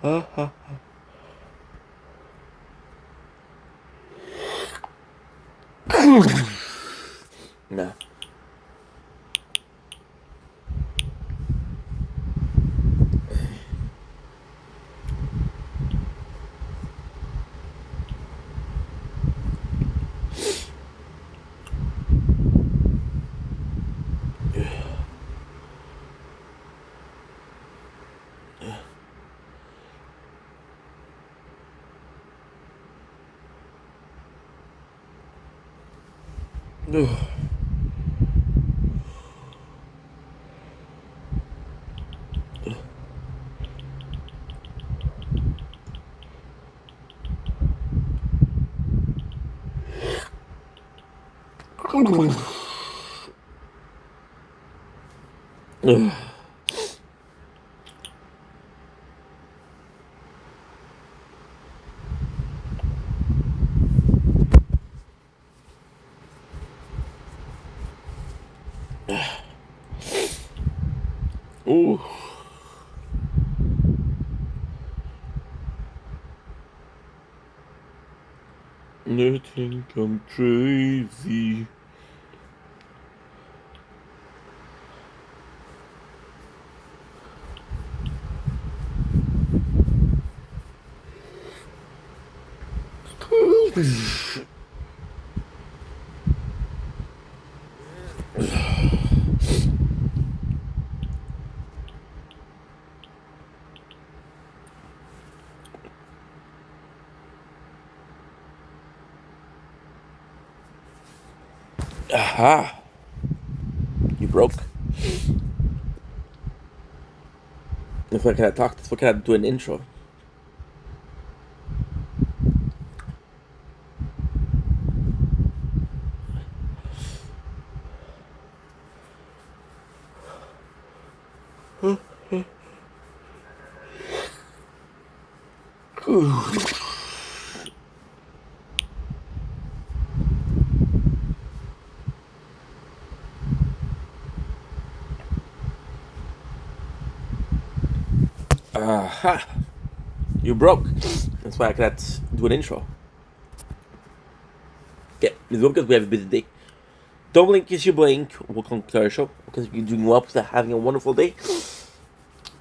Nah. Ooh. I think I'm crazy. Aha. You broke. If I can talk, if I can do an intro. Aha. You broke. That's why I cannot do an intro. Okay, let's go because we have a busy day. Don't blink, kiss your blink. Welcome to our show because you're doing well, because having a wonderful day.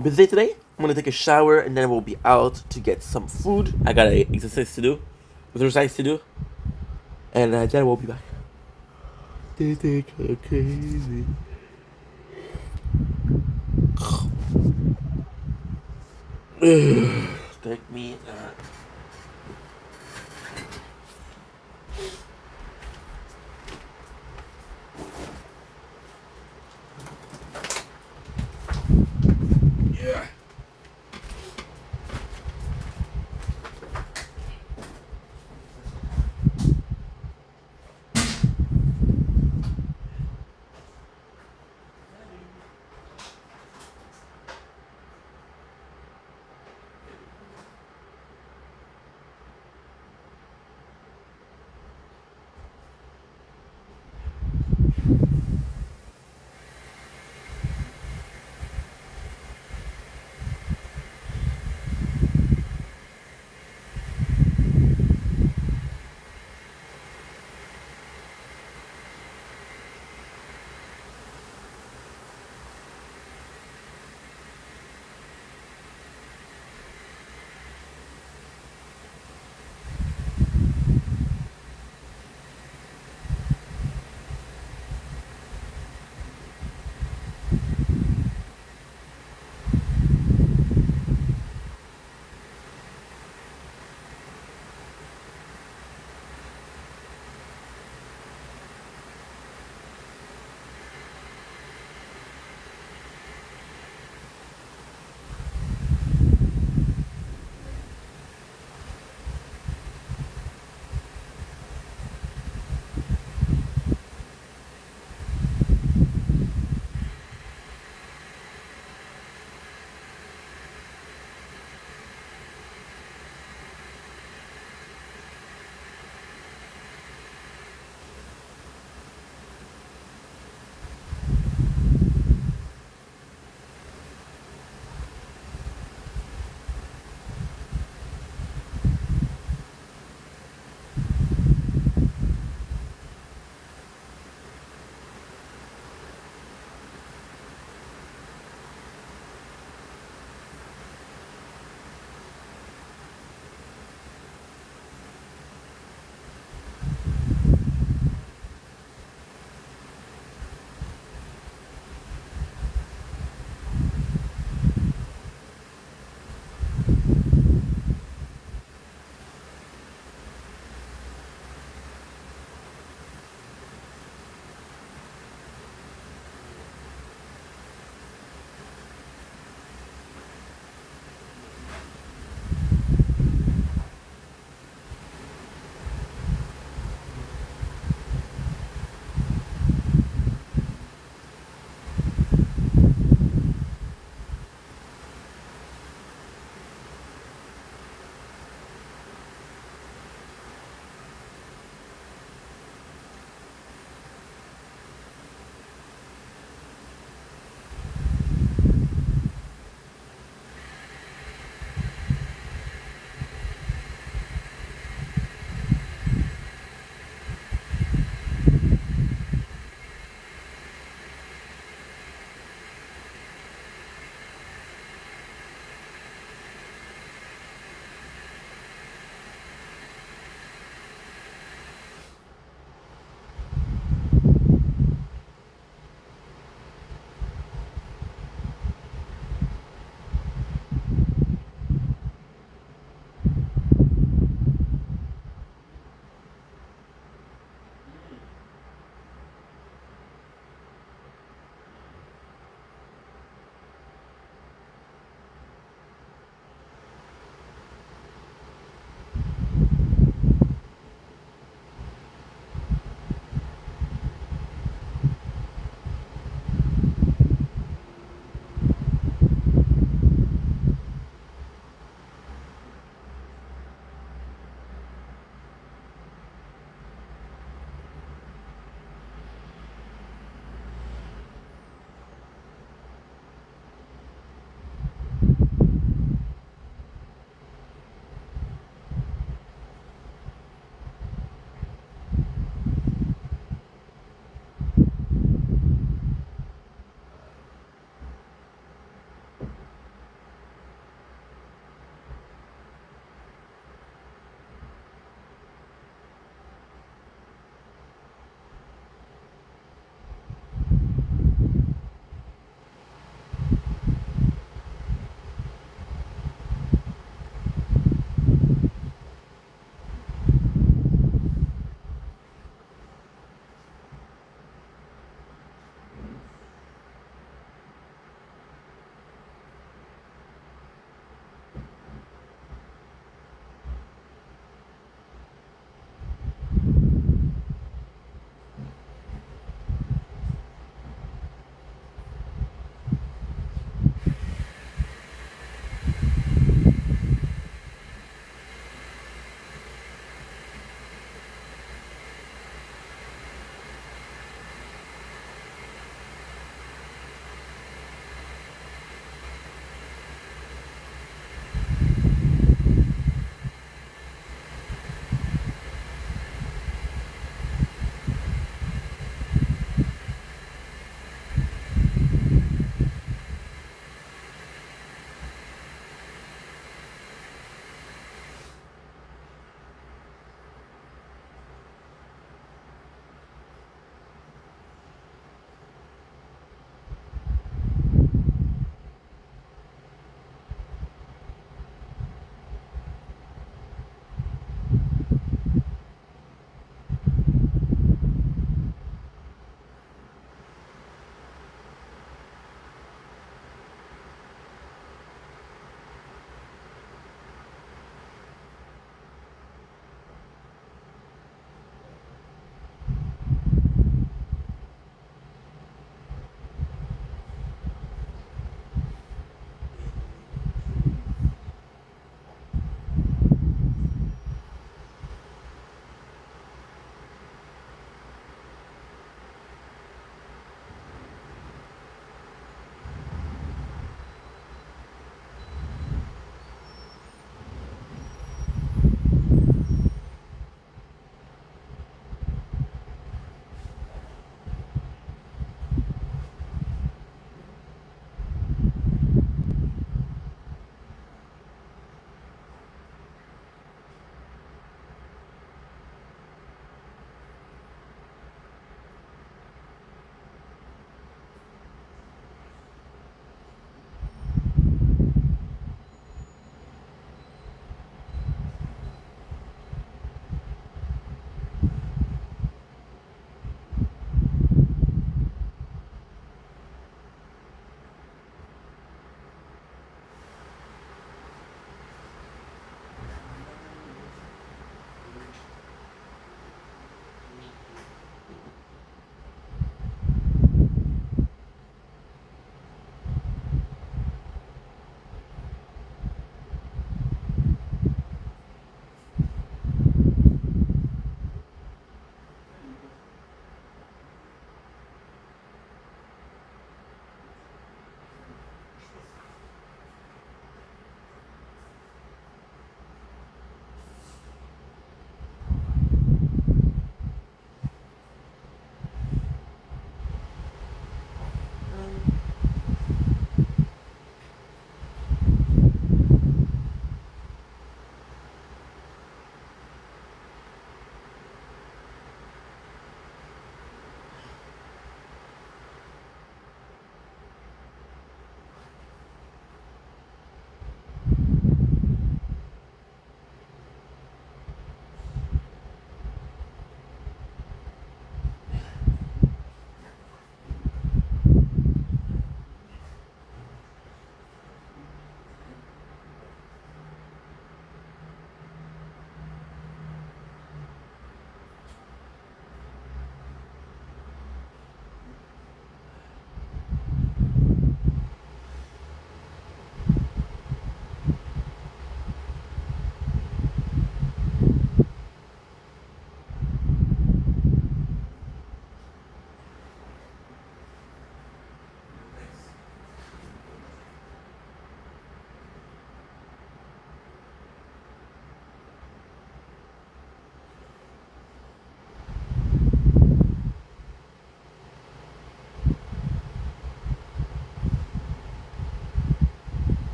Busy day today. I'm gonna take a shower and then we'll be out to get some food. I got a exercise to do, and then we'll be back. This is crazy. Take me. Yeah.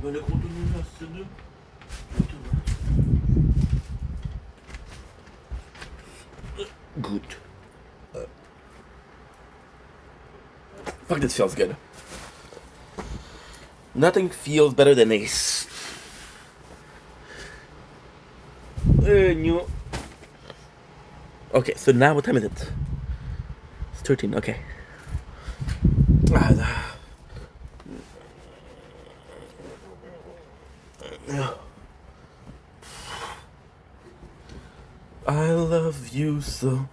Böyle koltuğun yastığını. Good. Fuck, this feels good. Nothing feels better than Ace. New. Okay, so now what time is it? It's 13, okay. I love you so.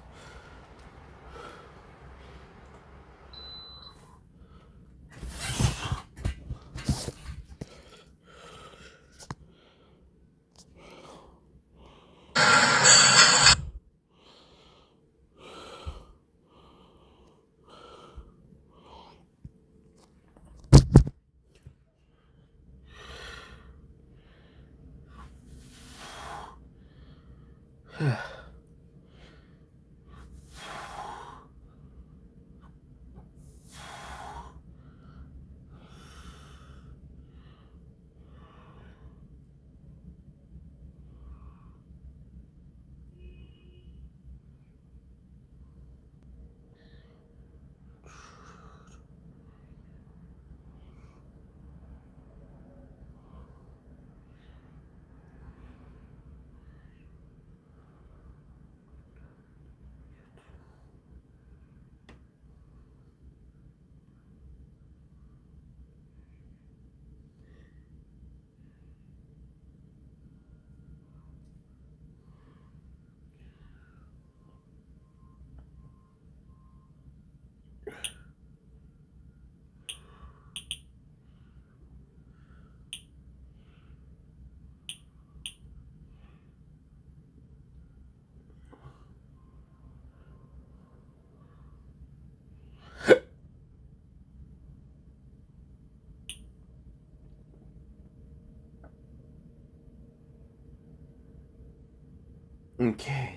Okay.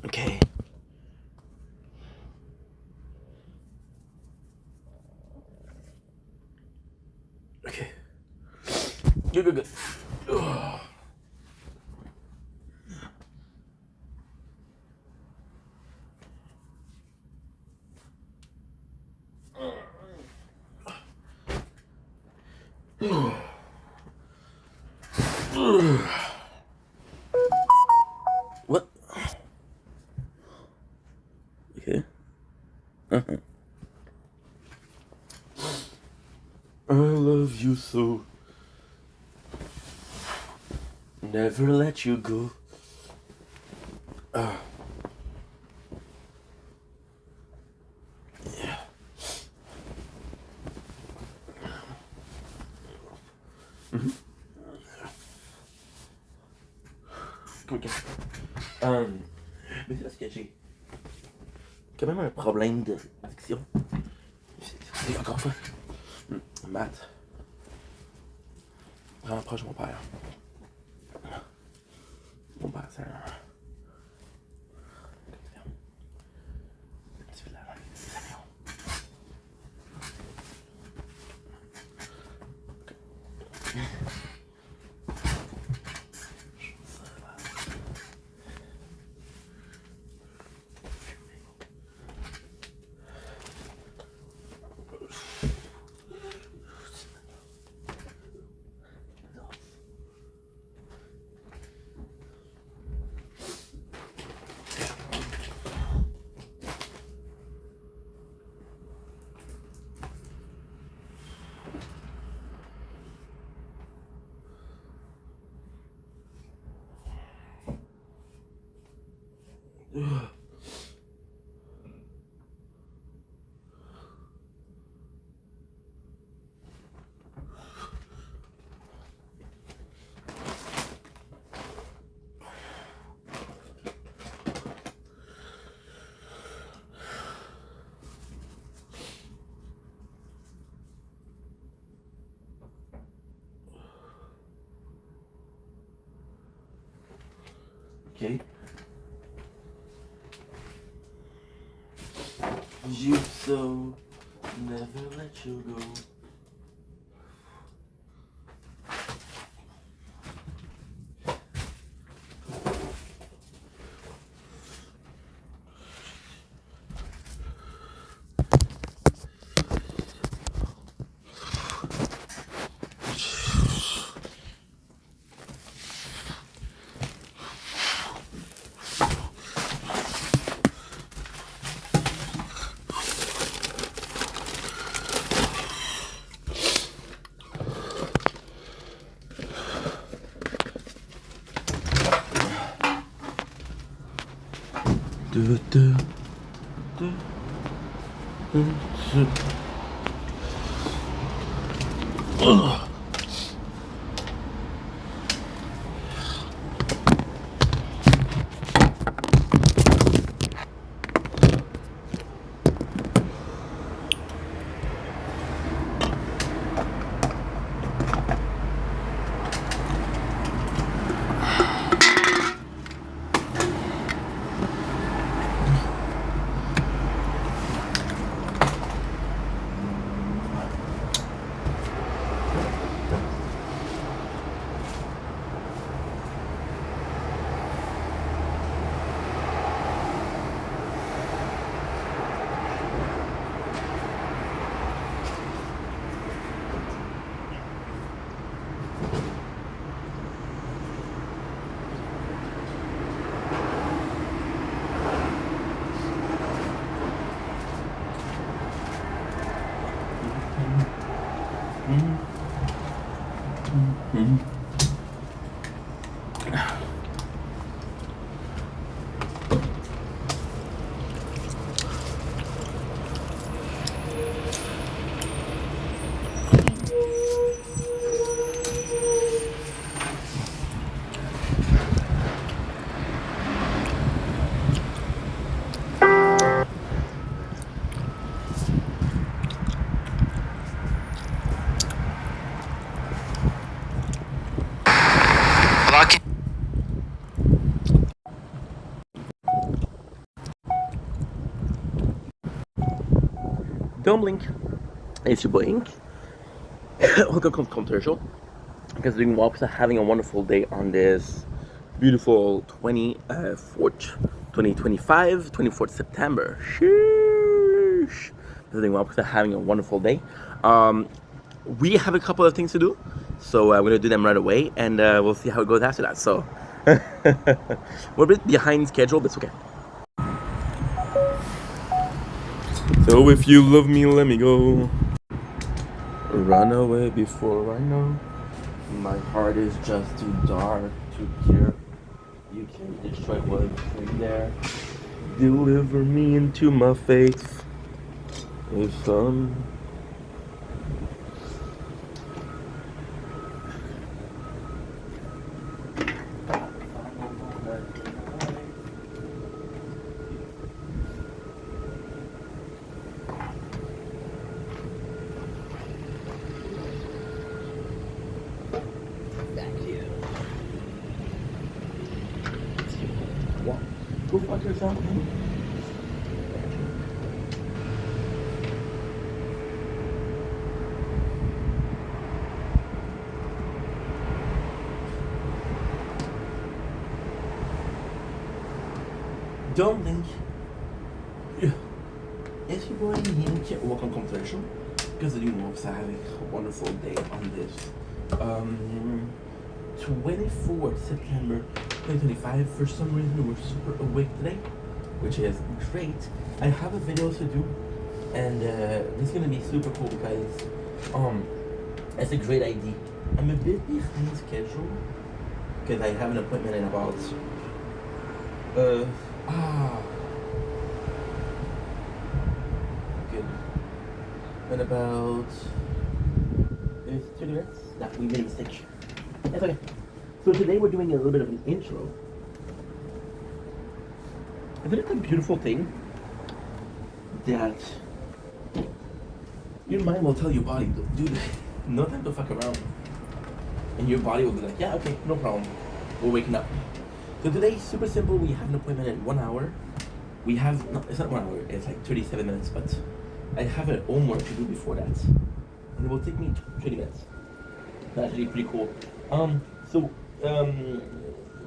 Okay. Okay. Good. Ugh. What? Okay. I love you so. Never let you go. Yeah. Ok. Mais c'est parce que j'ai quand même un problème d'addiction. Encore une fois, Matt, vraiment proche de mon père. Mon père, c'est un. petit village avec des avions. Okay. You so never let you go. Do, do, do, do, do. Ugh. Don't blink. It's your boy Ink. Welcome to Commercial. Because doing walks are having a wonderful day on this beautiful 24th September. Sheesh. Doing walks are having a wonderful day. We have a couple of things to do, so we're gonna do them right away, and we'll see how it goes after that. So we're a bit behind schedule, but it's okay. So if you love me, let me go. Run away before I know. My heart is just too dark to care. You can destroy what's in there. Deliver me into my faith. If go fuck yourself. Don't think. It's your boy Link. Welcome Commercial. Because the new Wolves are having a wonderful day on this 24th September 2025. For some reason, we're super awake today, which is great. I have a video to do, and this is gonna be super cool because it's a great idea. I'm a bit behind schedule because I have an appointment in about good. In about 2 minutes. Nah, we made a mistake. It's okay. So today we're doing a little bit of an intro. Isn't it a beautiful thing that your mind will tell your body, dude, no time to fuck around. And your body will be like, yeah, okay, no problem. We're waking up. So today, super simple. We have an appointment in 1 hour. We have, no, it's not 1 hour, it's like 37 minutes, but I have a homework to do before that. And it will take me 20 minutes. That's actually pretty cool. We're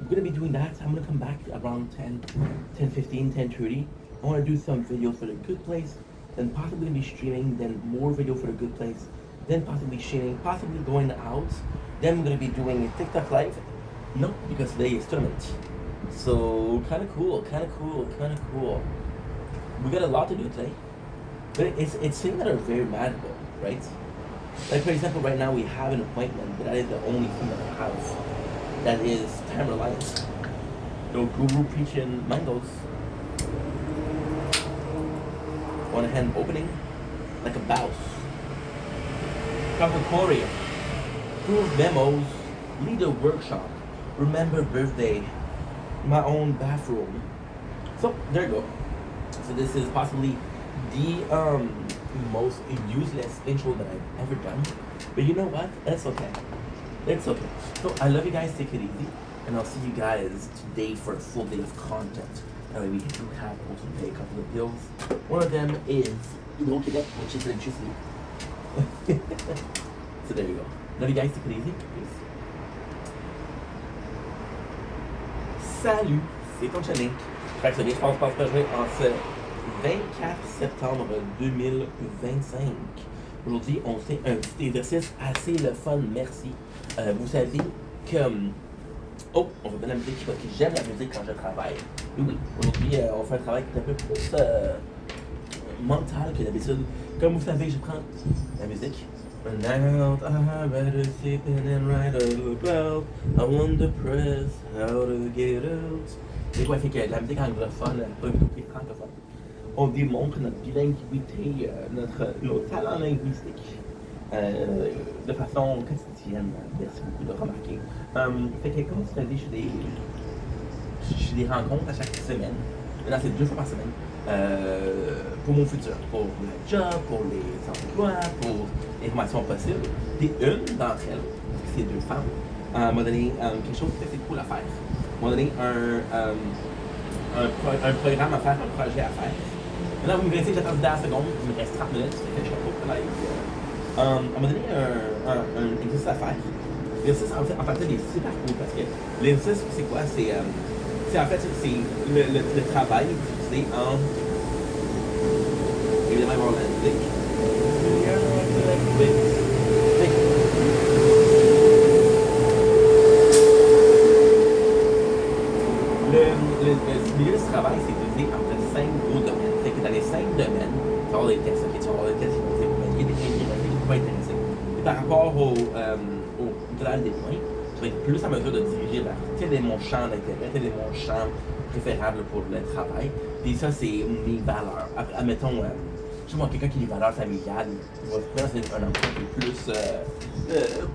gonna be doing that. I'm gonna come back around 10:15, 10:30. I wanna do some videos for the good place, then possibly be streaming, then more video for the good place, then possibly streaming, possibly going out. Then we're gonna be doing a TikTok live. No, because today is tournament. So kind of cool, kind of cool, kind of cool. We got a lot to do today, but it's things that are very manageable, right? Like for example, right now we have an appointment, but that is the only thing that I have. That is time reliance. No guru preaching mangoes. One hand opening like a bouse. Coca-Cola. Prove memos. Lead a workshop. Remember birthday. My own bathroom. So there you go. So this is possibly the most useless intro that I've ever done. But you know what? That's okay. It's okay. So I love you guys. Take it easy. And I'll see you guys today for a full day of content. That way we do have also pay a couple of bills. One of them is Hydro-Québec, which is electricity. So there you go. Love you guys. Take it easy. Peace. Salut, c'est ton Channing. Fait que ça vient, je pense pas jouer en ce 24 septembre 2025. Aujourd'hui, on fait un petit exercice assez le fun, merci. Vous savez que... oh, on va donner la musique parce que j'aime la musique quand je travaille. Et oui, aujourd'hui, on fait un travail qui est un peu plus mental que d'habitude. Comme vous savez, je prends la musique. Now I better sleeping and write a about. I wonder press how to get out. C'est quoi, fait que la musique anglophone, pas une musique francophone. On démontre notre bilinguité, nos talents linguistiques de façon quotidienne. Merci beaucoup de remarquer. Fait que comme vous savez, je fais des rencontres à chaque semaine. Maintenant, c'est 2 fois par semaine. Pour mon futur, pour le job, pour les emplois, pour les formations possibles. Et une d'entre elles, c'est 2 femmes, m'a donné quelque chose qui était cool à faire. M'a donné un programme à faire, un projet à faire. Maintenant, vous me connaissez, j'attends 10 secondes, il me reste 30 minutes, fait que je suis pas elle m'a donné un exercice à faire. L'exercice, en fait, il est super cool parce que l'exercice, c'est quoi? C'est en fait, c'est le travail utilisé en... Évidemment, avoir la musique. Le milieu du travail, c'est divisé entre 5 gros domaines. Fait que dans les 5 domaines, tu vas avoir des tests, tu vas avoir des tests qui vont être qui vont intéresser. Et par rapport au total des points, je vais être plus en mesure de diriger vers quel est mon champ d'intérêt, quel est mon champ préférable pour le travail. Et ça, c'est mes valeurs. Après, admettons, je sais moi, quelqu'un qui a des valeurs familiales, il va se prendre un emploi qui est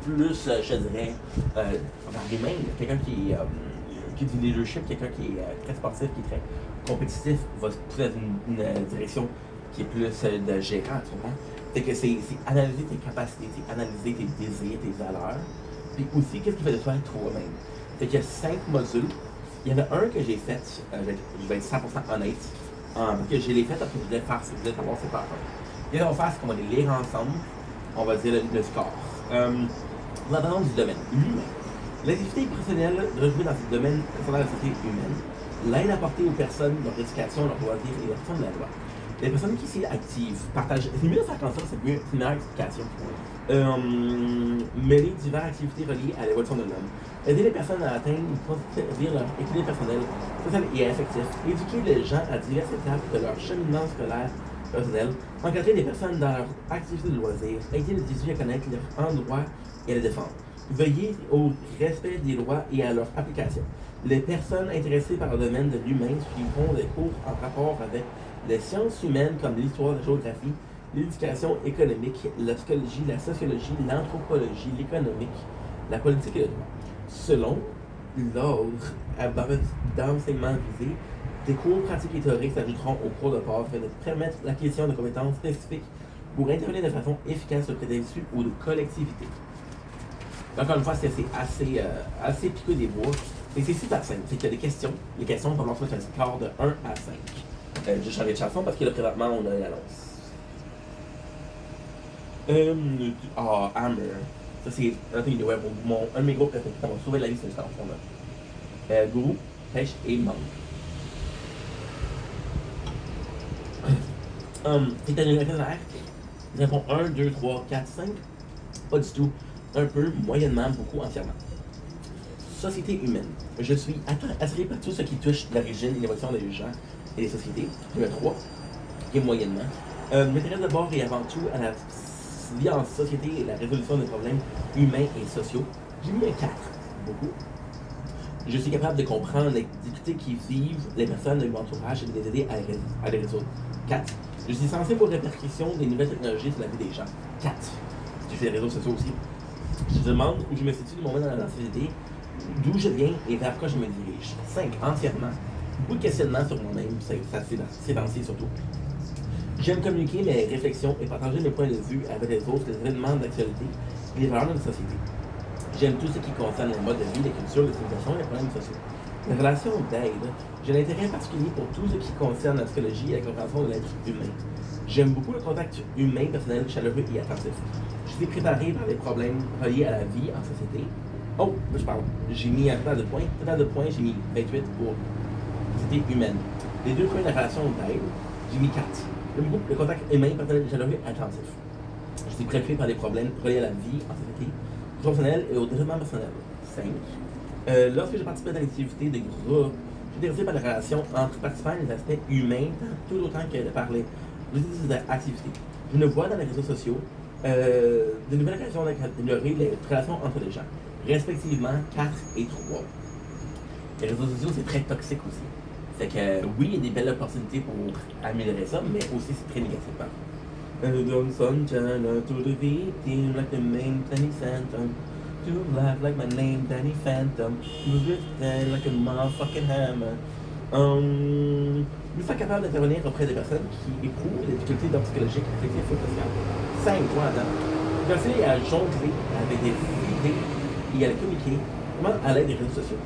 plus, je dirais, vers lui-même. Quelqu'un qui est du leadership, quelqu'un qui est très sportif, qui est très compétitif, va se pousser dans une direction qui est plus de gérant, tu comprends? Fait que c'est analyser tes capacités, c'est analyser tes désirs, tes valeurs, puis aussi qu'est-ce qui fait de toi toi-même. Fait qu'il y a 5 modules. Il y en a un que j'ai fait, je vais être 100% honnête, parce que je l'ai fait parce que je voulais faire ça, je voulais savoir c'est quoi. Et là, on va faire, c'est qu'on va les lire ensemble, on va dire le score. On va parler du domaine humain. L'activité professionnelle de rejouer dans ce domaine concernant la société humaine, l'aide apportée aux personnes, leur éducation, leur loisirs et leur forme de la loi. Les personnes qui s'y activent partagent. C'est mieux de faire comme ça, c'est mieux, c'est une meilleure explication. Mêler diverses activités reliées à l'évolution de l'homme. Aider les personnes à atteindre leur équilibre personnel, social et affectif. Éduquer les gens à diverses étapes de leur cheminement scolaire personnel. Encadrer les personnes dans leur activité de loisirs. Aider les individus à connaître leurs droits et à les défendre. Veiller au respect des lois et à leur application. Les personnes intéressées par le domaine de l'humain suivront des cours en rapport avec les sciences humaines comme l'histoire, la géographie, l'éducation économique, la psychologie, la sociologie, l'anthropologie, l'économique, la politique et le droit. Selon l'ordre d'enseignement visé, des cours pratiques et théoriques s'ajouteront aux cours de base afin de permettre l'acquisition de compétences spécifiques pour intervenir de façon efficace auprès d'individus ou de collectivités. Encore une fois, c'est assez piqué des bois. Et c'est super simple. C'est qu'il y a des questions. Les questions vont lancer un score de 1 à 5. J'ai changé de chanson parce que là, présentement, on a l'annonce. Hammer. Ça, c'est un truc de web. Un de mes groupes préférés qui m'a sauvé la vie, c'est cette chanson-là. Gourou, pêche et mangue. C'est un univers. Il répond 1, 2, 3, 4, 5. Pas du tout. Un peu, moyennement, beaucoup, entièrement. Société humaine. Je suis attiré par tout ce qui touche l'origine et l'évolution des gens et des sociétés. Le 3, qui est moyennement. M'intéresse d'abord et avant tout à la vie en société et la résolution des problèmes humains et sociaux. J'ai mis un 4, beaucoup. Je suis capable de comprendre les difficultés qui vivent les personnes de mon entourage et de les aider à les résoudre. 4. Je suis sensible aux répercussions des nouvelles technologies sur la vie des gens. 4. Je fais les réseaux sociaux aussi. Je demande où je me situe du moment dans la société, d'où je viens et vers quoi je me dirige. 5. Entièrement. Beaucoup de questionnements sur moi-même, c'est lancé surtout. J'aime communiquer mes réflexions et partager mes points de vue avec les autres, les événements d'actualité et les valeurs de la société. J'aime tout ce qui concerne le mode de vie, les cultures, les civilisations et les problèmes sociaux. Les relations d'aide. J'ai un intérêt particulier pour tout ce qui concerne la psychologie et la compréhension de l'être humain. J'aime beaucoup le contact humain, personnel, chaleureux et attentif. Je suis préparé par les problèmes reliés à la vie en société. Oh, là je parle. J'ai mis un total de points. Total de points, j'ai mis 28 pour société humaine. Les deux points de la relation d'aide, j'ai mis 4. J'aime beaucoup le contact humain, personnel, chaleureux et attentif. Je suis préoccupé par les problèmes reliés à la vie en société, professionnel et au développement personnel. 5. Lorsque j'ai participé dans l'activité de groupe, je suis intéressé par la relation entre participants et les aspects humains, tout autant que par les activités. Je ne vois dans les réseaux sociaux de nouvelles occasions d'améliorer les relations entre les gens, respectivement 4 et 3. Les réseaux sociaux, c'est très toxique aussi. Fait que oui, il y a des belles opportunités pour améliorer ça, mais aussi c'est très négativement. Don't sunshine to the victim like the main Danny Phantom. To laugh like my name Danny Phantom. Move it like a motherfucking hammer. Nous sommes capables d'intervenir auprès des personnes qui éprouvent des difficultés psychologiques, affectives et sociales. 5 points là. J'ai à jongler avec des idées et à les communiquer vraiment à l'aide des réseaux sociaux.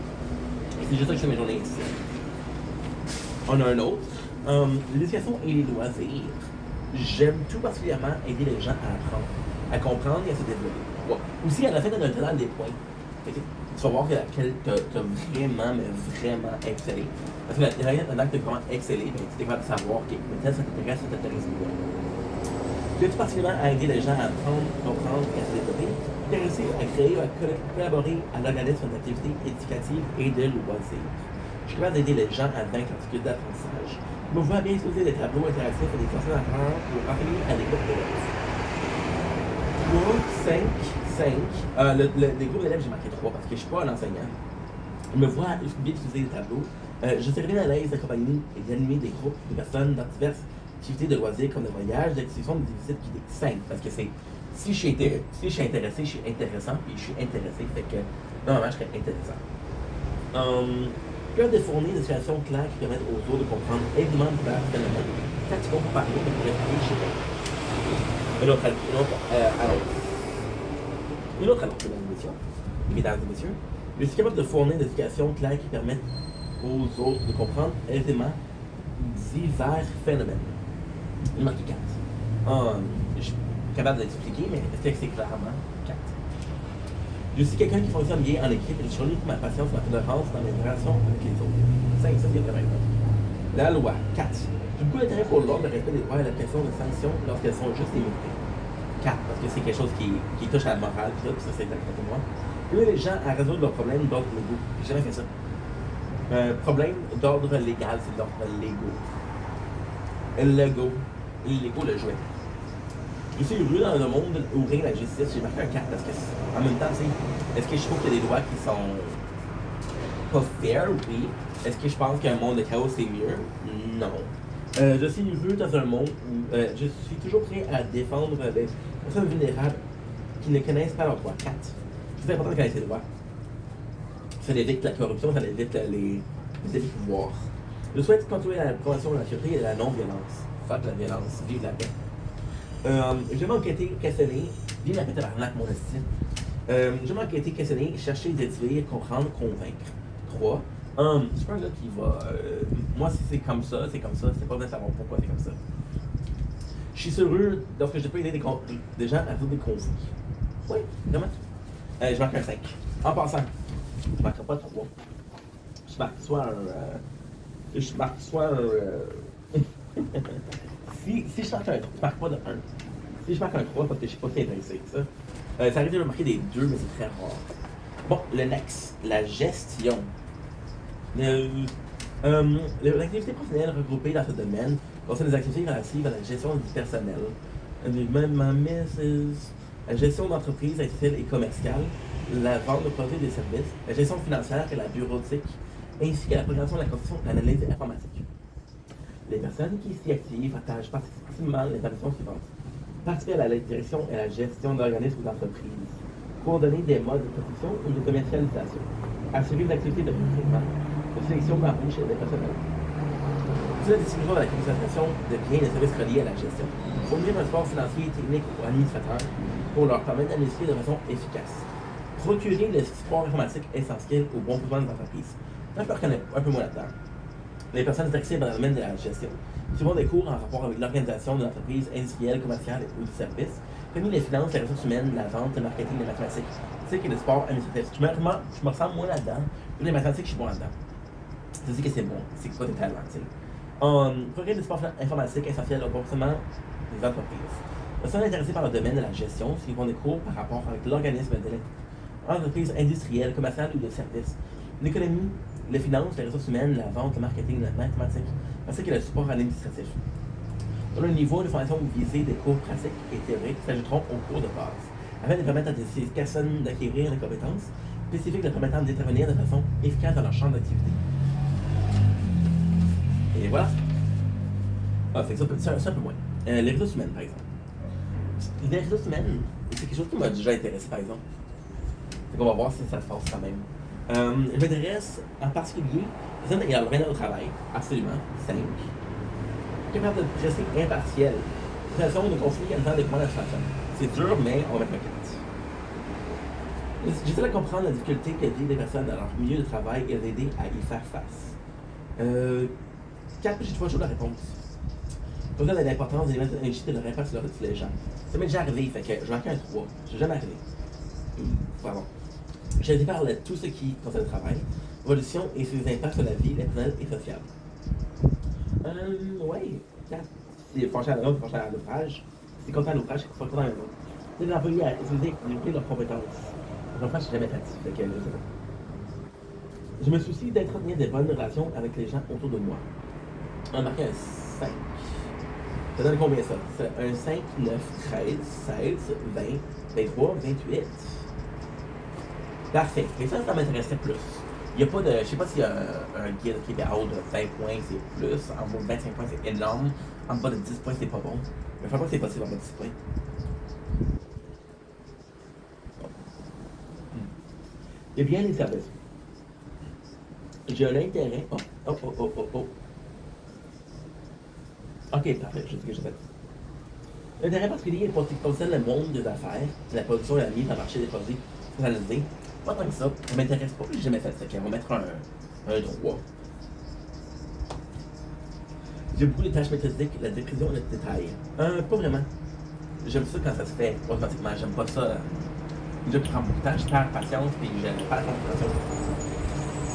Et c'est juste ça que je fais mes journées ici. On a un autre. L'éducation et les loisirs. J'aime tout particulièrement aider les gens à apprendre, à comprendre et à se développer. Ouais. Aussi, à la fin de notre total des points, tu vas voir que laquelle tu as vraiment, mais vraiment excellé. Parce que derrière tu as vraiment excellé, ben, tu es capable de savoir que peut-être ça t'intéresse beaucoup. J'aime tout particulièrement à aider les gens à apprendre, comprendre et à se développer. Intéressé à créer, à collaborer à l'organisme d'activités éducatives et de loisirs. Je suis capable d'aider les gens à vaincre la difficulté d'apprentissage. Je me vois bien utiliser des tableaux interactifs et des questionnaires pour enseigner à des groupes d'élèves. 3, 5. Les groupes d'élèves, j'ai marqué 3 parce que je ne suis pas un enseignant. Je me vois bien utiliser des tableaux. Je serais bien à l'aise d'accompagner et d'animer des groupes de personnes dans diverses activités de loisirs comme des voyages, des discussions, des visites guidées. 5, parce que c'est. Si je suis intéressé, je suis intéressant, puis je suis intéressé, fait que normalement je serais intéressant. Que de fournir des situations claires qui permettent aux autres de comprendre aisément le phénomène. Tactiquement pour parler, mais pour réfléchir. Une autre annonce, mesdames et messieurs. Je suis capable de fournir des explications claires qui permettent aux autres de comprendre aisément divers phénomènes. Il manque 4. Je suis capable d'expliquer, mais est-ce que c'est clairement 4? Je suis quelqu'un qui fonctionne bien en équipe et je surligne ma patience, ma tolérance dans mes relations avec les autres. 5, ça c'est vraiment. La loi. 4. J'ai beaucoup d'intérêt pour l'ordre, le respect des droits et l'application de sanctions lorsqu'elles sont juste limitées. 4, parce que c'est quelque chose qui touche à la morale, puis ça c'est important pour moi. Aider les gens à résoudre leurs problèmes d'ordre légaux. J'ai jamais fait ça. Problème d'ordre légal, c'est d'ordre légaux. Lego, le jouet. Je suis heureux dans le monde où règne la justice. J'ai marqué un 4 parce que, en même temps, est-ce que je trouve qu'il y a des lois qui sont pas fair? Oui. Est-ce que je pense qu'un monde de chaos c'est mieux? Non. Je suis heureux dans un monde où je suis toujours prêt à défendre les personnes vulnérables qui ne connaissent pas leurs droits. 4. C'est important de connaître les droits. Ça évite la corruption, ça évite les pouvoirs. Je souhaite contrôler la promotion de la sûreté et de la non-violence. Fuck la violence, vive la paix. J'aime enquêter, questionner, vive la paix tabarnak, mon estime. J'aime enquêter, questionner, chercher, déduire, comprendre, convaincre. 3. Je suis pas un gars qui va. Moi, si c'est comme ça, c'est comme ça. C'est pas besoin de savoir pourquoi c'est comme ça. Je suis heureux lorsque j'ai pas aidé des gens à résoudre des conflits. Oui, vraiment. Je marque un 5. En passant, je marquerai pas 3. Je marque soit un. Je marque soit un. Si je marque un 3, je marque pas de 1. Si je marque un 3, parce que je suis pas très intéressé, ça. Ça arrive de marquer des 2, mais c'est très rare. Bon, le next, la gestion. L'activité professionnelle regroupée dans ce domaine concerne des activités relatives à la gestion du personnel, la gestion d'entreprises industrielles et commerciales, la vente de produits et des services, la gestion financière et la bureautique, ainsi que la programmation de la construction et l'analyse informatique. Les personnes qui s'y activent partagent particulièrement les ambitions suivantes. Participer à la direction et à la gestion d'organismes ou d'entreprises. Coordonner des modes de production ou de commercialisation. Assurer les activités de recrutement, de sélection d'embauche et de personnel. Utiliser la distribution de la concentration de biens et de services reliés à la gestion. Fournir un support financier, technique ou administrateur pour leur permettre d'administrer de façon efficace. Procurer le support informatique essentiel au bon fonctionnement des entreprises. Là, je me reconnais un peu moins là-dedans. Les personnes intéressées dans le domaine de la gestion, suivant des cours en rapport avec l'organisation de l'entreprise industrielle, commerciale ou du service, comme les finances, les ressources humaines, la vente, le marketing, les mathématiques, tu sais que le sport administratif. Je me ressens moins là-dedans. Les mathématiques, je suis bon là-dedans. Tu sais que c'est bon, c'est quoi tes talents, tu sais. Procurer du support informatique essentiel au bon fonctionnement des entreprises. Les personnes intéressées par le domaine de la gestion, suivant des cours par rapport avec l'organisme de l'entreprise industrielle, commerciale ou de service, l'économie, les finances, les ressources humaines, la vente, le marketing, la mathématique, ainsi que le support administratif. Dans le niveau de formation visé des cours pratiques et théoriques s'ajouteront aux cours de base, afin de permettre à ces personnes d'acquérir des compétences spécifiques leur permettant d'intervenir de façon efficace dans leur champ d'activité. Et voilà. Fait que ça un peu moins. Les ressources humaines, par exemple. Les ressources humaines, c'est quelque chose qui m'a déjà intéressé, par exemple. Fait qu'on va voir si ça se passe quand même. Je m'intéresse en particulier aux personnes ayant le bien au travail, absolument, 5. Capable de rester impartiel. Situation de conflit en temps de la situation. C'est dur, mais on va mettre un 4. J'essaie de comprendre la difficulté que vivent les personnes dans leur milieu de travail et les aider à y faire face. 4, j'ai toujours la réponse. Pour dire l'importance des éléments de leur impact sur les gens. Ça m'est déjà arrivé, fait que je marque un 3. Je jamais arrivé. Pardon. J'ai été par tout ce qui concerne le travail, l'évolution et ses impacts sur la vie personnelle et sociale. Ouais, 4. C'est franchir à la franchir à l'ouvrage. C'est content à l'ouvrage, c'est pas content à la maison. C'est les employés à utiliser leurs compétences. Enfin, je suis jamais fatigué, fait que je sais pas. Je me soucie d'entretenir des bonnes relations avec les gens autour de moi. On a marqué un 5. Ça donne combien ça? C'est un 5, 9, 13, 16, 20, 23, 28. Parfait. Et ça m'intéresserait plus. Il n'y a pas de. Je sais pas s'il y a un guide qui est en haut de 20 points, c'est plus. En bas de 25 points, c'est énorme. En bas de 10 points, c'est pas bon. Mais je pense pas que c'est possible en bas de 10 points. Eh bien, les services. J'ai un intérêt. Oh. Ok, parfait, je sais ce que j'ai fait. L'intérêt particulier est pour ce qui concerne le monde des affaires, la production et la mise en marché des produits spécialisés. Pas tant que ça m'intéresse pas, j'ai jamais fait ça. On va mettre un 3. J'ai beaucoup de tâches méthodiques, la précision et le détail. Pas vraiment. J'aime ça quand ça se fait automatiquement. J'aime pas ça. Je prends beaucoup de temps, je perds patience et j'aime pas la concentration.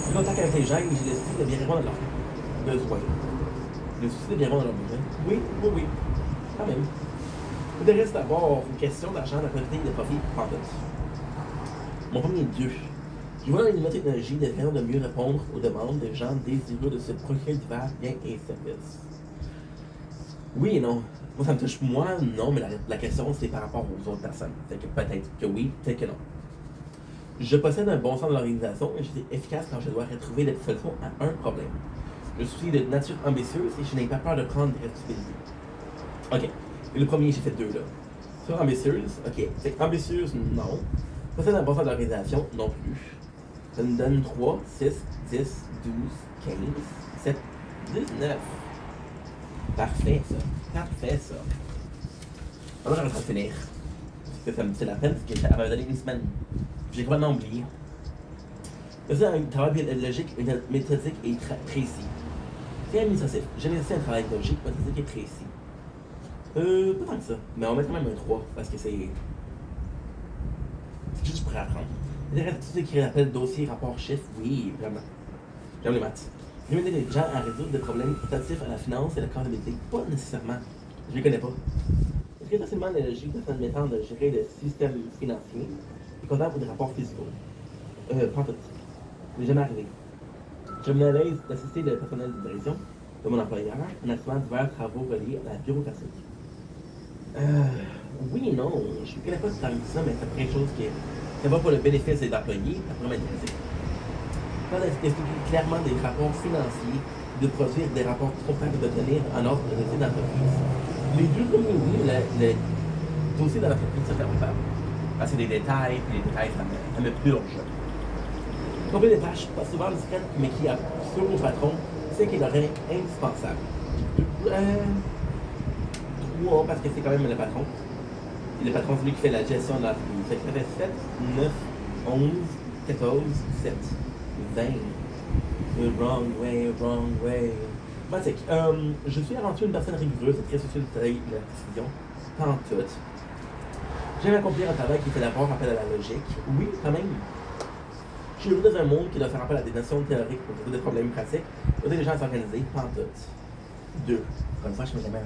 Le contact avec les gens, j'ai le souci de bien répondre à leurs besoins. Le souci de bien répondre à leurs besoins. Oui. Quand même. Il reste d'abord une question d'argent, de quantité et de profit par d'autres. Mon premier Dieu. Je vois une nouvelle technologie destinée de mieux répondre aux demandes des gens désireux de se procurer divers biens et services. Oui et non. Moi, ça me touche moi, non, mais la question, c'est par rapport aux autres personnes. Fait que peut-être que oui, peut-être que non. Je possède un bon sens de l'organisation et je suis efficace quand je dois retrouver des solutions à un problème. Je suis de nature ambitieuse et je n'ai pas peur de prendre des responsabilités. Ok. Et le premier, j'ai fait 2 là. Sur ambitieuse, ok. Fait ambitieuse, non. Possède un bon sens de l'organisation, non plus. Ça me donne 3, 6, 10, 12, 15, 17, 19. Parfait, ça. Alors, j'arrête de finir. Parce que ça me fait la peine, parce que ça m'a donné une semaine. J'ai complètement oublié. C'est un travail logique, méthodique et précis. C'est administratif. J'aime aussi un travail logique, méthodique et précis. Pas tant que ça. Mais on met quand même un 3 parce que c'est juste pour apprendre. Il reste tout ce qui rappelle dossier, rapport, chiffre, oui, vraiment. J'aime les maths. Limiter les gens à résoudre des problèmes relatifs à la finance et la comptabilité. Pas nécessairement. Je les connais pas. Très facilement la logique de mettant de gérer le système financier et comptable ou des rapports fiscaux. Pas tout. Ça m'est jamais arrivé. Je me l'aise d'assister le personnel de direction de mon employeur en assumant divers travaux reliés à la bureaucratie. Oui et non, je ne connais pas tant que ça, mais c'est quelque chose qui ça va pour le bénéfice des employés, ça pourrait m'intéresser. Pas d'expliquer clairement des rapports financiers, de produire des rapports comptables et d'obtenir un ordre de dossier d'entreprise. Les deux premiers, oui, le dossier de l'entreprise, ça fait pas. Parce que les détails, puis les détails, ça me purge. Combien des tâches, pas souvent discrètes, mais qui assurent au patron ce qui leur est indispensable. 3, parce que c'est quand même le patron. Et le patron, c'est lui qui fait la gestion de l'entreprise. Fait que ça fait 7, 9, 11, 14, 17, 20. The wrong way, wrong way. Pratique. Je suis avant tout une personne rigoureuse et très soucieuse de la précision. Pas en tout. J'aime accomplir un travail qui fait d'abord appel à la logique. Oui, quand même. Je suis dans un monde qui doit faire appel à des notions théoriques pour résoudre des problèmes pratiques. Aider les gens à s'organiser. Pas en tout. 2. Comme ça, je me jamais un 1.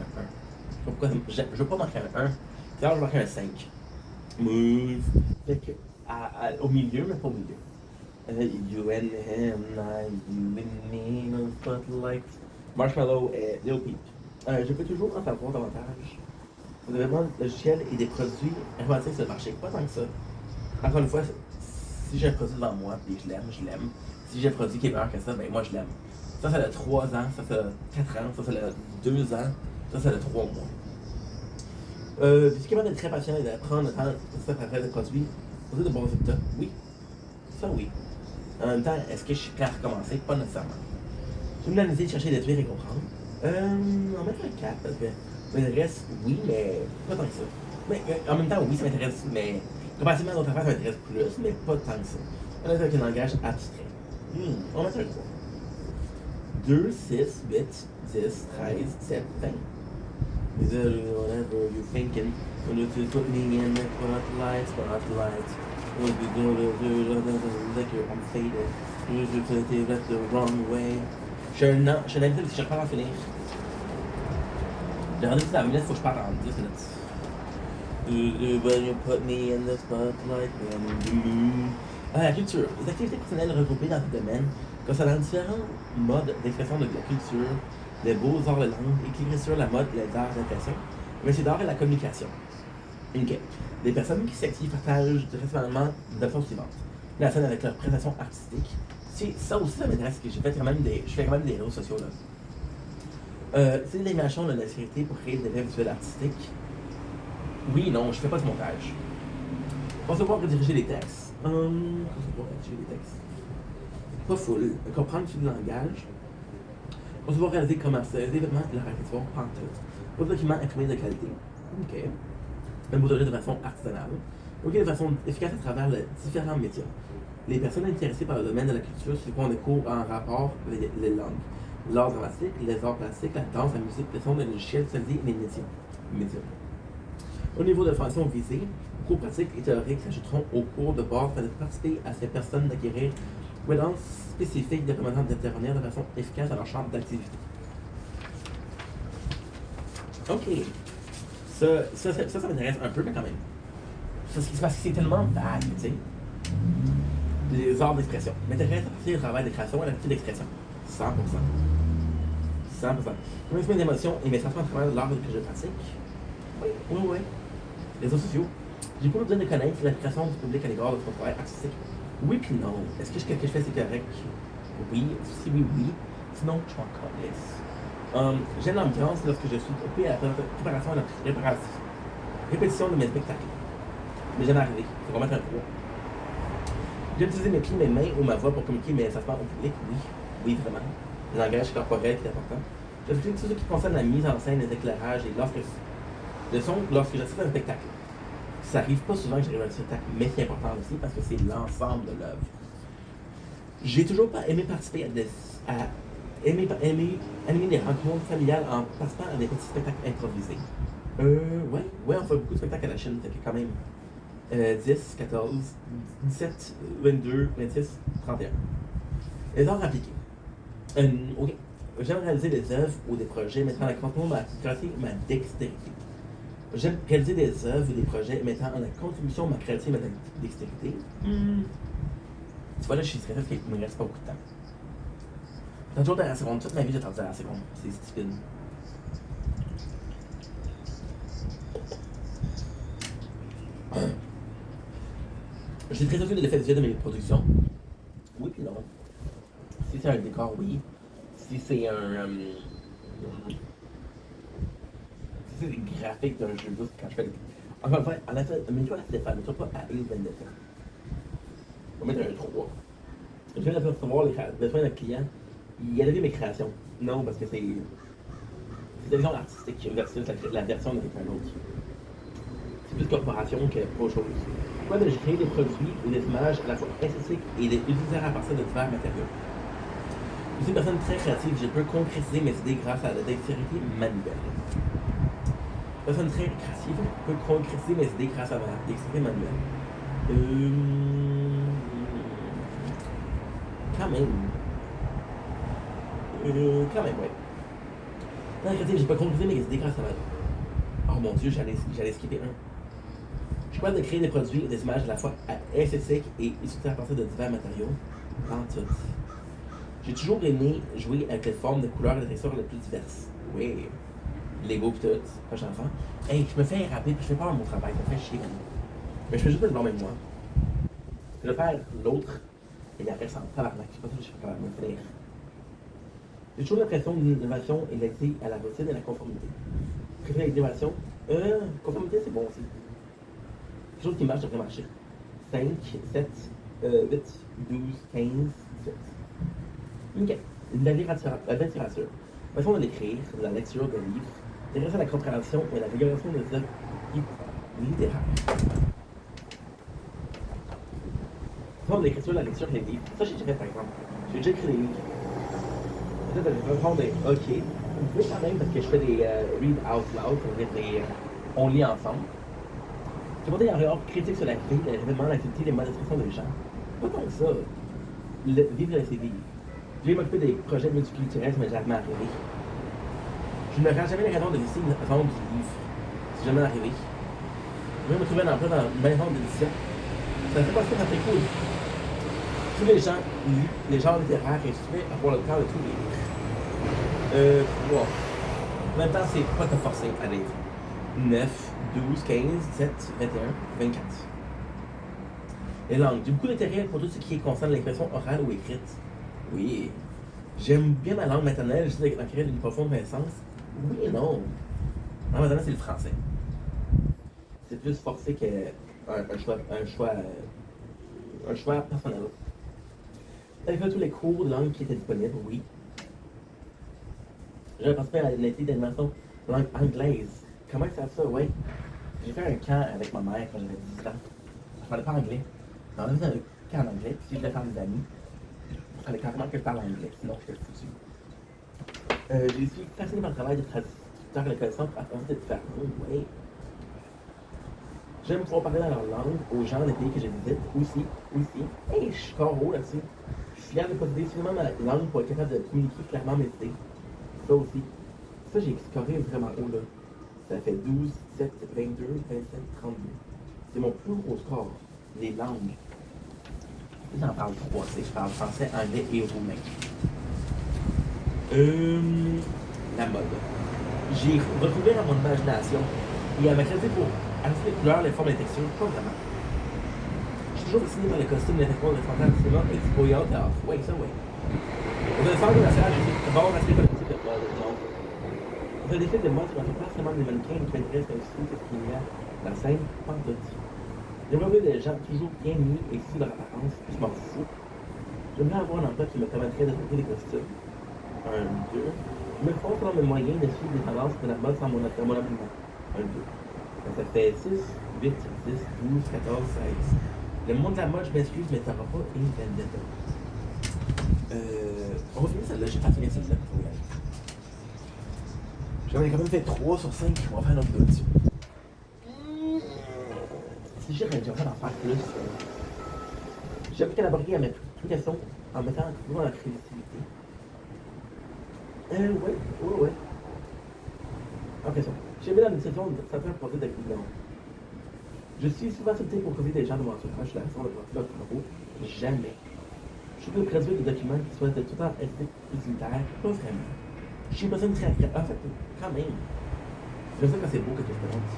Pourquoi je veux pas marquer un 1. D'ailleurs, je marquais un 5. Move. Fait que, au milieu, mais pas au milieu. You and him, you and me, no spotlight. Marshmallow et Lil Peep. Je peux toujours en savoir davantage. Vous avez vraiment le logiciel et des produits informatiques sur le marché. Pas tant que ça. Encore une fois, si j'ai un produit devant moi et je l'aime, je l'aime. Si j'ai un produit qui est meilleur que ça, ben moi je l'aime. Ça a 3 ans, ça a 4 ans, ça a 2 ans, ça a 3 mois. Je suis capable d'être très patient et d'apprendre le temps ça après le produit. Vous avez de bons résultats. Oui. Ça, oui. En même temps, est-ce que je suis prêt à recommencer? Pas nécessairement. Je vais m'analyser, chercher, détruire et comprendre. On va mettre un 4 parce que ça m'intéresse, oui, mais pas tant que ça. Mais en même temps, oui, ça m'intéresse, mais comparativement à d'autres affaires, ça m'intéresse plus, mais pas tant que ça. On est avec un langage abstrait. On va mettre un 3. 2, 6, 8, 10, 13, 7, 20. Whatever you're thinking, when you put me in the spotlight. When you do the liquor, I'm faded. You left the wrong way. Je suis un habitué, si je repars à finir. J'ai rendu à 20 minutes, faut que je parte en 10 minutes. When you put me in the spotlight, la culture. Les activités personnelles regroupées dans ce domaine concernant différents modes d'expression de la culture, les beaux-arts, la langue, l'écriture, la mode, les arts d'impression, mais c'est d'art et la communication. Ok. Des personnes qui s'activent partagent principalement de façon suivante. La scène avec leur prestation artistique. Ça aussi, ça m'intéresse, parce que je fais quand même des réseaux sociaux là. C'est l'animation de la sécurité pour créer des effets visuels artistiques. Oui, non, je fais pas de montage. Recevoir et diriger les textes. Recevoir et diriger les textes. Pas full. Comprendre le langage. Recevoir réaliser commercialiser des événements de la réalisation en tout. Pour documents imprimés de qualité. Ok. Même modelé de façon artisanale. Ok, de façon efficace à travers les différents médias. Les personnes intéressées par le domaine de la culture suivront des cours en rapport avec les langues, l'art dramatique, les arts plastiques, la danse, la musique, le son, le logiciel, et les médias. Au niveau de la formation visée, cours pratiques et théoriques s'ajouteront aux cours de base pour participer à ces personnes d'acquérir compétences spécifiques de permettant d'intervenir de façon efficace dans leur champ d'activité. Ok. Ça m'intéresse un peu, mais quand même. C'est parce que c'est tellement vague, tu sais. Les arts d'expression. M'intéresse à partir du travail de création et la petite d'expression. 100%. 100%. Même d'émotions et mes sentiments à travers l'art que je pratique. Oui. Les réseaux sociaux. J'ai pas besoin de connaître l'impression du public à l'égard de son travail artistique. Oui puis non. Est-ce que ce que je fais c'est correct? Oui. Si oui. Sinon, je suis encore lisse. J'aime l'ambiance lorsque je suis occupé à la préparation et la répétition de mes spectacles. Mais jamais arrivé. C'est vraiment un 3. J'ai utilisé mes pieds, mes mains ou ma voix pour communiquer mes sentiments au public. Oui, vraiment. Le langage corporel qui est important. J'utilise tout ce qui concerne la mise en scène, les éclairages et le son lorsque j'assiste à un spectacle. Ça arrive pas souvent que j'arrive à un spectacle, mais c'est important aussi parce que c'est l'ensemble de l'œuvre. J'ai toujours pas aimé participer animer des rencontres familiales en participant à des petits spectacles improvisés. Ouais, on fait beaucoup de spectacles à la chaîne, fait que quand même 10, 14, 17, 22, 26, 31. Les arts appliqués. Ok. J'aime réaliser des œuvres ou des projets mettant en accroissement ma créativité et ma dextérité. J'aime réaliser des œuvres ou des projets mettant en contribution ma créativité et ma dextérité. Tu vois, là, je suis stressé parce qu'il me reste pas beaucoup de temps. T'as toujours à la seconde. Toute ma vie, j'ai attendu à la seconde. C'est stupide. Je suis très occupé de l'effet visuel de mes productions. Oui puis non. Si c'est un décor, oui. Si c'est si c'est des graphiques d'un jeu juste quand je fais des... Enfin, en effet, mets-toi à Stéphane, mets-toi pas à une Vendetta. On va mettre un 3. Je viens de recevoir les besoins d'un client. Il a vu mes créations. Non, parce que c'est la vision artistique versus la version de quelqu'un d'autre. C'est plus corporation qu'autre chose. Pourquoi de créer des produits ou des images à la fois esthétiques et d'utiliser à partir de divers matériaux. Je suis une personne très créative, je peux concrétiser mes idées grâce à la dextérité manuelle. Une personne très créative, je peux concrétiser mes idées grâce à ma dextérité manuelle. Quand même. Quand même, ouais. Très créative, j'ai pas concrétisé mes idées grâce à ma... Oh mon dieu, j'allais skipper un. Je suis capable de créer des produits et des images à la fois esthétiques et utilisées à partir de divers matériaux. En tout. J'ai toujours aimé jouer avec les formes, les couleurs et les textures les plus diverses. Oui. Lego pis tout, quand j'étais enfant. Hey, je me fais rappeler puis je fais peur à mon travail, ça me fait chier. Mais je fais juste pas le blâmer de moi. Je vais faire l'autre et il reste en tabarnak. Je sais pas si je suis capable de me faire. J'ai toujours l'impression que l'innovation est laissée à la routine et à la conformité. Je préfère l'innovation. Conformité, c'est bon aussi. Quelque chose qui marche devrait marcher. 5, 7, 8, 12, 15, 17. Ok. La littérature. Façon de l'écrire, de la lecture de livres, intéressé à la compréhension et à la vulgarisation des œuvres littéraires. Façon de l'écriture, de la lecture des livres. Ça, j'ai déjà fait par exemple. J'ai déjà écrit des livres. Peut-être que je vais prendre des OK. Oui, quand même, parce que je fais des read out loud, on lit ensemble. J'ai porté un regard critique sur la vie, l'événement, l'activité, les modes d'expression des gens. Pas tant que ça. Vivre c'est vivre. J'ai m'occupé des projets multiculturels, mais jamais arrivé. Je ne me rends jamais les raisons de décider de vendre du livre. C'est jamais arrivé. Je vais me trouver un emploi dans une maison d'édition. Ça ne fait pas ça, ça fait cool. Tous les gens lisent, les genres littéraires et je vais avoir le temps de tout lire. 3. En même temps, c'est pas te forcer à lire. 9, 12, 15, 17, 21, 24. Les langues. J'ai beaucoup d'intérêt pour tout ce qui est concerne l'expression orale ou écrite. Oui. J'aime bien ma langue maternelle, je sais d'acquérir une profonde connaissance. Oui et non. La langue maternelle, c'est le français. C'est plus forcé qu'un choix personnel. J'ai fait tous les cours de langue qui étaient disponibles, oui. J'ai participé à une étude d'animation langue anglaise. Comment ça fait ça, ouais? J'ai fait un camp avec ma mère quand j'avais 10 ans. Je parlais pas anglais. On avait fait un camp en anglais, puis si je voulais faire des amis, il fallait carrément que je parle anglais, sinon je suis foutu. Je suis fasciné par le travail de traducteur et la connaissance à travers des différentes langues, ouais. J'aime pouvoir parler dans leur langue aux gens des pays que je visite, aussi. Hey, je suis encore haut là-dessus. Je suis fier de posséder suffisamment ma langue pour être capable de communiquer clairement mes idées. Ça aussi. Ça, j'ai scoré vraiment haut, là. Ça fait 12, 17, 22, 27, 32. C'est mon plus gros score. Les langues. J'en parle 3, je parle français, anglais et roumain. La mode. J'ai retrouvé à mon imagination et à ma créativité pour ajouter les couleurs, les formes et les textures, pas vraiment. Je suis toujours fasciné par le costume, les techniques, les fantasmes, le cinéma, expo et autres. Oui, ça, oui. Au Centre national, j'ai fait d'abord rester politique de mode, non. Au fait, des films de mode, je ne fais pas seulement des mannequins qui m'intéressent, mais aussi ce qu'il y a dans la scène, pas tout. J'aimerais voir des gens toujours bien mis et sous leur apparence, je m'en fous. J'aimerais avoir un emploi qui me permettrait de trouver des costumes. 1, 2. Je me force selon mes moyens de suivre des tendances de la mode sans mon abonnement. 1, 2. Donc ça fait 6, 8, 10, 12, 14, 16. Le monde de la mode, je m'excuse, mais t'auras pas une vendetta. On va finir celle-là, j'ai pas fini celle-là. J'en ai quand même fait 3 sur 5, on va faire une autre vidéo dessus. Si j'aimerais d'en faire plus, j'aime collaborer à mes questions en mettant toujours la créativité. Ouais. Ok, ça. J'ai mis la mission de certains projets d'acquisition. Je suis souvent sollicité pour causer des gens de mon entourage sur la raison de partie de leur travaux. Jamais. Je peux produire des documents qui soient de tout temps esthétiques utilitaires, pas vraiment. J'ai besoin de très. En fait, quand même. J'aime ça quand c'est beau que je présente.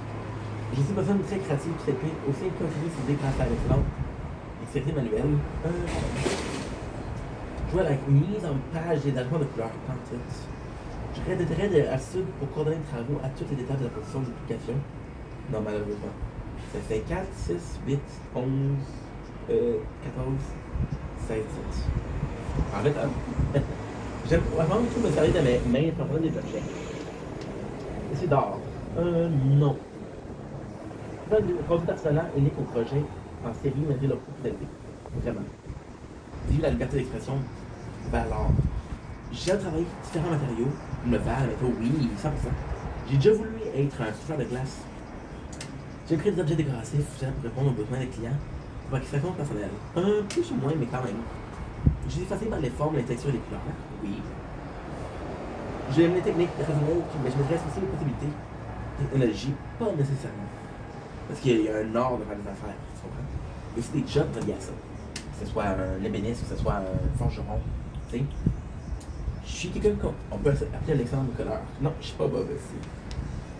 Je suis besoin de très créative qui s'appuie aussi continuer ses idées grâce à l'excellente expertise manuelle. Jouer à la mise en page des arguments de couleur, pantoute. Je réditerai de Sud pour coordonner les travaux à toutes les étapes de la production de l'application. Non, malheureusement. Ça fait 4, 6, 8, 11, 14, 16, 17. En fait, j'aime avant tout me servir de mes mains pour prendre des objets. C'est d'or. Non. Le produit personnel est unique au projet en série malgré leur coût plus élevé. Vraiment. J'ai eu la liberté d'expression vers l'art. J'ai travaillé différents matériaux, le verre, le métaux, oui, 100%. J'ai déjà voulu être un souffleur de glace. J'ai créé des objets décoratifs pour répondre aux besoins des clients pour expression personnelle. Plus ou moins, mais quand même. J'ai effacé par les formes, les textures et les couleurs. Oui. J'aime les techniques rationnelles, mais je m'intéresse aussi aux possibilités de technologie, pas nécessairement. Parce qu'il y a un art de faire des affaires, tu comprends? Il y a aussi des jobs reliés à ça. Que ce soit un ébéniste, que ce soit un forgeron, tu sais. Je suis quelqu'un qu'on peut appeler un excellent bricoleur. Non, je suis pas Bob aussi.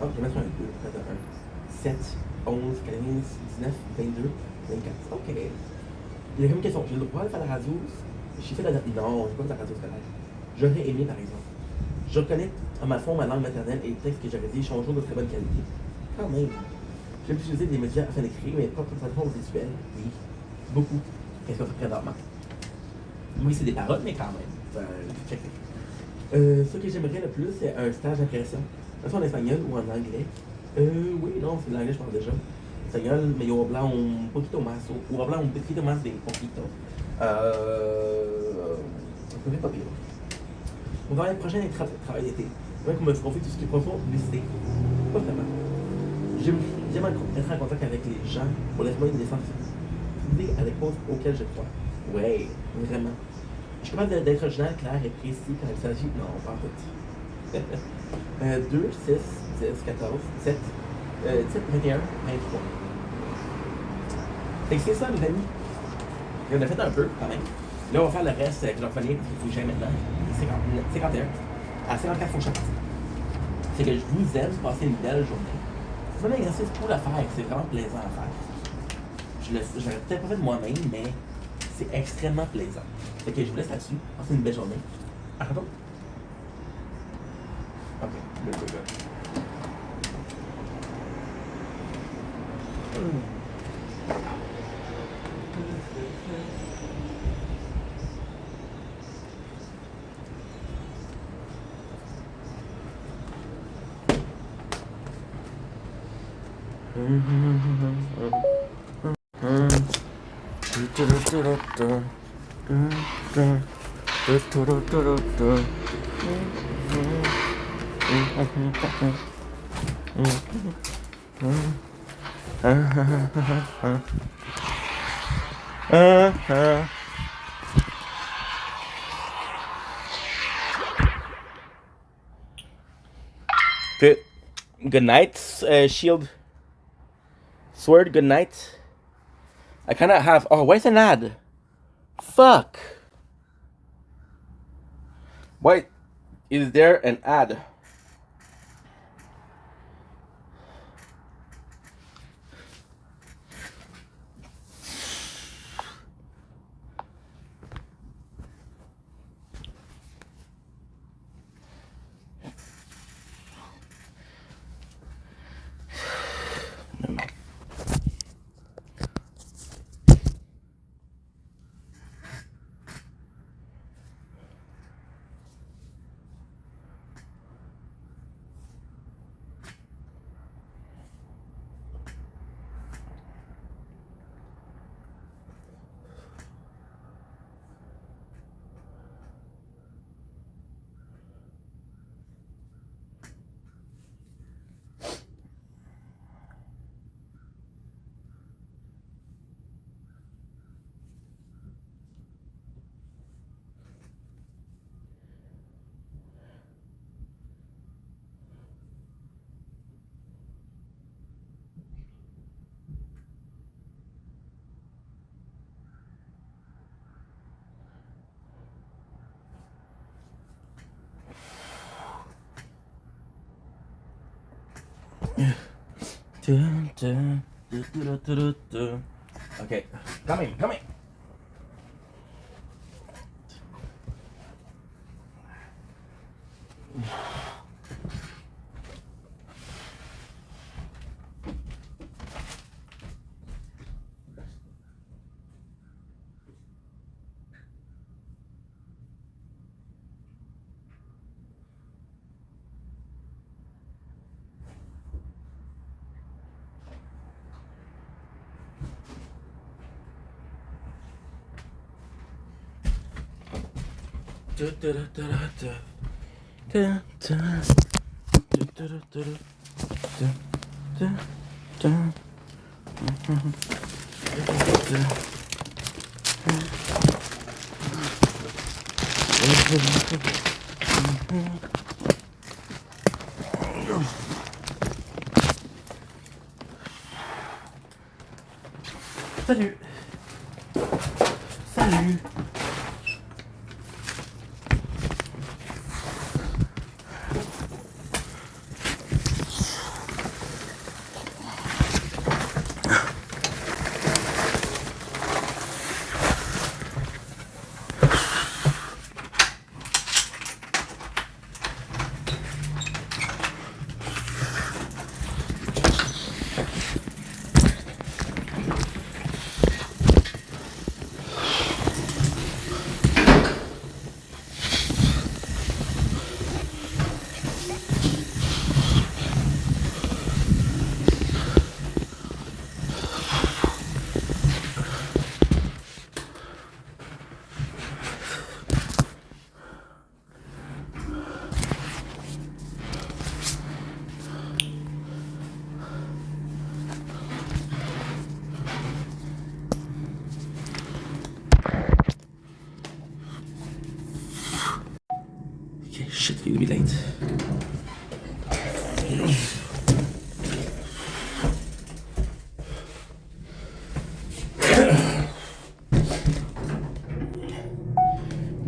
Oh, je vais mettre un 2, peut-être un 7, 11, 15, 19, 22, 24. Ok. Il y a comme une question. J'ai le droit de faire la radio. J'ai fait la. Non, j'ai pas fait la radio scolaire. J'aurais aimé, par exemple. Je reconnais à ma fond ma langue maternelle et les textes que j'aurais dit sont toujours de très bonne qualité. Quand même. J'aime utiliser des médias afin d'écrire, mais pas pour visuel. Oui. Beaucoup. Qu'est-ce qu'on fait présentement? Oui, c'est des paroles, mais quand même. Checker. Ce que j'aimerais le plus, c'est un stage d'impression. Que ce soit en espagnol ou en anglais. Oui, non, c'est l'anglais, je parle déjà. Espagnol, mais yo habla un poquito más, o habla un poquito más de poquito. On peut pas pire. On va aller prochain travail d'été. Même qu'on me confie tout ce qui est profond, publicité. Pas vraiment. J'aime être en contact avec les gens pour les moyens des sensibilités à des causes auxquelles je crois. Ouais, vraiment. Je suis capable d'être original, clair et précis quand il s'agit. Non, pas en tout. 2, 6, 10, 14, 7, 17, 21, 23. Fait que c'est ça, mes amis. Et on a fait un peu quand même. Là, on va faire le reste que je vais revenir parce qu'il faut que j'aille maintenant. 51. À 54, il faut que je parte. C'est que je vous aime, passer une belle journée. C'est un exercice cool à faire, c'est vraiment plaisant à faire. Je l'aurais peut-être pas fait de moi-même, mais c'est extrêmement plaisant. Fait que je vous laisse là-dessus. Passez une belle journée. À bientôt. Ok, le good. Good night, Shield Sword. Good night. I cannot have. Oh, where's an ad? Fuck. Why is there an ad? Okay, coming. Salut. Salut. Okay, shit, you're gonna be late.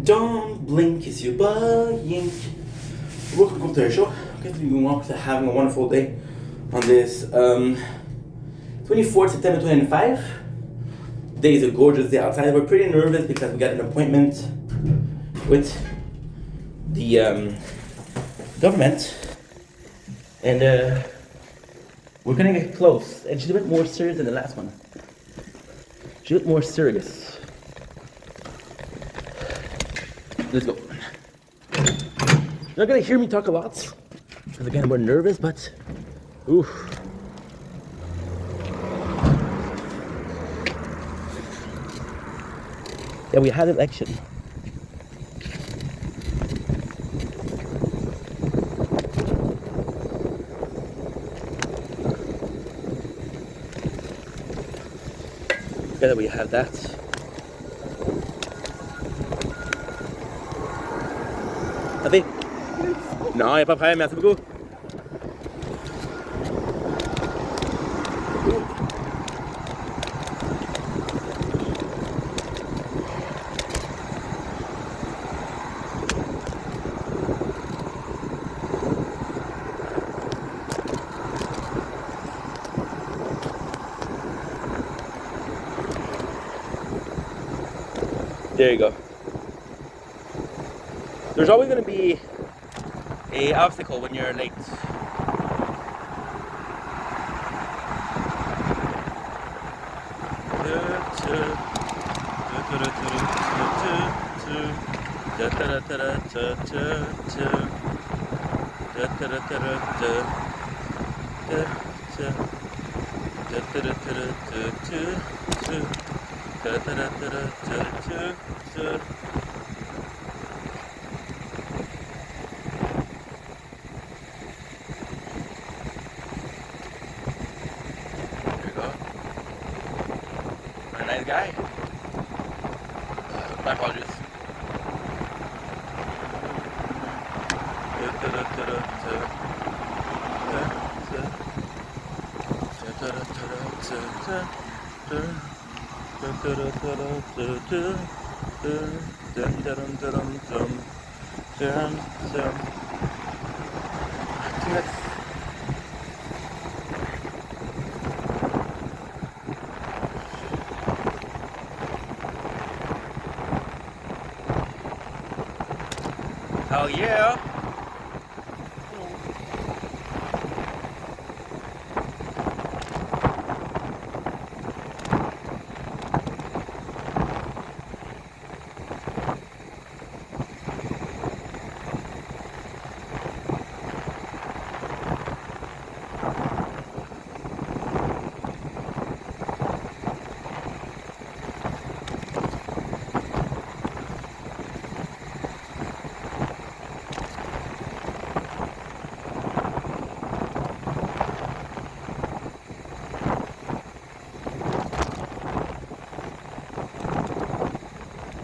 Don't blink as you're buying. Welcome to the show. Continuing up to having a wonderful day on this 24th September 2025. Today is a gorgeous day outside. We're pretty nervous because we got an appointment with the government, and we're gonna get close. And she's a bit more serious than the last one. She's a bit more serious. Let's go. You're not gonna hear me talk a lot because again, we're nervous, but oof. Yeah, we had an election. Together we have that. Allez. Non, il n'y a pas de problème, merci beaucoup. There you go. There's always going to be an obstacle when you're late. Nice guy. My apologies. Hell yeah.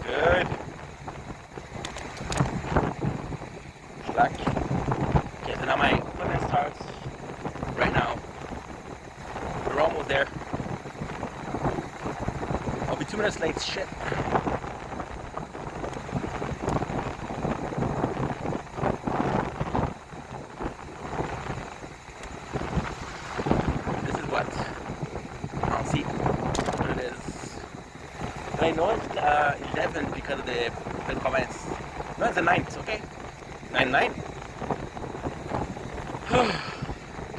Good. Slack. Okay, so now my equipment starts right now. We're almost there. I'll be 2 minutes late. Shit. This is what I'll see what it is. But I know it's 11 because of the comments. No, it's the 9th, okay? 9-9.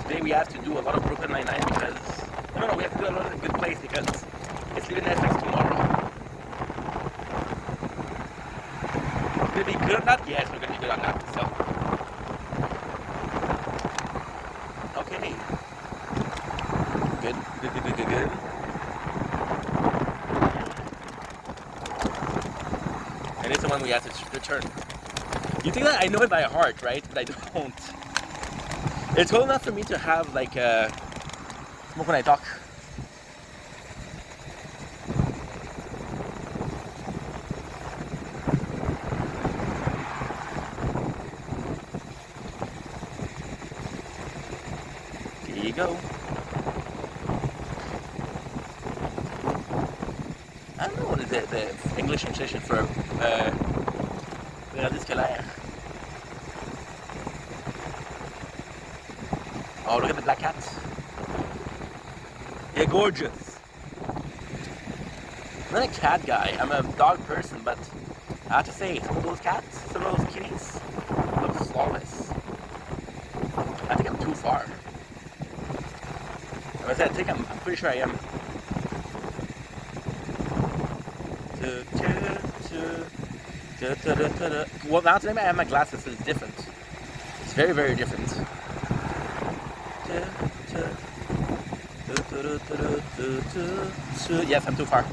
Today we have to do a lot of Brooklyn Nine-Nine because no, we have to do a lot of Good Place because it's leaving Netflix tomorrow. It's gonna be good on that? Yes, we're gonna be good on that. So okay. Good. And it's the one we have to return. You think that I know it by heart, right? But I don't. It's cool enough for me to have like smoke when I talk. Here you go. I don't know what is it, the English translation for scalaire. Oh, look at the black cats. They're gorgeous. I'm not a cat guy, I'm a dog person, but I have to say, some of those cats, some of those kitties, look flawless. I think I'm too far. I think I'm pretty sure I am. Well, now today I have my glasses, so it's different. It's very, very different. Yes, I'm too far.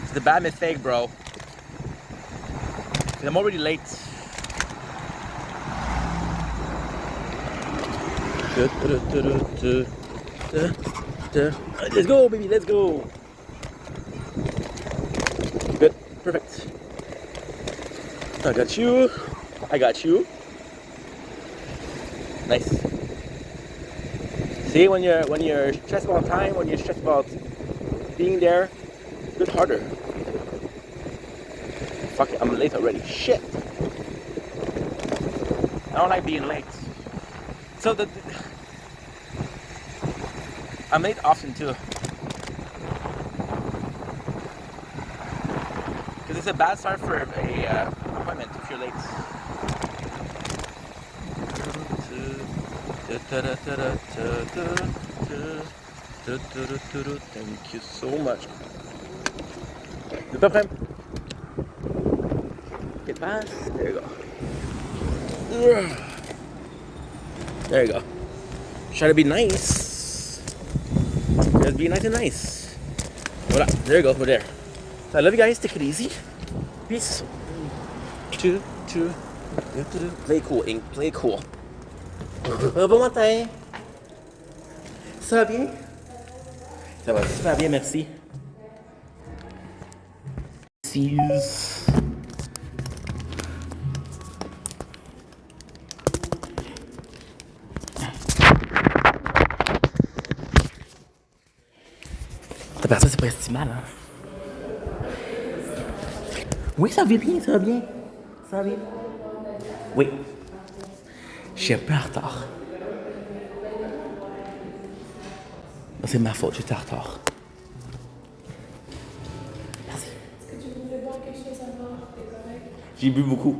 It's a bad mistake, bro. I'm already late. Let's go, baby, let's go. Good, perfect. I got you. I got you. Nice. See, when you're stressed about time, when you're stressed about being there, do it harder. Fuck it, I'm late already. Shit. I don't like being late. So I'm late often too. Because it's a bad start for a appointment if you're late. Thank you so much. T'es pas prêt? Get past. There you go. There you go. Try to be nice. Just be nice and nice. Voila. There you go. Over there. So I love you guys. Take it easy. Peace. Play cool, Ink. Play cool. Bon matin. Ça va bien? Ça va super bien, merci. Cheers. Ta personne, c'est pas si mal, hein? Oui, ça va bien, ça va bien. Ça va bien. Oui. Je suis un peu en retard. C'est ma faute, j'étais en retard. Merci. Est-ce que tu voudrais boire quelque chose avant? J'ai bu beaucoup.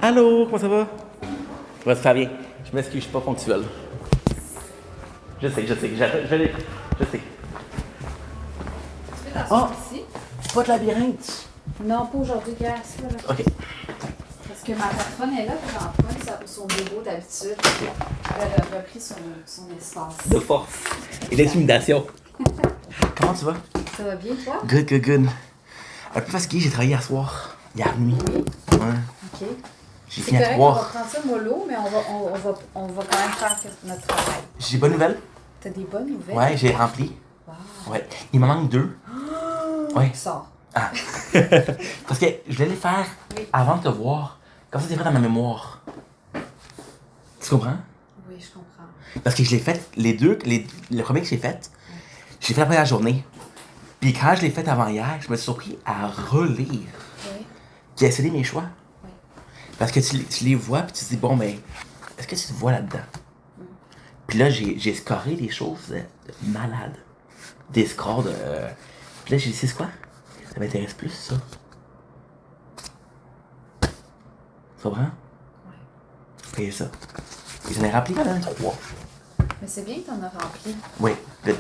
Allô, comment ça va? Ça va super bien. Je m'excuse, je suis pas ponctuel. Je sais, je sais. Tu veux t'asseoir ici? Pas de labyrinthe. Non, pas aujourd'hui, gars. C'est pas là. Ok. Parce que ma patronne est là, puis j'emprunte son bureau d'habitude. Elle a repris son espace. De force. Et d'intimidation. Comment tu vas? Ça va bien, toi? Good. Un peu fatigué, j'ai travaillé hier soir. Hier nuit. Oui. Ouais. OK. J'ai C'est fini à correct, on va 3. prendre ça mollo, mais on va quand même faire notre travail. J'ai des bonnes nouvelles? T'as des bonnes nouvelles? Ouais, j'ai rempli. Wow. Ouais. Il m'en manque 2. Ouais. Sors. Ah. Parce que je voulais les faire Oui. avant de te voir. Comme ça, c'est fait dans ma mémoire. Tu comprends? Oui, je comprends. Parce que je l'ai fait, le premier que j'ai fait, je l'ai fait la première journée. Puis quand je l'ai fait avant hier, je me suis surpris à relire. Oui. Puis à essayer mes choix. Oui. Parce que tu les vois, puis tu te dis, bon, ben, est-ce que tu te vois là-dedans? Puis là, j'ai scoré des choses de malades. Des scores de. Puis là, j'ai dit, c'est quoi? Ça m'intéresse plus, ça. Tu comprends? Oui. Et ça. Et j'en ai rempli quand même 3. Mais c'est bien que t'en as rempli. Oui, good.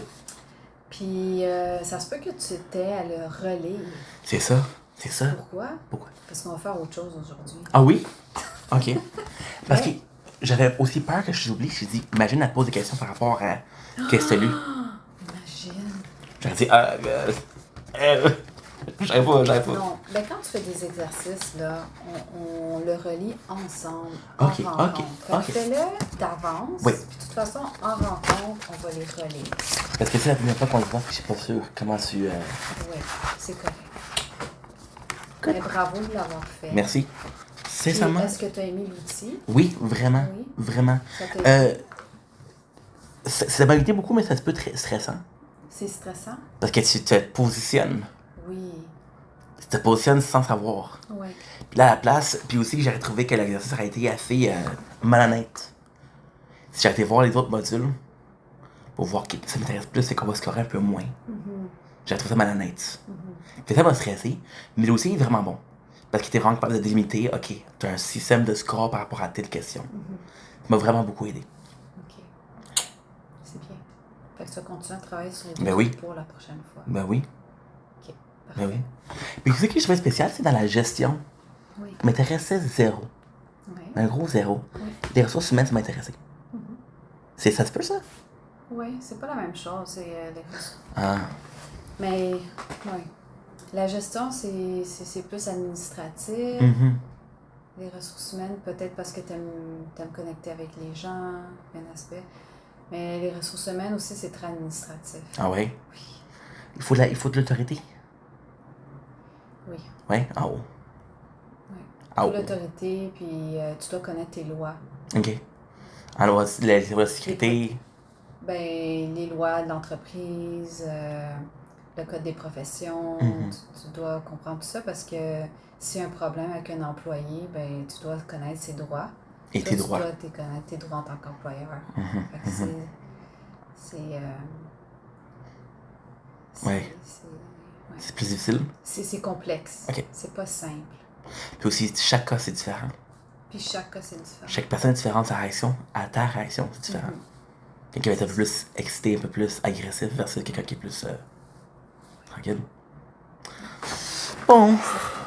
Puis, ça se peut que tu étais à le relire. C'est ça. Pourquoi? Pourquoi? Parce qu'on va faire autre chose aujourd'hui. Ah oui? Ok. Parce Ouais. que j'avais aussi peur que je t'oublie. Je dis, imagine, elle te pose des questions par rapport à qu'est-ce que t'as lu. Imagine. J'aurais dit, j'arrive pas. Non, ben quand tu fais des exercices, là, on le relie ensemble, Ok, en rencontre. ok, Fait que ok. fais-le d'avance, Oui. puis de toute façon, en rencontre, on va les relire. Parce que c'est la première fois qu'on se voit, puis je suis pas sûr comment tu. Oui, c'est correct. Mais bravo de l'avoir fait. Merci. Puis, Sincèrement. est-ce que tu as aimé l'outil? Oui, vraiment. Oui. Vraiment. Ça t'a aidé? Ça m'a été beaucoup, mais ça se peut être stressant. C'est stressant? Parce que tu te positionnes. Oui. Tu te positionnes sans savoir. Oui. Puis là, à la place, puis aussi, j'aurais trouvé que l'exercice aurait été assez malhonnête. Si j'avais été voir les autres modules, pour voir que ça m'intéresse plus, c'est qu'on va scorer un peu moins. J'aurais trouvé ça malhonnête. Puis ça m'a stressé, mais l'outil est vraiment bon. Parce qu'il était vraiment capable de délimiter, ok, tu as un système de score par rapport à telle question. Ça m'a vraiment beaucoup aidé. OK. C'est bien. Fait que tu vas continuer à travailler sur les Ben deux oui. pour la prochaine fois. Ben oui, OK. ben Parfait. oui. Mais ce que je trouvais spécial, c'est dans la gestion. Oui. Ça m'intéressait zéro. Oui. Un gros zéro. Oui. Les ressources humaines, ça m'intéressait. Ça se peut, ça? Oui, c'est pas la même chose. C'est Ah. Mais, oui. La gestion, c'est plus administratif. Mhm. Les ressources humaines, peut-être parce que tu aimes connecter avec les gens, un aspect. Mais les ressources humaines aussi, c'est très administratif. Ah ouais? Oui. Il faut de l'autorité. Oui. Ouais? Ah oh. Oui. Ah Faut oh. l'autorité, puis tu dois connaître tes lois. Ok. Alors, la sécurité. Ben, les lois de l'entreprise, le code des professions, Mhm. tu dois comprendre tout ça parce que s'il y a un problème avec un employé, ben, tu dois connaître ses droits. Et Toi, tes droits. Tu dois connaître tes droits en tant qu'employeur. Mhm. Fait que Ouais. C'est plus difficile. c'est complexe. Ok. C'est pas simple. Puis aussi, chaque cas, c'est différent. Puis chaque cas, c'est différent. Chaque personne est différente, sa réaction à ta réaction, c'est différent. Quelqu'un va être un peu plus excité, un peu plus agressif versus quelqu'un qui est plus tranquille. Bon.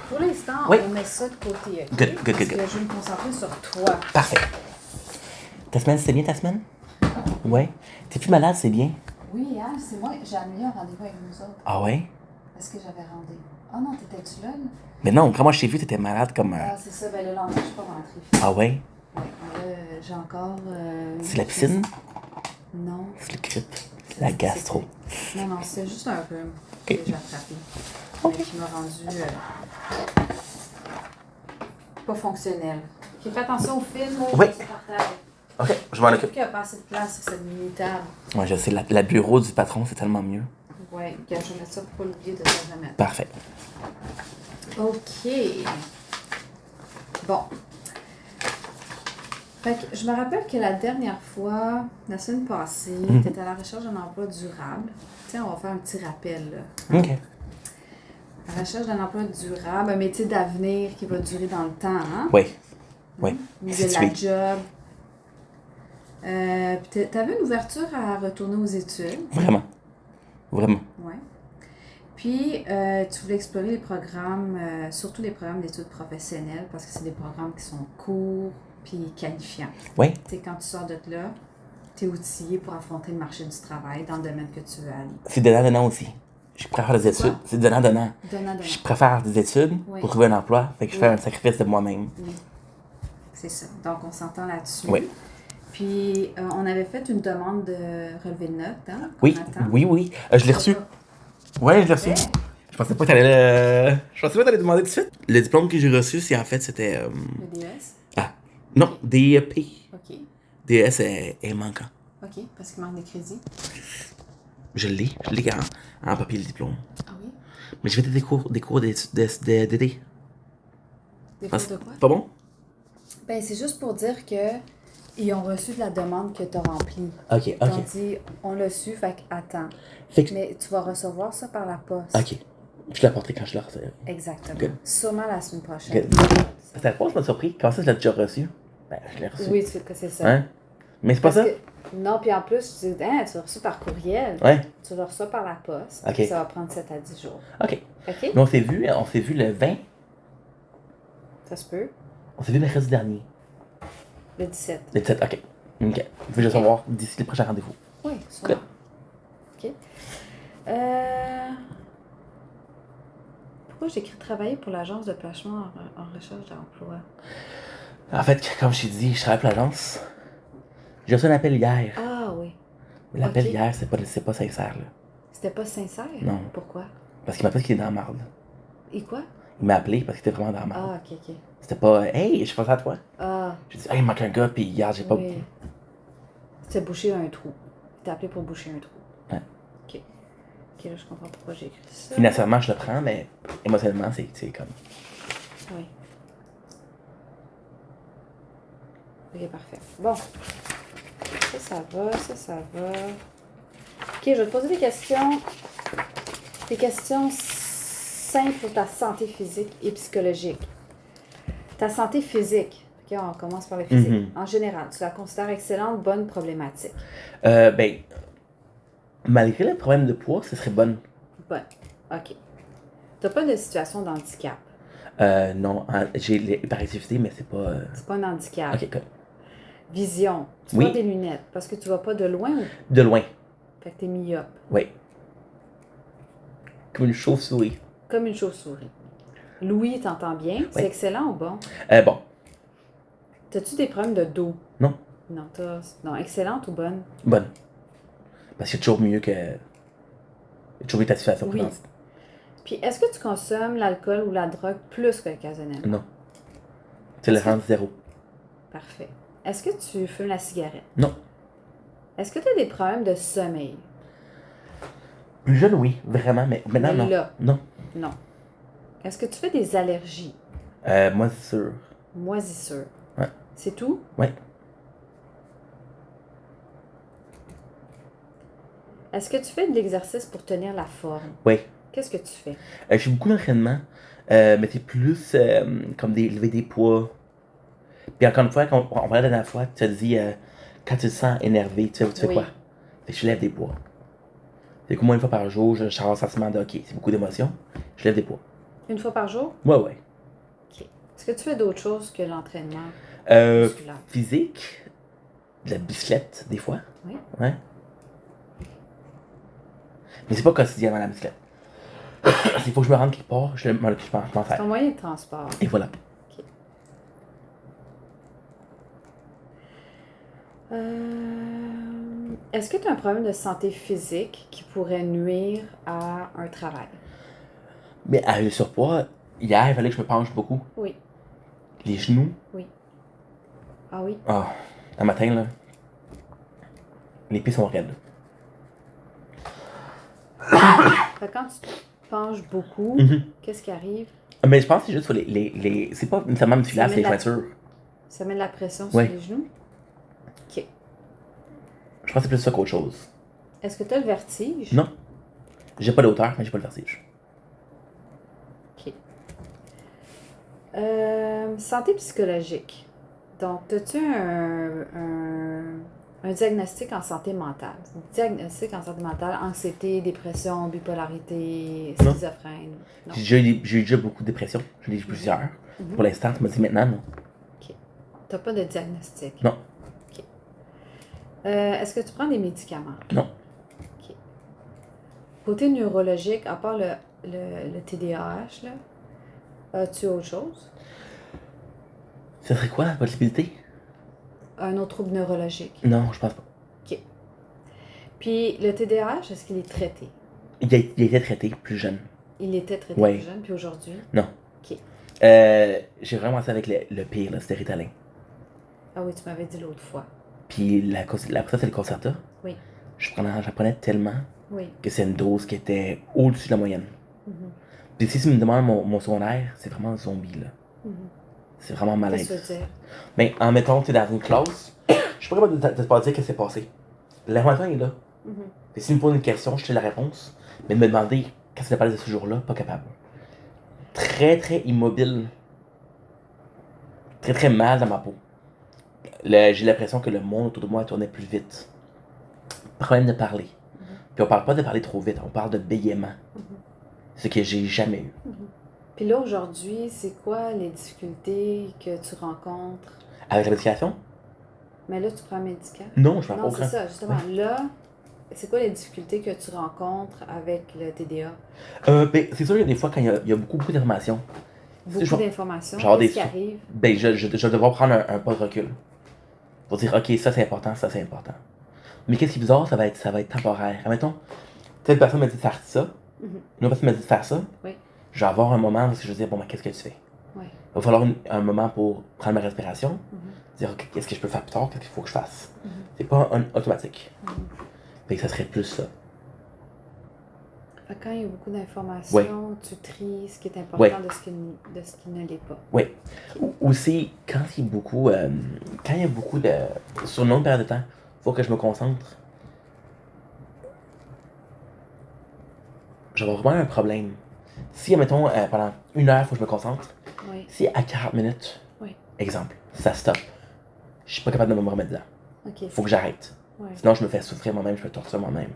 Pour l'instant, Oui. on met ça de côté. OK? Good. Parce que je vais me concentrer sur toi. Parfait. Ta semaine, c'était bien ta semaine? Ouais. T'es plus malade, c'est bien? Oui, hein, c'est moi. J'ai annulé un rendez-vous avec vous autres. Ah ouais? Est-ce que j'avais rendez-vous? Ah non, t'étais-tu là? Mais non, quand moi je t'ai vu, t'étais malade comme Ah, c'est ça. Ben le lendemain, je suis pas rentrée. Ah ouais? Ouais, j'ai encore. C'est la piscine? Non. C'est le grippe? C'est la gastro? Non, non, c'est juste un rhume Ok. que j'ai attrapé. Ok. Qui m'a rendu pas fonctionnel. Ok, fais attention au film, là, Oui. je par terre. Ok, je m'en Je trouve occupe. qu'il n'y a pas assez de place sur cette mini-table. Ouais, je sais, la bureau du patron, c'est tellement mieux. Ouais, je vais mettre ça pour pas l'oublier de ne jamais. Parfait. Ok. Bon. Fait que je me rappelle que la dernière fois, la semaine passée, tu étais à la recherche d'un emploi durable. Tiens, on va faire un petit rappel, là. Ok. La recherche d'un emploi durable, un métier d'avenir qui va durer dans le temps, hein? Oui. Oui. Au niveau de la job. Puis t'avais une ouverture à retourner aux études. Vraiment. Vraiment. Ouais. Puis, tu voulais explorer les programmes, surtout les programmes d'études professionnelles, parce que c'est des programmes qui sont courts puis qualifiants. Oui. Tu sais, quand tu sors de là, tu es outillé pour affronter le marché du travail dans le domaine que tu veux aller. C'est donnant-donnant aussi. Je préfère des études. C'est donnant-donnant. Donnant-donnant. Je préfère des études pour trouver un emploi. Fait que je fais un sacrifice de moi-même. Oui. C'est ça. Donc, on s'entend là-dessus. Oui. Puis, on avait fait une demande de relevé de notes, hein? Oui. Oui. Je l'ai reçu. Ouais, je l'ai reçu. Ouais. Je pensais pas que t'allais Je pensais pas que t'allais demander tout de suite. Le diplôme que j'ai reçu, c'est en fait, c'était... Le DES? Ah. Non, DEP. OK. DES est manquant. OK, parce qu'il manque de crédit. Je l'ai en papier le diplôme. Ah oui? Mais je vais des cours d'été. Des cours de quoi? Pas bon? Ben, c'est juste pour dire que ils ont reçu de la demande que tu as remplie. Ok. Ils ont dit, on l'a su, fait qu'attends. Fait que... Mais tu vas recevoir ça par la poste. Ok. Je l'apporterai quand je le recevrai. Exactement. Good. Sûrement la semaine prochaine. Good. C'était la pause, m'a surpris. Comment ça, je l'ai déjà reçu? Ben, je l'ai reçu. Oui, c'est ça. Hein? Mais c'est pas ça? Non, puis en plus, tu dis, hein, tu l'as reçu par courriel. Ouais. Tu l'as reçu par la poste. Ok. Ça va prendre 7 à 10 jours. Ok. OK? Mais on s'est vu le 20. Ça se peut. On s'est vu mercredi dernier. Le 17. Le 17, ok. Ok. Je vais le savoir d'ici le prochain rendez-vous. Oui, sûrement. Good. OK. Pourquoi j'ai écrit travailler pour l'agence de placement en recherche d'emploi? En fait, comme je t'ai dit, je travaille pour l'agence. J'ai reçu un appel hier. Ah oui. Mais l'appel Ok. hier, c'est pas sincère, là. C'était pas sincère? Non. Pourquoi? Parce qu'il m'a appelé qu'il est dans la marde. Et quoi? Il m'a appelé parce qu'il était vraiment dans la marde. Ah, ok. C'était pas, hey, je pense à toi. Ah, J'ai dit, hey, il manque un gars, puis hier, j'ai pas. oui. C'était boucher un trou. Il t'a appelé pour boucher un trou. Ouais. Ok. Ok, là, je comprends pourquoi j'ai écrit ça. Financièrement, je le prends, mais émotionnellement, c'est comme. Oui. Ok, parfait. Bon. Ça va. Ok, je vais te poser des questions. Des questions simples pour ta santé physique et psychologique. Ta santé physique. Ok, on commence par le physique. Mhm. En général, tu la considères excellente, bonne, problématique? Ben, malgré le problème de poids, ce serait bonne. Bonne. Ok. T'as pas de situation d'handicap? Non, j'ai l'hyperactivité, mais c'est pas. C'est pas un handicap. Ok, cool. Vision. Tu Oui. vois des lunettes parce que tu vas pas de loin ou... De loin, Fait que t'es myope. oui. Comme une chauve-souris. Comme une chauve-souris. Louis, t'entends bien? C'est excellent ou bon? Bon, T'as-tu des problèmes de dos? non, Non, non, excellente ou bonne? bonne. Parce que c'est toujours mieux que. Il y a toujours eu ta situation Oui. présente. Puis, est-ce que tu consommes l'alcool ou la drogue plus qu'occasionnellement? Non. Tolérance zéro. Parfait. Est-ce que tu fumes la cigarette? Non. Est-ce que tu as des problèmes de sommeil? Plus jeune, oui, vraiment, mais maintenant, Mais non. là. Non. Non. Est-ce que tu fais des allergies? Moi, c'est sûr. Moisissure. Ouais. C'est tout? Oui. Est-ce que tu fais de l'exercice pour tenir la forme? Oui. Qu'est-ce que tu fais? Je fais beaucoup d'entraînement, mais c'est plus comme lever des poids. Puis encore une fois, quand on parlait la dernière fois, tu as dit quand tu te sens énervé, tu fais Oui. quoi? Fait que je lève des poids. C'est qu'au moins une fois par jour, je charge le sentiment de OK, c'est beaucoup d'émotions, je lève des poids. Une fois par jour? Ouais. OK. Est-ce que tu fais d'autres choses que l'entraînement Euh, musculaire? physique, de la bicyclette, des fois. Oui. Ouais. Mais c'est pas quotidiennement la bicyclette. Il faut que je me rende quelque part, je m'en C'est fais. un moyen de transport. Et voilà. OK. Est-ce que tu as un problème de santé physique qui pourrait nuire à un travail? Mais avec le surpoids, hier, il fallait que je me penche beaucoup. Oui. Les genoux. Oui. Ah oui? Ah, un matin, là, les pieds sont raides. Fait que quand tu te penches beaucoup, qu'est-ce qui arrive? Mais je pense que c'est juste sur les c'est pas nécessairement musculaire, c'est les jointures. Ça met de la pression sur les genoux? OK. Je pense que c'est plus ça qu'autre chose. Est-ce que tu as le vertige? Non. J'ai pas de hauteur, mais j'ai pas le vertige. OK. Santé psychologique. Donc, as-tu un diagnostic en santé mentale? Diagnostic en santé mentale, anxiété, dépression, bipolarité, schizophrène? Non. J'ai eu déjà beaucoup de dépression. J'en ai eu plusieurs. Pour l'instant, tu m'as dit maintenant, non. OK. T'as pas de diagnostic? Non. OK. Est-ce que tu prends des médicaments? Non. OK. Côté neurologique, à part le TDAH, là, as-tu autre chose? Ça serait quoi la possibilité? Un autre trouble neurologique? Non, je pense pas. OK. Puis le TDAH, est-ce qu'il est traité? Il a été traité plus jeune. Il était traité Ouais. plus jeune, puis aujourd'hui? Non. OK. J'ai vraiment commencé avec le pire, là, c'était Ritalin. Ah oui, tu m'avais dit l'autre fois. Puis après ça, c'est le Concerta. Oui. J'en prenais tellement Oui. que c'est une dose qui était au-dessus de la moyenne. Mhm. Puis si tu me demandes mon secondaire, c'est vraiment un zombie, là. Mhm. C'est vraiment malade. Qu'est-ce que tu veux dire? Mais en mettant, tu es dans une classe, je suis pas capable de te pas dire ce qui s'est passé. L'information est là. Mhm. Et si tu me poses une question, je te la réponse. Mais de me demander qu'est-ce qui s'est passé ce jour-là, pas capable. Très, très immobile. Très, très mal dans ma peau. J'ai l'impression que le monde autour de moi tournait plus vite. Problème de parler. Puis on parle pas de parler trop vite, on parle de bégaiement. Ce que j'ai jamais eu. Puis là, aujourd'hui, c'est quoi les difficultés que tu rencontres? Avec la médication? Mais là, tu prends un médicament? Non, je prends Non, aucun. c'est ça, justement. Là, c'est quoi les difficultés que tu rencontres avec le TDA? Ben, c'est sûr qu'il y a des fois quand il y a beaucoup d'informations. Beaucoup d'informations. Genre Qu'est-ce qui arrive? Ben, je vais devoir prendre un pas de recul. Pour dire, ok, ça c'est important, ça c'est important. Mais qu'est-ce qui est bizarre, ça va être temporaire. Admettons, telle personne m'a dit de faire ça, une autre personne m'a dit de faire ça. Oui. Je vais avoir un moment où je vais dire, bon, ben, qu'est-ce que tu fais? Oui. Il va falloir un moment pour prendre ma respiration, dire, ok, qu'est-ce que je peux faire plus tard, qu'est-ce qu'il faut que je fasse? C'est pas automatique. Fait que ça serait plus ça. Fait que quand il y a beaucoup d'informations, tu tries ce qui est important de ce qui ne l'est pas. Oui. Aussi, quand il y a beaucoup, sur une longue période de temps, il faut que je me concentre. J'aurai vraiment un problème. Si, mettons, pendant 1 heure, il faut que je me concentre, si à 40 minutes, exemple, ça stoppe, je suis pas capable de me remettre dedans. Okay. Faut que j'arrête. Sinon, je me fais souffrir moi-même, je me torture moi-même.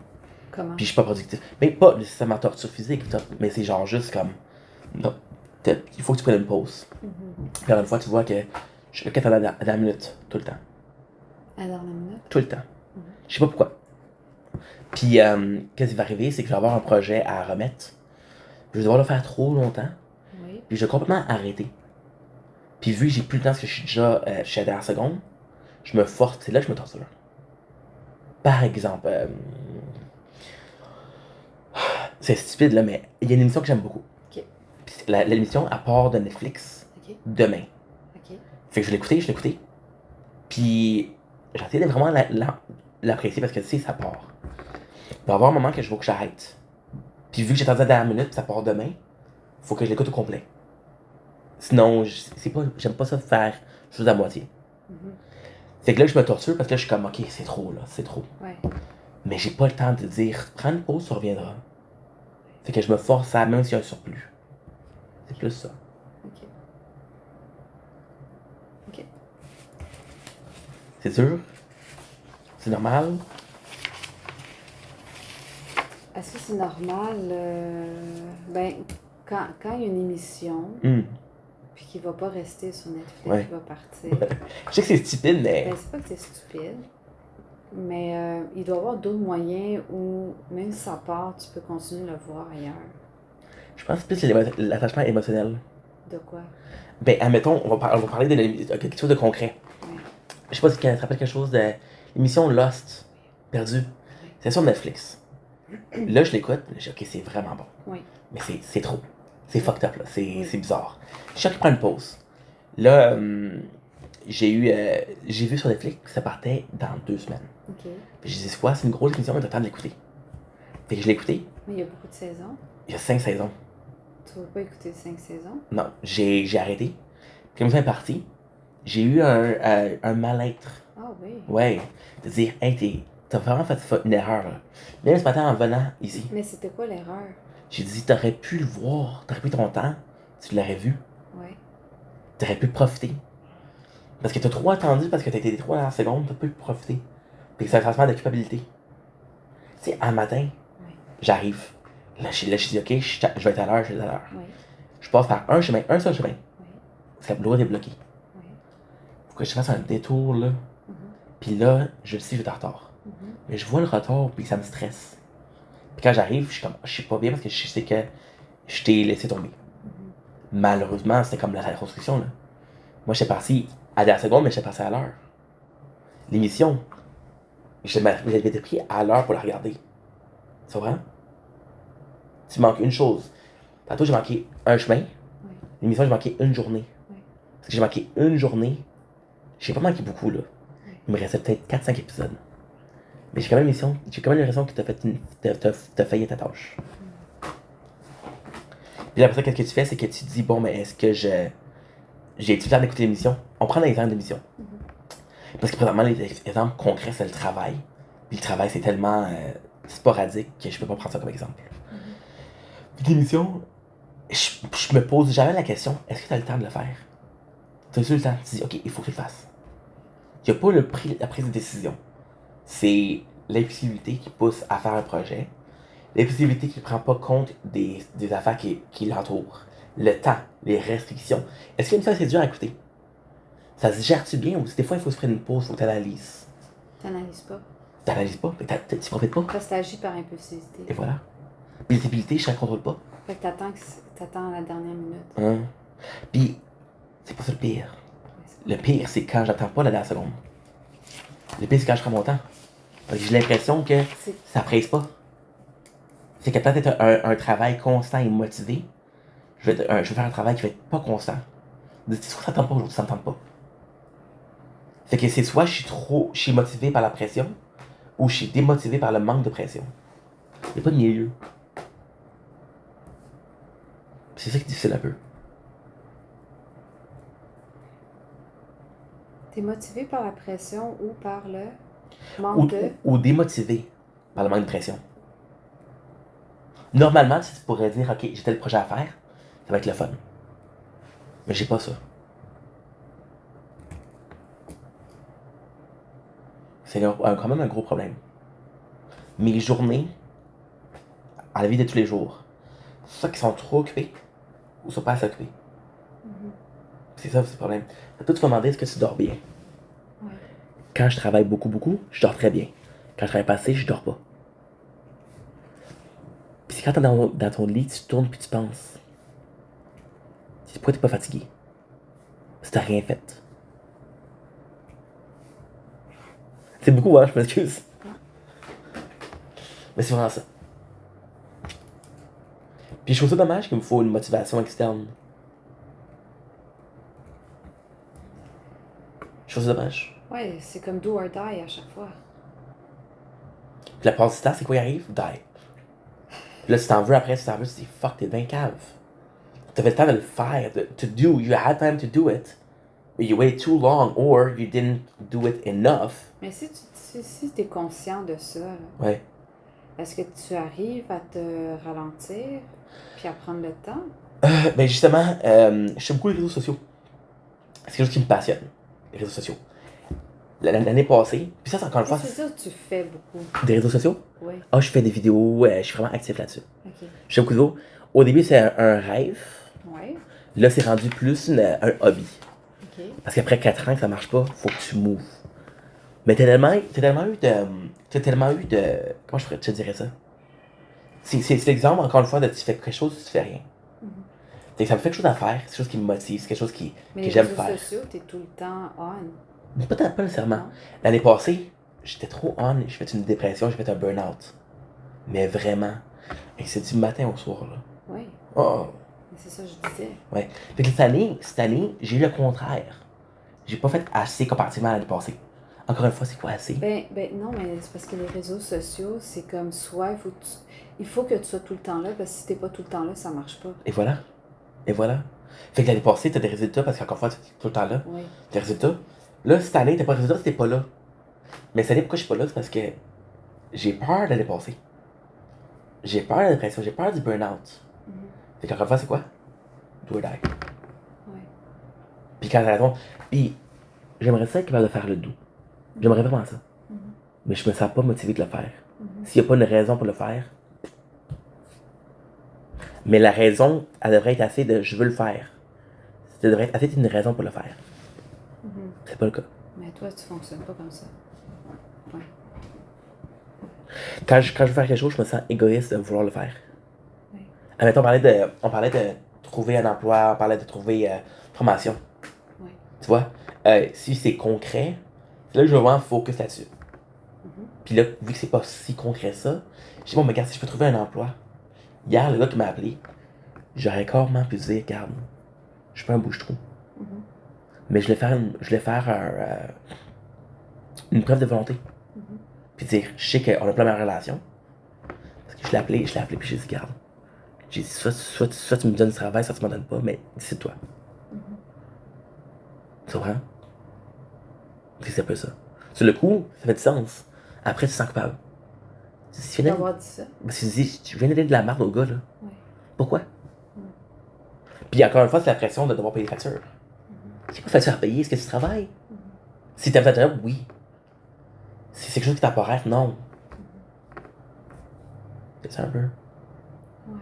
Comment? Puis je suis pas productif. Mais pas nécessairement torture physique, mais c'est genre juste comme. Non, il faut que tu prennes une pause. Puis une fois, tu vois que je fais 4 à la minute, tout le temps. À la dernière minute? Tout le temps. Je sais pas pourquoi. Puis, qu'est-ce qui va arriver, c'est que je vais avoir un projet à remettre. Je vais devoir le faire trop longtemps. Oui. Puis, je vais complètement arrêter. Puis, vu que j'ai plus le temps parce que je suis déjà chez la dernière seconde, je me force, c'est là que je me torture. Par exemple, c'est stupide là, mais il y a une émission que j'aime beaucoup. Okay. Puis l'émission, à part de Netflix, demain. Okay. Fait que je l'ai écouté. Puis j'ai essayé de vraiment l'apprécier parce que tu sais, ça part. Il va y avoir un moment que je veux que j'arrête. Puis vu que j'attendais la dernière minute, ça part demain, faut que je l'écoute au complet. Sinon, j'aime pas ça faire chose à moitié. Fait que là, je me torture parce que là, je suis comme, ok, c'est trop, là, c'est trop. Ouais. Mais j'ai pas le temps de dire, prends une pause, ça reviendra. Fait que je me force à, même s'il y a un surplus. C'est plus ça. Ok. Ok. C'est dur? C'est normal? Est-ce que c'est normal? Ben, quand il y a une émission, puis qu'il va pas rester sur Netflix, qu'il va partir. Je sais que c'est stupide, mais. Ben, c'est pas que c'est stupide, mais il doit y avoir d'autres moyens où, même si ça part, tu peux continuer de le voir ailleurs. Je pense que c'est plus l'attachement émotionnel. De quoi? Ben, admettons, on va parler de quelque chose de concret. Ouais. Je sais pas si tu te rappelles quelque chose de L'émission Lost, perdu. C'est sur Netflix. Là, je l'écoute, je dis, ok, c'est vraiment bon. Oui. Mais c'est trop. C'est fucked up, là. C'est bizarre. Chaque qui prend une pause. Là, j'ai vu sur Netflix que ça partait dans 2 semaines. OK. Puis j'ai dit, c'est quoi? C'est une grosse émission, mais t'as le temps de l'écouter. Fait que je l'ai écouté. Mais il y a beaucoup de saisons. Il y a 5 saisons. Tu vas pas écouter 5 saisons? Non, j'ai arrêté. Puis l'émission est partie. J'ai eu un mal-être. Ah oui. Ouais. De dire, hey, t'as vraiment fait une erreur, là. Même ce matin, en venant ici, Mais c'était quoi l'erreur? j'ai dit, t'aurais pu le voir, t'aurais pris ton temps, tu l'aurais vu, Ouais. t'aurais pu profiter. Parce que t'as trop attendu, parce que t'as été trop dans la seconde, t'as pu profiter. Puis c'est un sentiment de culpabilité. Tu sais, un matin, Ouais. j'arrive. Là, je dis, ok, je vais être à l'heure, je vais être à l'heure. Ouais. Je passe par un seul chemin. Ouais. Parce que la droite est bloquée. Ouais. Faut que je fasse un détour, là. Mhm. Puis là, je sais que je vais être en retard. Mhm. Mais je vois le retard, puis ça me stresse. Puis quand j'arrive, je suis comme, je suis pas bien parce que je sais que je t'ai laissé tomber. Mhm. Malheureusement, c'était comme la reconstruction, là. Moi, j'étais parti à la seconde, mais j'étais passé à l'heure. L'émission, j'avais été pris à l'heure pour la regarder. Tu comprends? Tu manques une chose. Tantôt, j'ai manqué un chemin. Ouais. L'émission, j'ai manqué une journée. Ouais. Parce que j'ai manqué une journée. J'ai pas manqué beaucoup, là. Ouais. Il me restait peut-être 4-5 épisodes. Mais j'ai quand même l'impression que t'as failli à ta tâche. Puis après ça, qu'est-ce que tu fais, c'est que tu te dis, bon, mais est-ce que j'ai le temps d'écouter l'émission? On prend l'exemple d'émission. Parce que présentement, les exemples concrets, c'est le travail. Puis le travail, c'est tellement sporadique que je peux pas prendre ça comme exemple. Puis l'émission, je me pose jamais la question, est-ce que tu as le temps de le faire? Tu as le temps, tu dis, ok, il faut que tu le fasses. Il n'y a pas la prise de décision. C'est l'impulsivité qui pousse à faire un projet. L'impulsivité qui ne prend pas compte des affaires qui l'entourent. Le temps, les restrictions. Est-ce que l'émission, c'est dur à écouter? Ça se gère-tu bien ou des fois il faut se prendre une pause, il faut que tu analyses? T'analyses pas. T'analyses pas, tu profites pas. Parce que t'agis par impulsivité. Et voilà. Visibilité, je ne contrôle pas. Fait que t'attends à la dernière minute. Hein? Puis, c'est pas ça le pire. Le pire, c'est quand j'attends pas la dernière seconde. Le pire, c'est quand je prends mon temps. Parce que j'ai l'impression que ça presse pas. C'est que peut-être un travail constant et motivé, je vais faire un travail qui va être pas constant. Soit ça tente pas, ou ça me tente pas. Fait que c'est soit je suis motivé par la pression, ou je suis démotivé par le manque de pression. Il n'y a pas de milieu. C'est ça qui est difficile un peu. T'es motivé par la pression ou par le manque de... Ou démotivé par le manque de pression. Normalement, si tu pourrais dire, ok, j'ai tel projet à faire, ça va être le fun. Mais j'ai pas ça. C'est quand même un gros problème. Mes journées, à la vie de tous les jours, soit qui sont trop occupés, ou sont pas assez occupés. C'est ça, c'est le problème. Toi, tu vas demander est-ce que tu dors bien. Ouais. Quand je travaille beaucoup, je dors très bien. Quand je travaille pas assez, je dors pas. Puis c'est quand t'es dans ton lit, tu tournes puis tu penses. Pourquoi t'es pas fatigué? Parce que t'as rien fait. C'est beaucoup, hein, je m'excuse. Mais c'est vraiment ça. Puis je trouve ça dommage qu'il me faut une motivation externe. Je trouve ça dommage. Ouais, c'est comme do or die à chaque fois. Puis la plupart du temps, c'est quoi qui arrive? Die. Puis là, si t'en veux après, si t'en veux, tu dis fuck, t'es bien cave. T'avais le temps de le faire, you had time to do it. But you waited too long, or you didn't do it enough. Mais si t'es conscient de ça, là, Ouais. est-ce que tu arrives à te ralentir puis à prendre le temps? Ben justement, je fais beaucoup les réseaux sociaux. C'est quelque chose qui me passionne, les réseaux sociaux. L'année passée, puis ça, c'est encore une fois. C'est ça que tu fais beaucoup. Des réseaux sociaux? Oui. Ah, je fais des vidéos, je suis vraiment actif là-dessus. Ok. Je fais beaucoup de vidéos. Au début, c'est un rêve. Ouais. Là, c'est rendu plus un hobby. Ok. Parce qu'après 4 ans que ça marche pas, faut que tu moves. Mais t'as tellement eu de. Comment je pourrais te dire ça? C'est l'exemple, encore une fois, de tu fais quelque chose, tu fais rien. Fait que ça me fait quelque chose à faire, c'est quelque chose qui me motive, c'est quelque chose que j'aime faire. Mais les réseaux sociaux, t'es tout le temps on. Pas nécessairement. Non. L'année passée, j'étais trop on, j'ai fait une dépression, j'ai fait un burn-out. Mais vraiment. Et c'est du matin au soir, là. Oui. Oh! Mais c'est ça que je disais. Ouais. Fait que cette année, j'ai eu le contraire. J'ai pas fait assez comparativement à l'année passée. Encore une fois, c'est quoi assez? Ben non, mais c'est parce que les réseaux sociaux, c'est comme soit il faut que tu sois tout le temps là, parce que si t'es pas tout le temps là, ça marche pas. Et voilà. Et voilà. Fait que l'année passée, t'as des résultats parce qu'encore une fois, t'es tout le temps là. Oui. Des résultats. Là, cette année, t'as pas de résultats, t'es pas là. Mais cette année, pourquoi je suis pas là? C'est parce que j'ai peur de l'année passée. J'ai peur de la dépression, j'ai peur du burn-out. Fait qu'encore une fois, c'est quoi? Do or die. Ouais. Puis quand t'as raison. Puis j'aimerais ça être capable de faire le doux. J'aimerais vraiment ça. Mais je me sens pas motivé de le faire. S'il n'y a pas une raison pour le faire. Mais la raison, elle devrait être assez de je veux le faire. Ça devrait être assez d'une raison pour le faire. C'est pas le cas. Mais toi, tu fonctionnes pas comme ça. Ouais. Quand je veux faire quelque chose, je me sens égoïste de vouloir le faire. Oui. Admettons, on parlait de trouver un emploi, on parlait de trouver formation. Oui. Tu vois? Si c'est concret, là, je vais vraiment focus là-dessus. Puis là, vu que c'est pas si concret ça, je dis, bon, mais regarde, si je peux trouver un emploi. Hier, le gars qui m'a appelé, j'aurais carrément pu dire, regarde, je suis pas un bouche-trou. Mais je voulais faire une preuve de volonté. Puis dire, je sais qu'on a pas la même relation. Parce que je l'ai appelé, puis j'ai dit, regarde. J'ai dit, soit tu me donnes du travail, soit tu m'en donnes pas, mais décide-toi. Tu comprends? C'est un peu ça. Sur le coup, ça fait du sens. Après, tu te sens coupable. Tu viens D'avoir dit ça. Parce que tu dis, tu viens de donner de la merde au gars, là. Oui. Pourquoi? Puis encore une fois, c'est la pression de devoir payer les factures. C'est quoi facture à payer? Est-ce que tu travailles? Si t'aimes ta job, oui. Si c'est quelque chose qui est temporaire, non. C'est ça un peu. Ouais.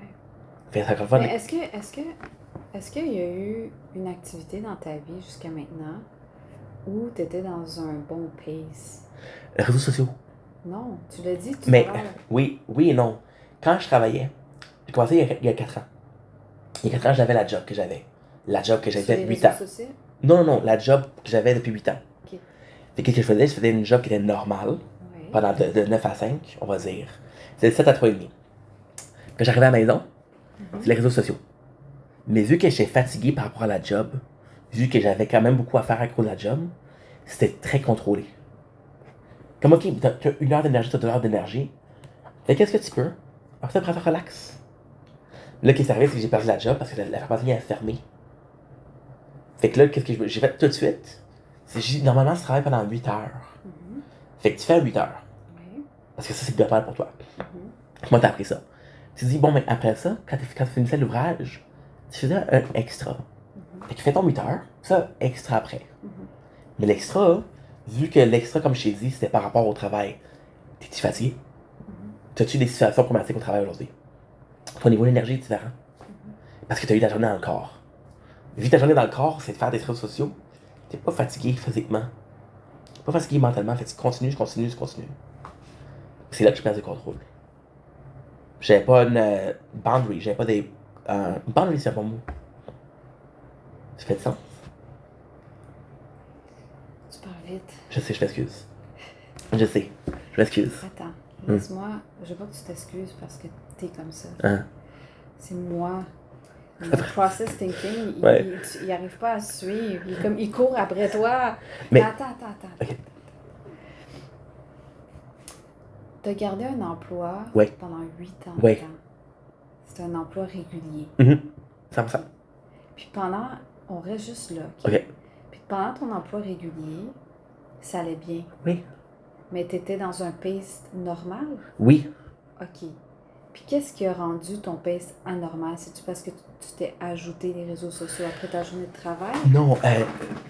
Fait que encore une fois, Mais est-ce qu'il y a eu une activité dans ta vie jusqu'à maintenant où tu étais dans un bon pace? les réseaux sociaux. Non, tu l'as dit tout Mais à l'heure. oui et non. Quand je travaillais, j'ai commencé il y a 4 ans. Il y a 4 ans, j'avais la job que j'avais. La job que Sur j'avais les 8 ans. réseaux sociaux? Non, la job que j'avais depuis 8 ans. Ok. Fait que qu'est-ce que je faisais? Je faisais une job qui était normale, Oui. pendant de 9 à 5, on va dire. C'était de 7 à 3h30. Quand j'arrivais à la maison, c'est les réseaux sociaux. Mais vu que j'étais fatigué par rapport à la job, vu que j'avais quand même beaucoup à faire à cause de la job, c'était très contrôlé. Comme, ok, t'as 1 heure d'énergie, t'as 2 heures d'énergie. Fait qu'est-ce que tu peux? Après ça, prends relax. Là, qu'est-ce qui arrive, c'est que j'ai perdu la job parce que la pharmacie est fermée. Fait que là, qu'est-ce que j'ai fait tout de suite? C'est que normalement, tu travailles pendant 8 heures. Fait que tu fais 8 heures. Oui. Parce que ça, c'est global pour toi. Comment t'as appris ça? Tu te dis, bon, mais après ça, quand tu finissais l'ouvrage, tu faisais un extra. Fait que tu fais ton 8 heures, ça, extra après. Mais l'extra, vu que l'extra, comme je t'ai dit, c'était par rapport au travail, t'es-tu fatigué? T'as-tu des situations problématiques au travail aujourd'hui? Ton niveau d'énergie est différent. Parce que t'as eu ta journée dans le corps. Vu que ta journée dans le corps, c'est de faire des réseaux sociaux, t'es pas fatigué physiquement. Pas fatigué mentalement, fait que tu continues. C'est là que je perds le contrôle. J'avais pas une boundary, j'avais pas des. Boundary, c'est un bon mot. Ça fait du sens. Tu parles vite. Je sais, je m'excuse. Je sais, je m'excuse. Attends, laisse-moi. Je veux pas que tu t'excuses parce que t'es comme ça. Hein? C'est moi. Le process thinking, Ouais. il arrive pas à suivre. Il court après toi. Mais- Attends. Ok. T'as gardé un emploi Ouais. pendant 8 ans. Ouais. de temps. C'est un emploi régulier. 100%. Puis pendant, on reste juste là. OK? Ok. Puis pendant ton emploi régulier, ça allait bien. Oui. Mais t'étais dans un pace normal? Oui. OK. Puis qu'est-ce qui a rendu ton pace anormal? C'est-tu parce que tu t'es ajouté les réseaux sociaux après ta journée de travail? Non,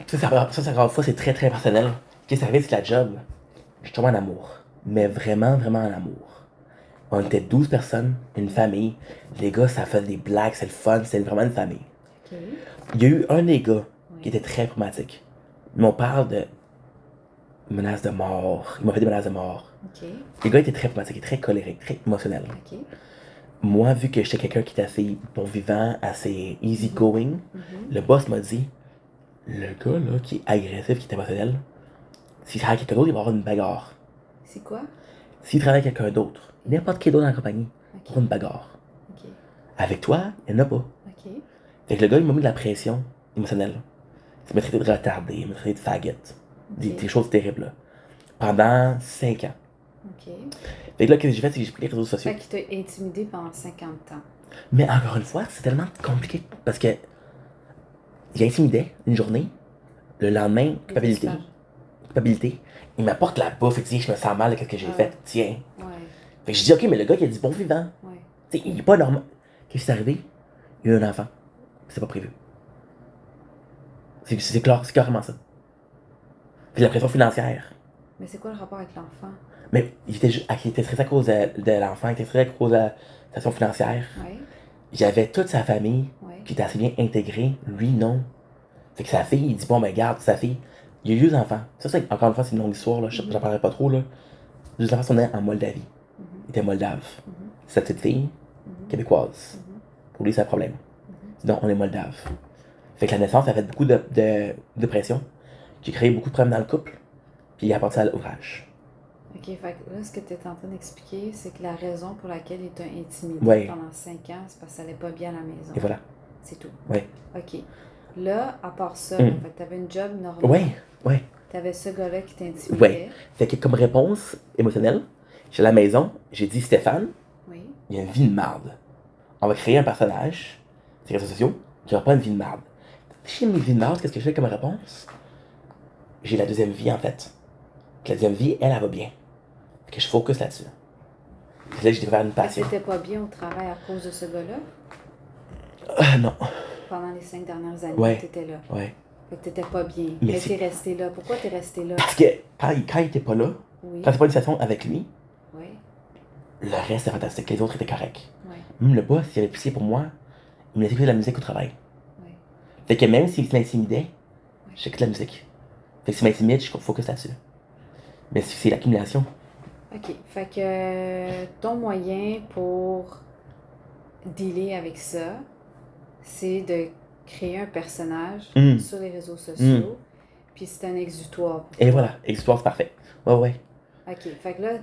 ça, encore une fois, c'est très très personnel. Qu'est-ce qui arrive, c'est la job. Je tombe en amour. Mais vraiment, vraiment en amour. On était 12 personnes, une famille. Les gars, ça fait des blagues, c'est le fun, c'est vraiment une famille. OK. Il y a eu un des gars qui était très problématique. Mais on parle de menaces de mort. Il m'a fait des menaces de mort. OK. Le gars était très problématique, très colérique, très émotionnel. OK. Moi, vu que j'étais quelqu'un qui était assez bon vivant, assez easy going, le boss m'a dit, le gars là qui est agressif, qui est émotionnel, s'il travaille avec quelqu'un d'autre, il va avoir une bagarre. C'est quoi? S'il travaille avec quelqu'un d'autre, n'importe qui d'autre dans la compagnie, Ok. pour une bagarre. Ok. Avec toi, il n'y en a pas. Ok. Fait que le gars, il m'a mis de la pression émotionnelle. Il m'a traité de retardé, il m'a traité de faggot. Des choses terribles, là. Pendant 5 ans. Ok. Fait que là, qu'est-ce que j'ai fait, c'est que j'ai pris les réseaux sociaux. Fait qu'il t'a intimidé pendant 50 ans. Mais encore une fois, c'est tellement compliqué parce que il intimidait une journée, le lendemain, culpabilité. Culpabilité. Il m'apporte la bouffe et dit je me sens mal de ce que j'ai fait. Tiens. Ouais. Fait que je dis ok, mais le gars qui a dit bon vivant. Ouais. T'sais, il est pas normal. Qu'est-ce qui est arrivé? Il y a eu un enfant. C'est pas prévu. C'est clair, c'est carrément ça. Puis la pression financière. Mais c'est quoi le rapport avec l'enfant? Mais il était stressé à cause de l'enfant, il était stressé à cause de la situation financière. Ouais. J'avais toute sa famille Ouais. qui était assez bien intégrée. Lui, non. Fait que sa fille, il dit bon, ben garde, sa fille. Il y a eu 2 enfants. Ça, encore une fois, c'est une longue histoire, là. J'en parlerai pas trop, là. 2 enfants sont nés en Moldavie. Il était moldave. Sa petite fille, québécoise. Pour lui, c'est un problème. Donc, on est moldave. Fait que la naissance a fait beaucoup de pression, qui a créé beaucoup de problèmes dans le couple, puis il a apporté ça à l'ouvrage. Ok, fait que là, ce que tu es en train d'expliquer, c'est que la raison pour laquelle il t'a intimidé pendant 5 ans, c'est parce que ça allait pas bien à la maison. Et voilà. C'est tout. Ouais. Ok. Là, à part ça, fait que t'avais une job normale. Ouais. T'avais ce gars-là qui t'intimidait. Ouais. Fait que comme réponse émotionnelle, j'ai à la maison, j'ai dit Stéphane, il a une vie de marde. On va créer un personnage, sur les réseaux sociaux, qui n'aura pas une vie de marde. Si j'ai une vie de marde, qu'est-ce que je fais comme réponse? J'ai la deuxième vie en fait. Puis la deuxième vie, elle va bien. Fait que je focus là-dessus. Puis là, j'ai découvert une passion. T'étais pas bien au travail à cause de ce gars-là? Non. Pendant les 5 dernières années, t'étais là. Ouais. Fait que t'étais pas bien. Mais t'es resté là. Pourquoi t'es resté là? Parce que quand il était pas là, quand c'est pas une situation avec lui, le reste c'est fantastique. Les autres étaient corrects. Même le boss, il avait pitié pour moi. Il me laissait écouter de la musique au travail. Fait que même s'il m'intimidait, j'écoute la musique. Fait que s'il m'intimide, je focus là-dessus. Mais c'est l'accumulation. Ok. Fait que ton moyen pour dealer avec ça, c'est de créer un personnage sur les réseaux sociaux, puis c'est un exutoire. Et voilà, exutoire, c'est parfait. Ouais. Ok, fait que là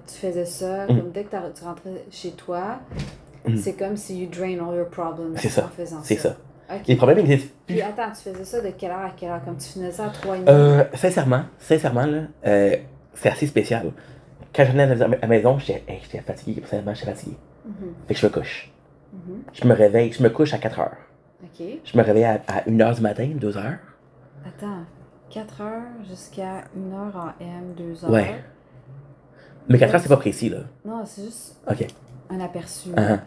tu faisais ça, comme dès que tu rentrais chez toi, c'est comme si you drain all your problems en faisant ça. C'est ça. Okay. Les problèmes existent plus. Puis attends, tu faisais ça de quelle heure à quelle heure? Comme tu faisais ça à 3h30? Sincèrement, là, c'est assez spécial. Quand je venais à la maison, j'étais fatigué, personnellement, j'étais fatigué. Fait que je me couche. Je me réveille, je me couche à 4h. Ok. Je me réveille à 1h du matin, 2h. Attends, 4h jusqu'à 1h en M, 2h. Ouais. Mais 4h, c'est pas précis, là. Non, c'est juste un aperçu. Uh-huh.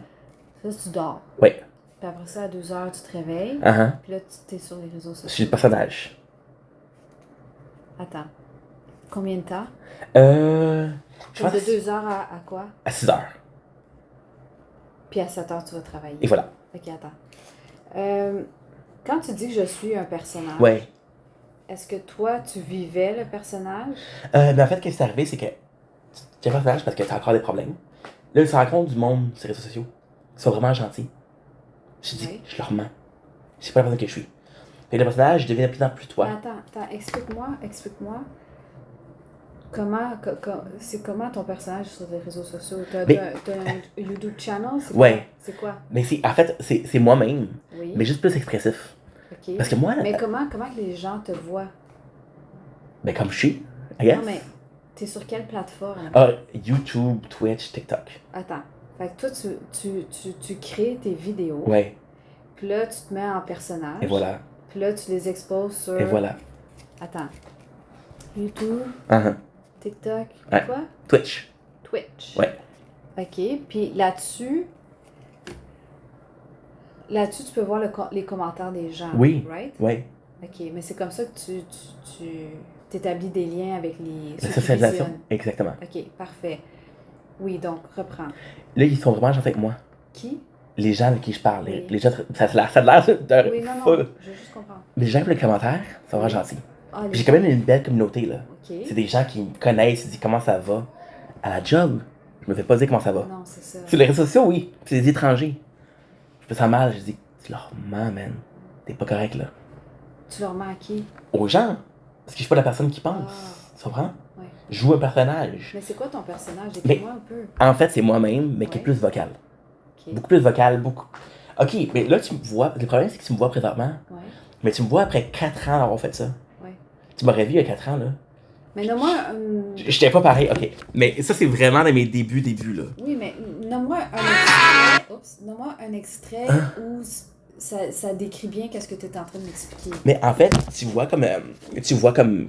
Ça, tu dors. Ouais. Puis après ça, à 2h, tu te réveilles. Uh-huh. Puis là, tu es sur les réseaux sociaux. Je suis le personnage. Attends. Combien de temps? Je pense de 2h à quoi? À 6h. Puis à 7h, tu vas travailler. Et voilà. Ok, attends. Quand tu dis que je suis un personnage, est-ce que toi, tu vivais le personnage? Mais en fait, ce qui est arrivé, c'est que tu es un personnage parce que tu as encore des problèmes. Là, tu te rends compte du monde sur les réseaux sociaux. Ils sont vraiment gentils. Je dis, je leur mens. Je sais pas la personne que je suis. Fait que le personnage devient de plus en plus toi. Attends, explique-moi. C'est comment ton personnage sur les réseaux sociaux? T'as un YouTube channel? C'est quoi? Mais en fait, c'est moi-même. Oui. Mais juste plus expressif. Ok. Parce que moi... Mais comment les gens te voient? Ben comme je suis, I guess. Non, mais t'es sur quelle plateforme? YouTube, Twitch, TikTok. Attends. Fait que toi, tu crées tes vidéos. Ouais. Puis là, tu te mets en personnage. Et voilà. Puis là, tu les exposes sur... Et voilà. Attends. YouTube, TikTok, quoi? Twitch. Ouais. OK. Puis là-dessus, tu peux voir les commentaires des gens. Oui. Right? Oui. OK. Mais c'est comme ça que tu établis des liens avec les... socialisation. Exactement. OK. Parfait. Oui, donc, reprends. Là, ils sont vraiment gentils avec moi. Qui? Les gens avec qui je parle. Oui. Les gens, ça a l'air de... Oui, non, je veux juste comprendre. Mais les gens qui font les commentaires sont vraiment gentils. Ah, J'ai quand même une belle communauté, là. OK. C'est des gens qui me connaissent, ils disent comment ça va. À la job, je me fais pas dire comment ça va. Non, c'est ça. Sur les réseaux sociaux, oui. C'est des étrangers. Je me sens mal, je dis, tu leur mens, man. T'es pas correct, là. Tu leur mens à qui? Aux gens. Parce que je suis pas la personne qui pense. Tu comprends? Oui. Je joue un personnage. Mais c'est quoi ton personnage? Mais- Décris-moi un peu. En fait, c'est moi-même, mais qui est Ouais. plus vocal. Ok. Beaucoup plus vocal, beaucoup. Ok, mais là, tu me vois. Le problème, c'est que tu me vois présentement, Ouais. mais tu me vois après 4 ans d'avoir fait ça. Ouais. Tu m'aurais vu il y a 4 ans, là. Mais nomme-moi J'étais pas pareil, ok. Mais ça, c'est vraiment dans mes débuts, là. Oui, mais nomme-moi un extrait. Oups. Nomme-moi un extrait Hein? où ça décrit bien qu'est-ce que tu es en train de m'expliquer. Mais en fait, tu vois comme. Quand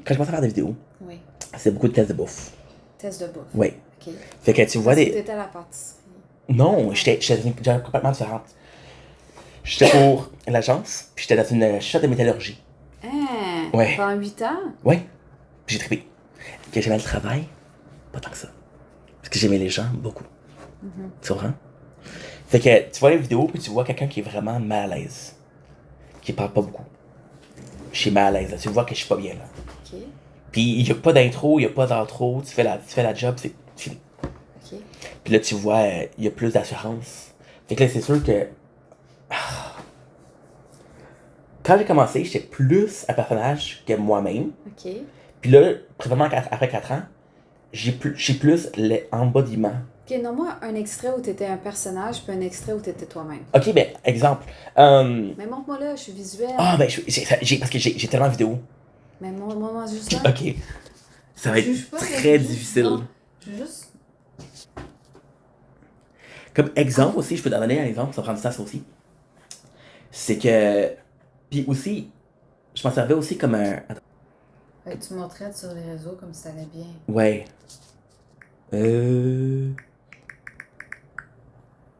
je commence à faire des vidéos, Oui. c'est beaucoup de tests de bouffe. Test de bouffe. Oui. Ok. Fait que tu vois Parce que des. t'étais à la pâtisserie. Non, j'étais complètement différente. J'étais pour l'agence, puis j'étais dans une shop de métallurgie. Hein? Ouais. Pendant 8 ans? Ouais. Puis j'ai trippé. Que j'aimais le travail, pas tant que ça. Parce que j'aimais les gens beaucoup. Tu comprends? Fait que tu vois les vidéos, puis tu vois quelqu'un qui est vraiment mal à l'aise. Qui parle pas beaucoup. Je suis mal à l'aise, là. Tu vois que je suis pas bien, là. Ok. Puis il y a pas d'intro, il y a pas d'intro, tu fais la job, c'est fini. Ok. Puis là, tu vois, il y a plus d'assurance. Fait que là, c'est sûr que. Quand j'ai commencé, j'étais plus un personnage que moi-même. Ok. Puis là, présentement, après 4 ans, j'ai plus l'embodiment. Ok, nomme-moi un extrait où t'étais un personnage, puis un extrait où t'étais toi-même. Ok, ben, exemple. Mais montre-moi là, je suis visuelle. Ben, parce que j'ai tellement de vidéos. Mais montre-moi juste là. Ok. Ça va Je juge être pas, très je juge- difficile. non, je juste. Comme exemple aussi, je peux te donner un exemple, ça prend du temps ça aussi. C'est que. Puis aussi, je m'en servais aussi comme un. Attends. Fait que tu montrais sur les réseaux comme si ça allait bien. Ouais.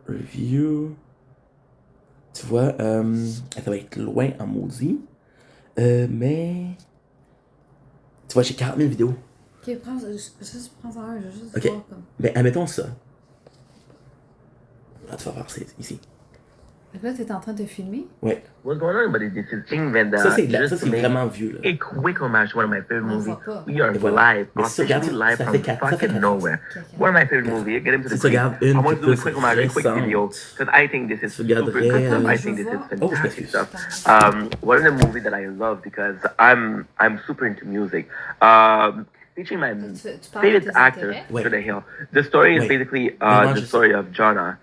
Review. Tu vois, ça va être loin en maudit. Mais. Tu vois, j'ai 40 000 vidéos. Ok, juste prends-en un, je veux juste Ok. voir comme. Mais admettons ça. Là, tu vas voir, c'est ici. Fait que là, t'es en train de filmer? Ouais. What's going on, buddy? This is King Venda. Ça, c'est Just to make vraiment vieux, là. a quick homage to one of my favorite On movies. voit pas. We are Et voilà. live, Mais si tu regardes, officially live ça from fait quatre- ça fait fucking quatre- nowhere. Ok. One of my favorite movies. Get into Si the tu regardes screen. une I want qui to do a est quick plus homage, a quick video, récente. because I think this is Tu super regarderais, good stuff. I je think this vois. is Oh, je fantastic m'excuse. stuff. One of the movies that I love because I'm super into music. Featuring my Tu parles de favorite tes actor, intérêts? Ouais. Jordan Hill. The story is Ouais. basically Mais moi, the je sais. story of Jonah,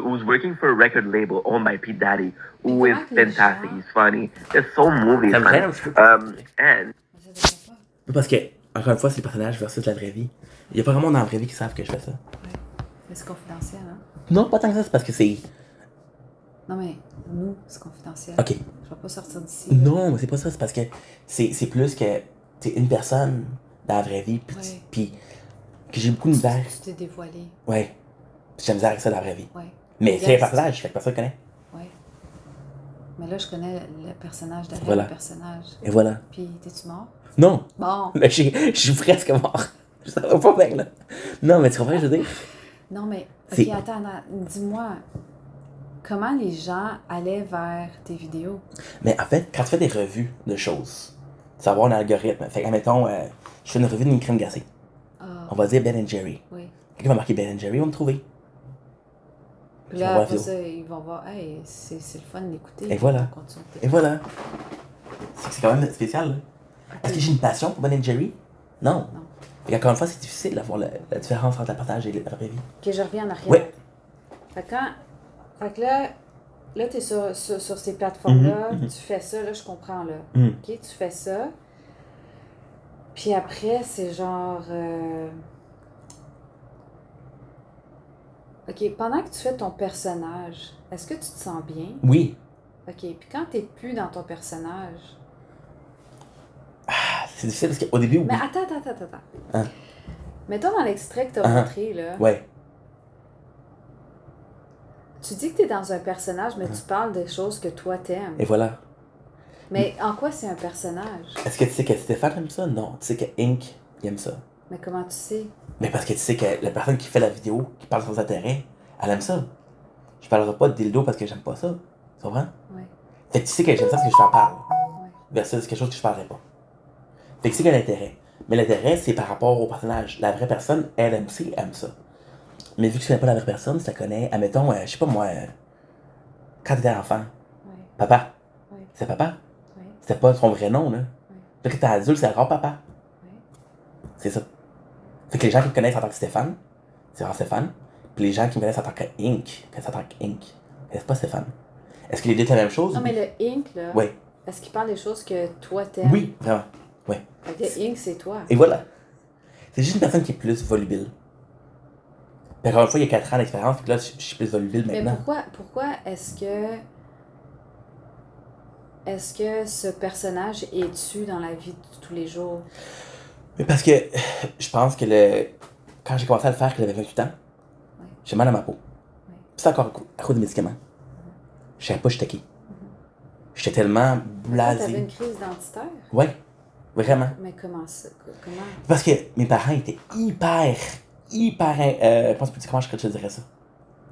who's working for a record label owned by Pete Daddy, who Mais is comment que les fantastic. gens- He's funny. There's so movies Ça me funny. gêne un petit peu. And Je sais pas. Parce que, encore une fois, c'est le personnage versus la vraie vie. Il y a pas vraiment dans la vraie vie qui savent que je fais ça. Ouais. Mais c'est confidentiel, hein? Non, pas tant que ça, c'est parce que c'est. Non, mais nous, c'est confidentiel. Ok. Je vais pas sortir d'ici. là. Non, mais c'est pas ça, c'est parce que c'est plus que t'es une personne dans la vraie vie, puis Ouais. puis que j'ai beaucoup de misère. Tu t'es dévoilé. Ouais. J'ai de la misère avec ça dans la vraie vie. Ouais. Mais Regarde, c'est un personnage, fait que personne le connaît. Ouais. Mais là, je connais le personnage derrière Voilà. le personnage. Et voilà. Puis, t'es-tu mort? Non! Bon. Mais je suis presque mort. Ça va pas bien, là. Non, mais tu comprends ce que je veux dire? Non, mais, C'est- ok, attends, dis-moi, comment les gens allaient vers tes vidéos? Mais en fait, quand tu fais des revues de choses, tu vas avoir un algorithme. Fait que, admettons, je fais une revue d'une crème glacée. Ah, On va dire Ben Jerry. oui. Quelqu'un va marquer Ben Jerry, va me trouver. Puis Je vais là, voir après la vidéo. ça, ils vont voir, hey, c'est le fun d'écouter. Et voilà. On continue. Et voilà. C'est quand même spécial, là. Est-ce que j'ai une passion pour Ben Jerry? Non. Non. Et encore une fois, c'est difficile d'avoir la différence entre la partage et la vraie vie. Ok, je reviens en arrière. Ouais. Fait que là t'es sur ces plateformes-là, Mhm, mhm. tu fais ça, là, je comprends, là. Mhm. Ok, tu fais ça. Puis après, c'est genre... Ok, pendant que tu fais ton personnage, est-ce que tu te sens bien? Oui. Ok, puis quand t'es plus dans ton personnage... Ah, c'est difficile parce qu'au début, oui. Mais attends. Hein? Mettons dans l'extrait que t'as Ah. montré, là, Ouais. tu dis que t'es dans un personnage, mais tu parles des choses que toi t'aimes. Et voilà. Mais en quoi c'est un personnage? Est-ce que tu sais que Stéphane aime ça? Non. Tu sais que Inc. il aime ça. Mais comment tu sais? Mais parce que tu sais que la personne qui fait la vidéo, qui parle de son intérêt, elle aime ça. Je parlerai pas de dildo parce que j'aime pas ça. Tu comprends? Ouais. Fait que tu sais que j'aime ça parce que je t'en parle. Ouais. Versus quelque chose que je parlerais pas. Fait que c'est qu'il y a l'intérêt. Mais l'intérêt, c'est par rapport au personnage. La vraie personne, elle aime aussi, aime ça. Mais vu que tu connais pas la vraie personne, tu la connais, admettons, je sais pas moi, quand t'étais enfant, Ouais. papa, Ouais. c'est papa. Ouais. C'était pas son vrai nom, là. Puis quand t'es adulte, c'est encore papa. Ouais. C'est ça. Fait que les gens qui me connaissent en tant que Stéphane, c'est vraiment Stéphane. Puis les gens qui me connaissent en tant que Inc, connaissent en tant que Inc, connaissent pas Stéphane. Est-ce que les deux c'est la même chose? Non, mais le Inc, là, Oui. est-ce qu'il parle des choses que toi t'aimes? Oui, vraiment. Oui. Fait que Inc, c'est toi. Et voilà. C'est juste une personne qui est plus volubile. Puis encore une fois, il y a 4 ans d'expérience, puis là, je suis plus volubile Mais maintenant. pourquoi est-ce que ce personnage est-tu dans la vie de tous les jours? Mais parce que je pense que quand j'ai commencé à le faire, quand j'avais 28 ans, Ouais. j'ai mal à ma peau. Ouais. Puis c'est encore à cause des médicaments. Je savais pas j'étais qui. J'étais tellement T'avais blasé. une crise identitaire? Ouais, vraiment. Mais comment ça? Comment? Parce que mes parents étaient hyper, comment je te dirais ça?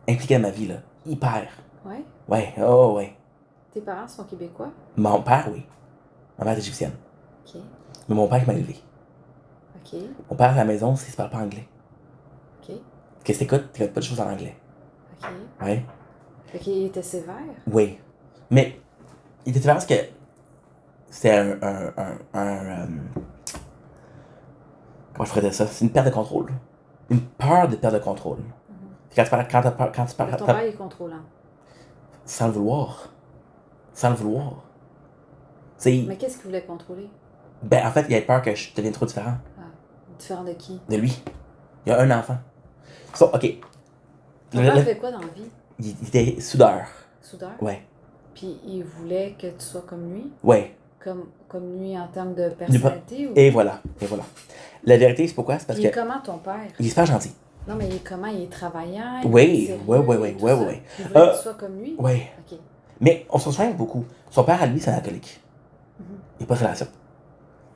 Impliqués dans ma vie, là. Hyper. Ouais? Ouais, oh ouais. Tes parents sont québécois? Mon père, oui. Ma mère est égyptienne. Ok. Mais mon père qui m'a élevé. Ok. Mon père à la maison, il se parle pas anglais. Ok. Qu'est-ce que t'écoutes pas de choses en anglais. Ok. Ouais. Fait qu'il était sévère? Oui. Mais, il était parce que c'est comment je ferais dire ça? C'est une perte de contrôle. Une peur de perte de contrôle. Quand tu parles, quand tu parles, Ton père est contrôlant. sans le vouloir. Sans le vouloir. C'est, Mais qu'est-ce qu'il voulait contrôler? ben, en fait, il avait peur que je devienne trop différent Ah, différent de qui? de lui. Il y a un enfant. So, ok. Ton père fait quoi dans la vie? Il était soudeur. Soudeur? Ouais. Puis il voulait que tu sois comme lui? Ouais. Comme lui en termes de personnalité? Ou... Et voilà. Et voilà. La vérité, c'est pourquoi? C'est parce Puis il que est comment ton père? il est super gentil. Non, mais il est comment? Il est travaillant? Il est Oui, sérieux, ouais. tout ça? Il voulait que tu sois comme lui? Ouais. Ok. Mais on se soigne beaucoup. Son père, à lui, c'est un alcoolique. Mhm. Il n'a pas de relation.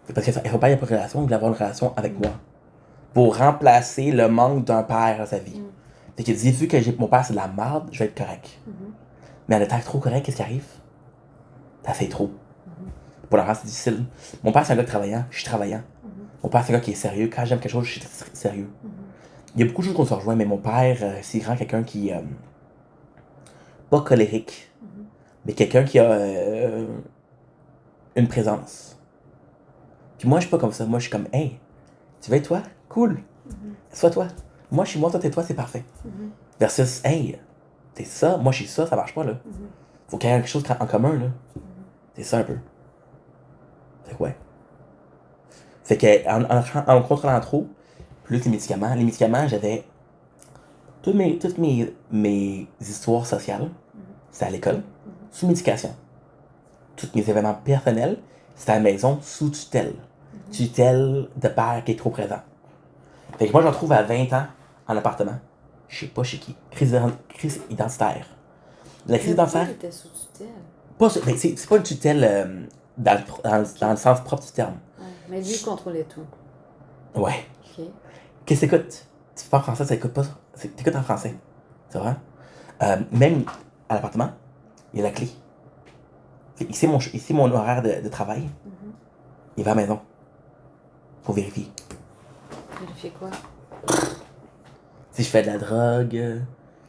C'est parce que son père n'a pas de relation, il voulait avoir une relation avec moi. Pour remplacer le manque d'un père dans sa vie. Mhm. Fait qu'il dit, vu que mon père c'est de la merde, je vais être correct. Mhm. Mais en étant trop correct, qu'est-ce qui arrive? T'as fait trop. Mhm. Pour l'enfant, c'est difficile. Mon père, c'est un gars travaillant, je suis travaillant. Mhm. Mon père, c'est un gars qui est sérieux. Quand j'aime quelque chose, je suis sérieux. Mhm. Il y a beaucoup de choses qu'on se rejoint, mais mon père, c'est vraiment quelqu'un qui. Pas colérique, Mhm. mais quelqu'un qui a une présence. Puis moi, je suis pas comme ça. Moi, je suis comme, hey, tu veux être toi? Cool. Mhm. Sois toi. Moi, je suis moi, toi, t'es toi, c'est parfait. Mhm. Versus, hey, t'es ça, moi, je suis ça, ça marche pas, là. Mhm. Faut qu'il y ait quelque chose en commun, là. C'est ça un peu. Fait que ouais. Fait que en contrôlant trop, plus les médicaments, j'avais toutes mes histoires sociales, c'était à l'école, sous médication. Tous mes événements personnels, c'était à la maison sous tutelle. Tutelle de père qui est trop présent. Fait que moi, je me retrouve à 20 ans en appartement. Je sais pas chez qui. Crise identitaire. La crise Mais pourquoi identitaire, il était sous tutelle? ben, c'est pas une tutelle dans le sens propre du terme. Ouais. Mais lui, il contrôlait tout. Ouais. Ok. Qu'est-ce que t'écoutes? Tu parles français, ça écoute pas ça. T'écoutes en français. C'est vrai? Même à l'appartement, il y a la clé. Ici, mon horaire de travail. Mhm. Il va à la maison. Faut vérifier. Vérifier quoi? Si je fais de la drogue, tu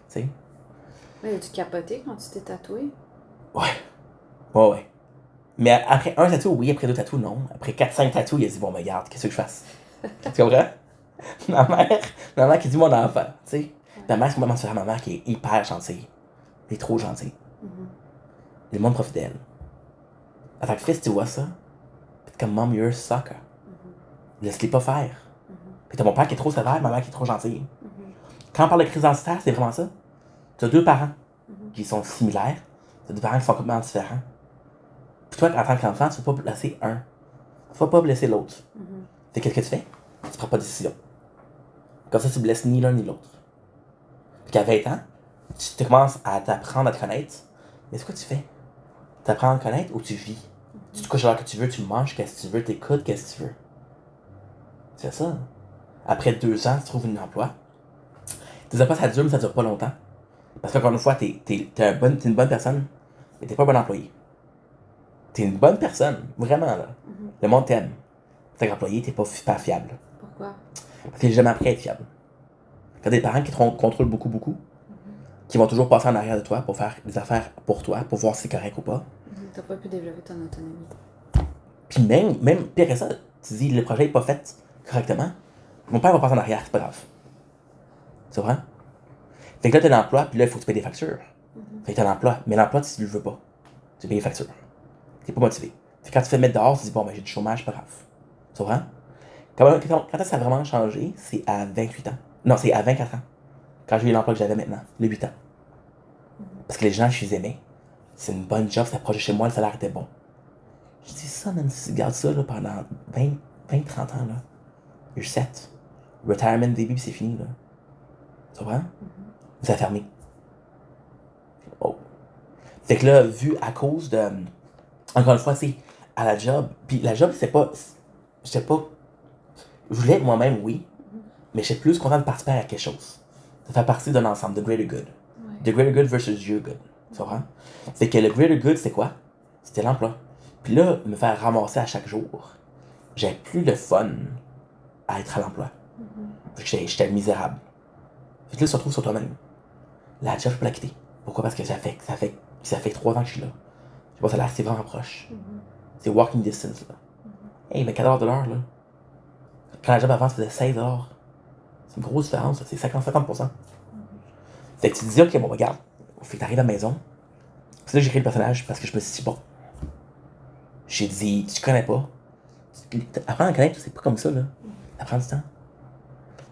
sais. Mais as-tu capoté quand tu t'es tatoué? Ouais. Ouais. Mais après un tatou, oui. Après deux tatous, non. Après 4-5 tatous, il a dit, bon, ben, regarde, qu'est-ce que je fasse? Tu comprends? ma mère qui dit mon enfant, tu sais. Ma mère, c'est ma mère qui est hyper gentille. Elle est trop gentille. Mhm. Le monde profite d'elle. En tant que fils, tu vois ça. Puis t'es comme, mom, you're a sucker. Laisse-les pas faire. Puis t'as mon père qui est trop sévère, ma mère qui est trop gentille. Quand on parle de crise identitaire, c'est vraiment ça. T'as deux parents qui sont similaires. T'as deux parents qui sont complètement différents. Puis toi, en tant qu'enfant, tu peux pas blesser un. Tu peux pas blesser l'autre. Fait qu'est-ce que tu fais? Tu prends pas de décision. Comme ça, tu blesses ni l'un ni l'autre. Puis qu'à 20 ans, tu commences à t'apprendre à te connaître. Mais c'est quoi tu fais? T'apprends à te connaître ou tu vis? Tu te couches à l'heure que tu veux, tu manges, qu'est-ce que tu veux, t'écoutes, qu'est-ce que tu veux. C'est ça. Après 2 ans, tu trouves un emploi. Tes emplois, ça dure, mais ça dure pas longtemps. Parce qu'encore une fois, t'es une bonne personne, mais t'es pas un bon employé. T'es une bonne personne, vraiment, là. Le monde t'aime. T'es un employé, t'es pas super fiable. Pourquoi? Parce que j'ai jamais appris à être fiable. Quand des parents qui te contrôlent beaucoup, qui vont toujours passer en arrière de toi pour faire des affaires pour toi, pour voir si c'est correct ou pas. T'as pas pu développer ton autonomie. Puis même pire que ça, tu dis le projet est pas fait correctement. Mon père va passer en arrière, c'est pas grave. Tu comprends? Fait que là, t'as l'emploi, puis là, il faut que tu payes des factures. Fait que t'as l'emploi, mais l'emploi, tu le veux pas. Tu payes les factures. T'es pas motivé. Fait que quand tu te fais mettre dehors, tu te dis, bon, ben, j'ai du chômage, pas grave. Tu comprends? Quand est-ce que ça a vraiment changé? C'est à 28 ans. Non, c'est à 24 ans. Quand j'ai eu l'emploi que j'avais maintenant, les 8 ans. Parce que les gens, je les aimais. C'est une bonne job, ça approchait chez moi, le salaire était bon. Je dis ça, man, si tu gardes ça là, pendant 30 ans, là, you're set. Retirement début, puis c'est fini, là. Tu comprends? Ça a fermé. Oh. Fait que là, vu à cause de. Encore une fois, c'est à la job. Puis la job, c'est pas. J'étais pas. Je voulais être moi-même, oui. Mais j'étais plus content de participer à quelque chose. Ça fait partie d'un ensemble, the greater good. The greater good versus your good. Tu comprends? Fait que le greater good, c'est quoi? C'était l'emploi. Puis là, me faire ramasser à chaque jour, j'avais plus le fun à être à l'emploi. Fait que j'étais misérable. Fait que là, tu te retrouves sur toi-même. La job, je peux la quitter. Pourquoi? Parce que ça fait 3 ans que je suis là. Je sais pas, ça a l'air, c'est vraiment proche. C'est walking distance, là. Hey, mais 4 $ de l'heure, là. Quand la job avant, c'était 16 $. C'est une grosse différence, là. C'est 50%. Fait que tu te dis, ok, bon, regarde. Fait que t'arrives à la maison. C'est là que j'ai créé le personnage parce que je me suis dit, bon. J'ai dit, tu connais pas. Apprendre à connaître, c'est pas comme ça, là. Ça prend du temps.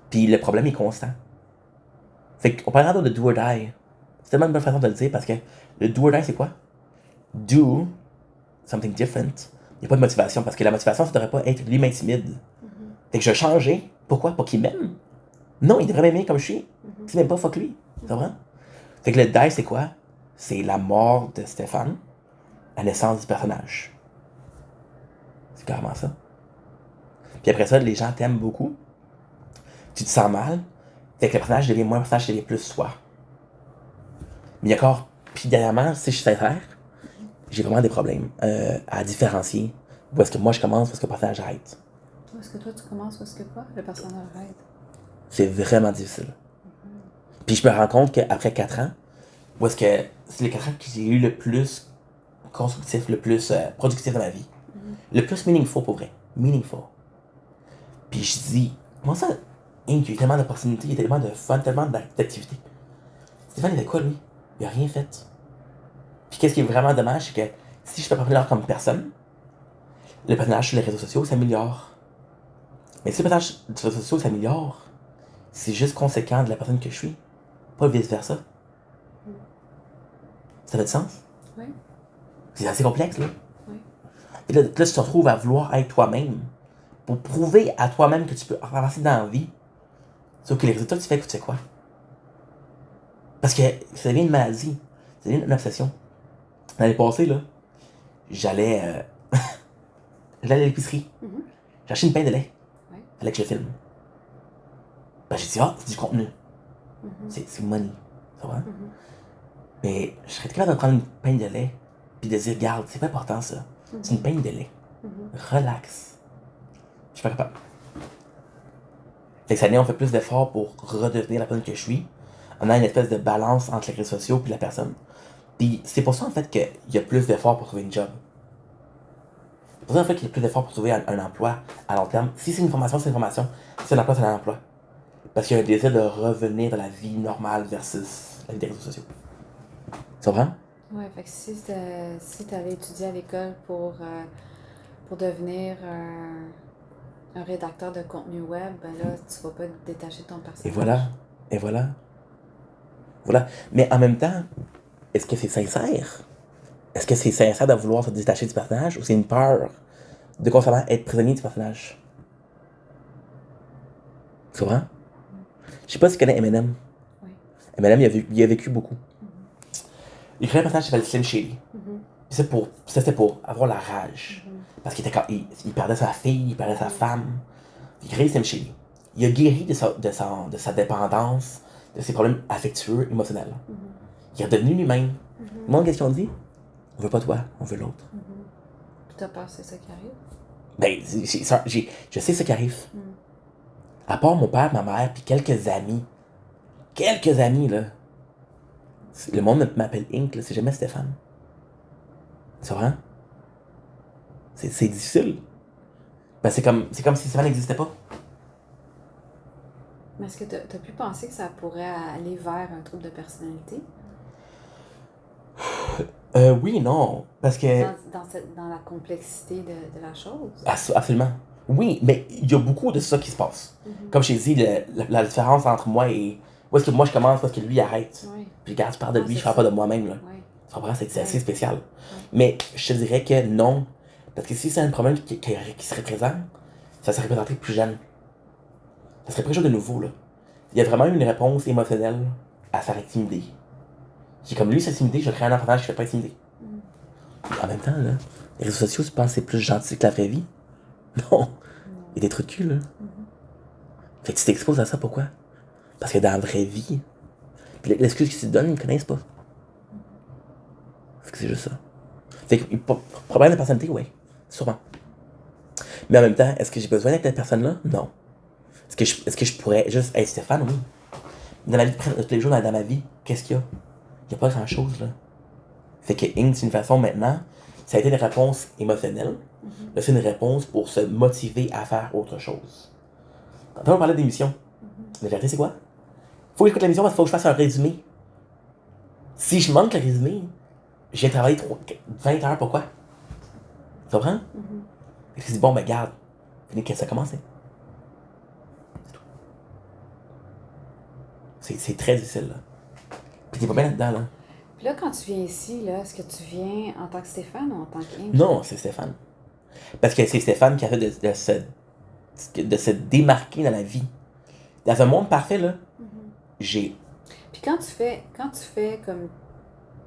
Puis le problème est constant. Fait qu'on parle de do or die. C'est tellement une bonne façon de le dire parce que le do or die, c'est quoi? Do something different. Il n'y a pas de motivation parce que la motivation, ça devrait pas être lui m'intimide. Fait que je vais changer. Pourquoi? Pour qu'il m'aime. Non, il devrait m'aimer comme je suis. C'est même pas fuck lui. C'est vrai? Fait que le die, c'est quoi? C'est la mort de Stéphane, la naissance du personnage. C'est carrément ça. Puis après ça, les gens t'aiment beaucoup. Tu te sens mal. Fait que le personnage devient moins un personnage, devient plus soi. Mais encore, puis dernièrement, si je suis sincère, j'ai vraiment des problèmes à différencier où est-ce que moi je commence, où est-ce que le personnage arrête. Où est-ce que toi tu commences, où est-ce que quoi? Le personnage arrête. C'est vraiment difficile. Puis je me rends compte qu'après 4 ans, où est-ce que c'est les 4 ans que j'ai eu le plus constructif, le plus productif dans ma vie. Le plus meaningful pour vrai. Meaningful. Puis je dis, comment ça, il y a eu tellement d'opportunités, il y a tellement de fun, tellement d'activités. Stéphane, il était quoi lui? Il a rien fait. Puis qu'est-ce qui est vraiment dommage, c'est que si je peux pas plus comme personne, le personnage sur les réseaux sociaux s'améliore. Mais si le personnage sur les réseaux sociaux s'améliore, c'est juste conséquent de la personne que je suis, pas vice-versa. Ça fait du sens? Oui. C'est assez complexe, là. Oui. Et là, tu te retrouves à vouloir être toi-même pour prouver à toi-même que tu peux avancer dans la vie. Sauf que les résultats que tu fais quoi? Parce que ça devient une maladie. Ça devient une obsession. L'année passée, là, j'allais à l'épicerie. J'ai acheté une pain de lait. Ouais. Fallait que je le filme. Ben, j'ai dit, c'est du contenu. C'est money. Ça va? Mais je serais capable de prendre une pain de lait puis de dire, regarde, c'est pas important ça. C'est une pain de lait. Relax. Je suis pas capable. Fait que cette année, on fait plus d'efforts pour redevenir la personne que je suis. On a une espèce de balance entre les réseaux sociaux et la personne. Puis c'est pour ça en fait qu'il y a plus d'efforts pour trouver une job. C'est pour ça en fait qu'il y a plus d'efforts pour trouver un emploi à long terme. Si c'est une formation, c'est une formation. Si c'est un emploi, c'est un emploi. Parce qu'il y a un désir de revenir dans la vie normale versus la vie des réseaux sociaux. Tu comprends? Ouais, fait que si t'avais étudié à l'école pour devenir un rédacteur de contenu web, ben là, tu vas pas te détacher de ton personnage. Et voilà. Et voilà. Voilà. Mais en même temps, est-ce que c'est sincère? Est-ce que c'est sincère de vouloir se détacher du personnage ou c'est une peur de constamment être prisonnier du personnage? Tu comprends? Je sais pas si tu connais Eminem. Oui. Eminem, il a vécu beaucoup. Il créait un personnage qui s'appelle Slim Shady. Puis c'était pour avoir la rage. Parce qu'il était il perdait sa fille, il perdait sa femme. Il créait Slim Shady. Il a guéri de sa dépendance, de ses problèmes affectueux, émotionnels. Il est redevenu lui-même. Moi, qu'est-ce qu'on dit? On veut pas toi, on veut l'autre. Puis t'as peur, c'est ça qui arrive? Ben, je sais ce qui arrive. À part mon père, ma mère, puis quelques amis. Quelques amis, là. Le monde m'appelle Inc, là, c'est jamais Stéphane. Tu vois? C'est difficile. Ben, c'est comme si Stéphane n'existait pas. Mais est-ce que t'as pu penser que ça pourrait aller vers un trouble de personnalité? Oui et non. Parce que. Dans la complexité de la chose? Absolument. Oui, mais il y a beaucoup de ça qui se passe. Comme je t'ai dit, la différence entre moi et. Où est-ce que moi je commence, où est-ce que lui arrête. Oui. Puis regarde, je parle de Ah, lui, c'est je parle ça. pas de moi-même. Là. Oui. Tu comprends? C'est assez Ouais. spécial. Mais je te dirais que non. Parce que si c'est un problème qui serait présent, ça serait présenté plus jeune. Ça serait pas quelque chose de nouveau. Là. Il y a vraiment une réponse émotionnelle à se faire intimider. Qui comme lui, s'intimider, je crée un enfant, je ne fais pas intimider. En même temps, là, les réseaux sociaux, tu penses que c'est plus gentil que la vraie vie? Non. Il y a des trucs de cul, là. Fait que tu t'exposes à ça, pourquoi? Parce que dans la vraie vie, l'excuse que tu te donnes, ils ne connaissent pas. Fait que c'est juste ça. Fait que, problème de personnalité, oui. Sûrement. Mais en même temps, est-ce que j'ai besoin d'être cette personne-là? Non. Est-ce que je pourrais juste être Stéphane? Oui. Dans la vie de tous les jours, dans ma vie, qu'est-ce qu'il y a? Il n'y a pas grand-chose, là. Fait que Ing, c'est une façon maintenant, ça a été une réponse émotionnelle. Là, c'est une réponse pour se motiver à faire autre chose. Quand on parlait d'émission, la vérité, c'est quoi? Faut que j'écoute l'émission parce qu'il faut que je fasse un résumé. Si je manque le résumé, j'ai travaillé 20 heures, pourquoi? Tu comprends? Et je dis, bon, ben, garde, venez que ça commence. C'est très difficile, là. Puis t'es pas bien là-dedans, là. Puis là, quand tu viens ici, là, est-ce que tu viens en tant que Stéphane ou en tant qu'Ing? Non, c'est Stéphane. Parce que c'est Stéphane qui a fait de se démarquer dans la vie. Dans un monde parfait, là, j'ai. Puis quand tu fais comme.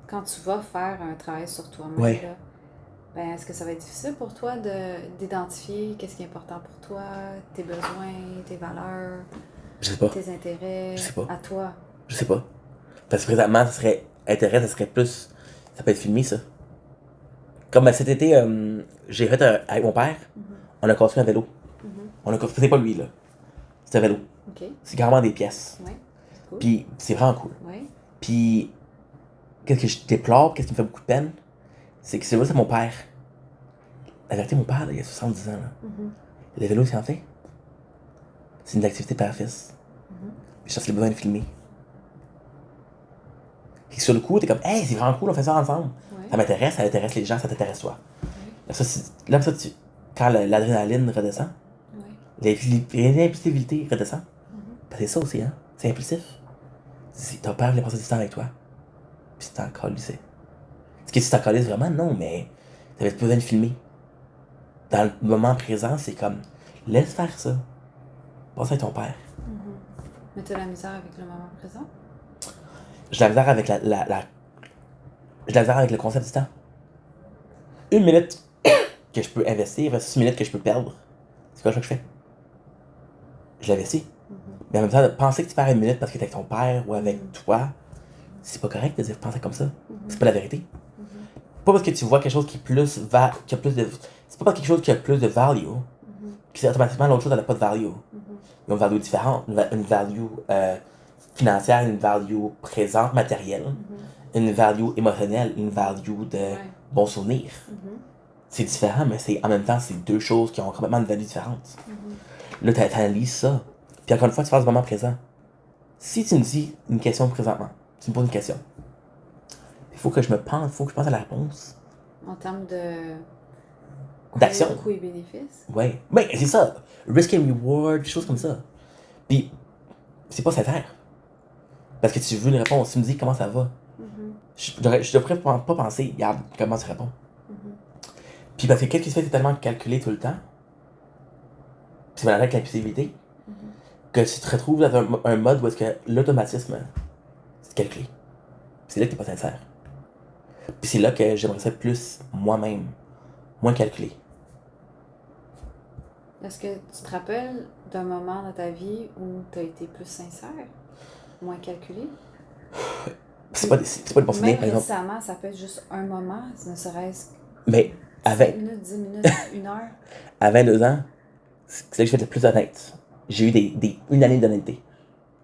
Quand tu vas faire un travail sur toi-même, Ouais. là, ben, est-ce que ça va être difficile pour toi d'identifier qu'est-ce qui est important pour toi, tes besoins, tes valeurs, Je sais pas. tes intérêts, Je sais pas. à toi? Je sais pas. Parce que présentement, ça serait. Intérêt, ça serait plus. Ça peut être filmé, ça. Comme cet été, j'ai fait avec mon père, on a construit un vélo. On a construit. C'était pas lui, là. C'est un vélo. OK. C'est carrément des pièces. Ouais. C'est cool. Puis c'est vraiment cool. Ouais. Puis, qu'est-ce que je déplore, qu'est-ce qui me fait beaucoup de peine, c'est que c'est là, c'est mon père. La vérité, mon père, là, il a 70 ans. Là. Le vélo, c'est en fait. C'est une activité père-fils. Je cherche le besoin de filmer. Et sur le coup, t'es comme, hey, c'est vraiment cool, on fait ça ensemble. Ouais. Ça m'intéresse, ça intéresse les gens, ça t'intéresse toi. Là, ça, quand l'adrénaline redescend, Ouais. l'impulsivité redescend. Parce que c'est ça aussi, hein. C'est impulsif. Ton père voulait passer du temps avec toi. Puis tu t'en calissais. Est-ce que tu t'en calisses vraiment? Non, mais t'avais pas besoin de filmer. Dans le moment présent, c'est comme, laisse faire ça. Passe avec ton père. Mais t'as la misère avec le moment présent? J'ai la misère avec j'ai la misère avec le concept du temps. 1 minute que je peux investir versus 1 minute que je peux perdre. C'est quoi le choix que je fais? Je l'investis. Mais en même temps, penser que tu perds 1 minute parce que t'es avec ton père ou avec toi, c'est pas correct de dire penser comme ça. C'est pas la vérité. Pas parce que tu vois quelque chose qui est plus qui a plus de. C'est pas parce que quelque chose qui a plus de value que c'est automatiquement l'autre chose elle n'a pas de value. Ils ont une value différente. Une value financière, une value présente, matérielle, une value émotionnelle, une value de bons souvenirs. C'est différent, mais en même temps, c'est deux choses qui ont complètement une value différente. Là, tu analyses ça. Puis encore une fois, tu fasses le moment présent. Si tu me dis une question présentement, tu me poses une question, il faut que je pense à la réponse. En termes de. D'action. Coût et bénéfice? Ouais. Mais c'est ça. Risk and reward, des choses comme ça. Puis, c'est pas sincère. Parce que tu veux une réponse. Tu me dis comment ça va. Je devrais pas penser, regarde comment tu réponds. Puis parce que qu'est-ce qui se fait, c'est tellement calculé tout le temps. C'est malade avec l'impulsivité. Que tu te retrouves dans un mode où est-ce que l'automatisme, c'est calculé. C'est là que t'es pas sincère. Puis c'est là que j'aimerais ça plus moi-même. Moins calculé. Est-ce que tu te rappelles d'un moment dans ta vie où tu as été plus sincère, moins calculé? C'est pas le bon souvenir, Même par exemple. récemment, ça peut être juste un moment, ne serait-ce Mais 5 avec, minutes, 10 minutes, 1 heure. à 22 ans, c'est là que j'ai fait le plus honnête. J'ai eu une année d'honnêteté.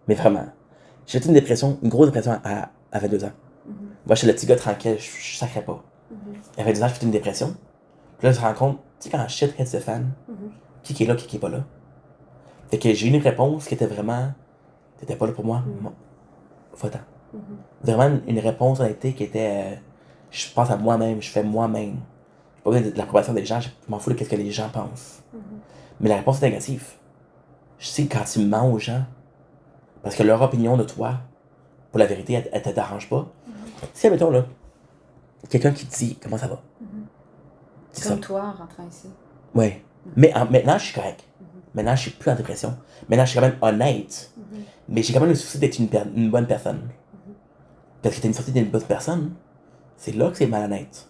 Mais vraiment. J'ai fait une dépression, une grosse dépression à 22 ans. Moi, j'étais le petit gars tranquille, je sacrais pas. À 22 ans, j'ai fait une dépression. Puis là, je me rends compte, tu sais, quand shit hit the fan, qui est là, qui est pas là. Fait que j'ai eu une réponse qui était vraiment T'étais pas là pour moi. Va-t'en. Vraiment une réponse honnêteté qui était je pense à moi-même, je fais moi-même. J'ai pas besoin de l'approbation des gens, je m'en fous de ce que les gens pensent. Mais la réponse est négative. Je sais que quand tu mens aux gens, parce que leur opinion de toi, pour la vérité, elle te dérange pas. Si, admettons, là, quelqu'un qui te dit comment ça va. C'est Comme ça. toi en rentrant ici. Ouais. Mais maintenant, je suis correct. Maintenant, je suis plus en dépression. Maintenant, je suis quand même honnête. Mais j'ai quand même le souci d'être une bonne personne. Parce que t'es une sortie d'une bonne personne, c'est là que c'est malhonnête.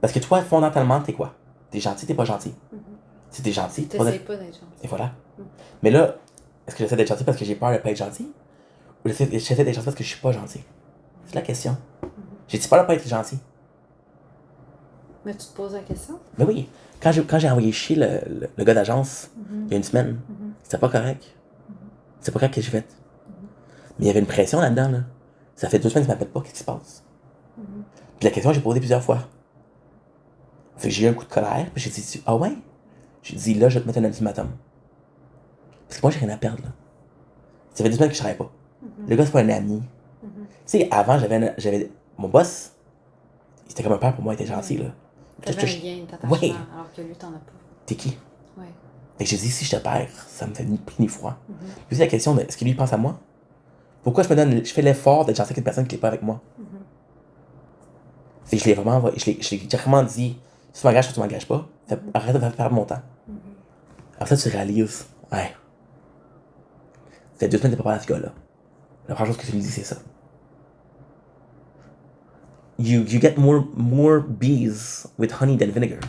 Parce que toi, fondamentalement, t'es quoi? T'es gentil, t'es pas gentil. Si t'es gentil, t'es pas T'essayes pas d'être gentil. Et voilà. Mais là, est-ce que j'essaie d'être gentil parce que j'ai peur de pas être gentil? Ou j'essaie d'être gentil parce que je suis pas gentil? C'est la question. J'ai-tu peur de pas être gentil? Mais tu te poses la question? Mais oui. Quand j'ai envoyé chier le gars d'agence, il y a une semaine, c'était pas correct. C'est pas correct que j'ai fait. Mais il y avait une pression là-dedans, là. Ça fait 2 semaines qu'il m'appelle pas, qu'est-ce qui se passe? Puis la question, j'ai posé plusieurs fois. Fait que j'ai eu un coup de colère, puis j'ai dit, ah ouais? J'ai dit, là, je vais te mettre un ultimatum. Parce que moi, j'ai rien à perdre, là. Ça fait 2 semaines que je travaille pas. Le gars, c'est pas un ami. Tu sais, avant, j'avais. Mon boss, c'était comme un père pour moi, il était gentil, là. T'avais un lien d'attachement, Ouais. alors que lui, t'en as pas. T'es qui? Ouais. Fait que j'ai dit, si je te perds, ça me fait ni pris ni froid. Puis c'est la question de, est-ce que lui pense à moi? Pourquoi je fais l'effort d'être gentil avec une personne qui n'est pas avec moi? Fait que je l'ai vraiment, je l'ai directement dit, si tu m'engages, si tu m'engages pas, arrête de faire perdre mon temps. Après ça, tu réalises, ouais. Ça fait 2 semaines que t'as pas parlé à ce gars-là. La première chose que tu me dis, c'est ça. You get more bees with honey than vinegar.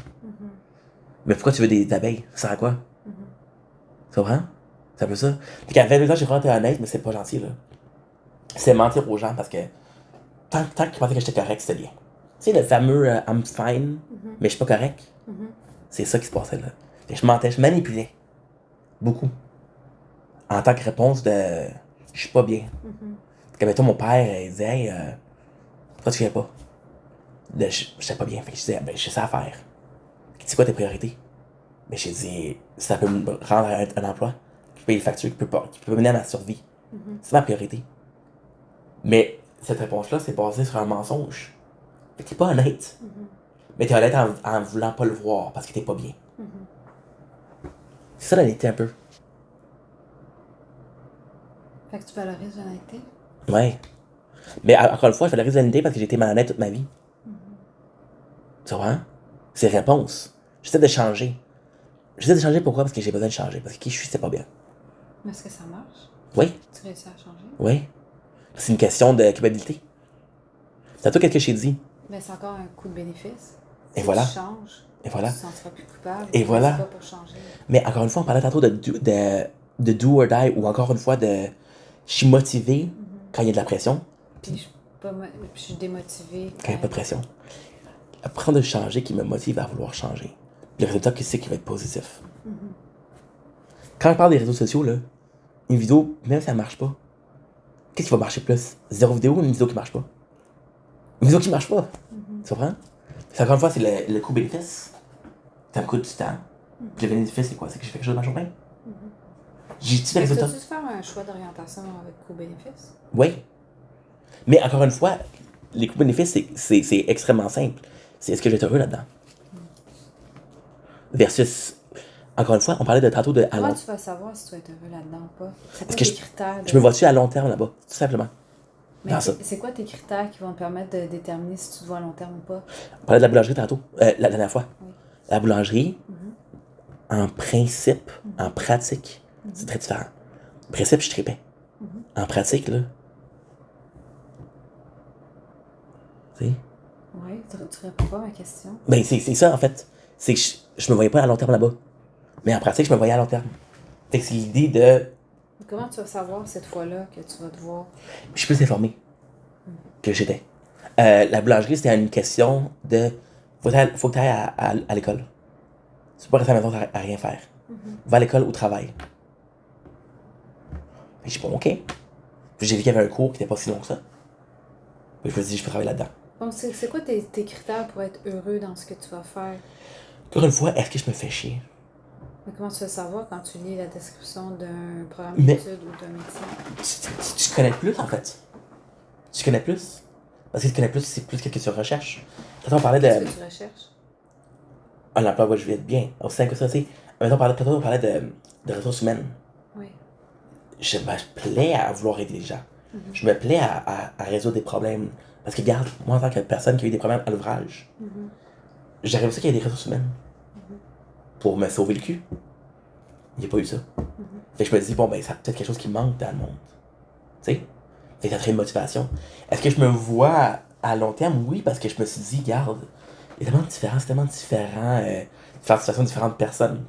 Mais pourquoi tu veux des abeilles? Ça sert à quoi? Tu comprends? C'est un peu ça. Fait qu'à 22 ans, j'ai vraiment été honnête, mais c'est pas gentil, là. C'est mentir aux gens parce que tant qu'ils pensaient que j'étais correct, c'était bien. Tu sais, le fameux I'm fine, mais je suis pas correct. C'est ça qui se passait, là. Fait que je mentais, je manipulais. Beaucoup. En tant que réponse de je suis pas bien. Fait que, mettons, mon père, il disait, hey, pourquoi tu viens pas? Je j'étais pas bien. Fait que je disais, ben, j'ai ça à faire. C'est quoi tes priorités? Mais j'ai dit, ça peut me rendre un emploi, qui peut payer les factures, qui peut mener à ma survie. C'est ma priorité. Mais cette réponse-là, c'est basé sur un mensonge. Fait que t'es pas honnête. Mais t'es honnête en voulant pas le voir parce que t'es pas bien. C'est ça l'honnêteté un peu. Fait que tu valorises l'honnêteté? Ouais. Mais encore une fois, je valorise l'honnêteté parce que j'ai été malhonnête toute ma vie. Tu vois? C'est réponse. J'essaie de changer. J'essaie de changer pourquoi? Parce que j'ai besoin de changer. Parce que qui je suis, c'est pas bien. Mais est-ce que ça marche? Oui, Tu réussis à changer? oui. C'est une question de culpabilité. C'est à toi qu'est-ce que j'ai dit. Mais c'est encore un coût de bénéfice. Et Si voilà. tu changes, Et voilà. tu te sentiras plus coupable. Et voilà. C'est pas pour changer. Mais encore une fois, on parlait tantôt de do or die, ou encore une fois de je suis motivé quand il y a de la pression, Puis je suis démotivée. quand il n'y a pas de pression. Apprendre de changer qui me motive à vouloir changer. Puis le résultat, qui c'est qui va être positif. Quand je parle des réseaux sociaux, là, une vidéo, même si elle marche pas, qu'est-ce qui va marcher plus? 0 vidéo ou une vidéo qui marche pas? Une vidéo qui marche pas. Tu comprends? Puis encore une fois, c'est le coût-bénéfice. Ça me coûte du temps. Puis le bénéfice, c'est quoi? C'est que je fais quelque chose de ma journée. J'ai-tu des résultats? Peux-tu faire un choix d'orientation avec coût-bénéfice? Oui. Mais encore une fois, les coûts-bénéfices, c'est extrêmement simple. C'est est-ce que je vais être heureux là-dedans? Versus, encore une fois, on parlait de tantôt de à Comment long. tu vas savoir si tu vas être heureux là-dedans ou pas? C'est quoi Parce que tes critères? Je me vois-tu à long terme là-bas, tout simplement. Mais dans ça. c'est quoi tes critères qui vont te permettre de déterminer si tu te vois à long terme ou pas? On parlait de la boulangerie tantôt, la dernière fois. Oui. La boulangerie, en principe, en pratique, c'est très différent. En principe, je tripais. En pratique, là. Tu sais? Oui, tu réponds pas à ma question. Ben, c'est ça, en fait. C'est que je me voyais pas à long terme là-bas. Mais en pratique, je me voyais à long terme. Fait que c'est l'idée de. Comment tu vas savoir cette fois-là que tu vas te voir? Je suis plus informé que j'étais. La boulangerie, c'était une question de. Faut que tu ailles à l'école. Tu peux pas rester à la maison à rien faire. Va à l'école ou travaille. Et j'ai dit, bon, ok. Puis j'ai vu qu'il y avait un cours qui était pas si long que ça. Puis je me suis dit, je peux travailler là-dedans. Donc, c'est quoi tes critères pour être heureux dans ce que tu vas faire? Encore une fois, est-ce que je me fais chier? Mais comment tu veux savoir quand tu lis la description d'un programme Mais- d'études ou d'un métier? Tu connais plus, en fait. Tu connais plus. Parce que tu connais plus, c'est plus ce que tu recherches. Quand on parlait Qu'est-ce de. que tu recherches? Un emploi où je vais être bien. Aussi simple que ça, aussi. Maintenant, on parlait de ressources humaines. Oui. Je me plais à vouloir aider les gens. Je me plais à résoudre des problèmes. Parce que, regarde, moi, en tant que personne qui a eu des problèmes à l'ouvrage, j'aurais aussi qu'il y ait des ressources humaines. Pour me sauver le cul. Il n'y a pas eu ça. Fait que je me dis, bon, ben, ça peut-être quelque chose qui manque dans le monde. Tu sais? Fait que ça serait une motivation. Est-ce que je me vois à long terme? Oui, parce que je me suis dit, regarde, il y a tellement de différences, différentes situations, différentes personnes.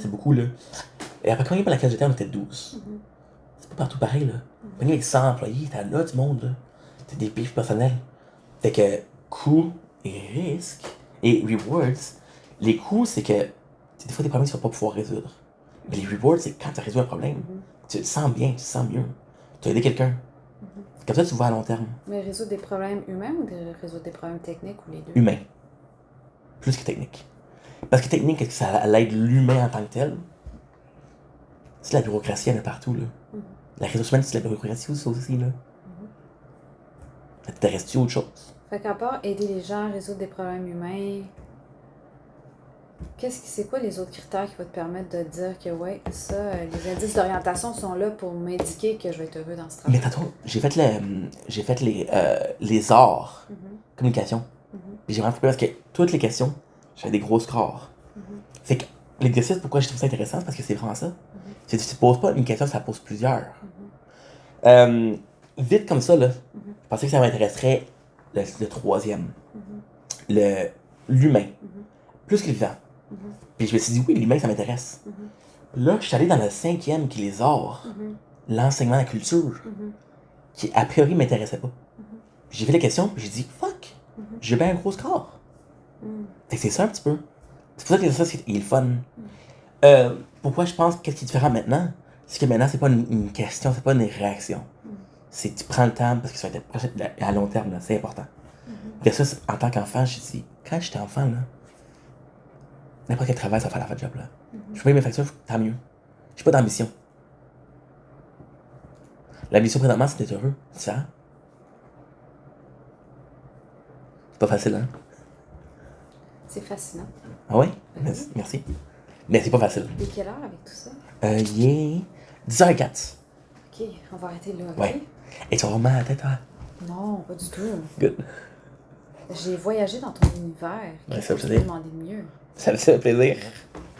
C'est beaucoup, là. Et après, quand il y a la case de terme, on était 12. C'est pas partout pareil, là. Prenez avec 100 employés, t'as là du monde, là. T'as des pifs personnels. Fait que, coûts et risques et rewards, les coûts, c'est que des fois, des problèmes que tu vas pas pouvoir résoudre. Mais les rewards, c'est quand tu as résolu un problème, tu te sens bien, tu te sens mieux. Tu as aidé quelqu'un. Comme ça, tu vois à long terme. Mais résoudre des problèmes humains ou résoudre des problèmes techniques ou les deux? Humain. Plus que technique. Parce que technique, est-ce que ça aide l'humain en tant que tel? C'est la bureaucratie, elle est partout, là. La ressource humaine, c'est la bureaucratie aussi, là. Ça t'intéresse-tu autre chose? Fait qu'à part aider les gens à résoudre des problèmes humains, c'est quoi les autres critères qui vont te permettre de dire que ouais, ça, les indices d'orientation sont là pour m'indiquer que je vais être heureux dans ce travail? Mais tantôt, j'ai fait les arts, communication. Puis j'ai vraiment fait parce que toutes les questions, j'avais des gros scores. Fait que l'exercice, pourquoi je trouve ça intéressant, c'est parce que c'est vraiment ça. C'est que tu poses pas une question, ça pose plusieurs. Vite comme ça, là, je pensais que ça m'intéresserait le troisième. L'humain. Plus que le vivant. Puis je me suis dit, oui, l'humain, ça m'intéresse. Là, je suis allé dans le cinquième, qui est les arts. L'enseignement, la culture. Qui, a priori, m'intéressait pas. J'ai fait la question, puis j'ai dit, fuck, j'ai bien un gros score. Fait que c'est ça un petit peu. C'est pour ça que ça, c'est le fun. Pourquoi je pense qu'est-ce qui est différent maintenant? C'est que maintenant, c'est pas une question, c'est pas une réaction. C'est que tu prends le temps parce que ça va être à long terme, là, c'est important. Versus, en tant qu'enfant, je dis, quand j'étais enfant, là, n'importe quel travail, ça va faire la job, là. Je peux payer mes factures, tant mieux. J'ai pas d'ambition. L'ambition présentement, c'est d'être heureux. C'est ça? C'est pas facile, hein? C'est fascinant. Ah ouais? Merci. Mais c'est pas facile. Et quelle heure avec tout ça? Il est 10h04. Ok, on va arrêter là, ok? Ouais. Et tu vas vraiment à la tête, hein? Non, pas du tout. Good. J'ai voyagé dans ton univers. Ouais, Qu'est-ce ça que me tu fait peux plaisir. demander de mieux? Ça me fait plaisir.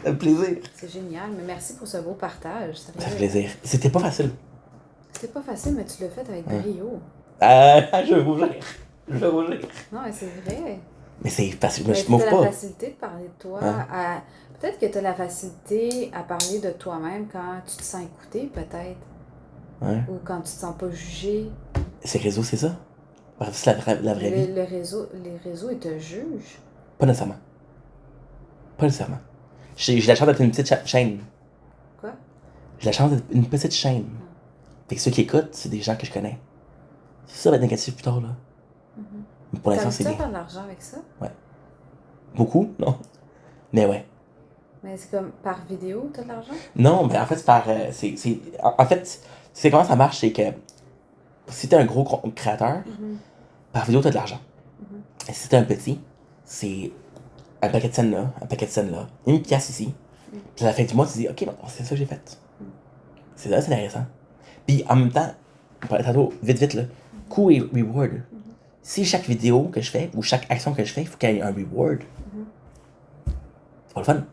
Ça me fait plaisir. C'est génial, mais merci pour ce beau partage. Ça me fait plaisir. C'était pas facile. C'était pas facile, mais tu l'as fait avec brio. Je veux rougir. Je veux rougir. Non, mais c'est vrai. Mais c'est facile. Je Mais me m'ouvre t'as la pas. facilité de parler de toi. Hein? Peut-être que tu as la facilité à parler de toi-même quand tu te sens écouté, peut-être. Ouais. Ou quand tu te sens pas jugé. Ces réseaux, c'est ça? Bref, c'est la vraie vie. Les réseaux, ils te jugent. Pas nécessairement. Pas nécessairement. J'ai la chance d'être une petite chaîne. Quoi? J'ai la chance d'être une petite chaîne. Fait que ceux qui écoutent, c'est des gens que je connais. Ça va être négatif plus tard, là. Mais pour l'instant, c'est T'as bien. faire de l'argent avec ça? Beaucoup? Non. Mais ouais. Mais c'est comme par vidéo, t'as de l'argent? Non, mais en fait, c'est par. En fait, c'est comment ça marche, c'est que si t'es un gros créateur, par vidéo, t'as de l'argent. Et si t'es un petit, c'est un paquet de scènes là, un paquet de scènes là, une pièce ici. Puis à la fin du mois, tu te dis, ok, bon, c'est ça que j'ai fait. C'est ça, c'est intéressant. Puis en même temps, on parlait tantôt, vite, là, coût et reward. Si chaque vidéo que je fais, ou chaque action que je fais, il faut qu'il y ait un reward. C'est pas le fun.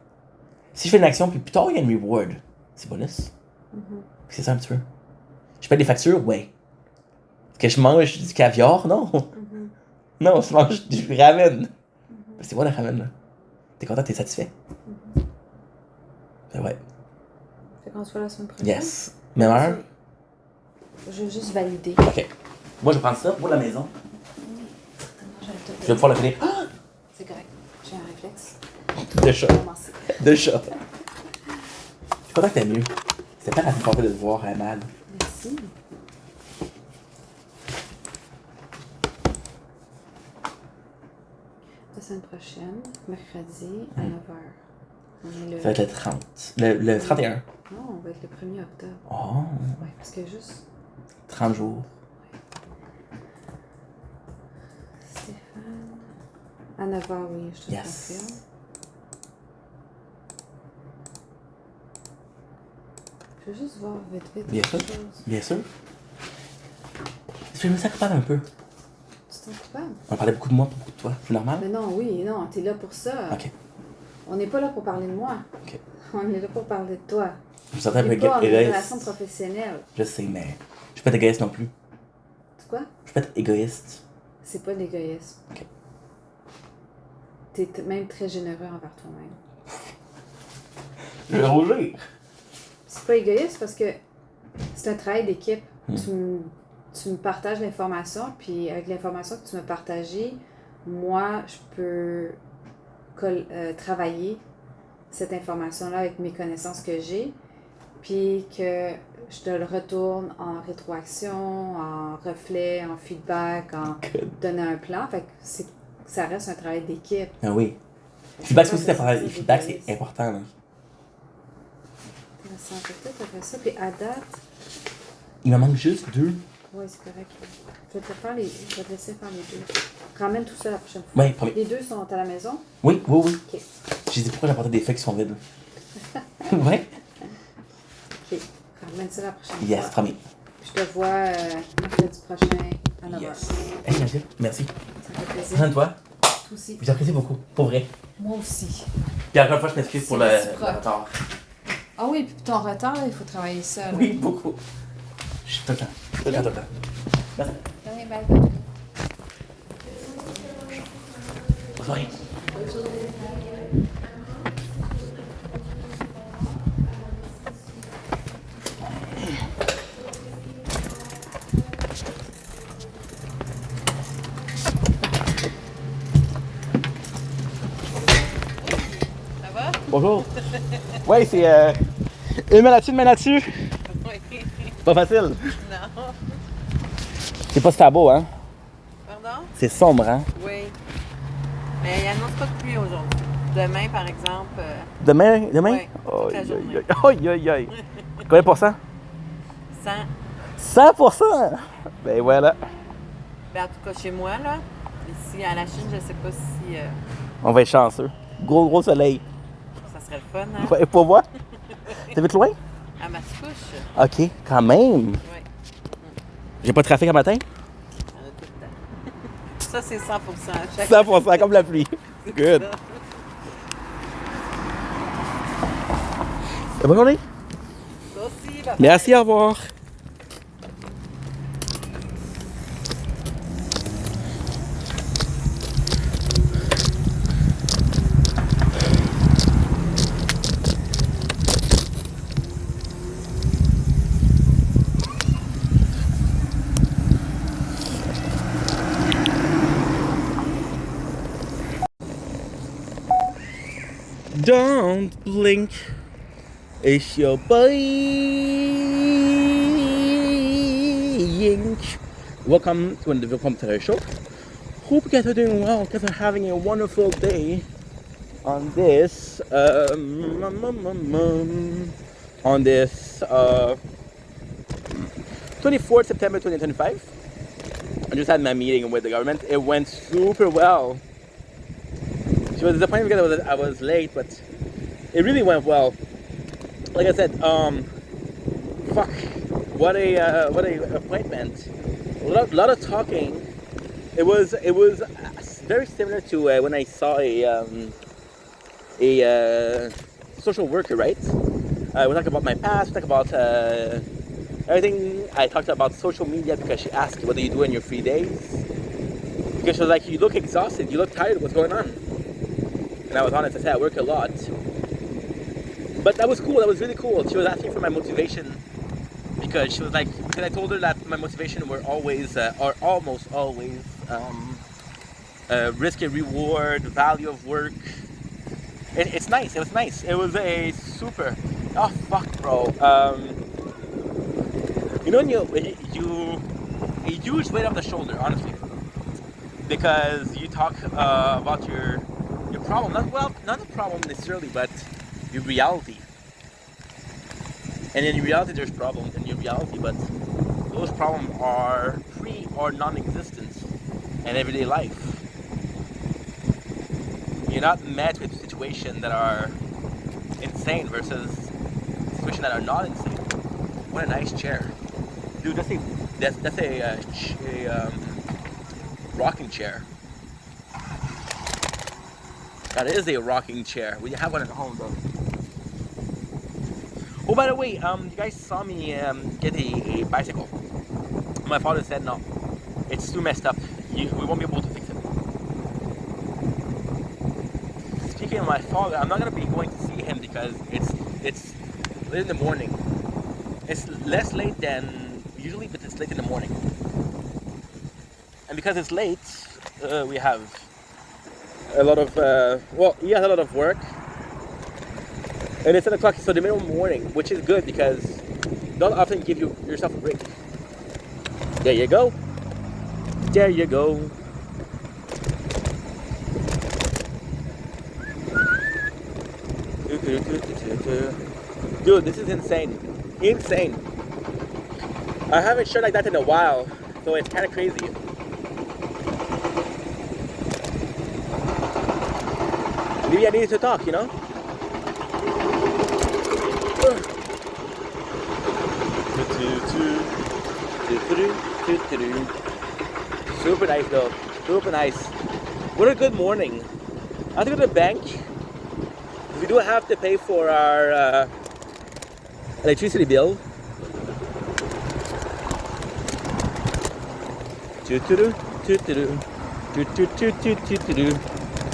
Si je fais une action, puis plus tard, il y a un reward, c'est bonus. C'est ça un petit peu. Je paye des factures, ouais. Est-ce que je mange du caviar? Non. Non, je mange du ramen. C'est bon le ramen, là. T'es content, t'es satisfait. Ouais. Fait qu'on se voit la semaine prochaine. Yes. Même heure? Je veux juste valider. Ok. Moi, je vais prendre ça pour la maison. Je vais pouvoir le finir. Ah! C'est correct. J'ai un réflexe. De chat. Commencer. De chat. Je suis content que t'aies mieux. C'était pas la plus de te voir mal. Merci. La semaine prochaine, mercredi à 9h. On est Ça va être le 30. Le 31. Non, on va être le 1er octobre. Oh, Ouais, parce que juste 30 jours. Stéphane. À 9h, oui, je te Yes. confirme. Je veux juste voir vite. Bien sûr. quelque chose. Bien sûr. Je me sens coupable un peu. Tu te sens coupable? On parlait beaucoup de moi, beaucoup de toi. C'est normal? Mais non, oui, non, t'es là pour ça. Ok. On n'est pas là pour parler de moi. Ok. On est là pour parler de toi. Je me sentais un On peu n'est pas en relation égoïste. professionnelle. Je sais, mais je suis pas égoïste non plus. C'est quoi? Je suis pas égoïste. C'est pas de l'égoïsme. Ok. T'es même très généreux envers toi-même. Je vais rougir. C'est pas égoïste parce que c'est un travail d'équipe. Hmm. Tu me partages l'information, puis avec l'information que tu m'as partagée, moi, je peux travailler cette information-là avec mes connaissances que j'ai, puis que je te le retourne en rétroaction, en reflet, en feedback, en Good. donner un plan. Fait que ça reste un travail d'équipe. Ah oui. Feedback, c'est aussi Pas important. de Feedback, égoïste. c'est important. Là. Intéressant. Fait que peut-être après ça, puis à date, Il me manque juste 2. oui, c'est correct. Je vais te laisser faire les deux. Ramène tout ça la prochaine fois. Oui, promis. Les deux sont à la maison? Oui. Ok. J'ai dit pourquoi j'apportais des feuilles qui sont vides. Ouais. Ok. Ramène ça la prochaine Yes, fois. promis. Je te vois mercredi prochain à 9h. Yes. Hey, Nadia, merci. Ça fait plaisir. Prends toi. Toi aussi. J'apprécie beaucoup, pour vrai. Moi aussi. Puis encore une fois, je m'excuse pour le C'est réciproque. retard. Ah oui, puis ton retard, là, il faut travailler ça. Là. Oui, beaucoup. Je suis tout le temps. Tout le temps. Merci. Donnez balle, bonne nuit. Bonne soirée. Ça va? Bonjour. Ouais, c'est une main là-dessus, une main là-dessus. Oui. Pas facile. Non. C'est pas si beau, hein? Pardon? C'est sombre, hein? Oui. Mais il annonce pas de pluie aujourd'hui. Demain, par exemple, Demain? Ouais, toute la journée. Aïe. Combien de pourcents? 100. 100%! Ben voilà. Ben, en tout cas, chez moi, là, ici à la Chine, je sais pas si On va être chanceux. Gros soleil. ça serait le fun, hein? Ouais, pour moi? T'habites loin? À Mascouche. Ok, quand même. Oui. J'ai pas de trafic un matin? On a tout le temps. Ça, c'est 100%. Chaque 100%, comme la pluie. Good. Bonne journée. Ça aussi, bye-bye. Merci, au revoir. Don't blink. It's your boy Yink. Welcome to the Welcome to the show. Hope you guys are doing well. Guys are having a wonderful day on this on this 24th September 2025. I just had my meeting with the government. It went super well. She was disappointed because I was late, but it really went well. Like I said, fuck, what a appointment. A lot of talking. It was very similar to when I saw a social worker, right? We talked about my past. We talked about everything. I talked about social media because she asked, "What do you do in your free days?" Because she was like, "You look exhausted. You look tired. What's going on?" And I was honest. I said, "I work a lot." But that was cool. That was really cool. She was asking for my motivation because she was like, because I told her that my motivation were always, or almost always, risk and reward, value of work. It's nice. It was nice. It was a super. Oh fuck, bro. You know, you a huge weight off the shoulder, honestly, because you talk about your problem. Not a problem necessarily, but your reality. And in reality, there's problems in your reality, but those problems are pre or non-existent in everyday life. You're not met with situations that are insane versus situations that are not insane. What a nice chair, dude! That's a rocking chair. That is a rocking chair. We have one at home though. Oh, by the way, you guys saw me get a bicycle. My father said no, it's too messed up. We won't be able to fix it. Speaking of my father, I'm not gonna be going to see him because it's late in the morning. It's less late than usually, but it's late in the morning. And because it's late, we have a lot of he has a lot of work. And it's 10 o'clock, so the middle of the morning, which is good because don't often give yourself a break. There you go. There you go. Dude, this is insane. Insane. I haven't shot like that in a while, so it's kind of crazy. Maybe I needed to talk, you know? Super nice though. Super nice. What a good morning. I have to go to the bank. We do have to pay for our electricity bill.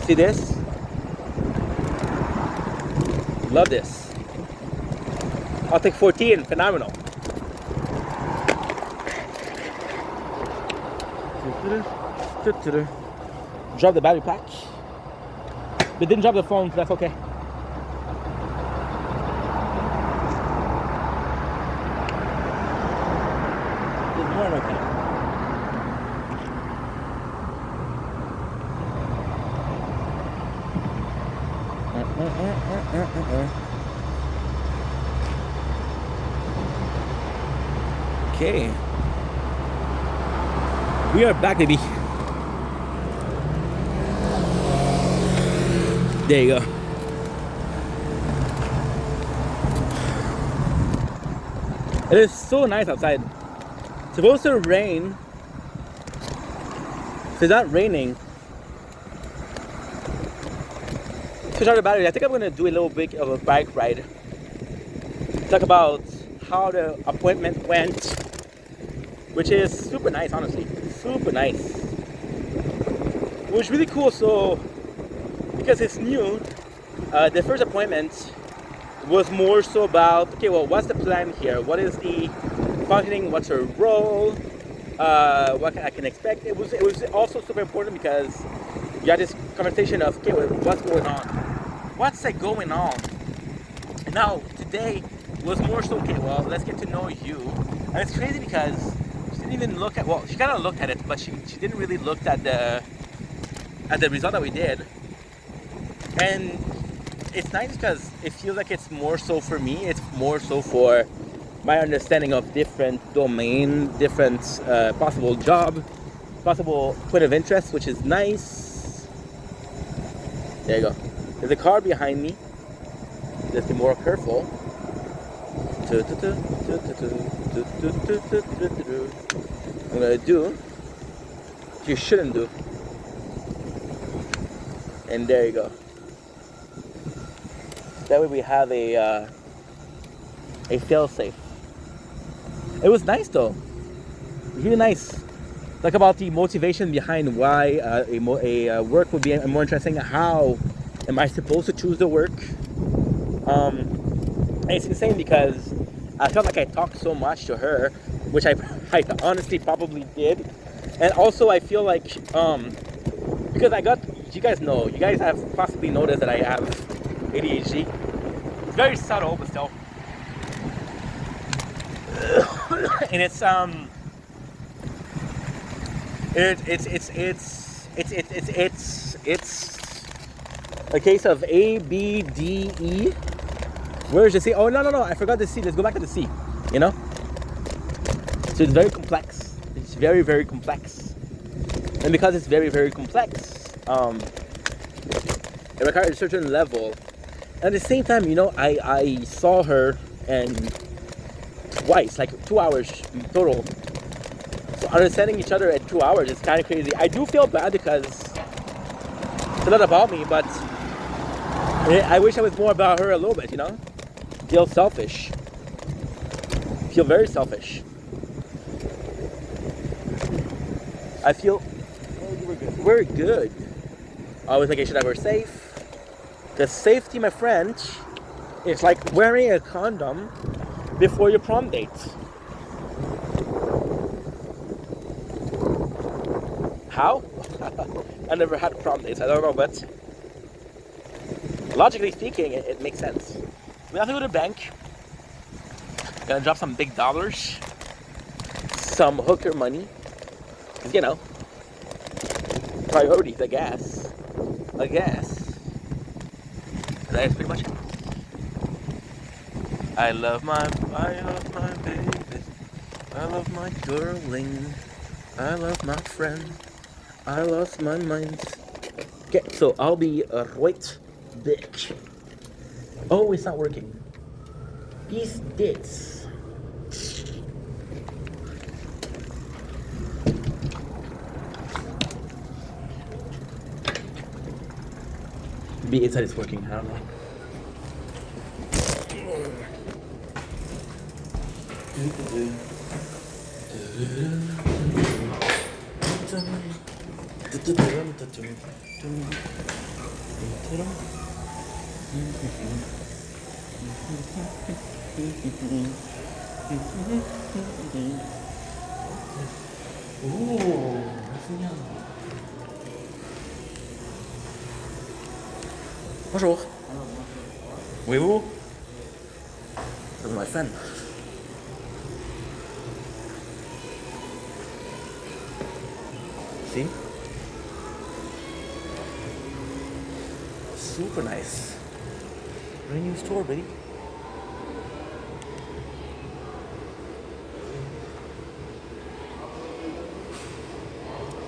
See this? Love this. I'll take 14. Phenomenal. Drop the battery pack. But didn't drop the phone, so that's okay. There's more okay. Okay. We are back, baby. There you go. It is so nice outside. It's supposed to rain. If it's not raining, to charge the battery, I think I'm gonna do a little bit of a bike ride. Talk about how the appointment went, which is super nice, honestly. Super nice. It was really cool. So because it's new, the first appointment was more so about, okay, well, what's the plan here? What is the functioning? What's her role? What I can expect? It was also super important because you had this conversation of, okay, well, what's going on? What's going on? And now today was more so, okay, well, let's get to know you. And it's crazy because she didn't even look at, well, she kind of looked at it, but she didn't really look at the result that we did. And it's nice because it feels like it's more so for me, it's more so for my understanding of different domain, different possible job, possible point of interest, which is nice. There you go. There's a car behind me. Just be more careful. I'm gonna do what you shouldn't do. And there you go. That way we have a fail-safe. It was nice though. Really nice. Talk about the motivation behind why a work would be more interesting. How am I supposed to choose the work? And it's insane because I felt like I talked so much to her, which I honestly probably did. And also I feel like because you guys have possibly noticed that I have ADHD. It's very subtle, but still. And it's a case of A, B, D, E, Where's the sea? Oh, no. I forgot the sea. Let's go back to the sea. You know? So it's very complex. It's very, very complex. And because it's very, very complex, it requires a certain level. At the same time, you know, I saw her and twice, like 2 hours total. So understanding each other at 2 hours is kind of crazy. I do feel bad because it's a lot about me, but I wish I was more about her a little bit, you know? Feel selfish. Feel very selfish. I feel we're good. I always making sure that we're safe. The safety, my friend, is like wearing a condom before your prom date. How? I never had prom dates. I don't know, but logically speaking, it makes sense. We have to go to the bank. Gonna drop some big dollars, some hooker money. 'Cause, you know, priorities, I guess. That is pretty much it. I love my baby. I love my darling. I love my friend. I lost my mind. Okay, so I'll be right back. Oh, it's not working. Peace dates. Maybe inside it's working, I don't know. Bonjour. Oui. That's my friend. See? Super nice. Brand new store, baby.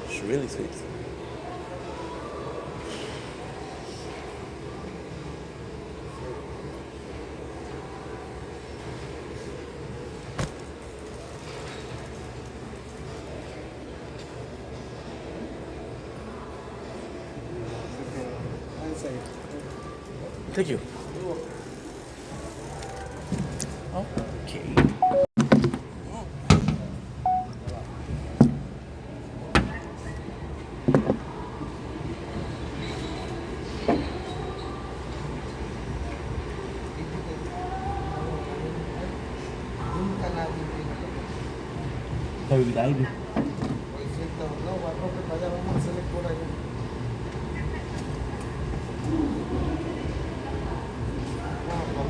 It's really sweet. Thank you. Okay. Sabi kita ini.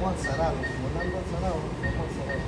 Vamos al salado, volando al salado, vamos al salado.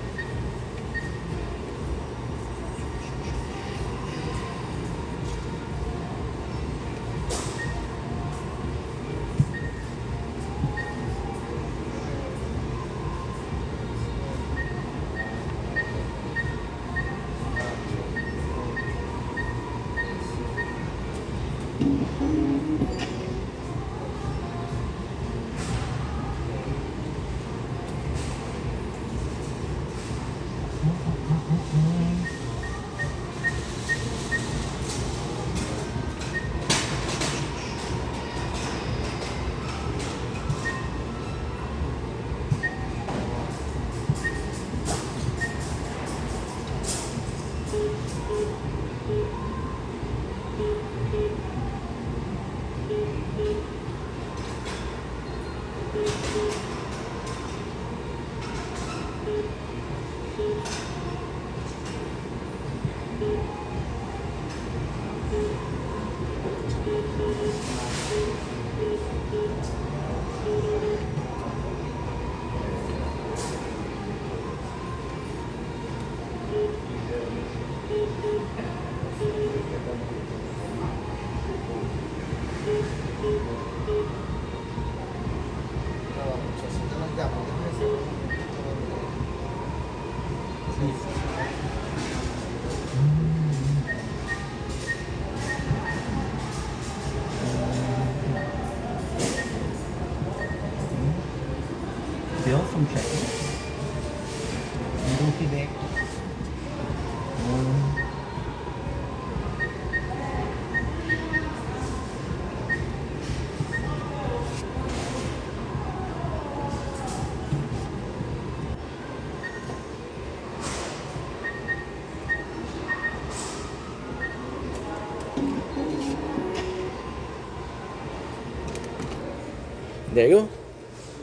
There you go.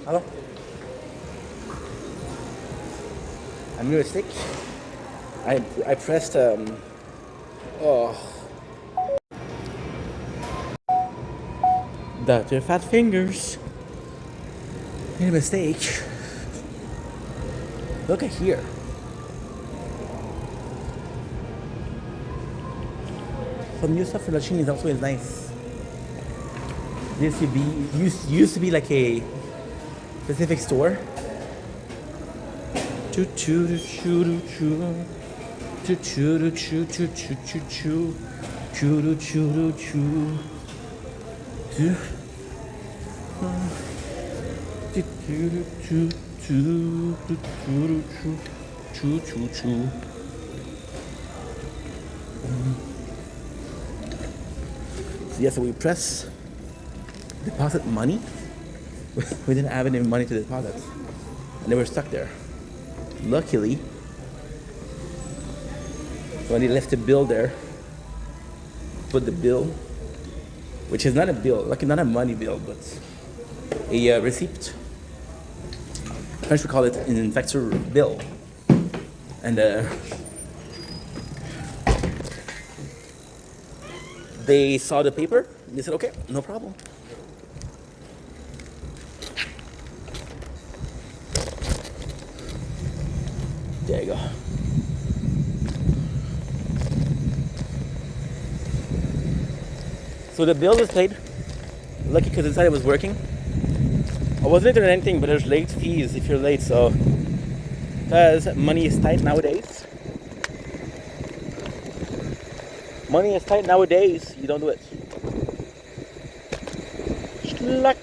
Hello. I made a mistake. I pressed Dr. Fat Fingers. Made a mistake. Look at here. Some new stuff for the Chin is also nice. This used to be like a specific store. Choo choo choo choo choo choo choo choo choo choo choo choo choo choo choo choo. So yes, so we press deposit money. We didn't have any money to deposit, and they were stuck there. Luckily, when they left the bill there, put the bill, which is not a bill, like not a money bill, but a receipt. French we call it an facture bill. And they saw the paper. They said, okay, no problem. There you go. So the bill is paid. Lucky because inside it was working. I wasn't doing anything, but there's late fees if you're late, so because money is tight nowadays. Money is tight nowadays, you don't do it. Schluck.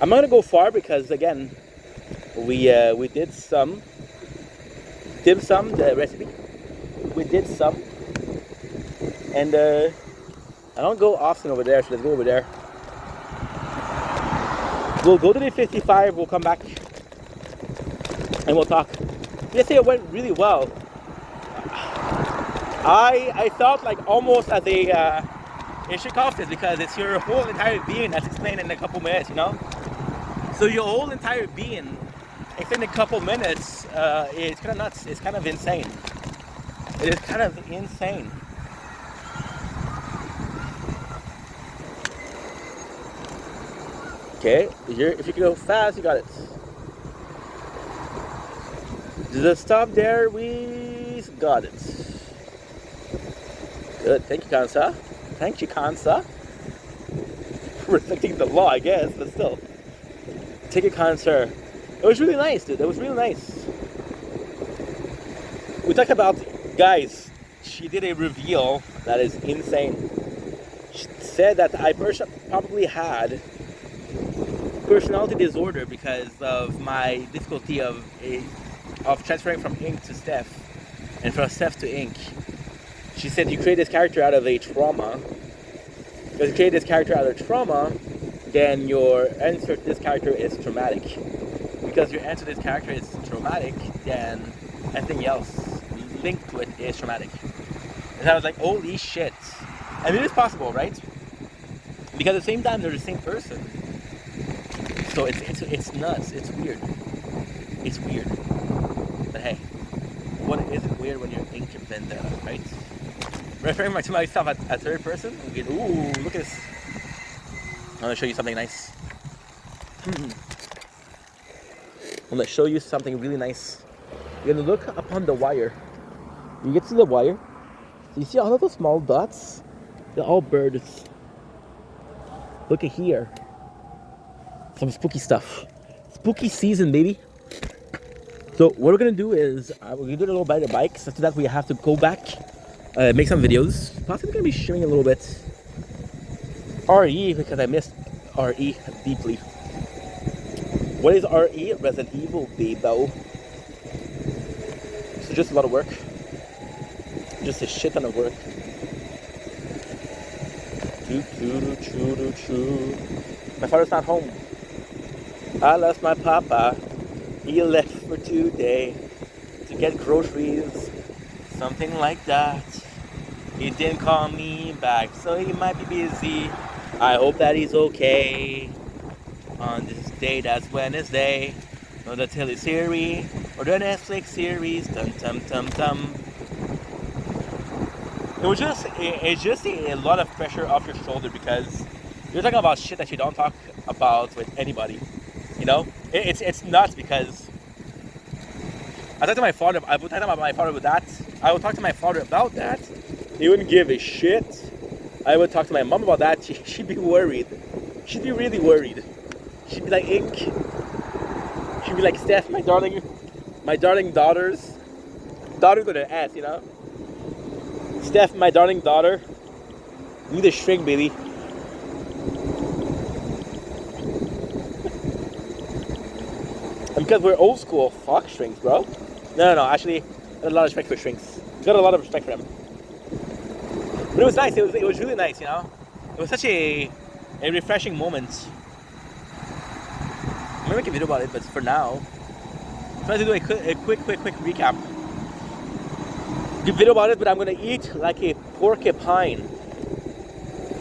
I'm not gonna go far because again, we did some dim sum, the recipe. We did some, and I don't go often over there, so let's go over there. We'll go to the 55, we'll come back, and we'll talk. Yesterday it went really well. I felt like almost as a Ishikawa because it's your whole entire being that's explained in a couple minutes, you know? So your whole entire being explained in a couple minutes, it's kind of nuts, it's kind of insane. It is kind of insane. Okay, if you can go fast, you got it. Just stop there, we got it. Good, thank you, Kansa. Thank you, Kansa. Respecting the law, I guess, but still. Take it, Kansa. It was really nice, dude. It was really nice. We talked about, guys, she did a reveal that is insane. She said that I probably had personality disorder because of my difficulty of transferring from ink to Steph and from Steph to ink. She said you create this character out of a trauma. Because you create this character out of trauma, then your answer to this character is traumatic. Because your answer to this character is traumatic, then everything else linked to it is traumatic. And I was like, holy shit. And it is possible, right? Because at the same time, they're the same person. So it's nuts. It's weird. It's weird. But hey, what isn't weird when you're ink vendetta, right? Referring to myself at third person, we get, ooh, look at this. I'm gonna show you something nice. I'm gonna show you something really nice. You're gonna look upon the wire. You get to the wire. So you see all of those small dots? They're all birds. Look at here. Some spooky stuff. Spooky season, baby. So what we're gonna do is we're gonna do a little bit of bikes. After that, we have to go back, make some videos. Possibly gonna be showing a little bit RE because I missed RE deeply. What is RE? Resident Evil, baby. So just a lot of work. Just a shit ton of work. My father's not home. I lost my papa. He left for today to get groceries, something like that. He didn't call me back, so he might be busy. I hope that he's okay. On this day, that's Wednesday. On the tele series or the Netflix series. Tum tum tum tum. It's just a lot of pressure off your shoulder because you're talking about shit that you don't talk about with anybody. You know, it's nuts because I talked to my father. I would talk about my father with that. I would talk to my father about that. He wouldn't give a shit. I would talk to my mom about that. She'd be worried. She'd be really worried. She'd be like, Ink. She'd be like, Steph, my darling daughters with an S, you know. Steph, my darling daughter, you need a shrink, baby. And because we're old school, fuck shrinks, bro. No, actually, I got a lot of respect for shrinks. Got a lot of respect for them. But it was nice, it was really nice, you know. It was such a refreshing moment. I'm gonna make a video about it, but for now, I'm trying to do a quick recap. Good video about it, but I'm gonna eat like a porcupine.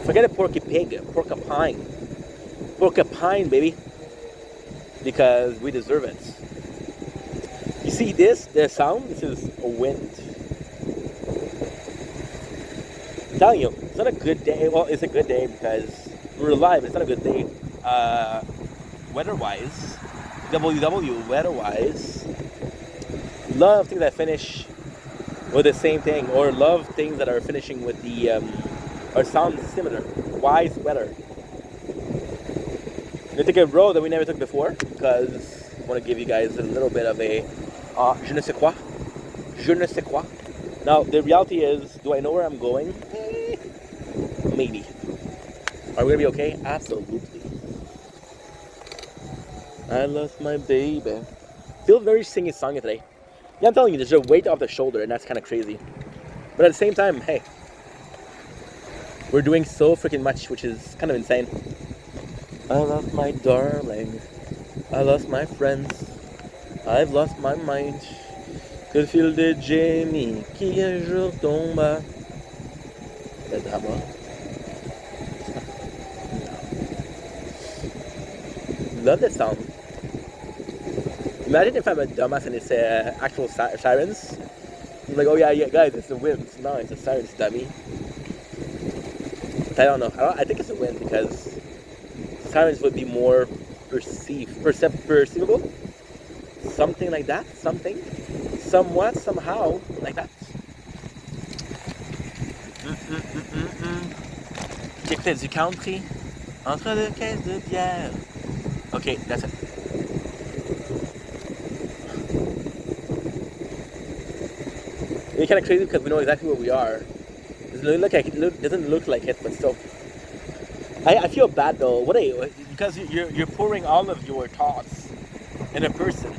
Forget a porky pig, porcupine. Porcupine, baby. Because we deserve it. You see the sound? This is a wind. I'm telling you, it's not a good day. Well, it's a good day because we're alive. It's not a good day. Weather-wise, weather-wise, love things that finish with the same thing, or love things that are finishing with the, or sound similar. Wise weather. I'm gonna take a road that we never took before, because I want to give you guys a little bit of a, je ne sais quoi. Je ne sais quoi. Now, the reality is, do I know where I'm going? Maybe. Are we gonna be okay? Absolutely. I lost my baby. Feel very singy-songy today. Yeah, I'm telling you, there's a weight off the shoulder, and that's kind of crazy. But at the same time, hey, we're doing so freaking much, which is kind of insane. I lost my darling. I lost my friends. I've lost my mind. Que fil de Jamie qui un jour tomba. Le drama. Love that sound. Imagine if I'm a dumbass and it's actual sirens. I'm like, oh yeah, guys, it's the wind. No, it's the sirens, dummy. I don't know. I think it's the wind because sirens would be more perceivable. Something like that. Somewhat, somehow, like that. J'écoutais du country entre deux caisses de bière. Okay, that's it. It's kind of crazy because we know exactly where we are. Doesn't look like it, but still. I feel bad though. Because you're pouring all of your thoughts in a person.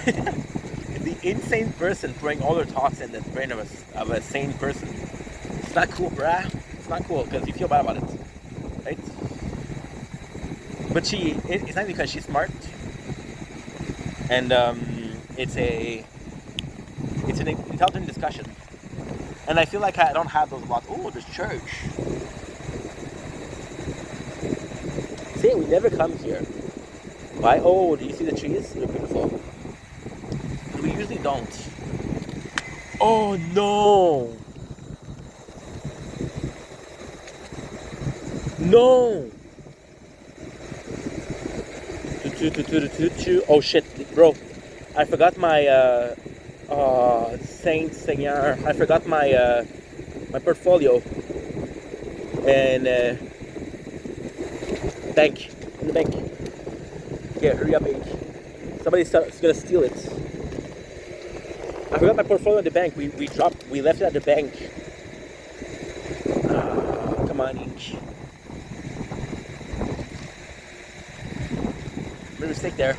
The insane person pouring all their thoughts in the brain of a sane person. It's not cool, bruh. It's not cool because you feel bad about it, right? But it's not because she's smart, and it's an intelligent discussion. And I feel like I don't have those a lot. Oh, there's church. See, we never come here. Why? Oh, do you see the trees? They're beautiful. But we usually don't. Oh no! No! Oh shit, bro. I forgot my Saint Seigneur. I forgot my my portfolio and bank in the bank. Here, hurry up, Ink. Somebody's gonna steal it. I forgot my portfolio in the bank. We left it at the bank. Come on, Ink. Made a mistake there.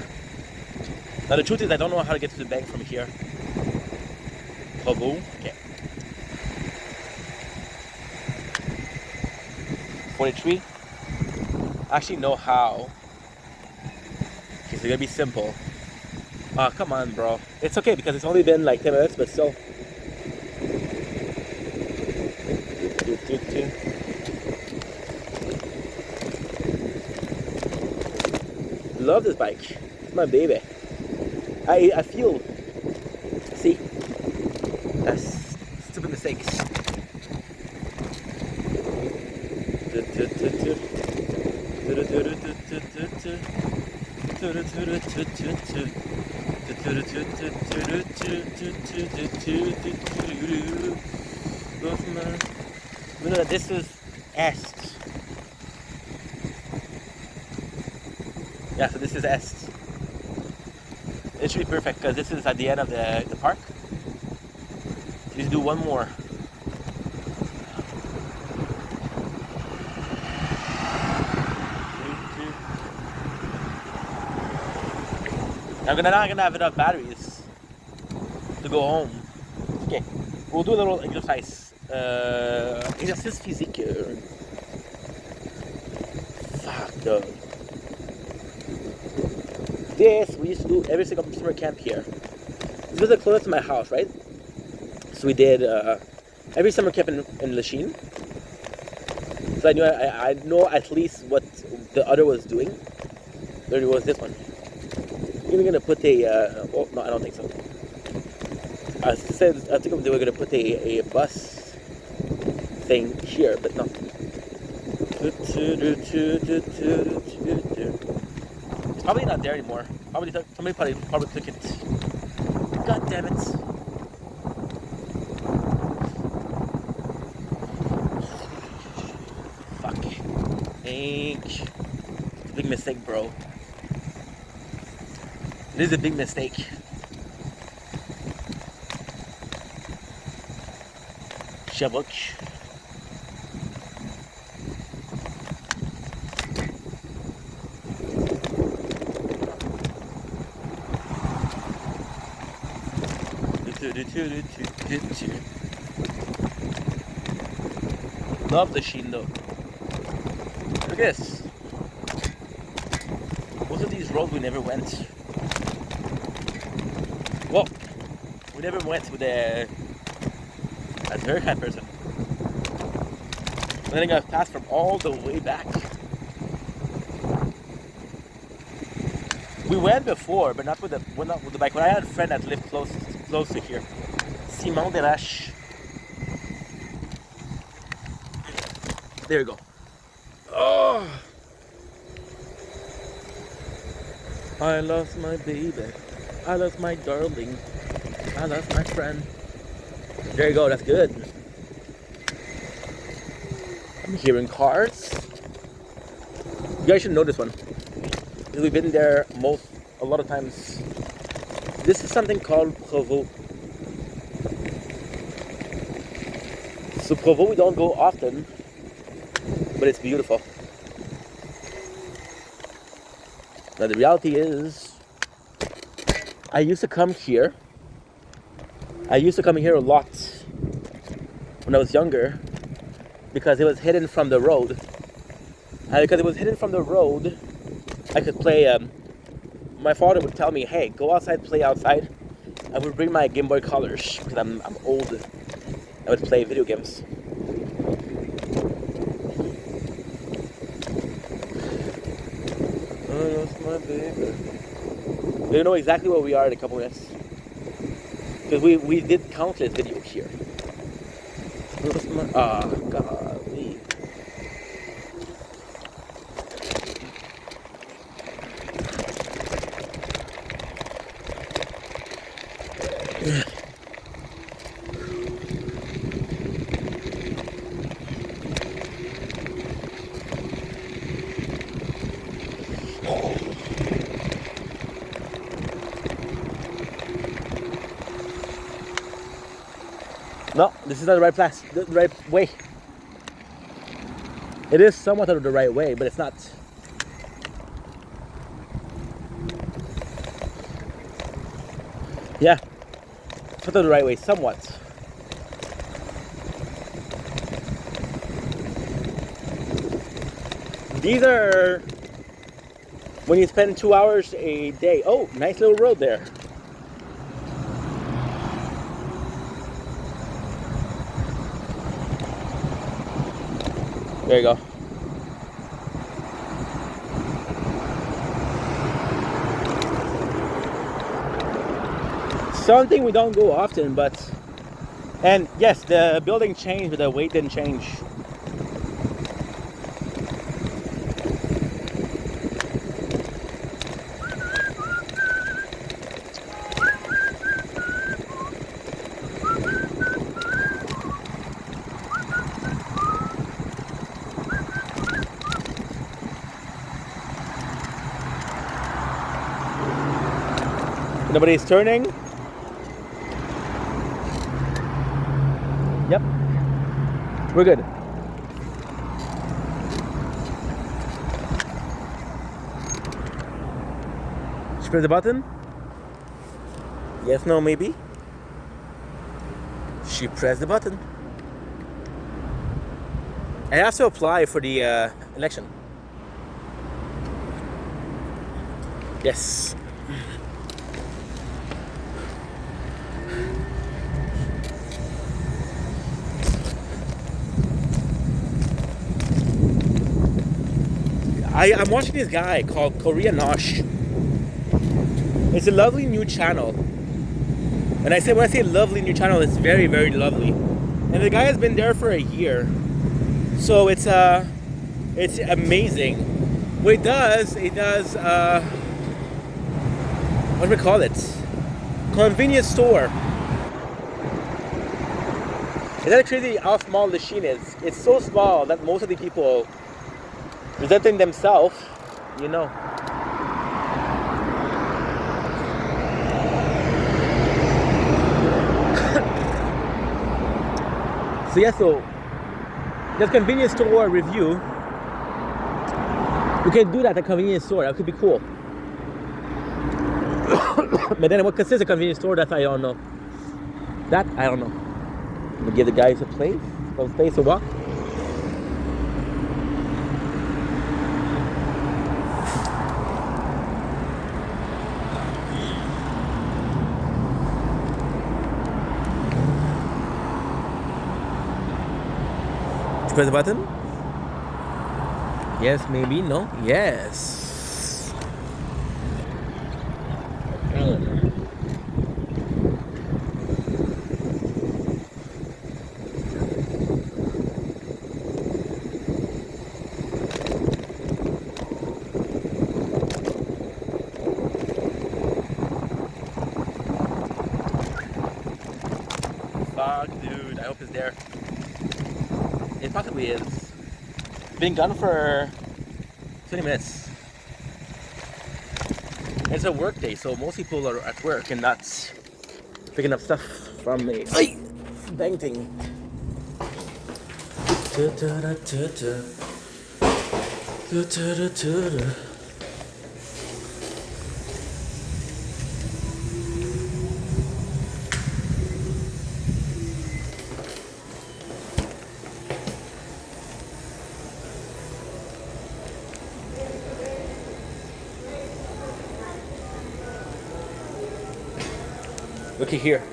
Now the truth is I don't know how to get to the bank from here. Bravo. Okay. 43. I actually know how. Okay, so it's gonna be simple. Come on, bro. It's okay because it's only been like 10 minutes, but still. love this bike. It's my baby. I feel. See? That's stupid mistakes. This is Est. Yeah, so this is Est. It should be perfect because this is at the end of the park. So you just do one more. I'm gonna have enough batteries to go home. Okay, we'll do a little exercise. Exercice physique. Fuck, dog. This we used to do every single summer camp here. This was the closest to my house, right? So we did every summer camp in Lachine. So I know at least what the other was doing. There was this one. Even gonna put a oh no, I don't think so. I think they were gonna put a bus thing here, but no. It's probably not there anymore. Somebody probably took it. God damn it. Fuck. Big mistake, bro. It is a big mistake. Sherlock. Love the sheen though. Look at this. Most of these roads we never went. Well, we never went with a very kind person. And then I passed from all the way back. We went before, but not with the bike. When I had a friend that lived close to here, Simon Derache. There you go. Oh, I lost my baby. I lost my darling. I lost my friend. There you go. That's good. I'm hearing cars. You guys should know this one. Because we've been there a lot of times. This is something called Provo. So Provo we don't go often, but it's beautiful. Now the reality is, I used to come here. I used to come here a lot when I was younger because it was hidden from the road. And because it was hidden from the road, I could play. My father would tell me, "Hey, go outside, play outside." I would bring my Game Boy Colors because I'm old. I would play video games. I lost my baby. You know exactly where we are in a couple minutes. Because we did countless videos here. Oh, golly. No, this is not the right place, the right way. It is somewhat of the right way, but it's not. Yeah, it's not the right way, somewhat. These are when you spend 2 hours a day. Oh, nice little road there. There you go. something we don't go often, but... And yes, the building changed, but the weight didn't change. Nobody's turning. Yep. We're good. She press the button? Yes, no, maybe. She pressed the button. I have to apply for the election. Yes. I'm watching this guy called Korea Nosh. It's a lovely new channel. When I say lovely new channel, it's very, very lovely. And the guy has been there for a year. So it's amazing. What it does, what do we call it? Convenience store. It's that crazy how small the Shein is. It's so small that most of the people presenting themselves, you know. So this convenience store review, we can do that at a convenience store. That could be cool. But then what consists a convenience store, that I don't know. That I don't know. I'm gonna give the guys a place to walk. Press the button? Yes, maybe, no? Yes. Fuck, dude, I hope it's there. It possibly is. It's been gone for 20 minutes. It's a work day, so most people are at work and not picking up stuff from the bang thing.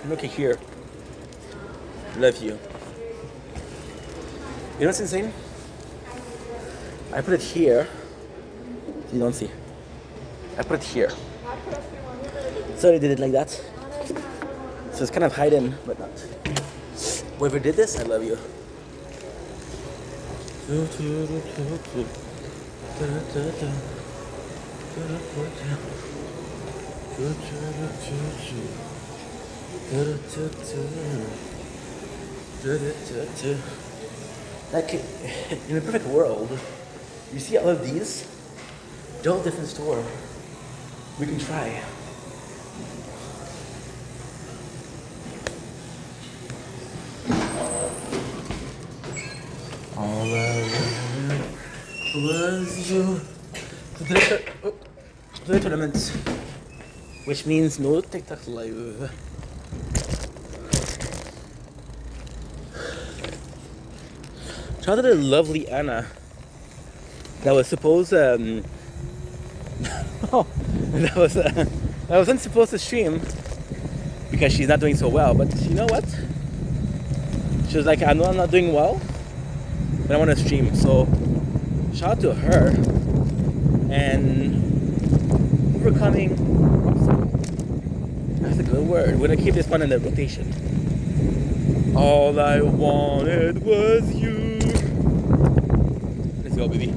Looky here. Love you. You know what's insane? I put it here. You don't see. I put it here. So I did it like that. So it's kind of hidden, but not. Whoever did this, I love you. Like in a perfect world, you see all of these, they're all different store. We can try. All I wanted was you. Today tournament, which means no TikTok live. Shout out to the lovely Anna that was supposed that wasn't supposed to stream because she's not doing so well, but you know what? She was like, I know I'm not doing well, but I want to stream. So shout out to her and overcoming obstacles. That's a good word. We're gonna keep this one in the rotation. All I wanted was you. Let's go, baby.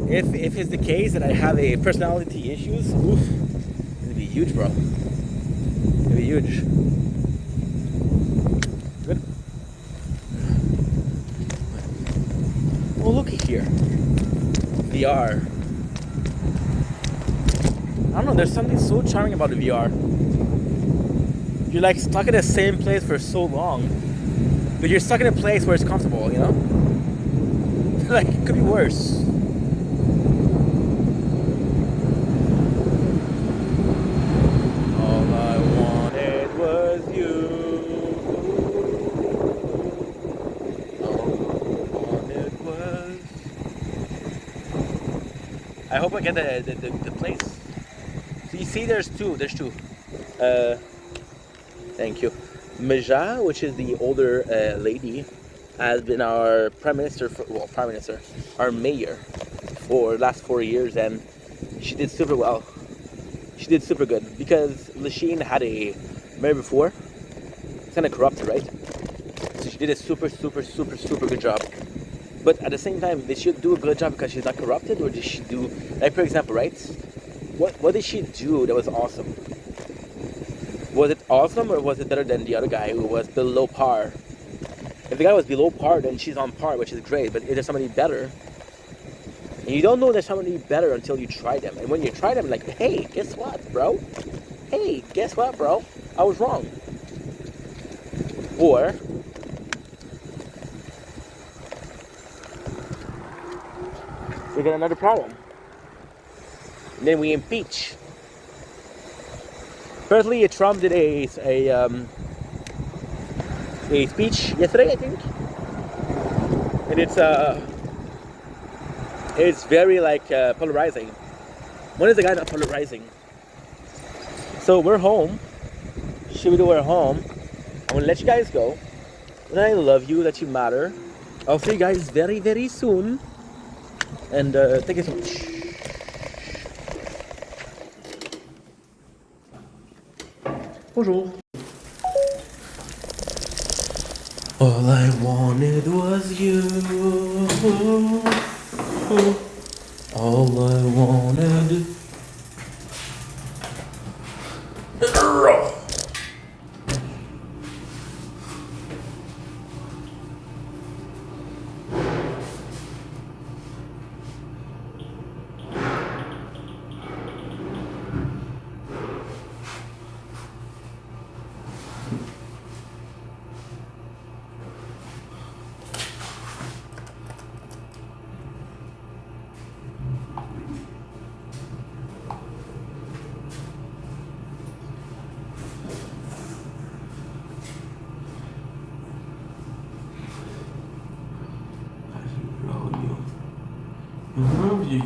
If it's the case that I have a personality issues, oof, it'd be huge, bro. It'd be huge. Good. Oh, look here. VR. I don't know, there's something so charming about the VR. You're like stuck in the same place for so long, but you're stuck in a place where it's comfortable, you know? Like, it could be worse. All I wanted was you. All I wanted was. I hope I get the place. So you see, there's two. Thank you. Meja, which is the older lady, has been our prime minister, our mayor for the last 4 years, and she did super well. She did super good because Lachine had a mayor before. It's kind of corrupt, right? So she did a super good job. But at the same time, did she do a good job because she's not corrupted, or did she do, like, for example, right? What did she do that was awesome? Was it awesome, or was it better than the other guy who was below par? If the guy was below par, then she's on par, which is great. But if there's somebody better, and you don't know there's somebody better until you try them. And when you try them, like, hey, guess what, bro? Hey, guess what, bro? I was wrong. Or we got another problem. And then we impeach. Firstly, Trump did a speech yesterday, I think, and it's very like polarizing. When is the guy not polarizing? So we're home. Should we do our home? I'm gonna let you guys go. And I love you, that you matter. I'll see you guys very soon. And thank you so much. Bonjour. All I wanted was you. All I wanted.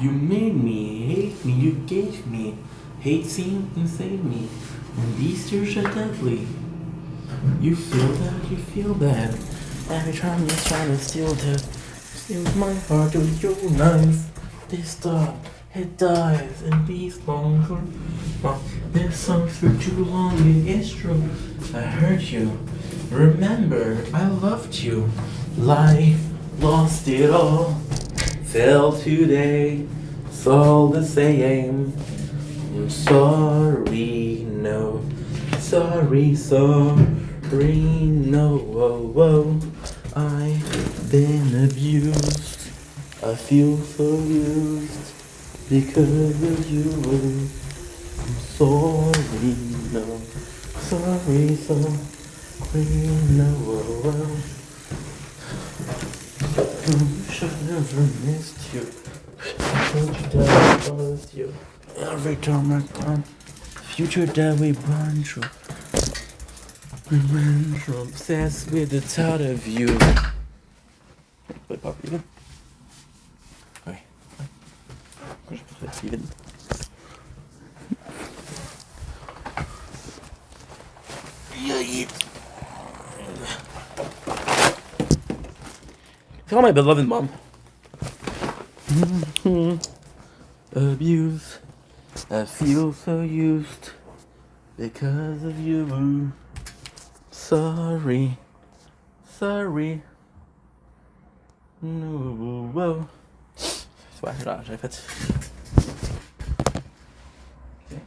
You made me hate me, you gave me hate, seen and saved me, and these tears are deadly. You feel bad, every time you're trying to steal my heart with your knife. They stop, it dies, and these songs are this song's for too long. It's true, I hurt you. Remember, I loved you. Lie, lost it all. Fell today, it's all the same. I'm sorry, no. Sorry, no. I've been abused. I feel so used because of you. I'm sorry, no. Sorry, no. Should never missed you. Told you that I lost you. Every time I come, future that we burn through. Remember, obsessed with the thought of you. Play pop even. Okay. Pourquoi j'ai pas fait even? eat. Tell my beloved mom. Abuse. I feel so used because of you. Sorry. Sorry. No. C'est pas j'avais fait. Okay.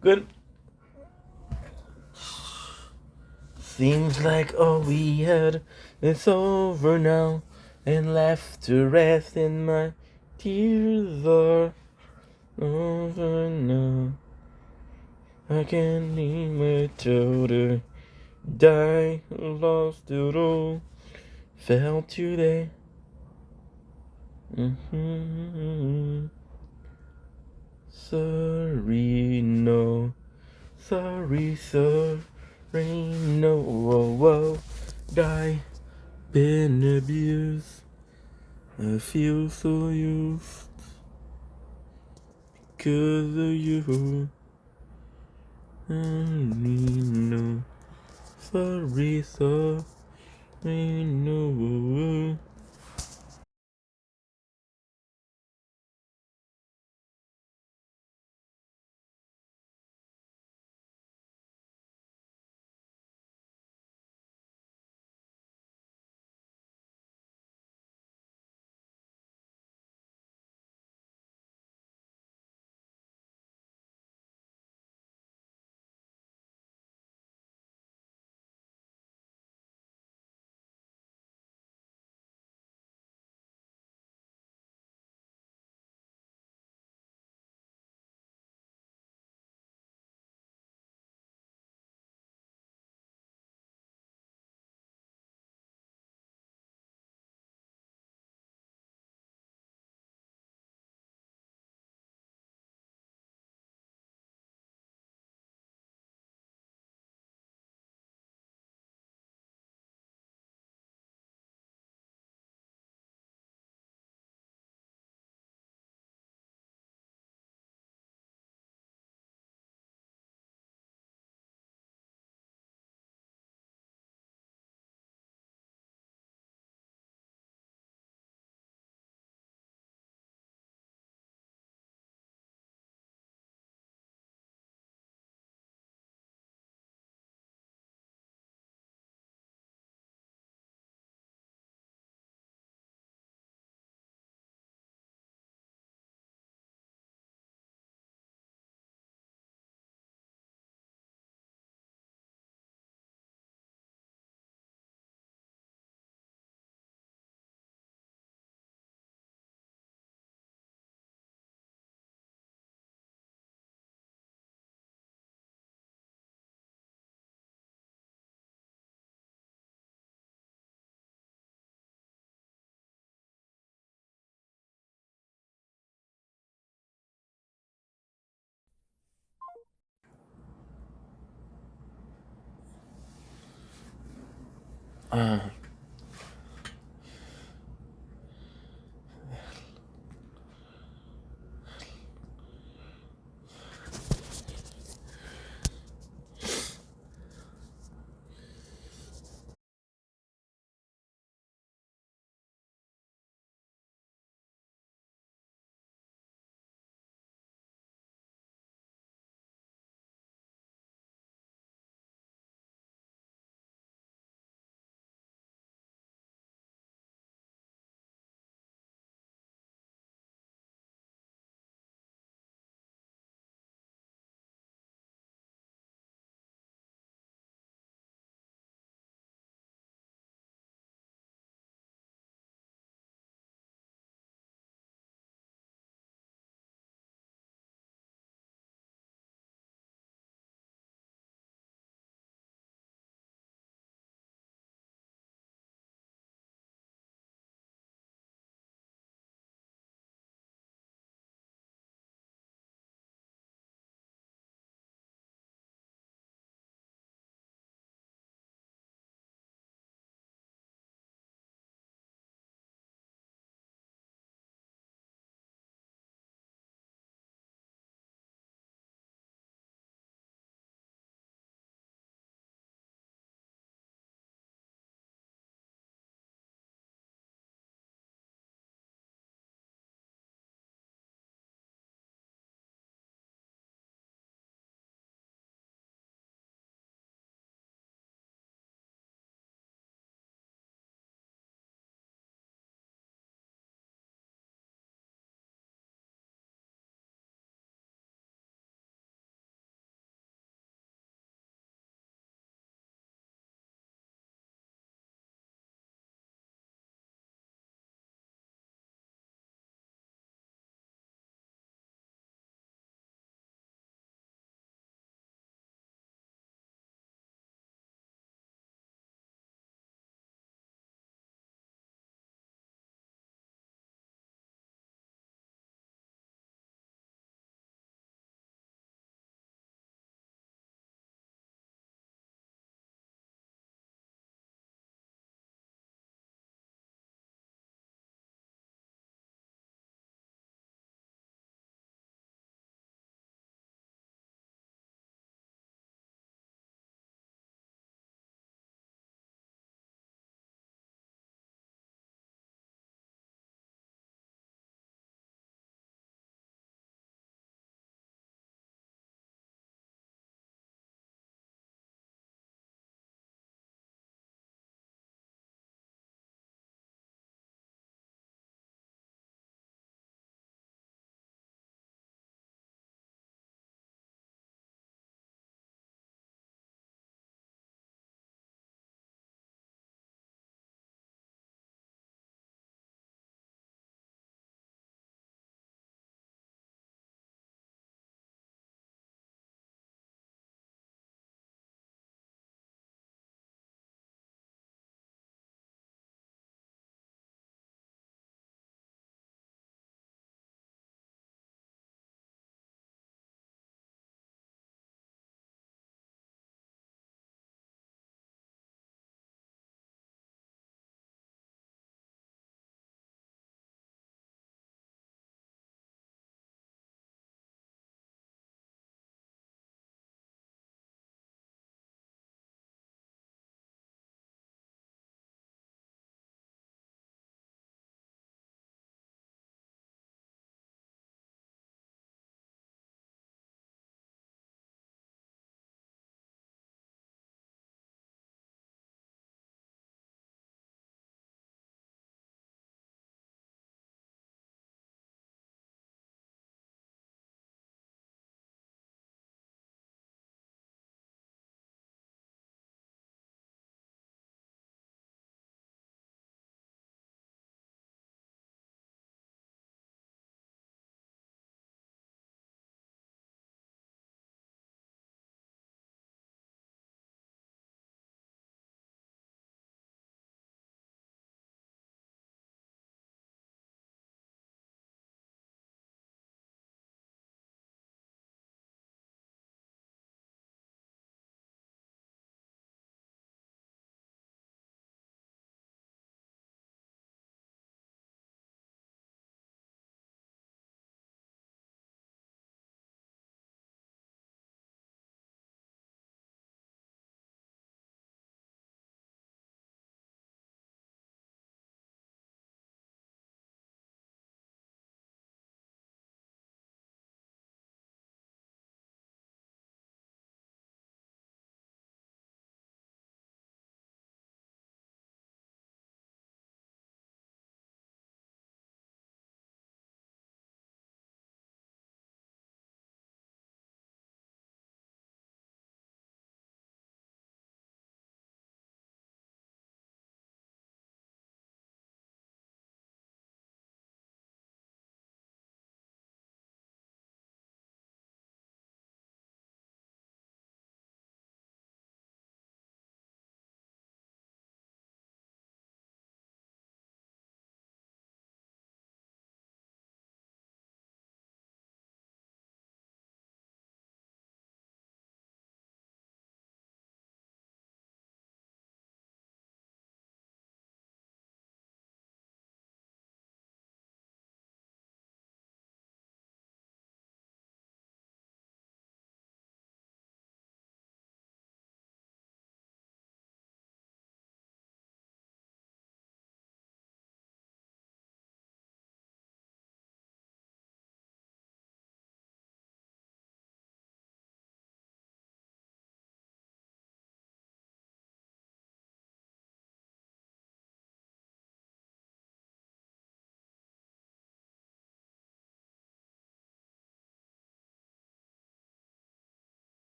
Good. Seems like all we had is over now, and left to rest in my tears are over now. I can't even to die, lost it all, felt today. Sorry, no. Sorry, no. Whoa. Die, been abused. I feel so used because of you. No. Sorry, no.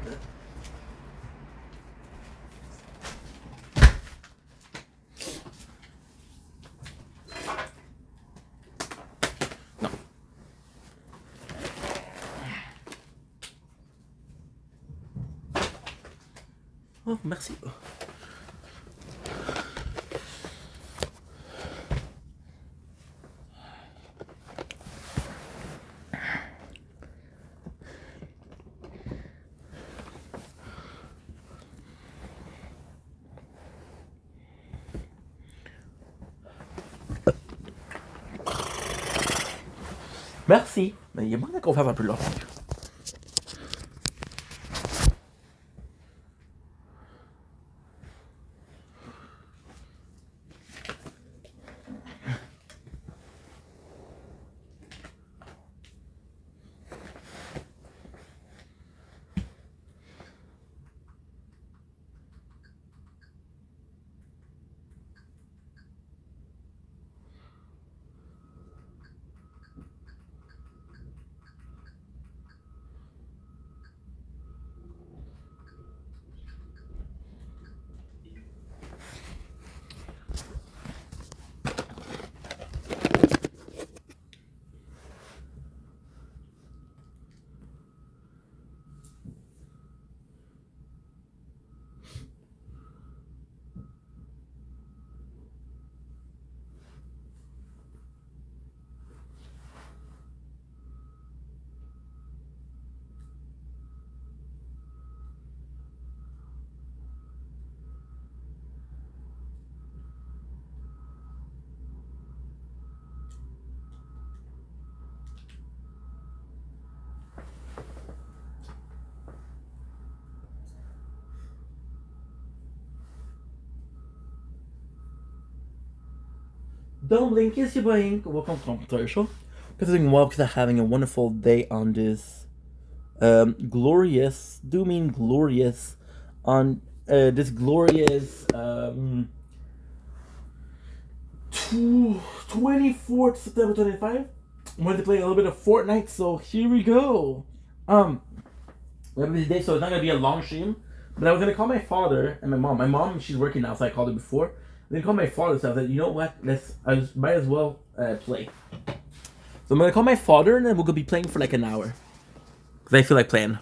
Non. Oh, merci. Merci. Mais il manque qu'on fasse un peu là. Don't blink, kiss your blink. Welcome to Commentary Show. Considering well, because I'm having a wonderful day on this glorious, do mean glorious, on this glorious 24th September 25. I wanted to play a little bit of Fortnite, so here we go. We have a busy day, so it's not gonna be a long stream. But I was gonna call my father and my mom. My mom, she's working now, so I called her before. Then call my father, so I was like, you know what? Might as well play. So I'm gonna call my father, and then we're gonna be playing for like an hour, cause I feel like playing.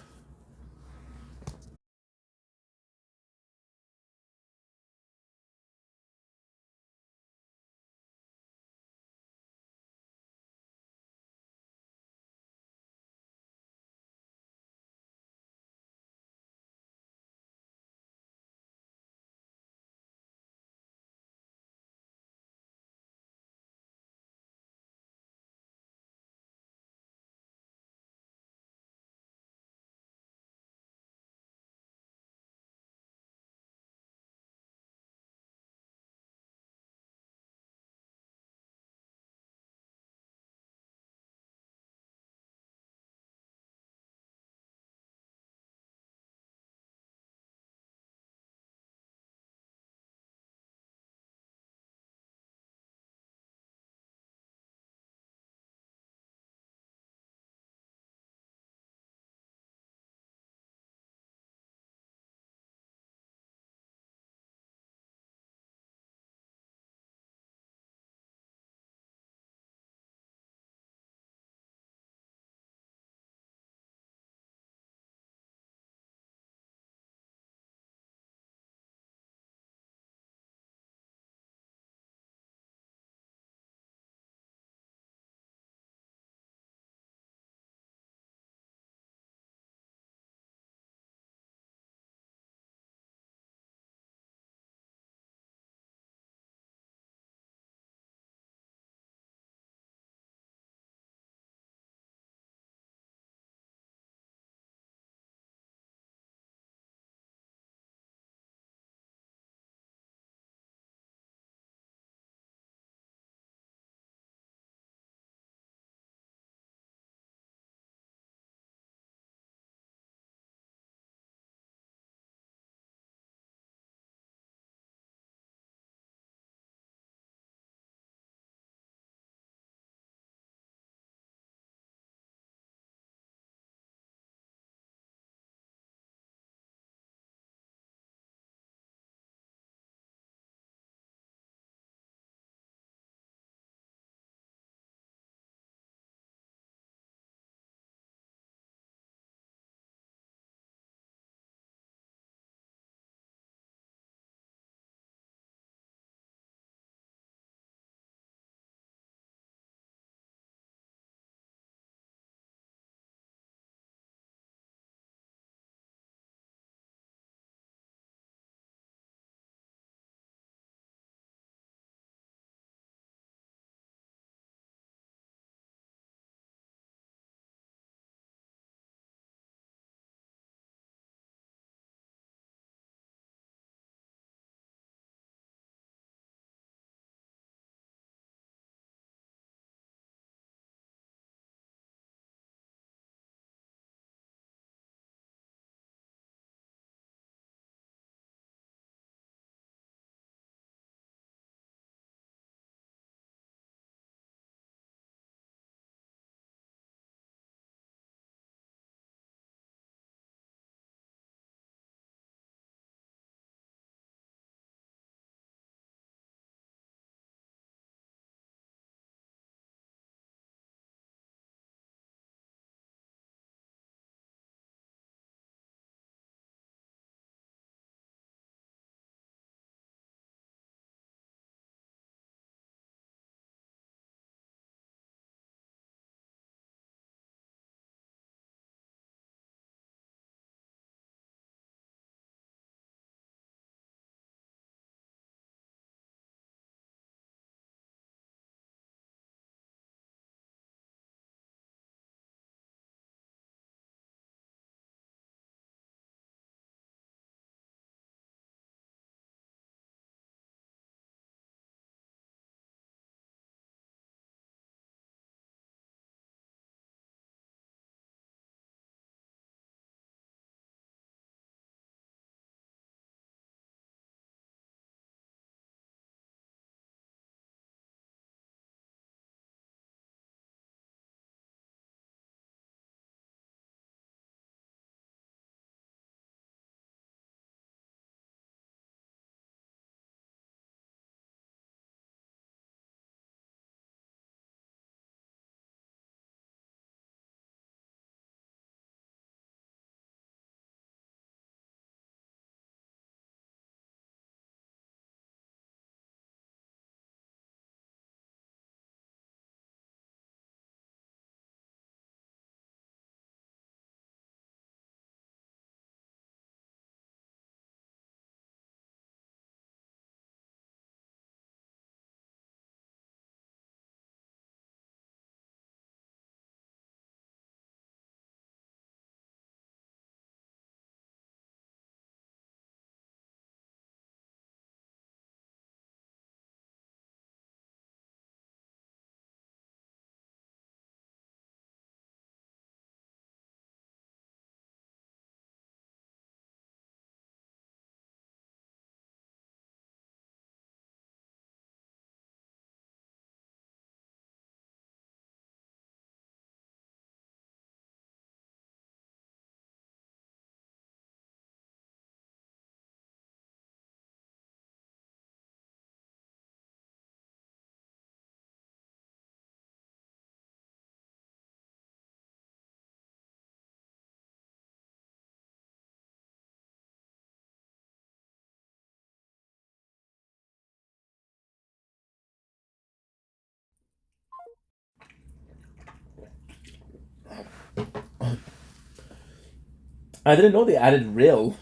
I didn't know they added rail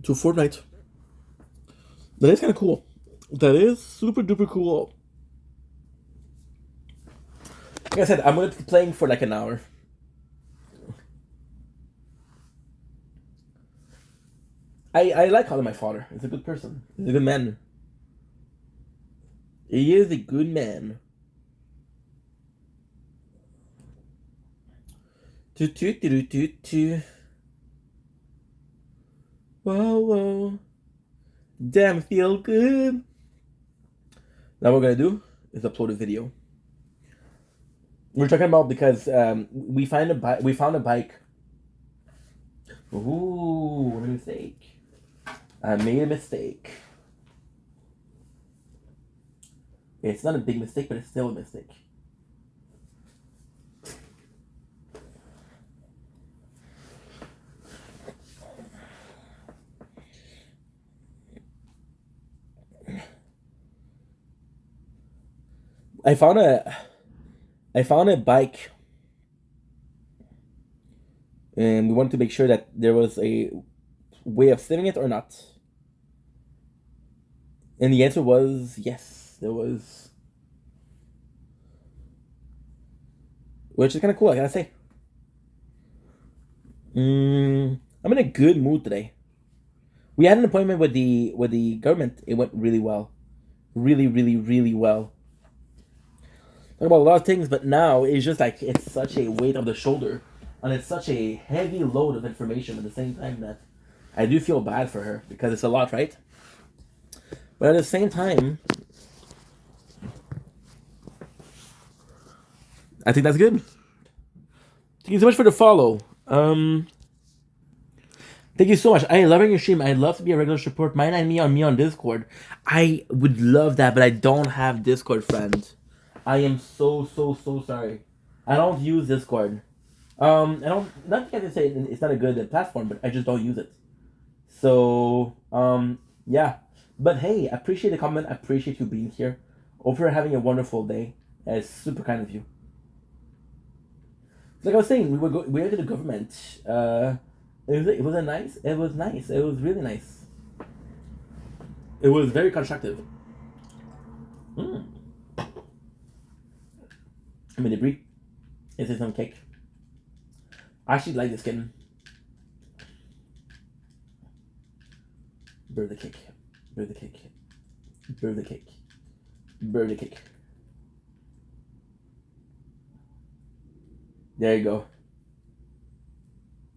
to Fortnite. That is kind of cool. That is super duper cool. Like I said, I'm going to be playing for like an hour. I like calling my father. He's a good person. He's a good man. He is a good man. Whoa, whoa. Damn, feel good. Now what we're gonna do is upload a video. We're talking about because we found a bike. Ooh, what a mistake. I made a mistake. It's not a big mistake, but it's still a mistake. I found a bike, and we wanted to make sure that there was a way of saving it or not. And the answer was yes, there was. Which is kind of cool, I gotta say. I'm in a good mood today. We had an appointment with the government. It went really well. Really, really, really well. Talk about a lot of things, but now it's just like it's such a weight on the shoulder, and it's such a heavy load of information at the same time that I do feel bad for her because it's a lot, right? But at the same time, I think that's good. Thank you so much for the follow. Thank you so much. I love your stream. I'd love to be a regular support. Mine and me on Discord. I would love that, but I don't have Discord, friend. I am so sorry. I don't use Discord. I don't. Not because I say it's not a good platform, but I just don't use it. So yeah. But hey, I appreciate the comment. I appreciate you being here. Hope you're having a wonderful day. It's super kind of you. Like I was saying, we were to the government. It was nice. It was nice. It was really nice. It was very constructive. I'm gonna breathe. This is some cake. I actually like this kitten. Birthday cake. Birthday cake. Birthday cake. Birthday cake. There you go.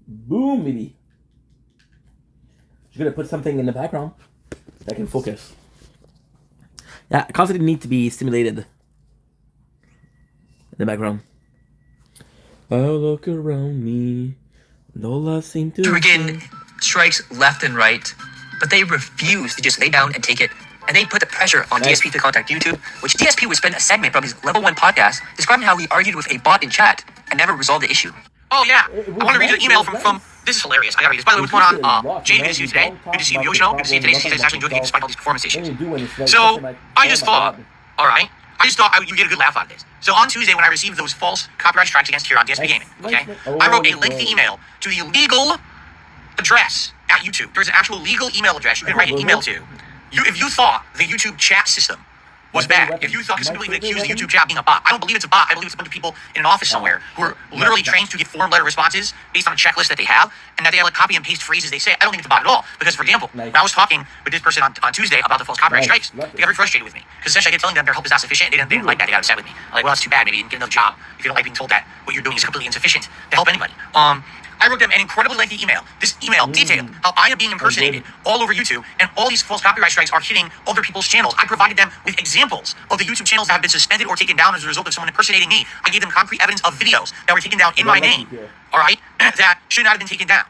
Boom, baby. Just gonna put something in the background that can focus. Yeah, constantly need to be stimulated in the background. I'll look around me. No love seems to. Begin strikes left and right, but they refuse to just lay down and take it. And they put the pressure on DSP to contact YouTube, which DSP would spend a segment from his Level 1 podcast describing how he argued with a bot in chat and never resolved the issue. Oh, yeah. I want to read the email from this is hilarious. I gotta read this. By the way, what's going on? Jay, good to see you today. Good to see you, Yoshino. Good to see you today. He's actually enjoying the game despite all these performance issues. So, I just thought, alright, you get a good laugh out of this. So, on Tuesday, when I received those false copyright strikes against here on DSP Gaming, okay, I wrote a lengthy email to the legal address at YouTube. There's an actual legal email address you can write an email to. If you thought the YouTube chat system was bad, if you thought, because some people even accuse the YouTube chat being a bot, I don't believe it's a bot. I believe it's a bunch of people in an office somewhere who are literally trained to give form letter responses based on a checklist that they have, and that they like copy and paste phrases they say. I don't think it's a bot at all. Because, for example, when I was talking with this person on Tuesday about the false copyright strikes, they got very frustrated with me. Because essentially I kept telling them their help is not sufficient, and they didn't like that. They got upset with me. I'm like, well, that's too bad. Maybe you didn't get another job if you don't like being told that what you're doing is completely insufficient to help anybody. I wrote them an incredibly lengthy email. This email detailed how I am being impersonated all over YouTube, and all these false copyright strikes are hitting other people's channels. I provided them with examples of the YouTube channels that have been suspended or taken down as a result of someone impersonating me. I gave them concrete evidence of videos that were taken down in my name, all right, that should not have been taken down.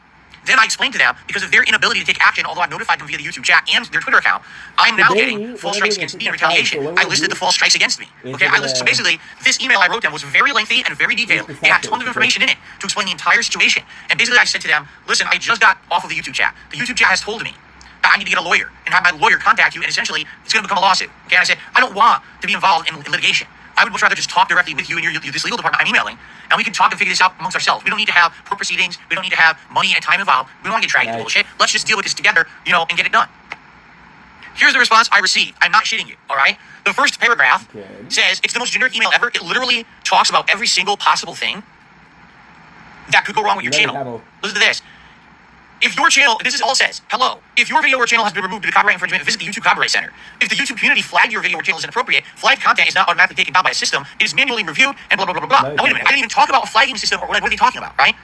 Then I explained to them, because of their inability to take action, although I notified them via the YouTube chat and their Twitter account, I'm now getting false strikes against me in retaliation. I listed the false strikes against me. Okay, so basically, this email I wrote them was very lengthy and very detailed. It had tons of information in it to explain the entire situation. And basically I said to them, listen, I just got off of the YouTube chat. The YouTube chat has told me that I need to get a lawyer and have my lawyer contact you, and essentially it's going to become a lawsuit. Okay, and I said, I don't want to be involved in litigation. I would much rather just talk directly with you and this legal department I'm emailing, and we can talk and figure this out amongst ourselves. We don't need to have court proceedings. We don't need to have money and time involved. We don't want to get dragged into bullshit. Let's just deal with this together, and get it done. Here's the response I received. I'm not shitting you, all right? The first paragraph says, it's the most generic email ever. It literally talks about every single possible thing that could go wrong with your channel. Listen to this. If your channel, this is all it says, hello, if your video or channel has been removed due to copyright infringement, visit the YouTube Copyright Center. If the YouTube community flagged your video or channel is inappropriate, flagged content is not automatically taken down by a system. It is manually reviewed and blah, blah, blah, blah, blah. Now, wait a minute. I didn't even talk about a flagging system or what are they talking about, right?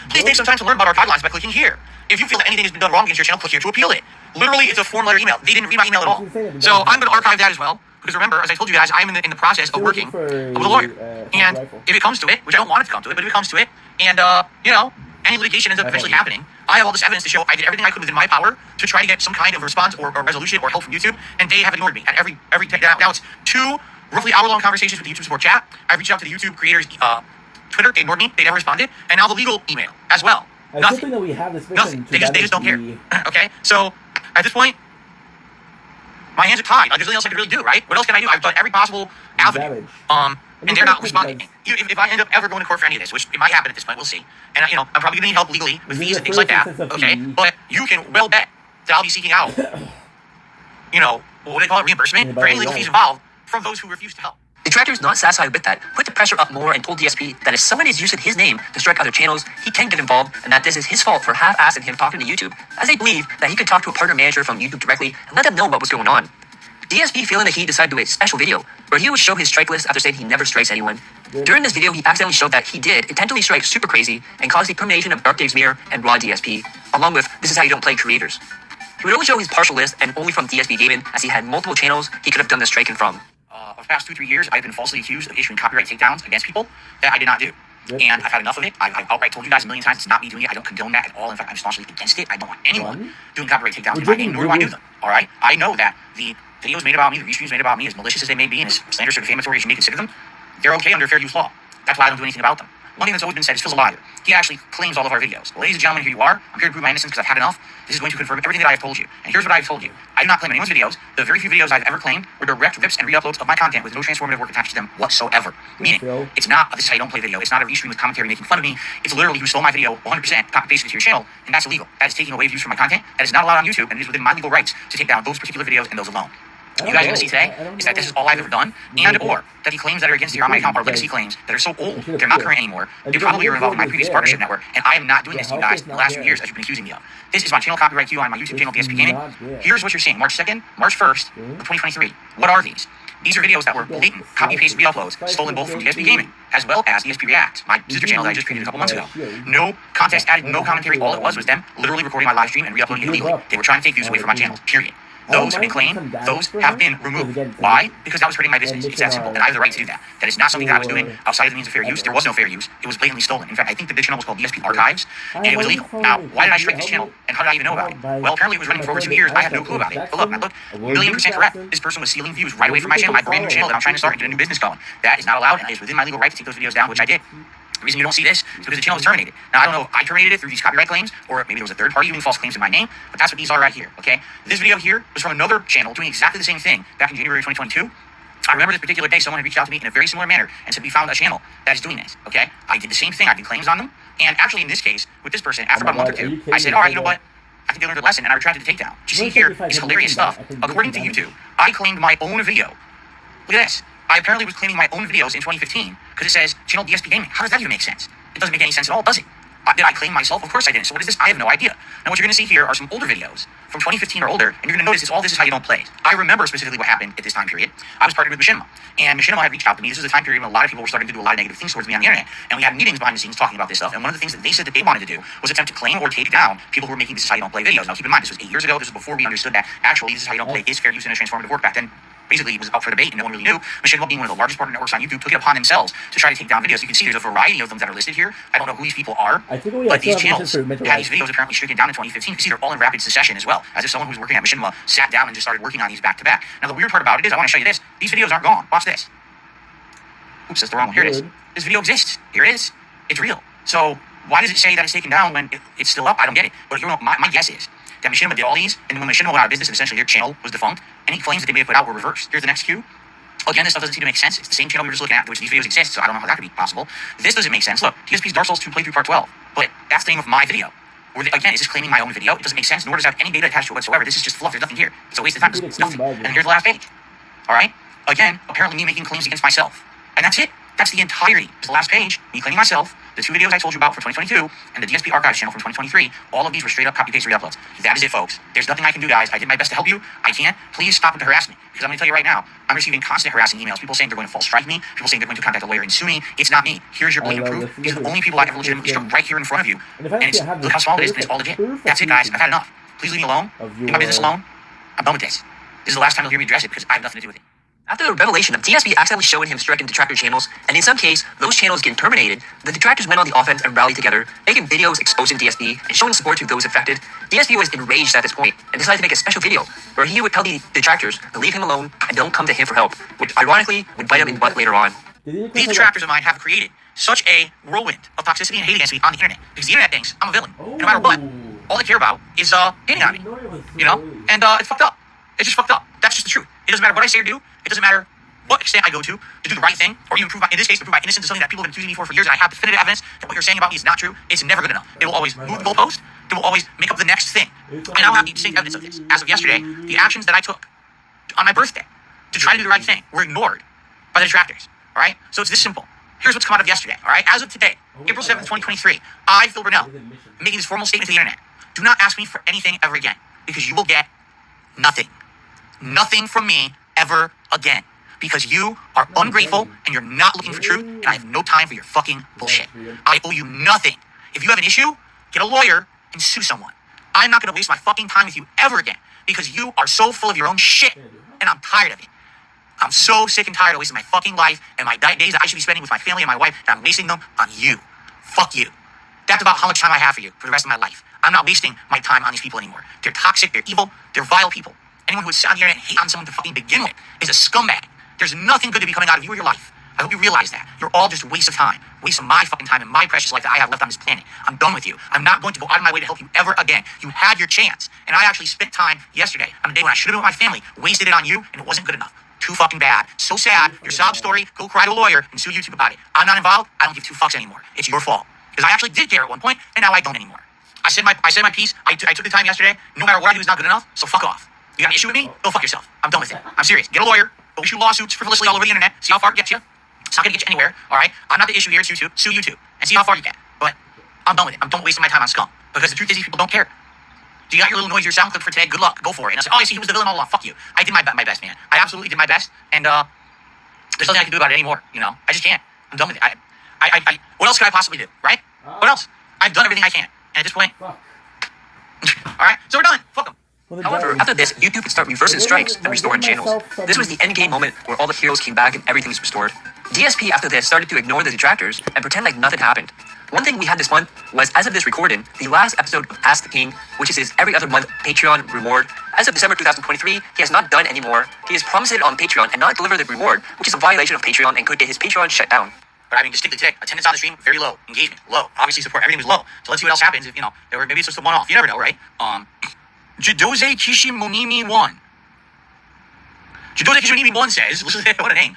Please take some time to learn about our guidelines by clicking here. If you feel that anything has been done wrong against your channel, click here to appeal it. Literally, it's a form-letter email. They didn't read my email at all. So I'm going to archive that as well. Because remember, as I told you guys, I'm in the process of working with a lawyer. And if it comes to it, which I don't want it to come to it, but if it comes to it, and, any litigation ends up eventually happening, I have all this evidence to show I did everything I could within my power to try to get some kind of response or resolution or help from YouTube, and they have ignored me at every now it's 2 roughly hour-long conversations with the YouTube support chat. I reached out to the YouTube creators' Twitter, they ignored me, they never responded, and now the legal email as well. Nothing. That we have this Nothing. They just don't care. Okay? So, at this point, my hands are tied. Like, there's nothing else I can really do, right? What else can I do? I've done every possible avenue. And they're not responding. If I end up ever going to court for any of this, which it might happen at this point, we'll see. And, I'm probably going to need help legally with fees and things like that. Okay? But you can well bet that I'll be seeking out, what do they call it, reimbursement for any legal fees involved from those who refuse to help. Detractors not satisfied with that put the pressure up more and told DSP that if someone is using his name to strike other channels, he can get involved and that this is his fault for half-assing him talking to YouTube, as they believe that he could talk to a partner manager from YouTube directly and let them know what was going on. DSP feeling that he decided to do a special video where he would show his strike list after saying he never strikes anyone. During this video, he accidentally showed that he did intentionally strike Super Crazy and caused the termination of Dark Dave's Mirror and Raw DSP, along with This Is How You Don't Play creators. He would only show his partial list and only from DSP Gaming, as he had multiple channels he could have done the striking from. For the past 2-3 years, I've been falsely accused of issuing copyright takedowns against people that I did not do. And I've had enough of it. I've outright told you guys a million times it's not me doing it. I don't condone that at all. In fact, I'm staunchly against it. I don't want anyone doing copyright takedowns in my name, nor do I do them. All right? I know that the videos made about me, the restreams made about me, as malicious as they may be and as slanderous or defamatory as you may consider them, they're okay under fair use law. That's why I don't do anything about them. One thing that's always been said is Phil's a liar. He actually claims all of our videos. Well, ladies and gentlemen, here you are. I'm here to prove my innocence because I've had enough. This is going to confirm everything that I have told you. And here's what I have told you. I do not claim anyone's videos. The very few videos I've ever claimed were direct rips and re-uploads of my content with no transformative work attached to them whatsoever. Meaning, it's not a This Is How You Don't Play video. It's not a restream with commentary making fun of me. It's literally you stole my video 100%, copy-pasted it to your channel, and that's illegal. That is taking away views from my content. That is not allowed on YouTube, and it is within my legal rights to take down those particular videos and those alone. You guys are going to see today is that this is all I've ever done, and or that the claims that are against you on my account are legacy claims that are so old, they're not current anymore. They probably were involved in my previous partnership network, and I am not doing this to you guys in the last few years as you've been accusing me of. This is my channel copyright Q on my YouTube channel, DSP Gaming. Here's what you're seeing, March 2nd, March 1st of 2023. What are these? These are videos that were blatant, copy-paste re-uploads, stolen both from DSP Gaming, as well as DSP React, my sister channel that I just created a couple months ago. No context added, no commentary, all it was them literally recording my live stream and re-uploading it illegally. They were trying to take views away from my channel, period. Those have been claimed, those have been removed. Why? Because that was hurting my business. It's that simple. And I have the right to do that. That is not something that I was doing outside of the means of fair use. There was no fair use. It was blatantly stolen. In fact, I think the channel was called DSP Archives, and it was illegal. Now, why did I strike this channel, and how did I even know about it? Well, apparently it was running for over 2 years. I had no clue about it. But look, 1,000,000% correct. This person was stealing views right away from my channel, my brand new channel that I'm trying to start and get a new business going. That is not allowed, and it is within my legal right to take those videos down, which I did. The reason you don't see this is because the channel was terminated. Now, I don't know if I terminated it through these copyright claims, or maybe there was a third party doing false claims in my name, but that's what these are right here, okay? This video here was from another channel doing exactly the same thing back in January 2022. I remember this particular day, someone had reached out to me in a very similar manner and said, we found a channel that is doing this, okay? I did the same thing. I did claims on them. And actually, in this case, with this person, after about a month or two, I said, all right, you know what? I think they learned their lesson, and I retracted the takedown. What you see here is hilarious stuff. According to YouTube, I claimed my own video. Look at this. I apparently was claiming my own videos in 2015 because it says channel DSP Gaming. How does that even make sense? It doesn't make any sense at all, does it? Did I claim myself? Of course I didn't. So what is this? I have no idea. Now what you're going to see here are some older videos from 2015 or older, and you're going to notice it's all This Is How You Don't Play. I remember specifically what happened at this time period. I was partnered with Machinima, and Machinima had reached out to me. This was a time period when a lot of people were starting to do a lot of negative things towards me on the internet, and we had meetings behind the scenes talking about this stuff, and one of the things that they said that they wanted to do was attempt to claim or take down people who were making This Is How You Don't Play videos. Now keep in mind, this was 8 years ago. This was before we understood that actually This Is How You Don't Play is fair use and a transformative work. Back then, basically it was up for debate and no one really knew. Machinima, being one of the largest partner networks on YouTube, took it upon themselves to try to take down videos. You can see there's a variety of them that are listed here. I don't know who these people are, but these channels had these videos apparently stricken down in 2015. You can see they're all in rapid succession as well, as if someone who was working at Machinima sat down and just started working on these back to back. Now the weird part about it is, I want to show you this. These videos aren't gone. Watch this. Oops, that's the wrong one. Here it is. This video exists. Here it is. It's real. So why does it say that it's taken down when it's still up? I don't get it. But my guess is that Machinima did all these, and when Machinima went out of business and essentially their channel was defunct, any claims that they may have put out were reversed. Here's the next cue. Again, this stuff doesn't seem to make sense. It's the same channel we were just looking at, which these videos exist, so I don't know how that could be possible. This doesn't make sense. Look, DSP's Dark Souls 2 playthrough part 12, but that's the name of my video. Again, is this claiming my own video? It doesn't make sense, nor does it have any data attached to it whatsoever. This is just fluff. There's nothing here. It's a waste of time. It's nothing. And here's the last page. All right? Again, apparently me making claims against myself. And that's it. That's the entirety. It's the last page, me claiming myself, the 2 videos I told you about from 2022, and the DSP Archives channel from 2023. All of these were straight up copy-paste re-uploads. That is it, folks. There's nothing I can do, guys. I did my best to help you. I can't. Please stop with the harassment. Because I'm going to tell you right now, I'm receiving constant harassing emails. People saying they're going to false strike me. People saying they're going to contact a lawyer and sue me. It's not me. Here's your blatant proof. These are the only people I ever legitimately showed right here in front of you. And look how small it is, and it's all legit. That's it, guys. I've had enough. Please leave me alone. Leave my business alone. I'm done with this. This is the last time you'll hear me address it because I have nothing to do with it. After the revelation of DSP accidentally showing him striking detractor channels, and in some case, those channels getting terminated, the detractors went on the offense and rallied together, making videos exposing DSP and showing support to those affected. DSP was enraged at this point and decided to make a special video where he would tell the detractors to leave him alone and don't come to him for help, which ironically would bite him in the butt later on. These detractors of mine have created such a whirlwind of toxicity and hate against me on the internet because the internet thinks I'm a villain. And no matter what, all they care about is hating on me. You know? And it's fucked up. It's just fucked up. That's just the truth. It doesn't matter what I say or do. It doesn't matter what extent I go to do the right thing, or even prove in this case, to prove my innocence to something that people have been accusing me for years, and I have definitive evidence that what you're saying about me is not true. It's never good enough. It will always move the goalpost. It will always make up the next thing. I now have the distinct evidence of this. As of yesterday, the actions that I took on my birthday to try to do the right thing were ignored by the detractors. All right? So it's this simple. Here's what's come out of yesterday. All right? As of today, April 7th, 2023, I, Phil Burnell, making this formal statement to the internet. Do not ask me for anything ever again, because you will get nothing. Nothing from me ever again. Because you are ungrateful and you're not looking for truth, and I have no time for your fucking bullshit. I owe you nothing. If you have an issue, get a lawyer and sue someone. I'm not going to waste my fucking time with you ever again because you are so full of your own shit, and I'm tired of it. I'm so sick and tired of wasting my fucking life and my days that I should be spending with my family and my wife, and I'm wasting them on you. Fuck you. That's about how much time I have for you for the rest of my life. I'm not wasting my time on these people anymore. They're toxic, they're evil, they're vile people. Anyone who would sit on here and hate on someone to fucking begin with is a scumbag. There's nothing good to be coming out of you or your life. I hope you realize that. You're all just a waste of time. Waste of my fucking time and my precious life that I have left on this planet. I'm done with you. I'm not going to go out of my way to help you ever again. You had your chance. And I actually spent time yesterday on a day when I should have been with my family, wasted it on you, and it wasn't good enough. Too fucking bad. So sad. Your sob story, go cry to a lawyer and sue YouTube about it. I'm not involved. I don't give 2 fucks anymore. It's your fault. Because I actually did care at one point, and now I don't anymore. I said my piece. I took the time yesterday. No matter what I do is not good enough, so fuck off. You got an issue with me? Go fuck yourself. I'm done with it. I'm serious. Get a lawyer. Go issue lawsuits frivolously all over the internet. See how far it gets you. It's not going to get you anywhere, all right? I'm not the issue here. It's YouTube. Sue YouTube and see how far you get. But I'm done with it. I'm done wasting my time on scum. Because the truth is these people don't care. Do you got your little noise, your sound clip for today? Good luck. Go for it. And I say, oh, you see, he was the villain all along. Fuck you. I did my best, man. I absolutely did my best. And there's nothing I can do about it anymore. You know, I just can't. I'm done with it. What else could I possibly do, right? What else? I've done everything I can. And at this point, all right? So we're done. Fuck them. However, after this, YouTube would start reversing strikes and restoring channels. This was the endgame moment where all the heroes came back and everything was restored. DSP after this started to ignore the detractors and pretend like nothing happened. One thing we had this month was, as of this recording, the last episode of Ask the King, which is his every other month Patreon reward. As of December 2023, he has not done anymore. He has promised it on Patreon and not delivered the reward, which is a violation of Patreon and could get his Patreon shut down. But I mean, distinctly today, attendance on the stream, very low. Engagement, low. Obviously support, everything was low. So let's see what else happens if, you know, maybe it's just a one-off. You never know, right? Jidose Kishimonimi 1. Jidose Kishimonimi 1 says, listen to that, what a name.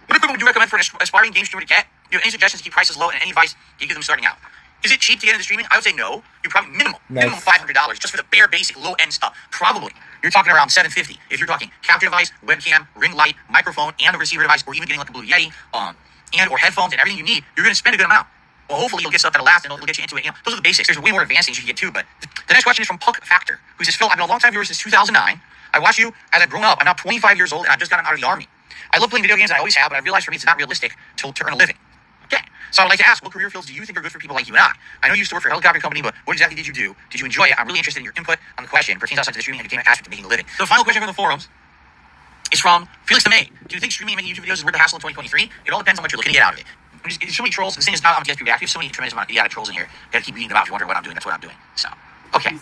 What equipment would you recommend for an aspiring game streamer to get? Do you have any suggestions to keep prices low and any advice you give them starting out? Is it cheap to get into streaming? I would say no. You're probably minimum $500 just for the bare basic low-end stuff. Probably. You're talking around $750. If you're talking capture device, webcam, ring light, microphone, and a receiver device, or even getting like a Blue Yeti, and or headphones and everything you need, you're going to spend a good amount. Well, hopefully you'll get stuff that'll last and it'll get you into it. You know, those are the basics. There's way more advanced things you can get too. But the next question is from Puck Factor, who says, Phil, I've been a long-time viewer since 2009. I watched you as I've grown up. I'm now 25 years old and I've just gotten out of the army. I love playing video games, I always have, but I realized for me it's not realistic to earn a living. Okay, so I'd like to ask, what career fields do you think are good for people like you and I? I know you used to work for a helicopter company, but what exactly did you do? Did you enjoy it? I'm really interested in your input on the question. It pertains outside to the streaming and entertainment aspect of making a living. So the final question from the forums is from Felix the May. Do you think streaming and making YouTube videos is worth the hassle in 2023? It all depends on what you're looking to get out of it. There's so many trolls. The thing is, not on DSP React. We have so many tremendous amount of idiotic trolls in here. Gotta keep reading them out if you wonder what I'm doing. That's what I'm doing. So, okay.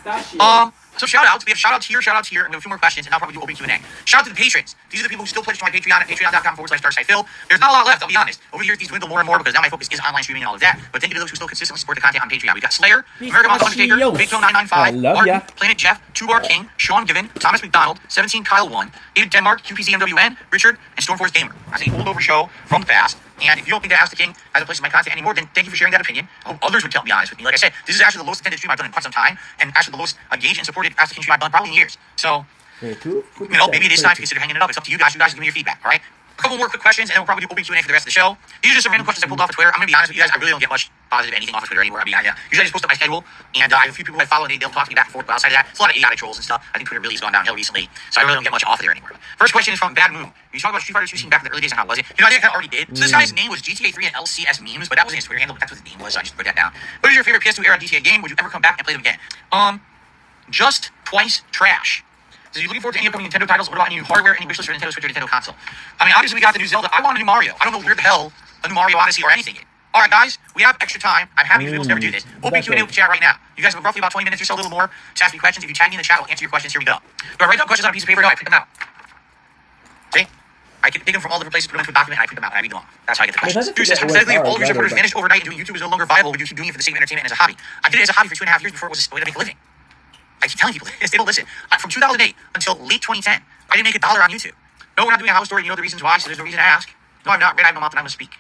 So shout outs. We have shout outs here, and we have a few more questions, and I'll probably do open Q&A. Shout out to the patrons. These are the people who still pledge to my Patreon at patreon.com/DarkSidePhil. There's not a lot left, I'll be honest. Over the years, these dwindle more and more because now my focus is online streaming and all of that. But thank you to those who still consistently support the content on Patreon. We got Slayer, American Monster Undertaker, Big Toe 995, Martin, Planet Jeff, 2-Bar King, Sean Given, Thomas McDonald, 17 Kyle 1, David Denmark, QPZMWN, Richard, and Stormforce Gamer. That's a holdover show from the past. And if you don't think that Ask the King has a place in my content anymore, then thank you for sharing that opinion. I hope others would be honest with me. Like I said, this is actually the lowest attended stream I've done in quite some time, and actually the lowest engaged and supported Ask the King stream I've done probably in years. So, maybe it is time to consider hanging it up. It's up to you guys. You guys give me your feedback, all right? A couple more quick questions, and then we'll probably do open Q&A for the rest of the show. These are just some random questions I pulled off of Twitter. I'm going to be honest with you guys. I really don't get much positive anything off of Twitter anymore. Usually I just post up my schedule, and I have a few people I follow, and they'll talk to me back and forth. But outside of that, it's a lot of idiotic trolls and stuff. I think Twitter really has gone downhill recently, so I really don't get much off of there anymore. First question is from Bad Moon. You talk about Street Fighter 2 scene back in the early days and how was it? You know, I think I kind of already did. So this guy's name was GTA 3 and LCS memes, but that wasn't his Twitter handle. That's what his name was, so I just put that down. What is your favorite PS2 era GTA game? Would you ever come back and play them again? Just twice trash. So you looking forward to any upcoming Nintendo titles? What about any new hardware, any wishlist for Nintendo Switch or Nintendo console? I mean, obviously we got the new Zelda. I want a new Mario. I don't know where the hell a new Mario Odyssey or anything is. All right, guys, we have extra time. I'm happy to be able to never do this. Open Q&A with the chat right now. You guys have roughly about 20 minutes or so, a little more, to ask me questions. If you tag me in the chat, I'll answer your questions. Here we go. Do I write down questions on a piece of paper? No, I print them out. See? I can take them from all different places, put them into a document, and I print them out, and I read them off. That's how I get the questions. Dude says, hypothetically, if all of your supporters vanished overnight and doing YouTube is no longer viable, would you keep doing it for the sake of entertainment and as a hobby? I did it as a hobby for 2.5 years before it was a way to make a living. I keep telling people this. They don't listen. From 2008 until late 2010, I didn't make $1 on YouTube. No, we're not doing a house story. You know the reasons why, so there's no reason to ask. No, I'm not. I have no mouth and I'm going to speak.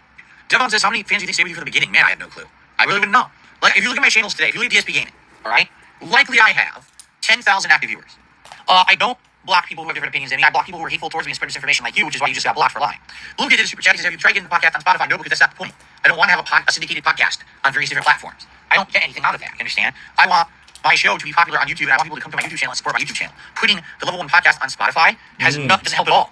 Devon says, how many fans do you think stayed with you from the beginning? Man, I have no clue. I really wouldn't know. Like, if you look at my channels today, if you look at DSP Gaming, all right, likely I have 10,000 active viewers. I don't block people who have different opinions than me. I block people who are hateful towards me and spread misinformation like you, which is why you just got blocked for lying. Luke did a super chat. He said, have you tried getting the podcast on Spotify? No, because that's not the point. I don't want to have a syndicated podcast on various different platforms. I don't get anything out of that. You understand? I want my show to be popular on YouTube, and I want people to come to my YouTube channel and support my YouTube channel. Putting the Level 1 podcast on Spotify doesn't help at all.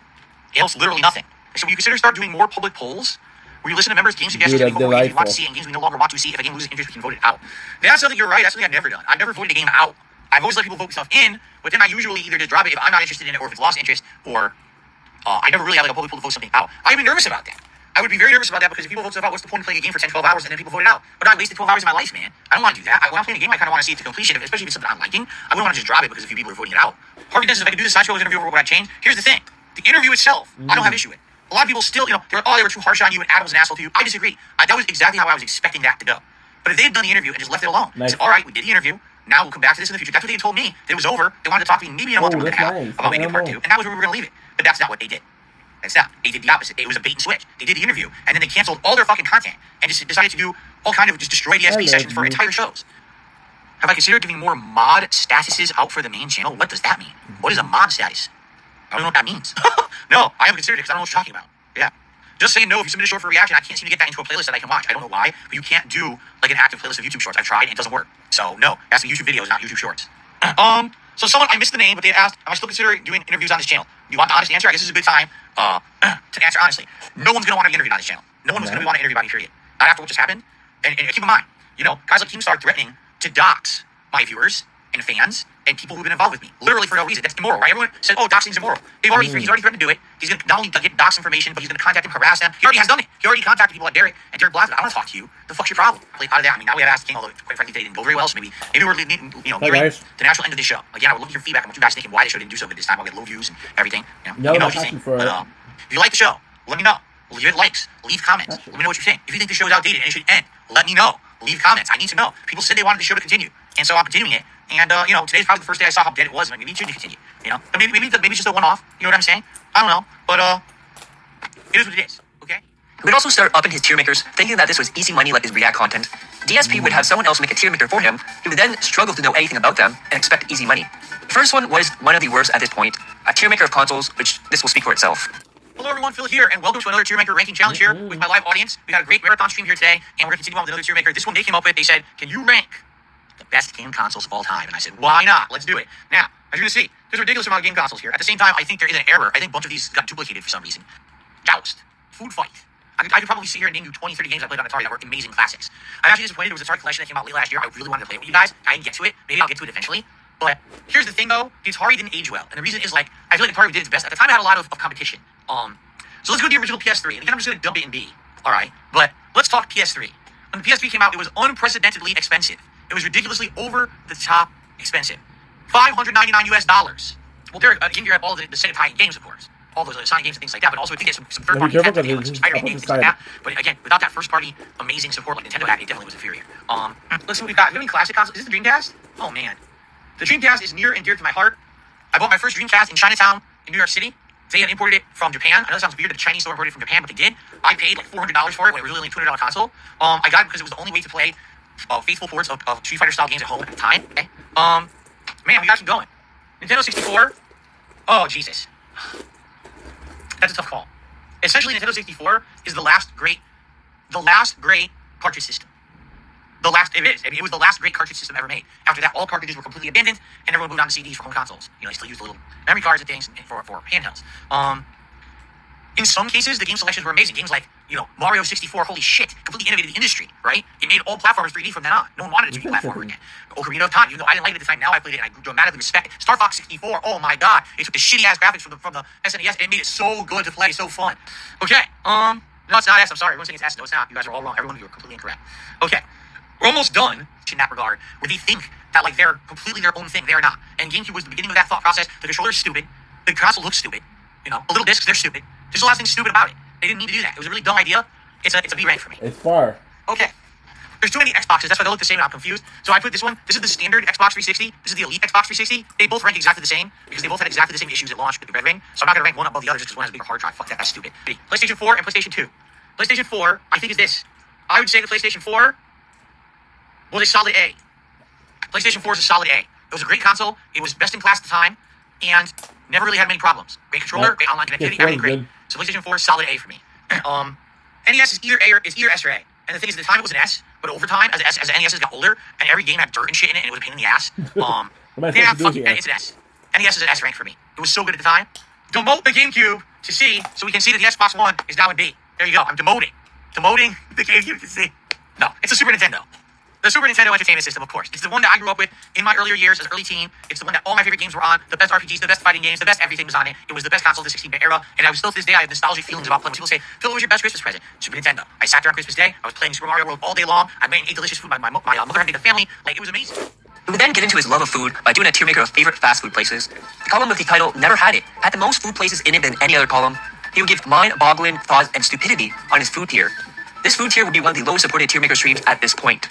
It helps literally nothing. So you consider start doing more public polls where you listen to members' game suggestions and we want to see and games we no longer want to see. If a game loses interest, we can vote it out. That's something you're right. That's something I've never done. I've never voted a game out. I've always let people vote stuff in, but then I usually either just drop it if I'm not interested in it or if it's lost interest, or I never really have like a public poll to vote something out. I'd be nervous about that. I would be very nervous about that because if people vote stuff out, what's the point of playing a game for 10, 12 hours and then people vote it out? But I wasted 12 hours of my life, man. I don't want to do that. When I'm playing a game, I kind of want to see it to completion, especially if it's something I'm liking. I wouldn't want to just drop it because a few people are voting it out. Harvey Dent says, if I could do the side shows interview, what would I change? Here's the thing. The interview itself, I don't have issue with. A lot of people still, they're like, oh, they were too harsh on you and Adam was an asshole to you. I disagree. That was exactly how I was expecting that to go. But if they had done the interview and just left it alone, said, all right, we did the interview. Now we'll come back to this in the future. That's what they told me. That it was over. They wanted to talk to me maybe in a month or a half about making a part 2. And that was where we were going to leave it. But that's not what they did. That's not. They did the opposite. It was a bait and switch. They did the interview, and then they canceled all their fucking content and just decided to do all kind of just destroy DSP sessions for entire shows. Have I considered giving more mod statuses out for the main channel? What does that mean? What is a mod status? I don't know what that means. No, I haven't considered it because I don't know what you're talking about. Yeah. Just saying no. If you submit a short for reaction, I can't seem to get that into a playlist that I can watch. I don't know why, but you can't do like an active playlist of YouTube shorts. I've tried and it doesn't work. So no, it has to be YouTube videos, not YouTube shorts. So someone, I missed the name, but they asked, am I still considering doing interviews on this channel? You want the honest answer? I guess this is a good time to answer honestly. No one's going to want to be interviewed on this channel. No one was going to want to interview anybody, period. Not after what just happened. And keep in mind, guys like Keemstar threatening to dox my viewers and fans and people who've been involved with me, literally for no reason. That's immoral, right? Everyone said, oh, doxing's immoral. He's already threatened to do it. He's going to not only get dox information, but he's going to contact them, harass them. He already has done it. He already contacted people like Derek and Derek Blasted. I want to talk to you. The fuck's your problem? Like, out of that, I mean, now we have Ask the King, although quite frankly, they didn't go very well, so maybe we're nearing the natural end of the show. Again, I would love your feedback on what you guys think and why the show didn't do so good this time. I'll get low views and everything. Let me know what you think. But, if you like the show, let me know. Leave it likes. Leave comments. Let me know what you think. If you think the show is outdated and it should end, let me know. Leave comments. I need to know. People said they wanted the show to continue, and so I'm continuing it. And today's probably the first day I saw how dead it was. Maybe it shouldn't continue. But maybe it's just a one-off. You know what I'm saying? I don't know. But it is what it is. Okay. He would also start upping his tier makers, thinking that this was easy money like his React content. DSP would have someone else make a tier maker for him. He would then struggle to know anything about them and expect easy money. The first one was one of the worst at this point, a tier maker of consoles, which this will speak for itself. Hello everyone, Phil here, and welcome to another Tier Maker ranking challenge here with my live audience. We got a great marathon stream here today, and we're going to continue on with another Tier Maker. This one they came up with, they said, can you rank the best game consoles of all time? And I said, why not? Let's do it. Now, as you're going to see, there's a ridiculous amount of game consoles here. At the same time, I think there is an error. I think a bunch of these got duplicated for some reason. Joust, Food Fight. I could probably sit here and name you 20, 30 games I played on Atari that were amazing classics. I'm actually disappointed there was a Atari collection that came out late last year. I really wanted to play it with you guys. I didn't get to it. Maybe I'll get to it eventually. But here's the thing though, the Atari didn't age well. And the reason is I feel like Atari did its best. At the time, it had a lot of competition. So let's go to the original PS3. And again, I'm just going to dump it in B. All right. But let's talk PS3. When the PS3 came out, it was unprecedentedly expensive. It was ridiculously over the top expensive. $599 US. Well, there in Europe, all the Sega tie-in games, of course. All those Sonic games and things like that, but also I think there's some third-party careful content, because like it's Spider-Man games, things like that. But again, without that first-party amazing support like Nintendo had, it definitely was inferior. Let's see what we got. Do we have any classic consoles? Is this the Dreamcast? Oh man, the Dreamcast is near and dear to my heart. I bought my first Dreamcast in Chinatown in New York City. They had imported it from Japan. I know it sounds weird that the Chinese store imported it from Japan, but they did. I paid like $400 for it when it was really only a $200 console. I got it because it was the only way to play faithful ports of Street Fighter style games at home at the time. Okay. Man, we got some going. Nintendo 64. Oh Jesus. That's a tough call. Essentially, Nintendo 64 is the last great cartridge system. It was the last great cartridge system ever made. After that, all cartridges were completely abandoned, and everyone moved on to CDs for home consoles. You know, they still use the little memory cards and things for handhelds. In some cases, the game selections were amazing. Games like, Mario 64, holy shit, completely innovated the industry, right? It made all platformers 3D from then on. No one wanted it to be a platformer again. Ocarina of Time, even though I didn't like it at the time, now I played it and I dramatically respect it. Star Fox 64, oh my god. It took the shitty-ass graphics from the SNES and made it so good to play, so fun. Okay, no, it's not S, I'm sorry. Everyone's saying it's S. No, it's not. You guys are all wrong. Everyone of you are completely incorrect. Okay, we're almost done in that regard, where they think that, like, they're completely their own thing. They're not. And GameCube was the beginning of that thought process. The controller's stupid. The console looks stupid. The little discs, they're stupid. There's a lot of things stupid about it. They didn't need to do that. It was a really dumb idea. It's a B rank for me. It's far. Okay. There's too many Xboxes. That's why they look the same and I'm confused. So I put this one. This is the standard Xbox 360. This is the Elite Xbox 360. They both rank exactly the same because they both had exactly the same issues at launch with the red ring. So I'm not going to rank one above the other just because one has a bigger hard drive. Fuck that. That's stupid. PlayStation 4 and PlayStation 2. PlayStation 4, I think, is this. I would say the PlayStation 4 was a solid A. PlayStation 4 is a solid A. It was a great console. It was best in class at the time and never really had many problems. Great controller, great online connectivity, everything great. So PlayStation 4 is solid A for me. NES is either S or A. And the thing is, at the time it was an S, but over time, as the NESs got older, and every game had dirt and shit in it, and it was a pain in the ass. It's an S. NES is an S rank for me. It was so good at the time. Demote the GameCube to C, so we can see that the Xbox One is now in B. There you go. I'm demoting the GameCube to C. No, it's a Super Nintendo. The Super Nintendo Entertainment System, of course. It's the one that I grew up with in my earlier years as an early teen. It's the one that all my favorite games were on. The best RPGs, the best fighting games, the best everything was on it. It was the best console of the 16-bit era. And I was still to this day, I have nostalgic feelings about playing. People say, Phil, what was your best Christmas present? Super Nintendo. I sat there on Christmas Day. I was playing Super Mario World all day long. I made delicious food. My mother had made a family. Like, it was amazing. He would then get into his love of food by doing a tier maker of favorite fast food places. The column with the title never had it. Had the most food places in it than any other column. He would give mind-boggling thought and stupidity on his food tier. This food tier would be one of the lowest supported tier maker streams at this point.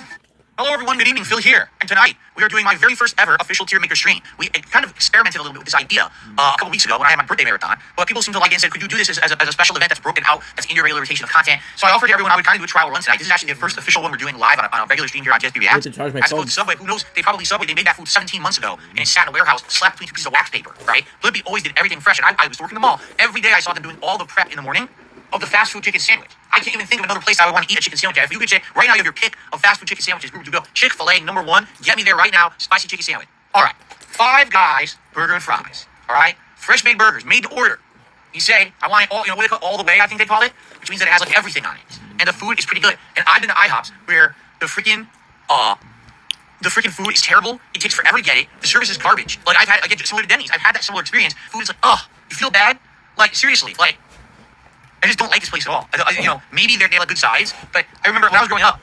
Hello everyone, good evening, Phil here. And tonight, we are doing my very first ever official tier maker stream. We kind of experimented a little bit with this idea a couple weeks ago when I had my birthday marathon. But people seemed to like it and said, could you do this as a special event that's broken out, that's in your regular rotation of content? So I offered to everyone I would kind of do a trial run tonight. This is actually the first official one we're doing live on a regular stream here on JSP React. I suppose Subway, who knows, Subway, they made that food 17 months ago, and it sat in a warehouse, slapped between two pieces of wax paper, right? Blippi always did everything fresh, and I was working the mall. Every day I saw them doing all the prep in the morning of the fast food chicken sandwich. I can't even think of another place I would want to eat a chicken sandwich at. If you could say, right now you have your pick of fast food chicken sandwiches, where would you go? Chick-fil-A, number one. Get me there right now. Spicy chicken sandwich. All right. Five Guys, burger and fries. All right. Fresh made burgers, made to order. You say, I want it all, what they call all the way, I think they call it, which means that it has like everything on it. And the food is pretty good. And I've been to IHOPs where the freaking food is terrible. It takes forever to get it. The service is garbage. Like, I've had, again, similar to Denny's, I've had that similar experience. Food is like, you feel bad? Like, seriously, like, I just don't like this place at all. Maybe they have a good size, but I remember when I was growing up,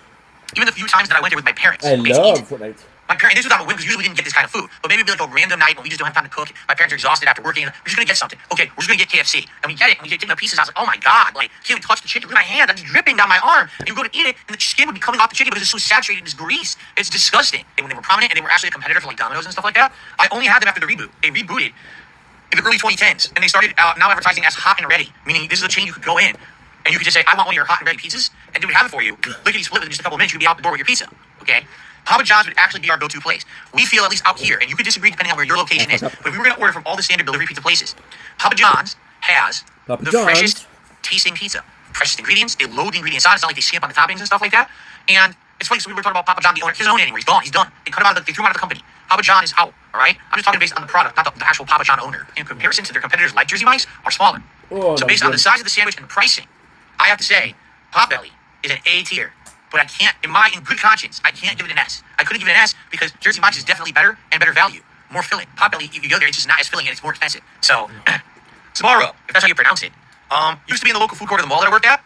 even the few times that I went there with my parents. I love Fortnite. My parents, this was on a whim because usually we didn't get this kind of food. But maybe it'd be like a random night when we just don't have time to cook. My parents are exhausted after working. We're just going to get something. Okay, we're just going to get KFC. And we get it, and we get taking the pieces. I was like, oh my God, like, can't even touch the chicken. Look at my hand. That's dripping down my arm. And you go to eat it, and the skin would be coming off the chicken because it's so saturated in this grease. It's disgusting. And when they were prominent, and they were actually a competitor for like Domino's and stuff like that, I only had them after the reboot. They rebooted in the early 2010s. And they started now advertising as hot and ready, meaning this is a chain you could go in. And you could just say, I want one of your hot and ready pizzas, and they would have it for you. Lickety split within just a couple of minutes, you could be out the door with your pizza. Okay? Papa John's would actually be our go-to place. We feel, at least out here, and you could disagree depending on where your location is, but if we were going to order from all the standard delivery pizza places, Papa John's has freshest tasting pizza. Freshest ingredients, they load the ingredients on, it's not like they skimp on the toppings and stuff like that. And it's funny, so we were talking about Papa John, the owner, he doesn't own it anymore, he's done. They cut him out they threw him out of the company. Papa John is out, alright? I'm just talking based on the product, not the actual Papa John owner. In comparison to their competitors like Jersey Mike's, are smaller. So based on the size of the sandwich and the pricing, I have to say, Potbelly is an A tier, but I can't, in good conscience, I can't give it an S. I couldn't give it an S because Jersey Mike's is definitely better and better value, more filling. Potbelly, if you go there, it's just not as filling and it's more expensive. So, Sbarro, if that's how you pronounce it, used to be in the local food court of the mall that I worked at.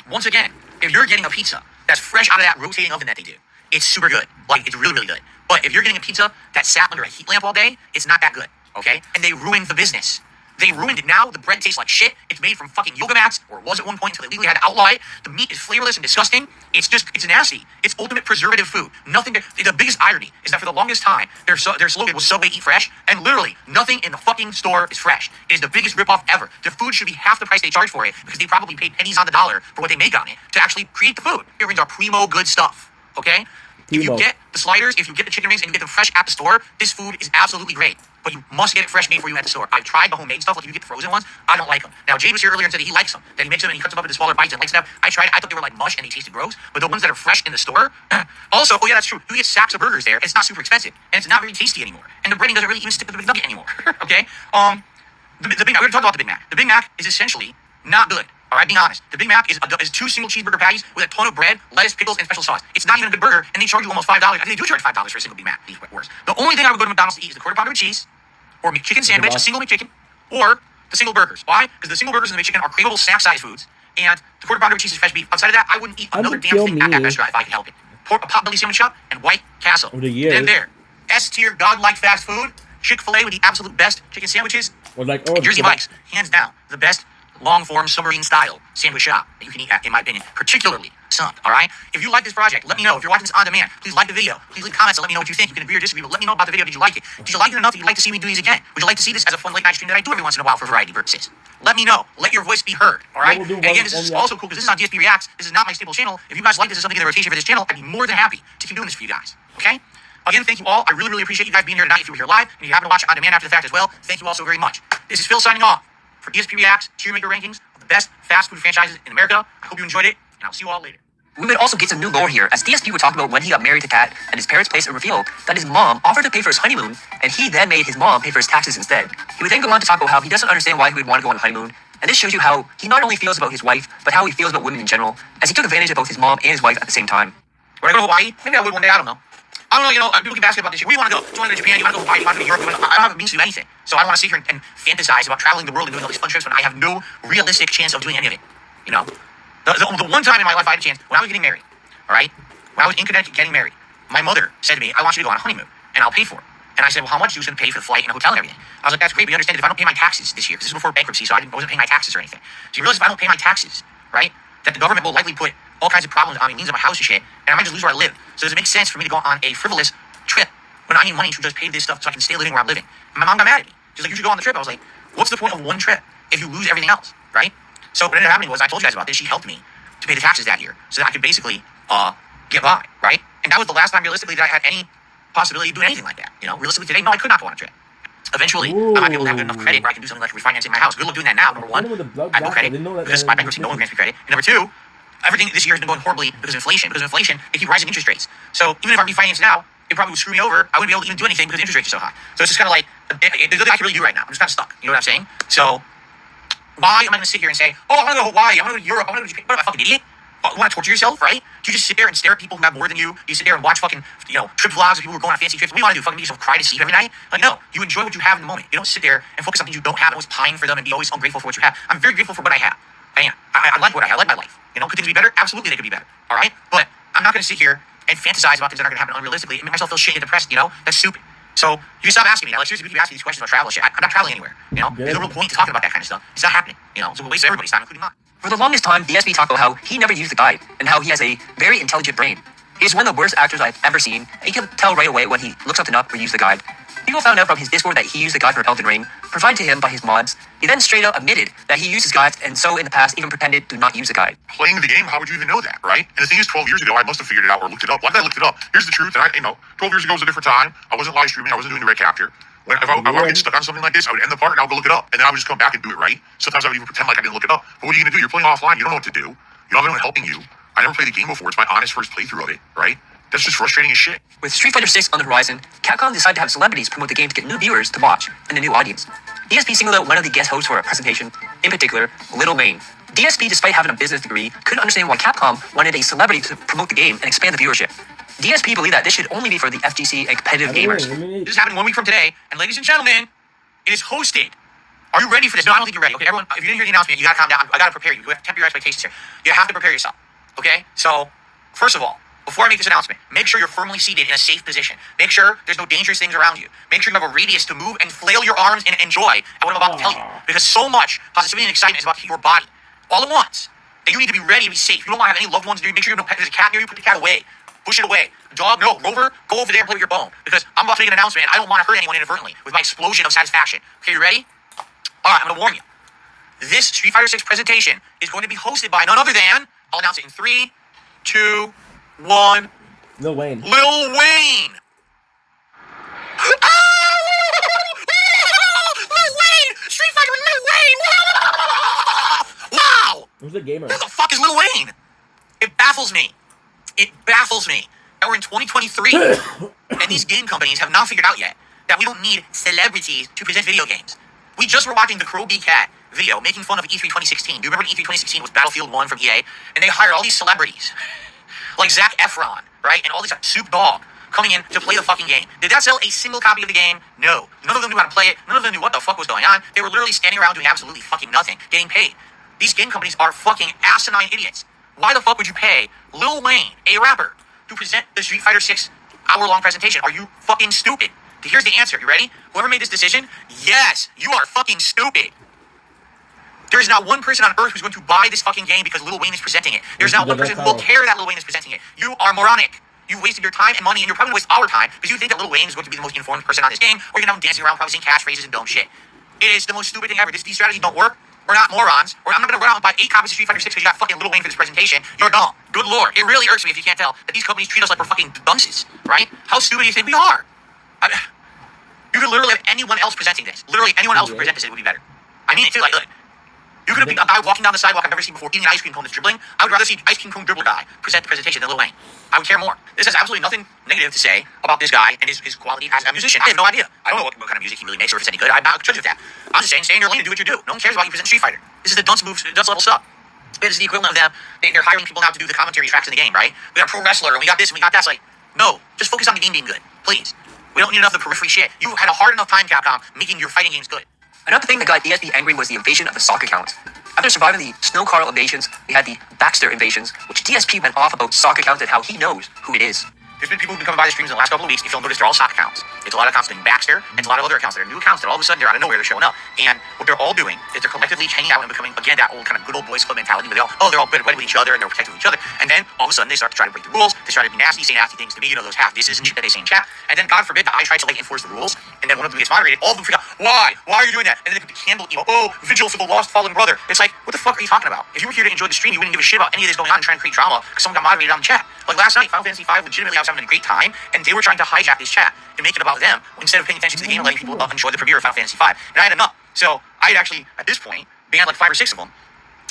Once again, if you're getting a pizza that's fresh out of that rotating oven that they do, it's super good. Like, it's really, really good. But if you're getting a pizza that sat under a heat lamp all day, it's not that good, okay? And they ruined the business. They ruined it now. The bread tastes like shit. It's made from fucking yoga mats, or it was at one point until they legally had to outlaw it. The meat is flavorless and disgusting. It's nasty. It's ultimate preservative food. The biggest irony is that for the longest time, their slogan was Subway Eat Fresh, and literally nothing in the fucking store is fresh. It is the biggest ripoff ever. Their food should be half the price they charge for it, because they probably paid pennies on the dollar for what they make on it to actually create the food. Earrings are primo good stuff, okay? If you get the sliders, if you get the chicken wings, and you get them fresh at the store, this food is absolutely great. But you must get it fresh made for you at the store. I've tried the homemade stuff, like you get the frozen ones. I don't like them. Now, Jay was here earlier and said that he likes them. That he makes them and he cuts them up into smaller bites and likes them. I tried it. I thought they were like mush and they tasted gross. But the ones that are fresh in the store, also, oh yeah, that's true. You get sacks of burgers there. And it's not super expensive. And it's not very tasty anymore. And the breading doesn't really even stick to the nugget anymore. Okay? The Big Mac, we're going to talk about the Big Mac. The Big Mac is essentially not good. All right, being honest. The Big Mac is 2 single cheeseburger patties with a ton of bread, lettuce, pickles, and special sauce. It's not even a good burger, and they charge you almost $5. I think they do charge $5 for a single Big Mac. These worse. The only thing I would go to McDonald's to eat is the quarter pounder with cheese, or McChicken sandwich, a single McChicken, or the single burgers. Why? Because the single burgers and the McChicken are craveable snack-sized foods, and the quarter pounder with cheese is fresh beef. Outside of that, I wouldn't eat another damn thing at that restaurant if I could help it. A Potbelly sandwich shop and White Castle. Then there. S-tier, godlike fast food. Chick-fil-A with the absolute best chicken sandwiches. And Jersey Mike's, hands down, the best long-form submarine style sandwich shop that you can eat at, in my opinion, particularly Sunked, all right? If you like this project, let me know. If you're watching this on demand, please like the video. Please leave comments and let me know what you think. You can agree or disagree, but let me know about the video. Did you like it? Did you like it enough that you'd like to see me do these again? Would you like to see this as a fun late night stream that I do every once in a while for variety purposes? Let me know. Let your voice be heard, all right? And again, this is also cool because this is on DSP Reacts. This is not my stable channel. If you guys like this as something in the rotation for this channel, I'd be more than happy to keep doing this for you guys, okay? Again, thank you all. I really, really appreciate you guys being here tonight. If you were here live and you happen to watch it on demand after the fact as well, thank you all so very much. This is Phil signing off for DSP Reacts Tier Maker Rankings of the best fast food franchises in America. I hope you enjoyed it, and I'll see you all later. We would also get some new lore here, as DSP would talk about when he got married to Kat, and his parents placed a reveal that his mom offered to pay for his honeymoon, and he then made his mom pay for his taxes instead. He would then go on to talk about how he doesn't understand why he would want to go on a honeymoon, and this shows you how he not only feels about his wife, but how he feels about women in general, as he took advantage of both his mom and his wife at the same time. When I go to Hawaii, maybe I would one day, I don't know. People can ask me about this shit. Where do you want to go? Do you want to go to Japan? Do you want to go to Hawaii? Do you want to go to Europe? I don't have a means to do anything. So I don't want to sit here and fantasize about traveling the world and doing all these fun trips when I have no realistic chance of doing any of it. You know? The one time in my life I had a chance, when I was getting married, all right? When I was in Connecticut getting married, my mother said to me, I want you to go on a honeymoon, and I'll pay for it. And I said, well, how much? She was going to pay for the flight and a hotel and everything. I was like, that's great, but you understand that if I don't pay my taxes this year, because this was before bankruptcy, so I wasn't paying my taxes or anything. So you realize if I don't pay my taxes, right, that the government will likely put all kinds of problems on me, means on my house and shit, and I might just lose where I live. So does it make sense for me to go on a frivolous trip when I need money to just pay this stuff so I can stay living where I'm living? And my mom got mad at me. She's like, you should go on the trip. I was like, what's the point of one trip if you lose everything else, right? So what ended up happening was, I told you guys about this, she helped me to pay the taxes that year so that I could basically get by, right? And that was the last time realistically that I had any possibility of doing anything like that. You know, realistically today, no, I could not go on a trip. Eventually, I might be able to have good enough credit where I can do something like refinancing my house. Good luck doing that now, number one. I have no credit because my bankruptcy no one grants me credit. And number two, everything this year has been going horribly because of inflation. Because of inflation, they keep rising interest rates. So even if I refinance now, it probably would screw me over. I wouldn't be able to even do anything because the interest rates are so high. So it's just kind of like, there's nothing I can really do right now. I'm just kind of stuck. You know what I'm saying? So why am I going to sit here and say, oh, I want to go to Hawaii, I want to go to Europe, I want to go to Japan? What am I, fucking idiot? You want to torture yourself, right? Do you just sit there and stare at people who have more than you? Do you sit there and watch fucking, trip vlogs of people who are going on fancy trips? What do you want to do? Fucking make yourself cry to sleep every night? Like, no. You enjoy what you have in the moment. You don't sit there and focus on things you don't have and always pine for them and be always ungrateful for what you have. I'm very grateful for what I have. I am. I like what I have. I like my life. Could things be better? Absolutely, they could be better. All right? But I'm not going to sit here and fantasize about things that are going to happen unrealistically and make myself feel shit and depressed, That's stupid. So you can stop asking me now. Like, seriously, we keep asking these questions about travel and shit. I'm not traveling anywhere. There's no real point to talking about that kind of stuff. It's not happening. So we'll waste everybody's time, including mine. For the longest time, DSP talked about how he never used the guide, and how he has a very intelligent brain. He is one of the worst actors I've ever seen, and he can tell right away when he looks something up or uses the guide. People found out from his Discord that he used the guide for Elden Ring, provided to him by his mods. He then straight up admitted that he uses guides, and so in the past even pretended to not use the guide. Playing the game, how would you even know that, right? And the thing is, 12 years ago, I must have figured it out or looked it up. Why did I look it up? Here's the truth, and 12 years ago was a different time. I wasn't live streaming, I wasn't doing the red capture. If I would get stuck on something like this, I would end the part and I would go look it up. And then I would just come back and do it right. Sometimes I would even pretend like I didn't look it up. But what are you going to do? You're playing offline. You don't know what to do. You don't have anyone helping you. I never played the game before. It's my honest first playthrough of it, right? That's just frustrating as shit. With Street Fighter 6 on the horizon, Capcom decided to have celebrities promote the game to get new viewers to watch and a new audience. DSP singled out one of the guest hosts for a presentation, in particular, Lil Wayne. DSP, despite having a business degree, couldn't understand why Capcom wanted a celebrity to promote the game and expand the viewership. DSP believed that this should only be for the FGC and competitive gamers. This is happening 1 week from today, and ladies and gentlemen, it is hosted. Are you ready for this? No, I don't think you're ready. Okay, everyone, if you didn't hear the announcement, you gotta calm down. I gotta prepare you. You have to temper your expectations here. You have to prepare yourself. Okay? So, first of all, before I make this announcement, make sure you're firmly seated in a safe position. Make sure there's no dangerous things around you. Make sure you have a radius to move and flail your arms and enjoy at what I'm about to tell you. Because so much positivity and excitement is about to hit your body all at once. That you need to be ready to be safe. You don't want to have any loved ones near you. Make sure you have no pet. There's a cat near you, put the cat away. Push it away. Dog, no. Rover, go over there and play with your bone. Because I'm about to make an announcement and I don't want to hurt anyone inadvertently with my explosion of satisfaction. Okay, you ready? Alright, I'm going to warn you. This Street Fighter 6 presentation is going to be hosted by none other than, I'll announce it in 3, 2, 1. Lil Wayne. Lil Wayne! Lil Wayne! Street Fighter with Lil Wayne! Wow! Who's the gamer? Who the fuck is Lil Wayne? It baffles me. It baffles me that we're in 2023 and these game companies have not figured out yet that we don't need celebrities to present video games. We just were watching the Crow B Cat video making fun of E3 2016. Do you remember when E3 2016 was Battlefield 1 from EA? And they hired all these celebrities like Zac Efron, right? And all these Snoop Dogg coming in to play the fucking game. Did that sell a single copy of the game? No. None of them knew how to play it. None of them knew what the fuck was going on. They were literally standing around doing absolutely fucking nothing, getting paid. These game companies are fucking asinine idiots. Why the fuck would you pay Lil Wayne, a rapper, to present the Street Fighter 6 hour-long presentation? Are you fucking stupid? Here's the answer. You ready? Whoever made this decision, yes, you are fucking stupid. There is not one person on earth who's going to buy this fucking game because Lil Wayne is presenting it. There's not one person who will care that Lil Wayne is presenting it. You are moronic. You wasted your time and money, and you're probably going to waste our time because you think that Lil Wayne is going to be the most informed person on this game, or you're going to have him dancing around probably saying catchphrases and dumb shit. It is the most stupid thing ever. These strategies don't work. We're not morons. I'm not going to run out and buy 8 copies of Street Fighter 6 because you got fucking Lil Wayne for this presentation. You're dumb. Good lord. It really irks me if you can't tell that these companies treat us like we're fucking dunces, right? How stupid do you think we are? You could literally have anyone else presenting this. Literally anyone else who present this, it would be better. I mean it too. Like, look. You could have been a guy walking down the sidewalk I've never seen before, eating an ice cream cone that's dribbling. I would rather see ice cream cone dribble guy present the presentation than Lil Wayne. I would care more. This has absolutely nothing negative to say about this guy and his quality as a musician. I have no idea. I don't know what kind of music he really makes or if it's any good. I'm not a judge of that. I'm just saying, stay in your lane and do what you do. No one cares about you present Street Fighter. This is the dunce moves, dunce level stuff. This is the equivalent of them. They're hiring people now to do the commentary tracks in the game, right? We got a pro wrestler and we got this and we got that. It's like, no, just focus on the game being good, please. We don't need enough of the periphery shit. You had a hard enough time, Capcom, making your fighting games good. Another thing that got DSP angry was the invasion of the soccer accounts. After surviving the Snow Carl invasions, we had the Baxter invasions, which DSP went off about soccer accounts and how he knows who it is. There's been people who've been coming by the streams in the last couple of weeks. If you'll notice, they're all stock accounts. It's a lot of accounts named Baxter, and it's a lot of other accounts that are new accounts that all of a sudden they're out of nowhere, they're showing up. And what they're all doing is they're collectively hanging out and becoming, again, that old kind of good old boys club mentality where they're all buddy with each other and they're protective of each other. And then all of a sudden they start to try to break the rules. They start to be nasty, say nasty things to me, those half disses and shit that they say in chat. And then God forbid that I try to enforce the rules, and then one of them gets moderated. All of them freak out. Why? Why are you doing that? And then they put the candle vigil for the lost fallen brother. It's like, what the fuck are you talking about? If you were here to enjoy the stream, you wouldn't give a shit about any of this going on and trying to create drama because someone got moderated on the chat. Like last night, Final Fantasy V, legitimately I was having a great time, and they were trying to hijack this chat and make it about them instead of paying attention to the game and letting people enjoy the premiere of Final Fantasy V. And I had enough. So I had actually, at this point, banned like 5 or 6 of them.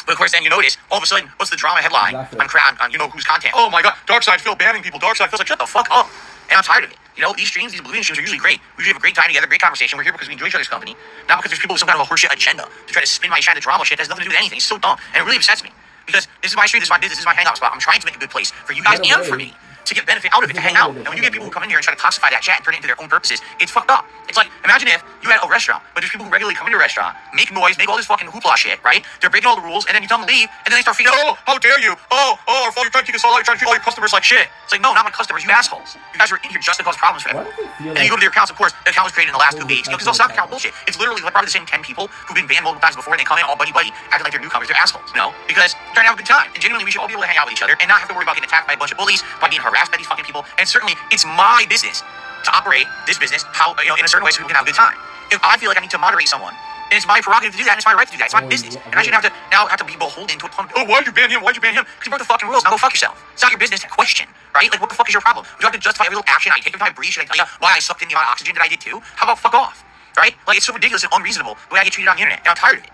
But of course, then you notice, all of a sudden, what's the drama headline on you know whose content? Oh my god, Darkside Phil banning people. Darkside Phil's like, shut the fuck up. And I'm tired of it. You know, these streams, these Oblivion streams are usually great. We usually have a great time together, great conversation. We're here because we enjoy each other's company. Not because there's people with some kind of a horseshit agenda to try to spin my chat to drama shit that has nothing to do with anything. It's so dumb. And it really upsets me. Because this is my stream, this is my business, this is my hangout spot. I'm trying to make a good place for you guys and for me to get benefit out of it, to hang out. And when you get people who come in here and try to toxify that chat and turn it into their own purposes, it's fucked up. It's like, imagine if you had a restaurant, but there's people who regularly come into a restaurant, make noise, make all this fucking hoopla shit, right? They're breaking all the rules, and then you tell them to leave, and then they start feeding, oh, how dare you? Oh, you're trying to take us all out, you're trying to treat all your customers like shit. It's like, no, not my customers, you assholes. You guys are in here just to cause problems for everyone. And then you go to their accounts, of course, the account was created in the last 2 weeks, because it's all stock account bullshit. It's literally like probably the same 10 people who've been banned multiple times before, and they come in all buddy, acting like they're newcomers, they're assholes, because they're trying to have a good time. And genuinely, we should all be able to hang out with each other and not have to worry about getting attacked by a bunch of bullies, by being harassed by these fucking people. And certainly, it's my business to operate this business in a certain way so people can have a good time. If I feel like I need to moderate someone, then it's my prerogative to do that, and it's my right to do that. It's my business. And I shouldn't have to be beholden to a ton of, why'd you ban him? Why'd you ban him? Because you broke the fucking rules. Now go fuck yourself. It's not your business to question, right? Like, what the fuck is your problem? Would you have to justify every little action I take? Every time I breathe, should I tell you why I sucked in the amount of oxygen that I did too? How about fuck off, right? Like, it's so ridiculous and unreasonable the way I get treated on the internet, and I'm tired of it.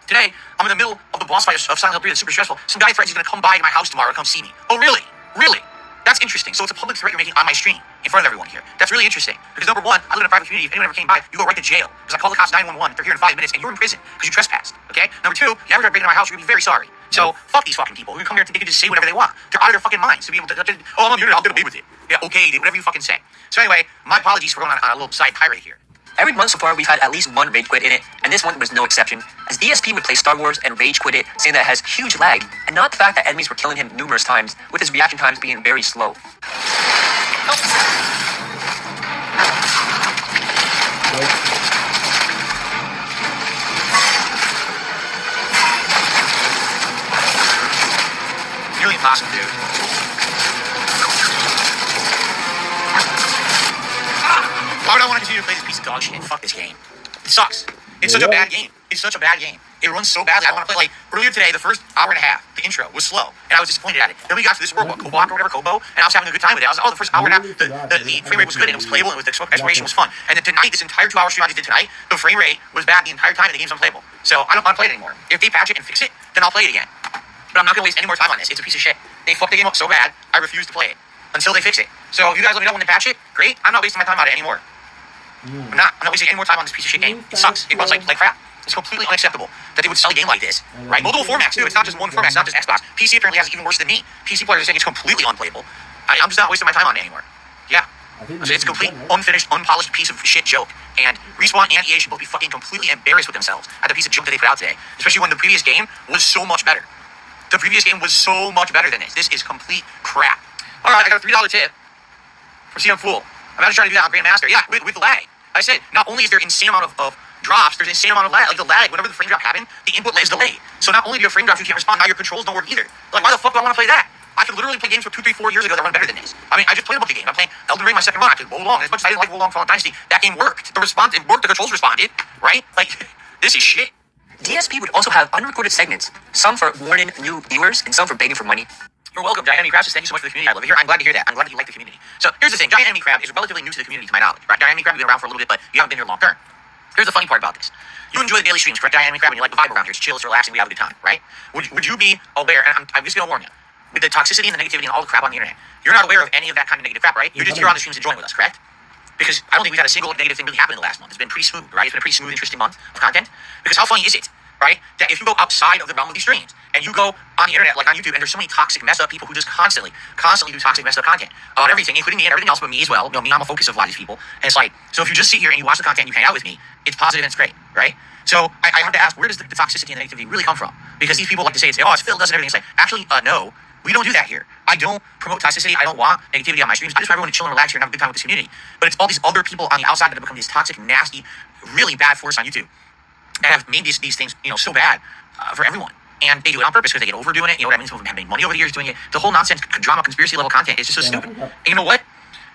Today, I'm in the middle of the boss fight of Silent Hill 3 that's super stressful. Some guy threatens he's gonna come by to my house tomorrow and come see me. Oh, really? Really? That's interesting. So it's a public threat you're making on my stream in front of everyone here. That's really interesting. Because number one, I live in a private community. If anyone ever came by, you go right to jail. Because I call the cops 911. They're here in 5 minutes, and you're in prison because you trespassed. Okay? Number two, if you ever try to break into my house, you're gonna be very sorry. So fuck these fucking people. Who come here and they can just say whatever they want. They're out of their fucking minds to be able to. Oh, I'm on the internet. I'll get away with it. Yeah, okay, whatever you fucking say. So anyway, my apologies for going on a little side pirate here. Every month so far, we've had at least one rage quit in it, and this one was no exception, as DSP would play Star Wars and rage quit it, saying that it has huge lag, and not the fact that enemies were killing him numerous times, with his reaction times being very slow. Nearly impossible, dude. Why would I want to continue to play this piece of dog shit? Fuck this game. It sucks. It's such a bad game. It's such a bad game. It runs so badly. I want to play, like, earlier today, the first hour and a half, the intro was slow, and I was disappointed at it. Then we got to this world, Kobo or whatever, Kobo, and I was having a good time with it. I was like, oh, the first hour and a half, the frame rate was good, and it was playable, and the exploration was fun. And then tonight, this entire 2-hour stream I just did tonight, the frame rate was bad the entire time, and the game's unplayable. So I don't want to play it anymore. If they patch it and fix it, then I'll play it again. But I'm not going to waste any more time on this. It's a piece of shit. They fucked the game up so bad, I refuse to play it until they fix it. So if you guys let me know when they patch it, great. I'm not wasting my time on it anymore. I'm not wasting any more time on this piece of shit game. It sucks. It runs like crap. It's completely unacceptable that they would sell a game like this, right? Multiple formats too. It's not just one format. It's not just Xbox. PC apparently has it even worse than me. PC players are saying it's completely unplayable. I'm just not wasting my time on it anymore. Yeah. It's a complete, unfinished, unpolished piece of shit joke. And Respawn and EA should both be fucking completely embarrassed with themselves at the piece of junk that they put out today. Especially when the previous game was so much better. The previous game was so much better than this. This is complete crap. Alright, I got a $3 tip for CM Fool. I'm about to try to do that on Grandmaster. Yeah, with lag. I said, not only is there insane amount of drops, there's an insane amount of lag. Like the lag, whenever the frame drop happened, the input lag is delayed. So not only do you have frame drops, you can't respond, now your controls don't work either. Like, why the fuck do I want to play that? I could literally play games from 2, 3, 4 years ago that run better than this. I mean, I just played a bunch of games. I'm playing Elden Ring, my second run. I played Wolong. As much as I didn't like Wolong Fallen Dynasty, that game worked. The response, it worked, the controls responded, right? Like, this is shit. DSP would also have unrecorded segments, some for warning new viewers, and some for begging for money. You're welcome, Giant Enemy Crab says thank you so much for the community. I love it here. I'm glad to hear that. I'm glad that you like the community. So here's the thing. Giant Enemy Crab is relatively new to the community, to my knowledge, right? Giant Enemy Crab, you've been around for a little bit, but you haven't been here long term. Here's the funny part about this. You enjoy the daily streams, correct, Giant Enemy Crab, and you like the vibe around here. It's chill, it's relaxing, we have a good time, right? Would you be aware, and I'm just going to warn you, with the toxicity and the negativity and all the crap on the internet, you're not aware of any of that kind of negative crap, right? You're just here on the streams enjoying with us, correct? Because I don't think we've had a single negative thing really happen in the last month. It's been pretty smooth, right? It's been a pretty smooth, interesting month of content. Because how funny is it, right, that if you go outside of the realm of these streams, and you go on the internet, like on YouTube, and there's so many toxic, messed up people who just constantly do toxic, messed up content about everything, including me and everything else but me as well. You know, me, I'm a focus of a lot of these people. And it's like, so if you just sit here and you watch the content and you hang out with me, it's positive and it's great, right? So I have to ask, where does the toxicity and the negativity really come from? Because these people like to say, oh, it's Phil does and everything. It's like, actually, no. We don't do that here. I don't promote toxicity. I don't want negativity on my streams. I just want everyone to chill and relax here and have a good time with this community. But it's all these other people on the outside that have become this toxic, nasty, really bad force on YouTube that have made these things, you know, so bad for everyone. And they do it on purpose because they get overdoing it. You know what I mean? Some of them have made money over the years doing it. The whole nonsense, drama, conspiracy level content is just so stupid. And you know what?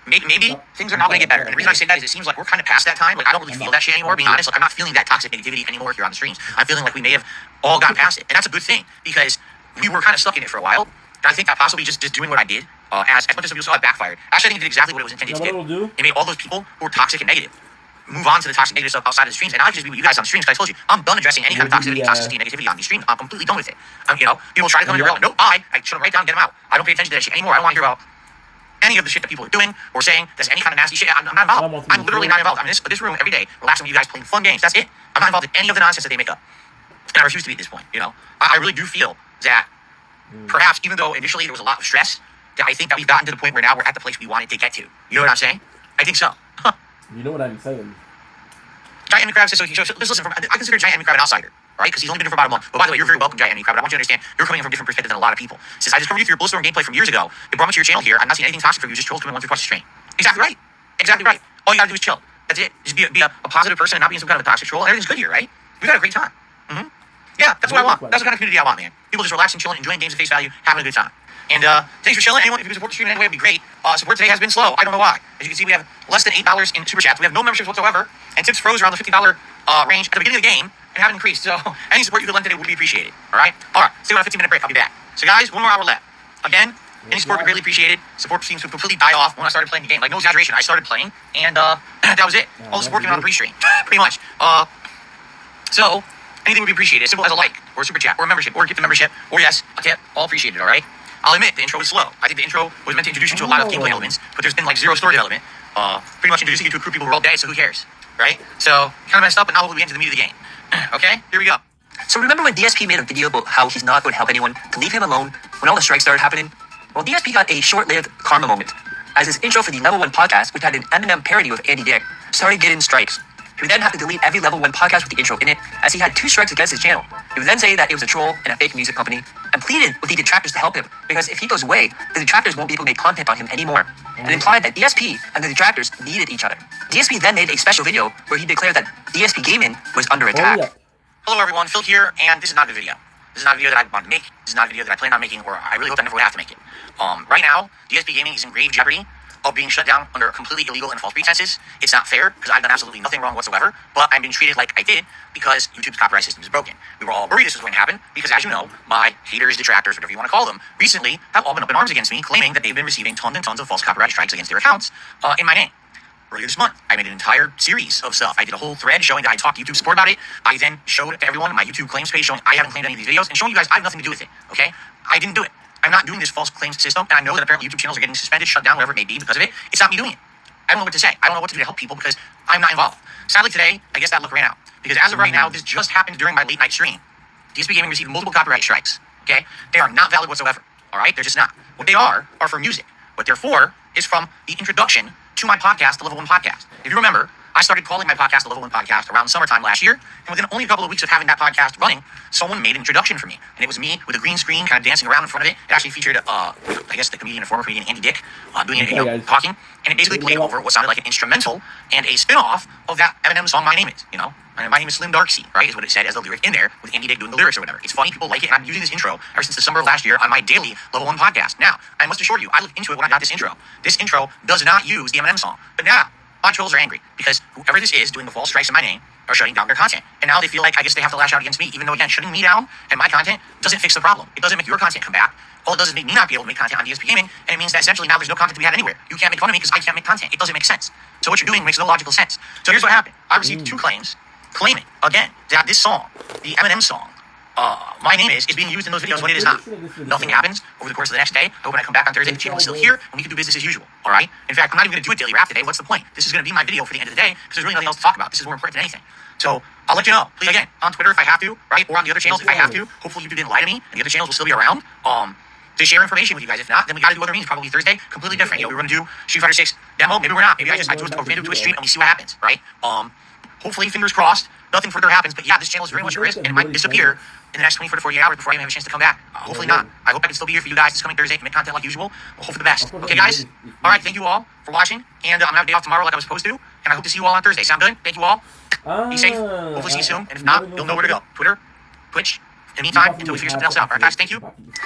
Maybe things are not going to get better. And the reason I say that is it seems like we're kind of past that time. Like, I don't really feel that shit anymore, being honest. Like, I'm not feeling that toxic negativity anymore here on the streams. I'm feeling like we may have all gotten past it. And that's a good thing because we were kind of stuck in it for a while. And I think that possibly just doing what I did, as much as we saw it backfired, actually I think it did exactly what it was intended to do. It made all those people who were toxic and negative move on to the toxic negative stuff outside of the streams. And I can just be with you guys on the streams because I told you, I'm done addressing any kind of toxicity and negativity on these streams. I'm completely done with it. You know, people try to come into real. Nope, I shut them right down and get them out. I don't pay attention to that shit anymore. I don't want to hear about any of the shit that people are doing or saying that's any kind of nasty shit. I'm not involved. I'm literally not involved. I'm in this room every day, relaxing with you guys, playing fun games. That's it. I'm not involved in any of the nonsense that they make up. And I refuse to be at this point, you know. I really do feel that perhaps, even though initially there was a lot of stress, that I think that we've gotten to the point where now we're at the place we wanted to get to. You know what I'm saying? I think so. You know what I'm saying? Giant Enemy Crab says, so listen, I consider Giant Enemy Crab an outsider, right? Because he's only been here for about a month. But by the way, you're very welcome, Giant Enemy Crab, but I want you to understand, you're coming from a different perspective than a lot of people. Since I discovered you through your Bullstorm gameplay from years ago, it brought me to your channel here. I'm not seeing anything toxic from you, just trolls coming once or twice the stream. Exactly right. Exactly right. All you gotta do is chill. That's it. Just be a positive person and not being some kind of a toxic troll, and everything's good here, right? We've had a great time. Mm-hmm. Yeah, that's what I want. That's the kind of community I want, man. People just relaxing, chilling, enjoying games at face value, having a good time. And thanks for chilling. Anyone, if you can support the stream in any way, it'd be great. Support today has been slow. I don't know why. As you can see, we have less than $8 in super chats. We have no memberships whatsoever, and tips froze around the $50 range at the beginning of the game and haven't increased. So any support you could lend today would be appreciated. All right. Stay on a 15-minute break. I'll be back. So guys, 1 more hour left. Again, any support would be greatly appreciated. Support seems to completely die off when I started playing the game. Like, no exaggeration. I started playing, and that was it. All the support came out of the pre-stream, pretty much. So anything would be appreciated. As simple as a like, or a super chat, or a membership, or a gift membership, or yes, a tip. All appreciated. All right. I'll admit the intro was slow. I think the intro was meant to introduce you to a lot of gameplay elements, but there's been like zero story development. Pretty much introducing you to a crew of people who are all dead, so who cares, right? So kind of messed up, and now we'll get into the meat of the game. Okay, here we go. So remember when DSP made a video about how he's not going to help anyone, to leave him alone when all the strikes started happening? Well, DSP got a short-lived karma moment, as his intro for the Level 1 podcast, which had an Eminem parody with Andy Dick, started getting strikes. He would then have to delete every level 1 podcast with the intro in it, as he had 2 strikes against his channel. He would then say that it was a troll and a fake music company, and pleaded with the detractors to help him, because if he goes away, the detractors won't be able to make content on him anymore, and implied that DSP and the detractors needed each other. DSP then made a special video where he declared that DSP Gaming was under attack. Hello everyone, Phil here, and this is not a video. This is not a video that I want to make. This is not a video that I plan on making, or I really hope I never would have to make it. Right now, DSP Gaming is in grave jeopardy of being shut down under completely illegal and false pretenses. It's not fair, because I've done absolutely nothing wrong whatsoever, but I'm being treated like I did because YouTube's copyright system is broken. We were all worried this was going to happen, because as you know, my haters, detractors, whatever you want to call them, recently have all been up in arms against me, claiming that they've been receiving tons and tons of false copyright strikes against their accounts in my name. Earlier this month, I made an entire series of stuff. I did a whole thread showing that I talked to YouTube support about it. I then showed it to everyone on my YouTube claims page showing I haven't claimed any of these videos and showing you guys I have nothing to do with it, okay? I didn't do it. I'm not doing this false claims system, and I know that apparently YouTube channels are getting suspended, shut down, whatever it may be because of it. It's not me doing it. I don't know what to say. I don't know what to do to help people because I'm not involved. Sadly today, I guess that look ran out. Because as of right now, this just happened during my late night stream. DSP Gaming received multiple copyright strikes, okay? They are not valid whatsoever, all right? They're just not. What they are for music. What they're for is from the introduction to my podcast, The Level 1 Podcast. If you remember, I started calling my podcast The Level 1 Podcast around summertime last year, and within only a couple of weeks of having that podcast running, someone made an introduction for me. And it was me with a green screen kind of dancing around in front of it. It actually featured, I guess, the comedian and former comedian Andy Dick doing it, talking. And it basically played over what sounded like an instrumental and a spin-off of that Eminem song, My Name Is, you know? And My Name is Slim Darksea, right, is what it said as the lyric in there, with Andy Dick doing the lyrics or whatever. It's funny, people like it, and I'm using this intro ever since the summer of last year on my daily Level 1 podcast. Now, I must assure you, I looked into it when I got this intro. This intro does not use the Eminem song. But now, my trolls are angry, because whoever this is doing the false strikes in my name are shutting down their content. And now they feel like, I guess they have to lash out against me, even though, again, shutting me down and my content doesn't fix the problem. It doesn't make your content come back. All it does is make me not be able to make content on DSP Gaming, and it means that essentially now there's no content to be had anywhere. You can't make fun of me because I can't make content. It doesn't make sense. So what you're doing makes no logical sense. So here's what happened. I received 2 claims claiming, again, that this song, the Eminem song, My Name Is being used in those videos when it is not. Nothing happens over the course of the next day. I hope when I come back on Thursday, the channel is still here, and we can do business as usual, all right? In fact, I'm not even going to do a daily rap today. What's the point? This is going to be my video for the end of the day, because there's really nothing else to talk about. This is more important than anything. So I'll let you know. Please, again, on Twitter if I have to, right? Or on the other channels if I have to. Hopefully YouTube didn't lie to me, and the other channels will still be around. To share information with you guys. If not, then we got to do other means. Probably Thursday, completely different. You know, we're going to do Street Fighter 6 demo. Maybe we're not. Maybe I do a random Twitch stream and we see what happens, right? Hopefully, fingers crossed, nothing further happens. But yeah, this channel is very much at risk, and it might disappear in the next 24 to 48 hours before I even have a chance to come back. Hopefully not. I hope I can still be here for you guys this coming Thursday to make content like usual. We'll hope for the best. Okay, guys? All right, thank you all for watching. And I'm going to have a day off tomorrow like I was supposed to. And I hope to see you all on Thursday. Sound good? Thank you all. Be safe. Hopefully see you soon. And if not, you'll know where to go. Twitter, Twitch. In the meantime, until we figure something else out. All right, guys? Thank you.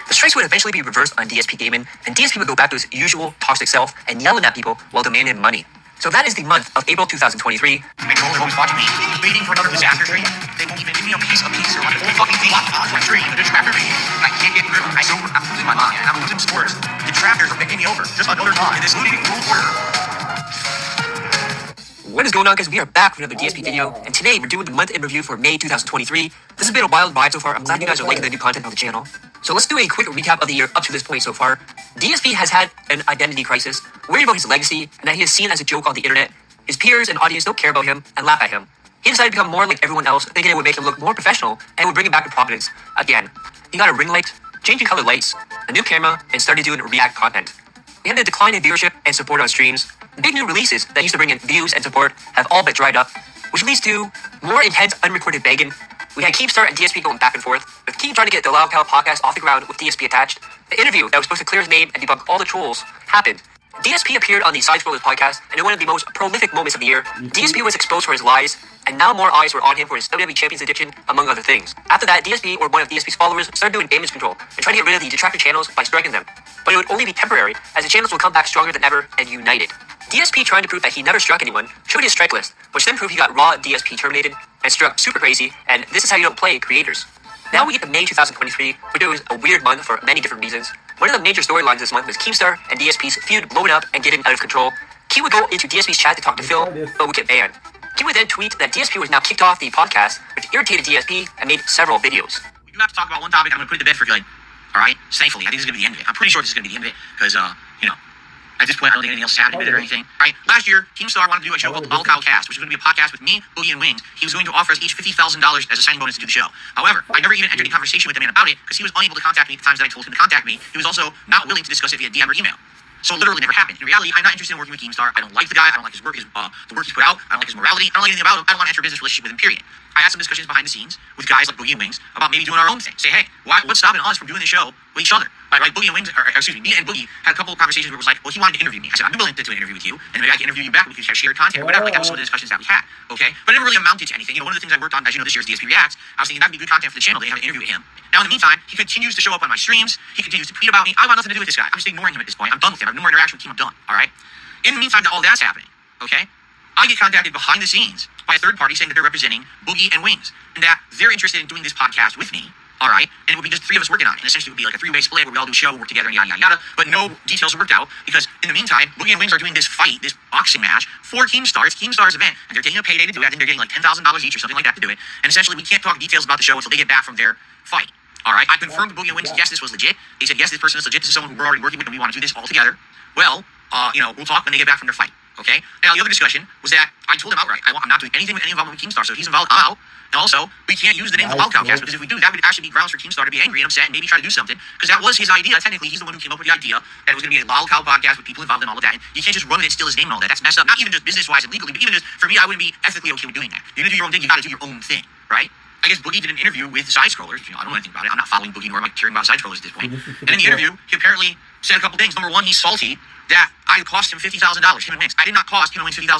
The strikes would eventually be reversed on DSP Gaming, and DSP would go back to his usual toxic self and yelling at people while demanding money. So that is the month of April 2023. My trolls are always watching me, waiting for another disaster stream. They won't even give me a piece or one whole fucking thing on my stream. The detractor me. I can't get rid of them. I'm losing my mind. I'm losing sports. The detractors are picking me over. Just another time in this looting rule order. What is going on, guys? We are back with another DSP video, and today we're doing the month in review for May 2023. This has been a wild ride so far. I'm glad you guys are liking the new content on the channel. So let's do a quick recap of the year up to this point so far. DSP has had an identity crisis, worried about his legacy, and that he is seen as a joke on the internet. His peers and audience don't care about him and laugh at him. He decided to become more like everyone else, thinking it would make him look more professional and would bring him back to prominence again. He got a ring light, changing color lights, a new camera, and started doing React content. He had a decline in viewership and support on streams. Big new releases that used to bring in views and support have all but dried up, which leads to more intense unrecorded begging. We had Keemstar and DSP going back and forth, with Keem trying to get the Loud Cow podcast off the ground with DSP attached. The interview that was supposed to clear his name and debunk all the trolls happened. DSP appeared on the Side Scrollers podcast, and in one of the most prolific moments of the year, DSP was exposed for his lies, and now more eyes were on him for his WWE Champions addiction, among other things. After that, DSP or one of DSP's followers started doing damage control and trying to get rid of the detractor channels by striking them. But it would only be temporary, as the channels would come back stronger than ever and united. DSP trying to prove that he never struck anyone showed his strike list, which then proved he got raw DSP terminated and struck super crazy, and this is how you don't play creators. Now we get to May 2023, which was a weird month for many different reasons. One of the major storylines this month was Keemstar and DSP's feud blowing up and getting out of control. Key would go into DSP's chat to talk to Phil, but would get banned. Key would then tweet that DSP was now kicked off the podcast, which irritated DSP and made several videos. We do have to talk about one topic. I'm going to put it to bed for good. All right? Thankfully, I think this is going to be the end of it. I'm pretty sure this is going to be the end of it because, at this point, I don't think anything else is happening with it or anything. All right? Last year, Keemstar wanted to do a show called the Loud Cow Cast, which was going to be a podcast with me, Boogie, and Wings. He was going to offer us each $50,000 as a signing bonus to do the show. However, I never even entered a conversation with the man about it because he was unable to contact me at the times that I told him to contact me. He was also not willing to discuss it via DM or email. So it literally never happened. In reality, I'm not interested in working with Keemstar. I don't like the guy. I don't like his work, the work he's put out. I don't like his morality. I don't like anything about him. I don't want to enter a business relationship with him, period. I had some discussions behind the scenes with guys like Boogie and Wings about maybe doing our own thing. Say, hey, what's stopping us from doing the show with each other? Right? Boogie and Wings, me and Boogie had a couple of conversations where it was like, well, he wanted to interview me. I said, I'm willing to do an interview with you, and maybe I can interview you back. We can share content or whatever. Like that was some of the discussions that we had. Okay, but it never really amounted to anything. One of the things I worked on, as you know, this year's DSP Reacts. I was thinking that'd be good content for the channel. They have an interview with him. Now, in the meantime, he continues to show up on my streams. He continues to tweet about me. I want nothing to do with this guy. I'm just ignoring him at this point. I'm done with him. I have no more interaction with him. I'm done. All right. In the meantime, all that's happening. Okay, I get contacted behind the scenes by a third party saying that they're representing Boogie and Wings and that they're interested in doing this podcast with me. All right, and it would be just three of us working on it. And essentially, it would be like a three-way split where we all do a show, work together, and yada yada yada. But no details are worked out because in the meantime, Boogie and Wings are doing this fight, this boxing match for Keemstar. It's Keemstar's event, and they're taking a payday to do it. I think they're getting like $10,000 each or something like that to do it. And essentially, we can't talk details about the show until they get back from their fight. All right, I confirmed to Boogie and Wings, yes, this was legit. They said, yes, this person is legit. This is someone who we're already working with, and we want to do this all together. Well, we'll talk when they get back from their fight. Okay. Now, the other discussion was that I told him outright, I'm not doing anything with any involvement with Keemstar. So if he's involved, I'm out. And also, we can't use the name of the Wildcowcast because if we do, that would actually be grounds for Keemstar to be angry and upset and maybe try to do something. Because that was his idea. Technically, he's the one who came up with the idea that it was going to be a Wildcow podcast with people involved in all of that. And you can't just run it and steal his name and all that. That's messed up. Not even just business-wise and legally, but even just, for me, I wouldn't be ethically okay with doing that. You're going to do your own thing, you got to do your own thing, right? I guess Boogie did an interview with Side Scrollers. I don't know anything about it. I'm not following Boogie nor am I caring about Side Scrollers at this point. And in the interview, he apparently said a couple things. Number one, he's salty that I cost him $50,000, him and Wings. I did not cost him and Wings $50,000.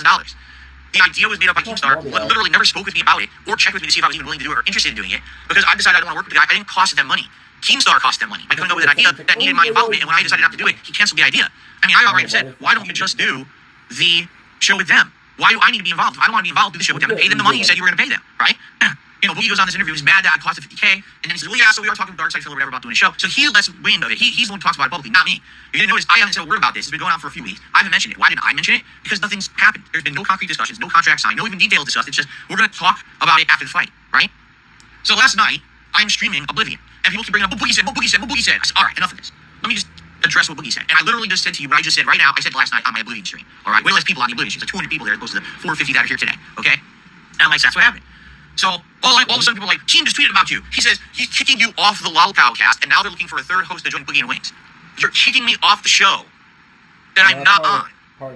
The idea was made up by Keemstar, literally never spoke with me about it or checked with me to see if I was even willing to do it or interested in doing it because I decided I don't want to work with the guy. I didn't cost them money. Keemstar cost them money. I couldn't go with an idea that needed my involvement, and when I decided not to do it, he canceled the idea. I mean, I already said, why don't you just do the show with them? Why do I need to be involved? If I don't want to be involved, do the show with them and pay them the money you said you were going to pay them, right? Boogie goes on this interview, he's mad that I cost him $50K, and then he says, well, yeah, so we are talking with Dark Side Phil or whatever about doing a show. So he lets wind of it. He's the one who talks about it publicly, not me. You didn't notice, I haven't said a word about this. It's been going on for a few weeks. I haven't mentioned it. Why didn't I mention it? Because nothing's happened. There's been no concrete discussions, no contract signed, no even details discussed. It's just, we're going to talk about it after the fight, right? So last night, I'm streaming Oblivion, and people keep bringing up, what Boogie said, what Boogie said, what Boogie said. I said, all right, enough of this. Let me just address what Boogie said. And I literally just said to you what I just said right now. I said last night on my Oblivion stream. All right, way less people on the Oblivion stream. There's like 200 people there as opposed to the 450 that are here today, okay? And I'm like, that's what happened. So all of a sudden people are like, Team just tweeted about you. He says he's kicking you off the Lolcowcast, and now they're looking for a third host to join Boogie and Wings. You're kicking me off the show that I'm not on.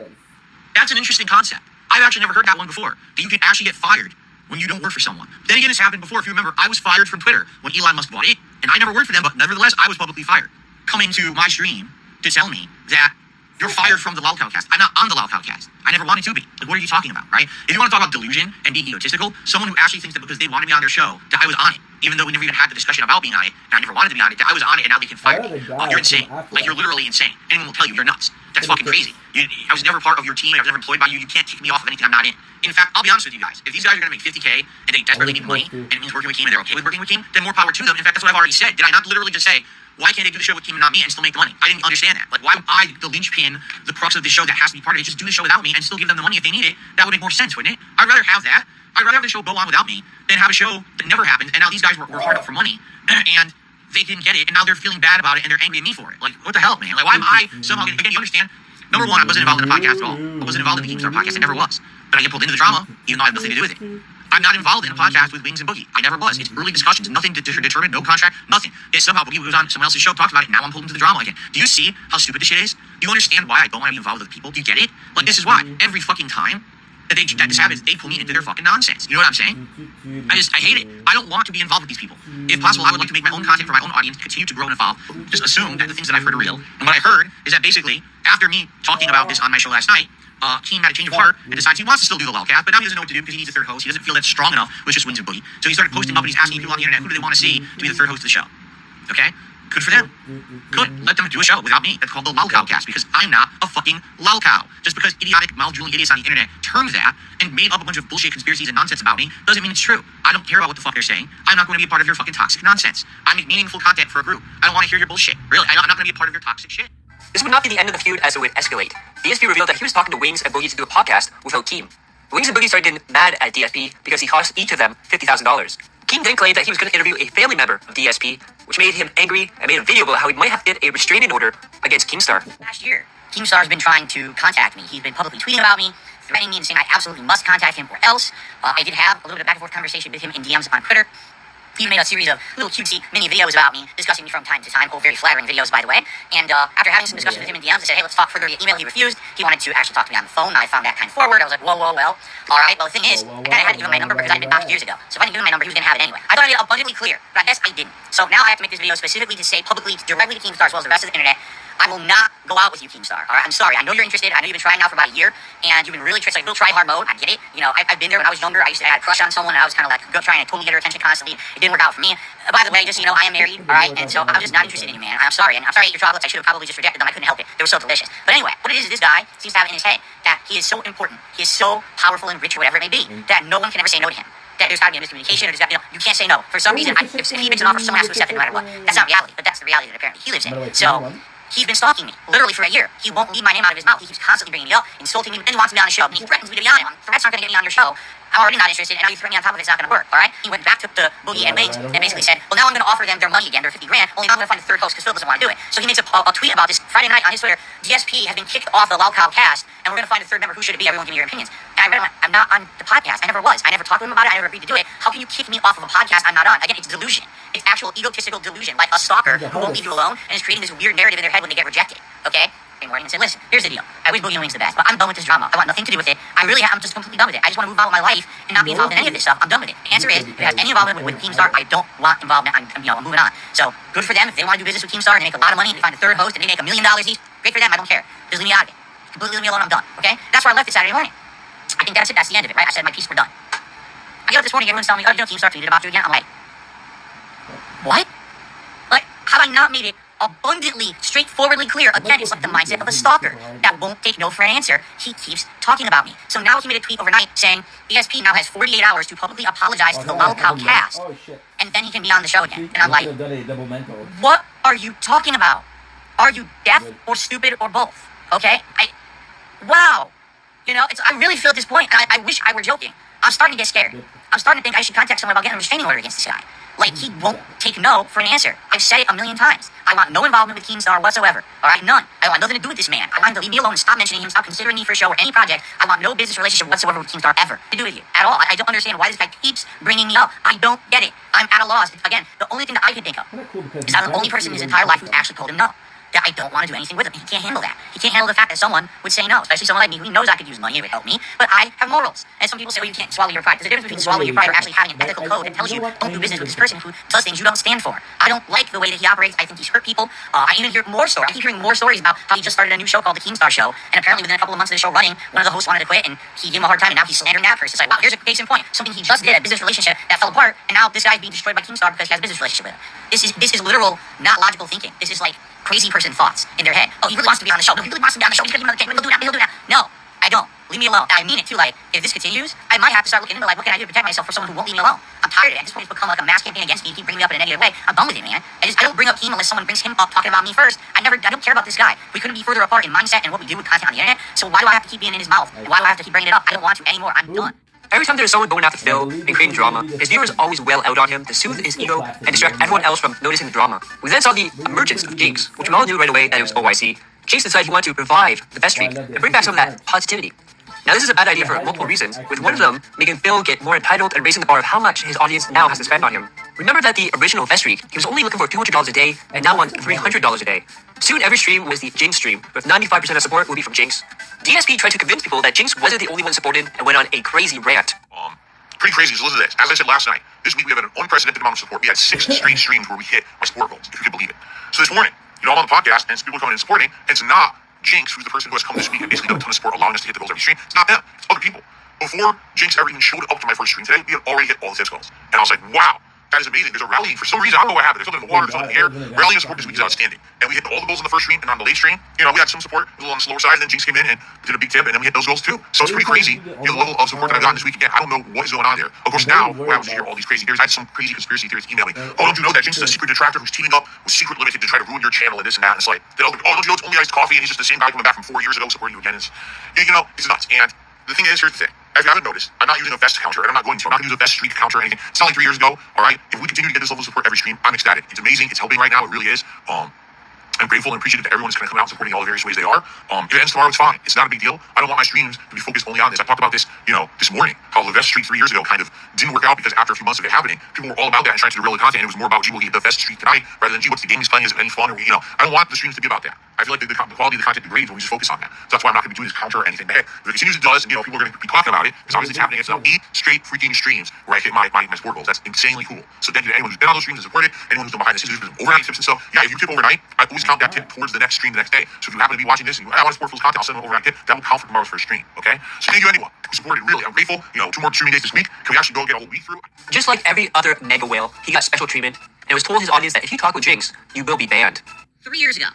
That's an interesting concept. I've actually never heard that one before. That you can actually get fired when you don't work for someone. Then again, it's happened before. If you remember, I was fired from Twitter when Elon Musk bought it, and I never worked for them, but nevertheless, I was publicly fired. Coming to my stream to tell me that you're fired from the Lolcowcast. I'm not on the Lolcowcast. I never wanted to be. Like, what are you talking about, right? If you want to talk about delusion and being egotistical, someone who actually thinks that because they wanted me on their show, that I was on it, even though we never even had the discussion about being on it, and I never wanted to be on it, that I was on it, and now they can fire me. You're insane. Like, you're literally insane. Anyone will tell you you're nuts. That's fucking crazy. I was never part of your team. I was never employed by you. You can't kick me off of anything I'm not in. In fact, I'll be honest with you guys. If these guys are going to make $50K and they desperately need money, and it means working with Keem, and they're okay with working with Keem, then more power to them. In fact, that's what I've already said. Did I not literally just say, why can't they do the show with Keem and not me and still make the money? I didn't understand that. Like, why would I, the linchpin, the crux of the show that has to be part of it, just do the show without me and still give them the money if they need it? That would make more sense, wouldn't it? I'd rather have that. I'd rather have the show go on without me than have a show that never happened, and now these guys were hard up for money, and they didn't get it, and now they're feeling bad about it, and they're angry at me for it. Like, what the hell, man? Like, why am I somehow getting, again, you understand? Number one, I wasn't involved in the podcast at all. I wasn't involved in the Keemstar podcast. I never was. But I get pulled into the drama, even though I have nothing to do with it. I'm not involved in a podcast with Wings and Boogie. I never was. It's early discussions, nothing to determine, no contract, nothing. Yet somehow Boogie was on someone else's show, talked about it, now I'm pulled into the drama again. Do you see how stupid this shit is? Do you understand why I don't want to be involved with people? Do you get it? Like, this is why. Every fucking time that this happens, they pull me into their fucking nonsense. You know what I'm saying? I hate it. I don't want to be involved with these people. If possible, I would like to make my own content for my own audience, continue to grow and evolve. Just assume that the things that I've heard are real. And what I heard is that basically, after me talking about this on my show last night, Keem had a change of heart and decides he wants to still do the Lolcast, but now he doesn't know what to do because he needs a third host. He doesn't feel that's strong enough with just Wings and Boogie. So he started posting up and he's asking people on the internet, who do they want to see to be the third host of the show? Okay? Good for them. Good. Let them do a show without me. That's called the Lolcowcast because I'm not a fucking lolcow. Just because idiotic, mouth-drooling idiots on the internet termed that and made up a bunch of bullshit conspiracies and nonsense about me doesn't mean it's true. I don't care about what the fuck they're saying. I'm not going to be a part of your fucking toxic nonsense. I make meaningful content for a group. I don't want to hear your bullshit. Really, I'm not going to be a part of your toxic shit. This would not be the end of the feud as it would escalate. DSP revealed that he was talking to Wings and Boogie to do a podcast without Keem. Wings and Boogie started getting mad at DSP because he cost each of them $50,000. Keem then claimed that he was going to interview a family member of DSP, which made him angry and made a video about how he might have to get a restraining order against Keemstar. Last year, Keemstar's been trying to contact me. He's been publicly tweeting about me, threatening me and saying I absolutely must contact him or else. I did have a little bit of back and forth conversation with him in DMs on Twitter. He made a series of little cutesy mini videos about me, discussing me from time to time. Oh, very flattering videos, by the way. And after having some discussions with him in DMs, I said, hey, let's talk further via email. He refused. He wanted to actually talk to me on the phone. I found that kind of forward. I was like, whoa, well. All right, well, the thing is, I kind of had to give him my number because I'd been knocked years ago. So if I didn't give him my number, he was going to have it anyway. I thought I made it abundantly clear, but I guess I didn't. So now I have to make this video specifically to say publicly, directly to Keemstar, as well as the rest of the internet, I will not go out with you, Keemstar. All right, I'm sorry. I know you're interested. I know you've been trying now for about a year, and you've been really like real try-hard mode. I get it. You know, I've been there when I was younger. I had a crush on someone, and I was kind of like trying to totally get her attention constantly. It didn't work out for me. By the way, just so you know, I am married. All right, and so I'm just not interested in you, man. I'm sorry, and I'm sorry I ate your chocolates. I should have probably just rejected them. I couldn't help it. They were so delicious. But anyway, what it is this guy seems to have it in his head that he is so important, he is so powerful and rich, or whatever it may be, that no one can ever say no to him. That there's got to be a miscommunication, or there's got to be, you can't say no. For some reason, if he makes an offer, someone has to accept it no matter what. That's not reality, but that's the reality that apparently he lives in. So he's been stalking me, literally for a year. He won't leave my name out of his mouth. He keeps constantly bringing me up, insulting me, and then wants me on the show. And he threatens me to be on it. Threats aren't going to get me on your show. I'm already not interested, and now you threaten me on top of it, it's not going to work, all right? He went back to the Boogie and Wings and basically said, well, now I'm going to offer them their money again, their 50 grand, only now I'm going to find a third host because Phil doesn't want to do it. So he makes a tweet about this Friday night on his Twitter. DSP has been kicked off the Lolcow cast, and we're going to find a third member. Who should it be? Everyone give me your opinions. And I read him, I'm not on the podcast. I never was. I never talked to him about it. I never agreed to do it. How can you kick me off of a podcast I'm not on? Again, it's delusion. It's actual egotistical delusion, like a stalker who won't leave you alone and is creating this weird narrative in their head when they get rejected, okay? Morning and say, listen, here's the deal. I wish Boogie and Wings the best, but I'm done with this drama. I want nothing to do with it. I'm just completely done with it. I just want to move on with my life and not be involved in any of this stuff. I'm done with it. The answer is, if it has any involvement with Keemstar, I don't want involvement. I'm moving on. So, good for them. If they want to do business with Keemstar and they make a lot of money and they find a third host and they make $1 million each, great for them. I don't care. Just leave me out of it. Completely leave me alone. I'm done. Okay? That's where I left it Saturday morning. I think that's it. That's the end of it, right? I said my piece. We're done. I get up this morning. Everyone's telling me, oh, Keemstar tweeted about you again. I'm like, what? Like, have I not made it abundantly, straightforwardly clear? Again, it's like the mindset of a stalker that won't take no for an answer. He keeps talking about me. So now he made a tweet overnight saying ESP now has 48 hours to publicly apologize to the Lolcow cast, and then he can be on the show again. And I'm like, what are you talking about? Are you deaf or stupid or both? Okay? Wow. You know, I really feel at this point, and I wish I were joking. I'm starting to get scared. I'm starting to think I should contact someone about getting a restraining order against this guy. Like, he won't take no for an answer. I've said it 1,000,000 times. I want no involvement with Keemstar whatsoever. All right, none. I want nothing to do with this man. I want him to leave me alone and stop mentioning him, stop considering me for a show or any project. I want no business relationship whatsoever with Keemstar ever to do with you at all. I don't understand why this guy keeps bringing me up. I don't get it. I'm at a loss. Again, the only thing that I can think of is I'm the only person in his entire life who actually told him no. That I don't want to do anything with him. He can't handle that. He can't handle the fact that someone would say no, especially someone like me who knows I could use money, it would help me, but I have morals. And some people say, oh, you can't swallow your pride. There's a difference between swallowing your pride or actually having an ethical code that tells you don't do business with this person who does things you don't stand for. I don't like the way that he operates. I think he's hurt people. I even hear more stories. I keep hearing more stories about how he just started a new show called The Keemstar Show, and apparently within a couple of months of the show running, one of the hosts wanted to quit, and he gave him a hard time, and now he's slandering that person. It's like, wow, here's a case in point. Something he just did, a business relationship that fell apart, and now this guy's being destroyed by Keemstar because he has a business relationship with him. This is literal, not logical thinking. This is like crazy person thoughts in their head. Oh, he really wants to be on the show. No, he really wants to be on the show. He's gonna give him another cake. He'll do that. No, I don't. Leave me alone. I mean it too. Like, if this continues, I might have to start looking into like, what can I do to protect myself for someone who won't leave me alone? I'm tired of it. At this point, it's become like a mass campaign against me. You keep bringing me up in a negative way. I'm done with it, man. I don't bring up Keem unless someone brings him up talking about me first. I don't care about this guy. We couldn't be further apart in mindset and what we do with content on the internet. So why do I have to keep being in his mouth? And why do I have to keep bringing it up? I don't want to anymore. I'm done. Every time there's someone going after Phil and creating drama, his viewers always wail out on him to soothe his ego and distract everyone else from noticing the drama. We then saw the emergence of Jinx, which we all knew right away that it was OYC. Jinx decided he wanted to revive the best streak and bring back some of that positivity. Now this is a bad idea for multiple reasons, with one of them making Phil get more entitled and raising the bar of how much his audience now has to spend on him. Remember that the original Vest streak, he was only looking for $200 a day, and now wants $300 a day. Soon every stream was the Jinx stream, with 95% of support will be from Jinx. DSP tried to convince people that Jinx wasn't the only one supported, and went on a crazy rant. Pretty crazy. So listen to this. As I said last night, this week we have an unprecedented amount of support. We had 6 straight streams where we hit my support goals, if you can believe it. So this morning, I'm on the podcast, and people are coming in and supporting, and it's not Jinx, who's the person who has come this week and basically done a ton of support, allowing us to hit the goals every stream. It's not them. It's other people. Before Jinx ever even showed up to my first stream today, we had already hit all the tips goals. And I was like, wow, that is amazing. There's a rally. For some reason, I don't know what happened. There's something in the water, there's something in the air. Rally and support this week is outstanding. And we hit all the goals on the first stream, and on the late stream, we had some support, a little on the slower side, and then Jinx came in and did a big tip, and then we hit those goals too. So it's pretty crazy, the level of support that I've gotten this week. Again, I don't know what is going on there. Of course, now, I was to hear all these crazy theories. I had some crazy conspiracy theories email me. Oh, don't you know that Jinx is a secret detractor who's teaming up with Secret Limited to try to ruin your channel and this and that? And it's like, oh, don't you know it's only iced coffee, and he's just the same guy coming back from 4 years ago supporting you again. It's nuts. And the thing is, here's the thing. If you haven't noticed, I'm not using a Vest counter, and I'm not going to. I'm not going to use a Vest streak counter or anything. It's not like 3 years ago, all right? If we continue to get this level of support every stream, I'm ecstatic. It's amazing. It's helping right now. It really is. I'm grateful and appreciative that everyone's going to come out and supporting all the various ways they are. If it ends tomorrow, it's fine. It's not a big deal. I don't want my streams to be focused only on this. I talked about this, this morning. how the vest streak 3 years ago kind of didn't work out because after a few months of it happening, people were all about that and trying to do real content. And it was more about, gee, we'll get the vest streak tonight rather than, gee, what's the game he's playing? Is it any fun? Or, I don't want the streams to be about that. I feel like the quality of the content degrades when we just focus on that. So that's why I'm not going to be doing this counter or anything. But hey, if it continues to do this, and people are going to be talking about it, because obviously it's happening. It's now 8 straight freaking streams where I hit my sport goals. That's insanely cool. So thank you to anyone who's been on those streams and supported, anyone who's been behind the scenes, who's been overnight tips and stuff. Yeah, if you tip overnight, I always count that tip towards the next stream the next day. So if you happen to be watching this and I want to support Phil's content, I'll send them an overnight tip. That will count for tomorrow's first stream. Okay? So thank you anyone who supported. Really, I'm grateful. 2 more streaming days this week. Can we actually go get a whole week through? Just like every other mega whale, he got special treatment, and it was told his audience that if you talk with Jinx, you will be banned. 3 years ago,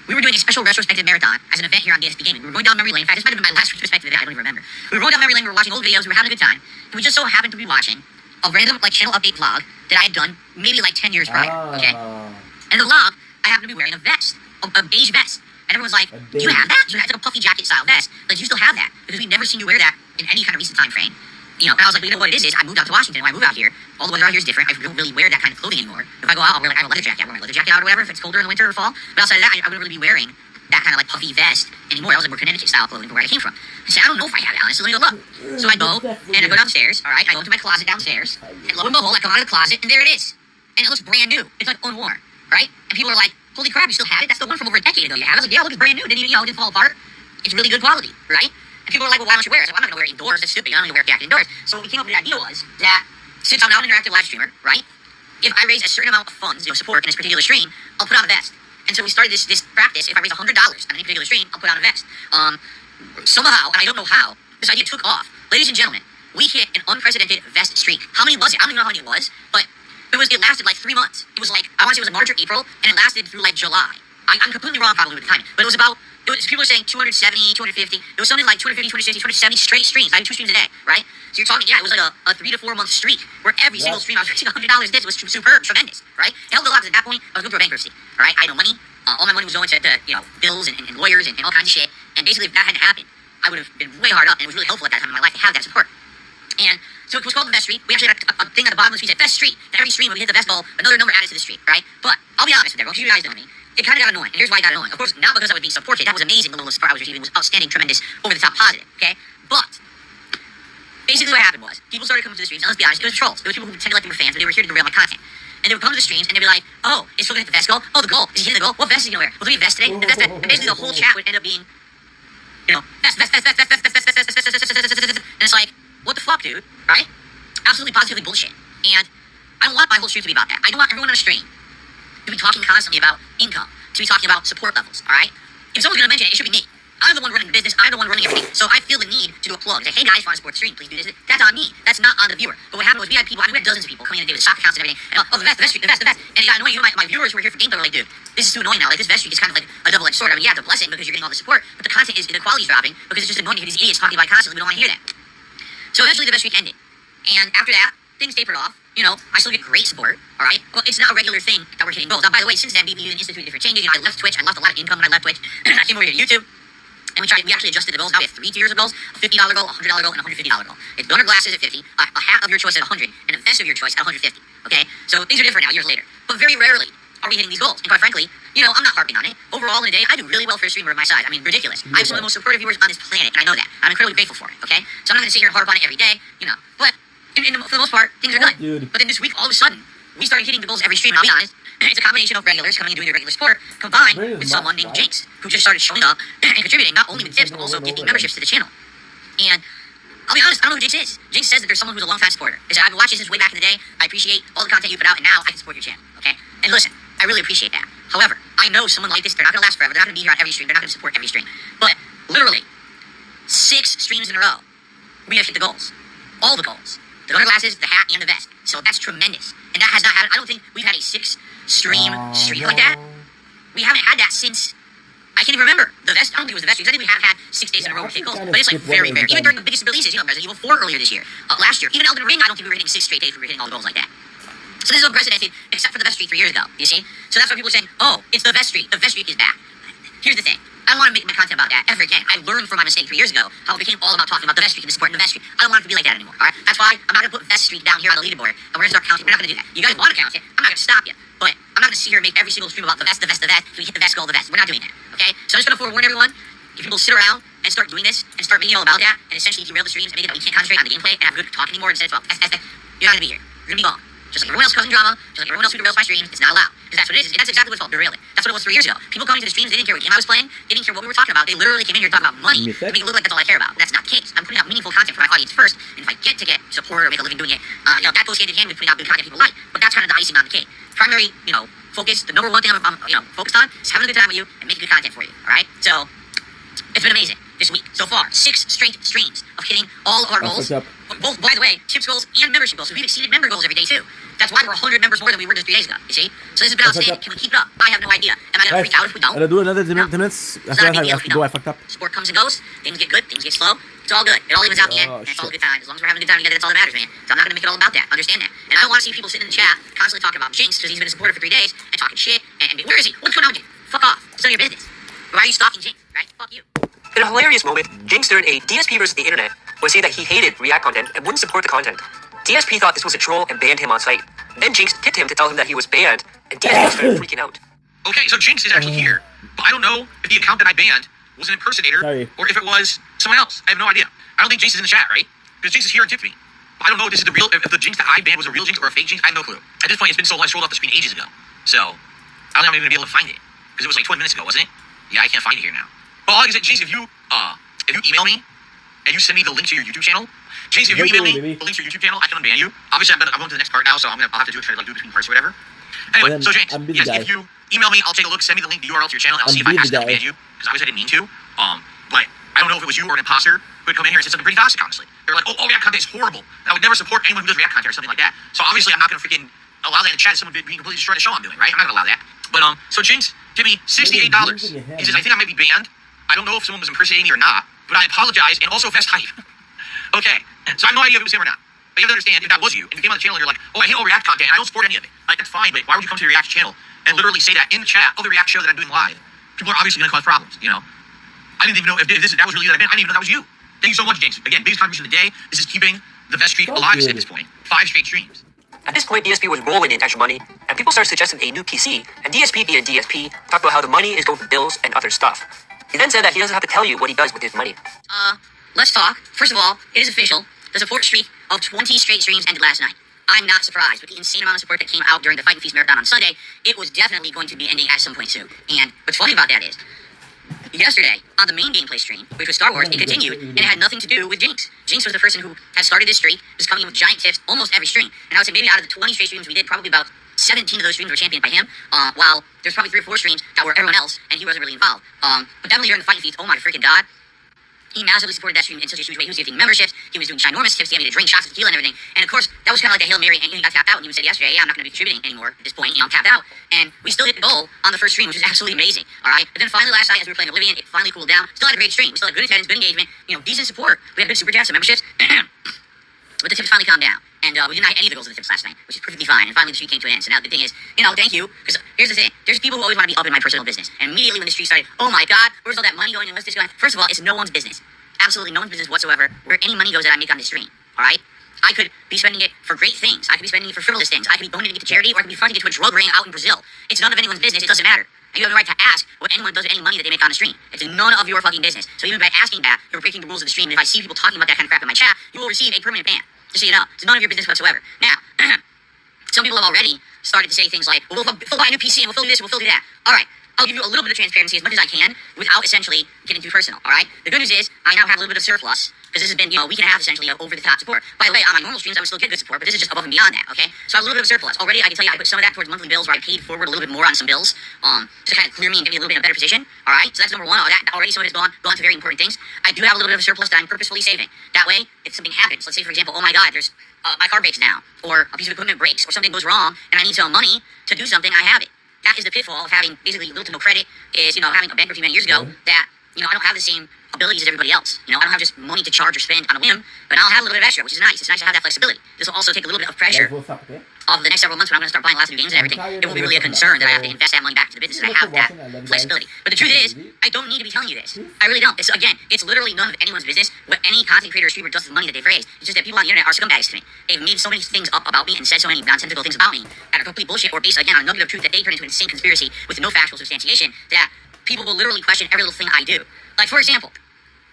we were doing a special retrospective marathon as an event here on DSP Gaming. We were going down memory lane. In fact, this might have been my last retrospective event. I don't even remember. We were going down memory lane. We were watching old videos. We were having a good time. And we just so happened to be watching a random channel update vlog that I had done maybe 10 years prior. Okay. And the vlog, I happened to be wearing a vest, a beige vest. And everyone's like, "Do you have that? It's like a puffy jacket style vest. Like, do you still have that? Because we've never seen you wear that in any kind of recent time frame." And I was like, what it is I moved out to Washington. When I moved out here, all the weather out here is different. I don't really wear that kind of clothing anymore. If I go out, I'll wear I have a leather jacket. I wear my leather jacket out or whatever if it's colder in the winter or fall. But outside of that, I wouldn't really be wearing that kind of puffy vest anymore. I was more Connecticut style clothing from where I came from. I said, I don't know if I have it, honestly. Let me go look. So I go and I go downstairs. All right, I go into my closet downstairs, and lo and behold, I come out of the closet and there it is, and it looks brand new. It's unworn, right? And people are like, "Holy crap, you still have it? That's the one from over a decade ago. You have it?" I was like, "Yeah, look, it's brand new. Didn't even, it didn't fall apart. It's really good quality, right?" And people are like, "Well, why don't you wear it?" I said, "Well, I'm not gonna wear it indoors. That's stupid. I don't need to wear a jacket indoors." So what we came up with the idea was that since I'm now an interactive live streamer, right? If I raise a certain amount of funds, support in this particular stream, I'll put on a vest. And so we started this practice. If I raise $100 on any particular stream, I'll put on a vest. Somehow, and I don't know how, this idea took off. Ladies and gentlemen, we hit an unprecedented vest streak. How many was it? I don't even know how many it was, but it lasted 3 months. It was I want to say it was March or April, and it lasted through July. I'm completely wrong probably with the timing, but people are saying 270, 250. It was something like 250, 260, 270 straight streams. I had 2 streams a day, right? So you're talking, it was a 3 to 4 month streak where every single stream I was raising $100 this was superb, tremendous, right? It helped a lot because at that point I was going through a bankruptcy, all right? I had no money. All my money was going to bills and lawyers and all kinds of shit. And basically, if that hadn't happened, I would have been way hard up, and it was really helpful at that time in my life to have that support. And so it was called the Vest Street. We actually had a thing at the bottom of the street that said Vest Street. That every stream when we hit the Vest goal, another number added to the street, right? But I'll be honest with everyone, because you guys know me. It kind of got annoying, and here's why it got annoying. Of course, not because I was being supported. That was amazing. The level of support I was receiving was outstanding, tremendous, over the top, positive. Okay, but basically what happened was people started coming to the streams, and let's be honest, it was trolls. It was people who pretended like they were fans, but they were here to derail my content. And they would come to the streams and they'd be like, "Oh, is Phil gonna hit the vest goal? Oh, the goal. Is he hitting the goal? What vest is he gonna wear? Will he vest today? The vest." And basically the whole chat would end up being, vest. And it's like, what the fuck, dude? Right? Absolutely positively bullshit. And I don't want my whole stream to be about that. I don't want everyone on the stream to be talking constantly about income, to be talking about support levels, alright? If someone's gonna mention it, it should be me. I'm the one running the business. I'm the one running everything. So I feel the need to do a plug. Say, "Hey guys, want to support the stream? Please do this." That's on me. That's not on the viewer. But what happened was we had people. We had dozens of people coming in today with stock accounts and everything. And the vest. And it got annoying. My viewers who were here for gameplay were like, "Dude, this is too annoying now. This vest streak is kind of like a double-edged sword. I mean, you have to bless it because you're getting all the support, but the content the quality's dropping because it's just annoying to hear these idiots talking about it constantly. We don't want to hear that." So eventually the vest streak ended, and after that, things tapered off. I still get great support, all right? Well, it's not a regular thing that we're hitting goals. Now, by the way, since then, we've even instituted different changes. I left Twitch. I lost a lot of income when I left Twitch. I came over here to YouTube. And we actually adjusted the goals. Now we have 3 tiers of goals: a $50 goal, a $100 goal, and a $150 goal. It's donor glasses at 50, a hat of your choice at 100, and a vest of your choice at 150. Okay, so things are different now, years later. But very rarely are we hitting these goals. And quite frankly, I'm not harping on it. Overall, in a day, I do really well for a streamer of my size. I mean, ridiculous. I have some of the most supportive viewers on this planet, and I know that. I'm incredibly grateful for it. Okay, so I'm not going to sit here and harp on it every day. But for the most part, things are good. But then this week, all of a sudden, we started hitting the goals every stream. I'll be honest. It's a combination of regulars coming and doing their regular sport combined with someone named Jinx, who just started showing up and contributing not only with tips but also giving memberships to the channel. And I'll be honest, I don't know who Jinx is. Jinx says that there's someone who's a long-time supporter. They said, "I've been watching since way back in the day. I appreciate all the content you put out, and now I can support your channel." Okay? And listen, I really appreciate that. However, I know someone like this, they're not going to last forever. They're not going to be here on every stream. They're not going to support every stream. But literally, 6 streams in a row, we have hit the goals. All the goals. The donor glasses, the hat, and the vest. So that's tremendous. And that has not happened. I don't think we've had a 6-stream streak like that. We haven't had that since, I can't even remember. The vest, I don't think it was the vest streak. I think we have had 6 days in a row with hit goals. But it's very rare. Even during the biggest releases, Resident Evil 4 earlier this year, last year, even Elden Ring, I don't think we were hitting 6 straight days. We were hitting all the goals like that. So this is unprecedented, except for the vest streak 3 years ago. You see? So that's why people are saying, "Oh, it's the vest streak. The vest streak is back." Here's the thing. I don't want to make my content about that ever again. I learned from my mistake 3 years ago how it became all about talking about the vest streak and the support in the vest streak. I don't want it to be like that anymore, all right? That's why I'm not going to put vest streak down here on the leaderboard, and we're going to start counting. We're not going to do that. You guys want to count it. I'm not going to stop you, but I'm not going to sit here and make every single stream about the vest. If we hit the vest goal, the vest. We're not doing that, okay? So I'm just going to forewarn everyone, if people sit around and start doing this and start making it all about that and essentially derail the streams and make it that we can't concentrate on the gameplay and have good talk anymore instead of, you're not gonna be here. You're gonna be gone. Just like everyone else causing drama, just like everyone else who derails my streams, it's not allowed. Because that's what it is. That's exactly what it's called, derailing. That's what it was 3 years ago. People coming to the streams, they didn't care what game I was playing, they didn't care what we were talking about. They literally came in here talking about money to make it look like that's all I care about. That's not the case. I'm putting out meaningful content for my audience first, and if I get to get support or make a living doing it, that goes hand in hand with putting out good content people like. But that's kind of the icing on the cake. Primary, focus, the number one thing I'm focused on is having a good time with you and making good content for you. All right? So, it's been amazing this week so far. 6 straight streams of hitting all of our goals. Both, by the way, tips goals and membership goals. So we've exceeded member goals every day too. That's why we're 100 members more than we were just 3 days ago. You see? So this has been outstanding. Can we keep it up? I have no idea. Am I gonna freak out if we don't? I'll do another 10 minutes. After that, I have to go. I fucked up. Sport comes and goes. Things get good. Things get slow. It's all good. It all evens out in the end. And it's all a good time. As long as we're having a good time together, that's all that matters, man. So I'm not gonna make it all about that. Understand that. And I don't want to see people sitting in the chat constantly talking about Jinx because he's been a supporter for 3 days and talking shit. And where is he? What's going on with Jinx? Fuck off. It's none of your business. Why are you stalking Jinx? Right? Fuck you. In a hilarious moment, Jinx during a DSP versus the internet would say that he hated React content and wouldn't support the content. DSP thought this was a troll and banned him on site. Then Jinx tipped him to tell him that he was banned, and DSP started freaking out. Okay, so Jinx is actually here, but I don't know if the account that I banned was an impersonator or if it was someone else. I have no idea. I don't think Jinx is in the chat, right? Because Jinx is here and tipped me. But I don't know if this is the real, if the Jinx that I banned was a real Jinx or a fake Jinx. I have no clue. At this point, it's been so long, I scrolled off the screen ages ago. So, I don't know if I'm even gonna be able to find it. Because it was like 20 minutes ago, wasn't it? Yeah, I can't find it here now. But all I can say, Jinx, if you email me and you send me the link to your YouTube channel, Jinx, if you email me the link to your YouTube channel, I can unban you. Obviously, I'm going to the next part now, so I'll have to do it, try to do between parts or whatever. Anyway, so Jinx, yes, if you email me, I'll take a look, send me the link, the URL to your channel, and I'll see if I accidentally ban you, because obviously I didn't mean to. But I don't know if it was you or an imposter who would come in here and say something pretty toxic, honestly. They're like, oh, React content is horrible. And I would never support anyone who does React content or something like that. So obviously, I'm not going to freaking allow that in the chat, someone being completely destroying the show I'm doing, right? I'm not going to allow that. But, so Jinx, give me $68. He says, I think I might be banned. I don't know if someone was impersonating me or not, but I apologize, and also vest hype. Okay, so I have no idea if it was him or not. But you have to understand, if that was you, and you came on the channel and you're like, oh, I hate all React content, and I don't support any of it. Like, that's fine, but why would you come to the React channel and literally say that in the chat of the React show that I'm doing live? People are obviously going to cause problems, I didn't even know if that was really you that I meant. I didn't even know that was you. Thank you so much, James. Again, biggest contribution of the day. This is keeping the vest streak alive at this point. 5 straight streams. At this point, DSP was rolling in extra money, and people started suggesting a new PC, and DSP being DSP talked about how the money is going to bills and other stuff. He then said that he doesn't have to tell you what he does with his money. Let's talk. First of all, it is official. The support streak of 20 straight streams ended last night. I'm not surprised with the insane amount of support that came out during the Fight and Feast Marathon on Sunday. It was definitely going to be ending at some point soon. And what's funny about that is, yesterday, on the main gameplay stream, which was Star Wars, it continued, and it had nothing to do with Jinx. Jinx was the person who had started this streak, was coming in with giant tips almost every stream. And I would say maybe out of the 20 straight streams we did, probably about 17 of those streams were championed by him, while there's probably 3 or 4 streams that were everyone else, and he wasn't really involved. But definitely during the Fight and Feast, oh my freaking god, he massively supported that stream in such a huge way. He was giving memberships, he was doing ginormous tips, he had me to drink shots of tequila and everything. And of course, that was kind of like a Hail Mary, and he got tapped out, and he said yesterday, yeah, I'm not going to be contributing anymore at this point, I'm tapped out. And we still hit the goal on the first stream, which was absolutely amazing, alright? But then finally last night, as we were playing Oblivion, it finally cooled down. Still had a great stream, we still had good attendance, good engagement, decent support. We had good super chats and memberships. But the tips finally calmed down. And we didn't hit any of the goals of the tips last night, which is perfectly fine. And finally the streak came to an end. So now the thing is, thank you. Because here's the thing. There's people who always want to be up in my personal business. And immediately when the streak started, oh my god, where's all that money going and what's this going? First of all, it's no one's business. Absolutely no one's business whatsoever where any money goes that I make on this stream. Alright? I could be spending it for great things. I could be spending it for frivolous things. I could be donating it to charity, or I could be fronting it to a drug ring out in Brazil. It's none of anyone's business. It doesn't matter. And you have the right to ask what anyone does with any money that they make on the stream. It's none of your fucking business. So even by asking that, you're breaking the rules of the stream. And if I see people talking about that kind of crap in my chat, you will receive a permanent ban. Just so you know. It's none of your business whatsoever. Now, some people have already started to say things like, well, we'll buy a new PC and we'll fill this and we'll fill that. Alright, I'll give you a little bit of transparency as much as I can without essentially getting too personal, alright? The good news is, I now have a little bit of surplus, because this has been, a week and a half essentially of over-the-top support. By the way, on my normal streams, I would still get good support, but this is just above and beyond that, okay? So I have a little bit of surplus. Already, I can tell you, I put some of that towards monthly bills where I paid forward a little bit more on some bills, to kind of clear me and get me a little bit in a better position, alright? So that's number one. That already some of it has gone to very important things. I do have a little bit of a surplus that I'm purposefully saving. That way, if something happens, let's say, for example, oh my god, there's, my car breaks now, or a piece of equipment breaks, or something goes wrong, and I need some money to do something, I have it. That is the pitfall of having basically little to no credit, is, having a bankruptcy many years ago, that, I don't have the same abilities as everybody else. I don't have just money to charge or spend on a whim, but I'll have a little bit of extra, which is nice. It's nice to have that flexibility. This will also take a little bit of pressure of the next several months when I'm going to start buying lots of new games and everything. It won't be really a concern that I have to invest that money back into the business, and I have that flexibility. But the truth is, I don't need to be telling you this. I really don't. It's literally none of anyone's business what any content creator or streamer does with the money that they've raised. It's just that people on the internet are scumbags to me. They've made so many things up about me and said so many nonsensical things about me that are complete bullshit or based, again, on a nugget of truth that they turn into an insane conspiracy with no factual substantiation that people will literally question every little thing I do. Like, for example,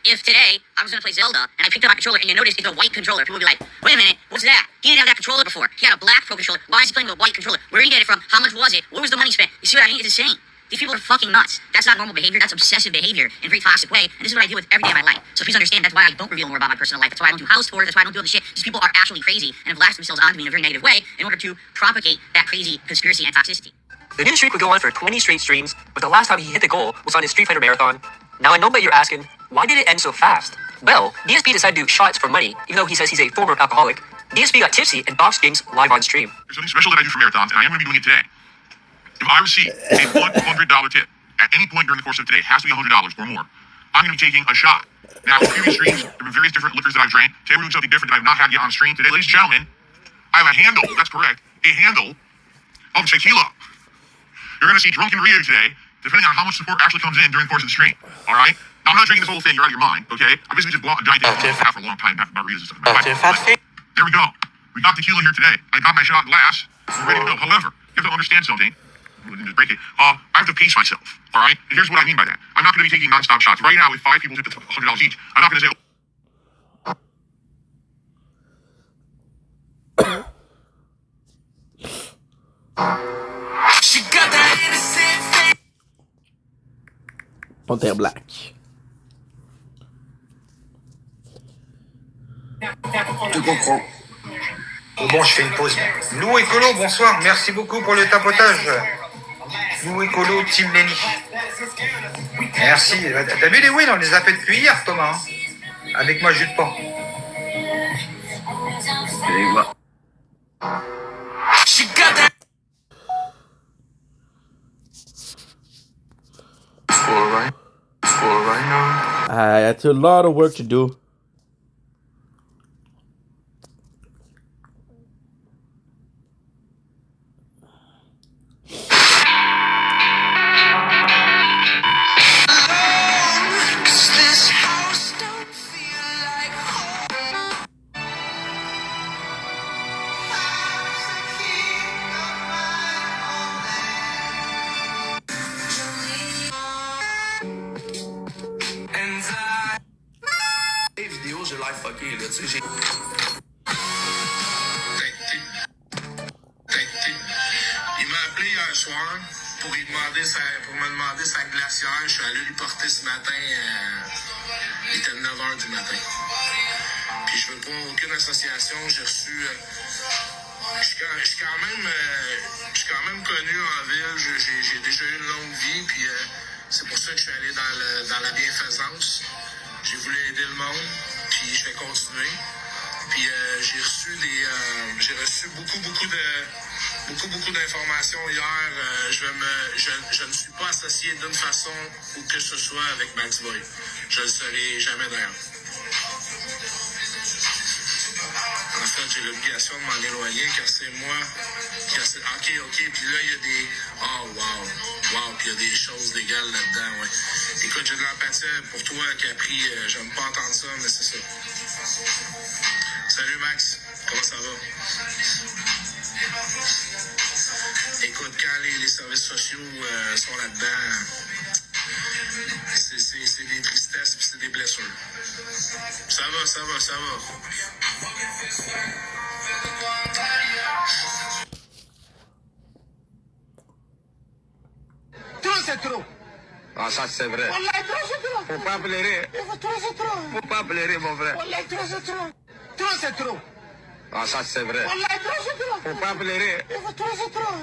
if today I was going to play Zelda and I picked up my controller and you notice it's a white controller, people would be like, wait a minute, what's that? He didn't have that controller before. He had a black Pro controller. Why is he playing with a white controller? Where did he get it from? How much was it? What was the money spent? You see what I mean? It's insane. These people are fucking nuts. That's not normal behavior. That's obsessive behavior in a very toxic way. And this is what I deal with every day of my life. So please understand that's why I don't reveal more about my personal life. That's why I don't do house tours. That's why I don't do all this shit. These people are actually crazy and have latched themselves onto me in a very negative way in order to propagate that crazy conspiracy and toxicity. The news streak would go on for 20 straight streams, but the last time he hit the goal was on his Street Fighter marathon. Now I know that you're asking, why did it end so fast? Well, DSP decided to do shots for money, even though he says he's a former alcoholic. DSP got tipsy and boxed games live on stream. There's something special that I do for marathons, and I am going to be doing it today. If I receive a $100 tip at any point during the course of today, it has to be $100 or more, I'm going to be taking a shot. Now, in previous streams, there have been various different liquors that I've drank. Today we're doing something different that I've not had yet on stream. Today, ladies and gentlemen, I have a handle, that's correct, a handle of tequila. You're going to see Drunken Rio today, depending on how much support actually comes in during the course of the stream. All right? Now, I'm not drinking this whole thing. You're out of your mind, okay? I basically just bought a giant thing for a long time, margaritas and stuff. There we go. We got tequila here today. I got my shot glass. We're ready to go. However, you have to understand something. Just break it. I have to pace myself. All right? And here's what I mean by that. I'm not going to be taking nonstop shots. Right now, with 5 people tipped $100 each, I'm not going to say, She got that innocent face. Oh, they're black. Je comprends. Bon, je fais une pause. Lou Écolo, bonsoir. Merci beaucoup pour le tapotage. Lou Écolo, Team Lenny. Merci. T'as vu les wins? On les a fait depuis hier, Thomas. Hein, avec moi, jus de pan. She got that. That's a lot of work to do. Il m'a appelé hier soir pour me demander sa glacière. Je suis allé lui porter ce matin. Il était 9h du matin. Puis je veux pas aucune association. J'ai reçu. Je suis quand même connu en ville. J'ai déjà eu une longue vie. Puis c'est pour ça que je suis allé dans la bienfaisance. J'ai voulu aider le monde. Puis je vais continuer. Puis j'ai reçu beaucoup d'informations hier. Je ne suis pas associé d'une façon ou que ce soit avec Maxi Boy. Je ne le serai jamais d'ailleurs. En fait, j'ai l'obligation de m'en éloigner car c'est moi. Ok. Puis là, il y a des. Oh, wow. Puis il y a des choses légales là-dedans, ouais. Écoute, j'ai de l'empathie pour toi, Capri. J'aime pas entendre ça, mais c'est ça. Salut, Max. Comment ça va? Écoute, quand les services sociaux sont là-dedans, c'est des tristesses puis c'est des blessures. Ça va. Trop, c'est trop. Ah, ça c'est vrai. Faut pas pleurer. Faut pas pleurer, mon frère. Trop, c'est trop. Ah, ça c'est vrai. Faut pas pleurer.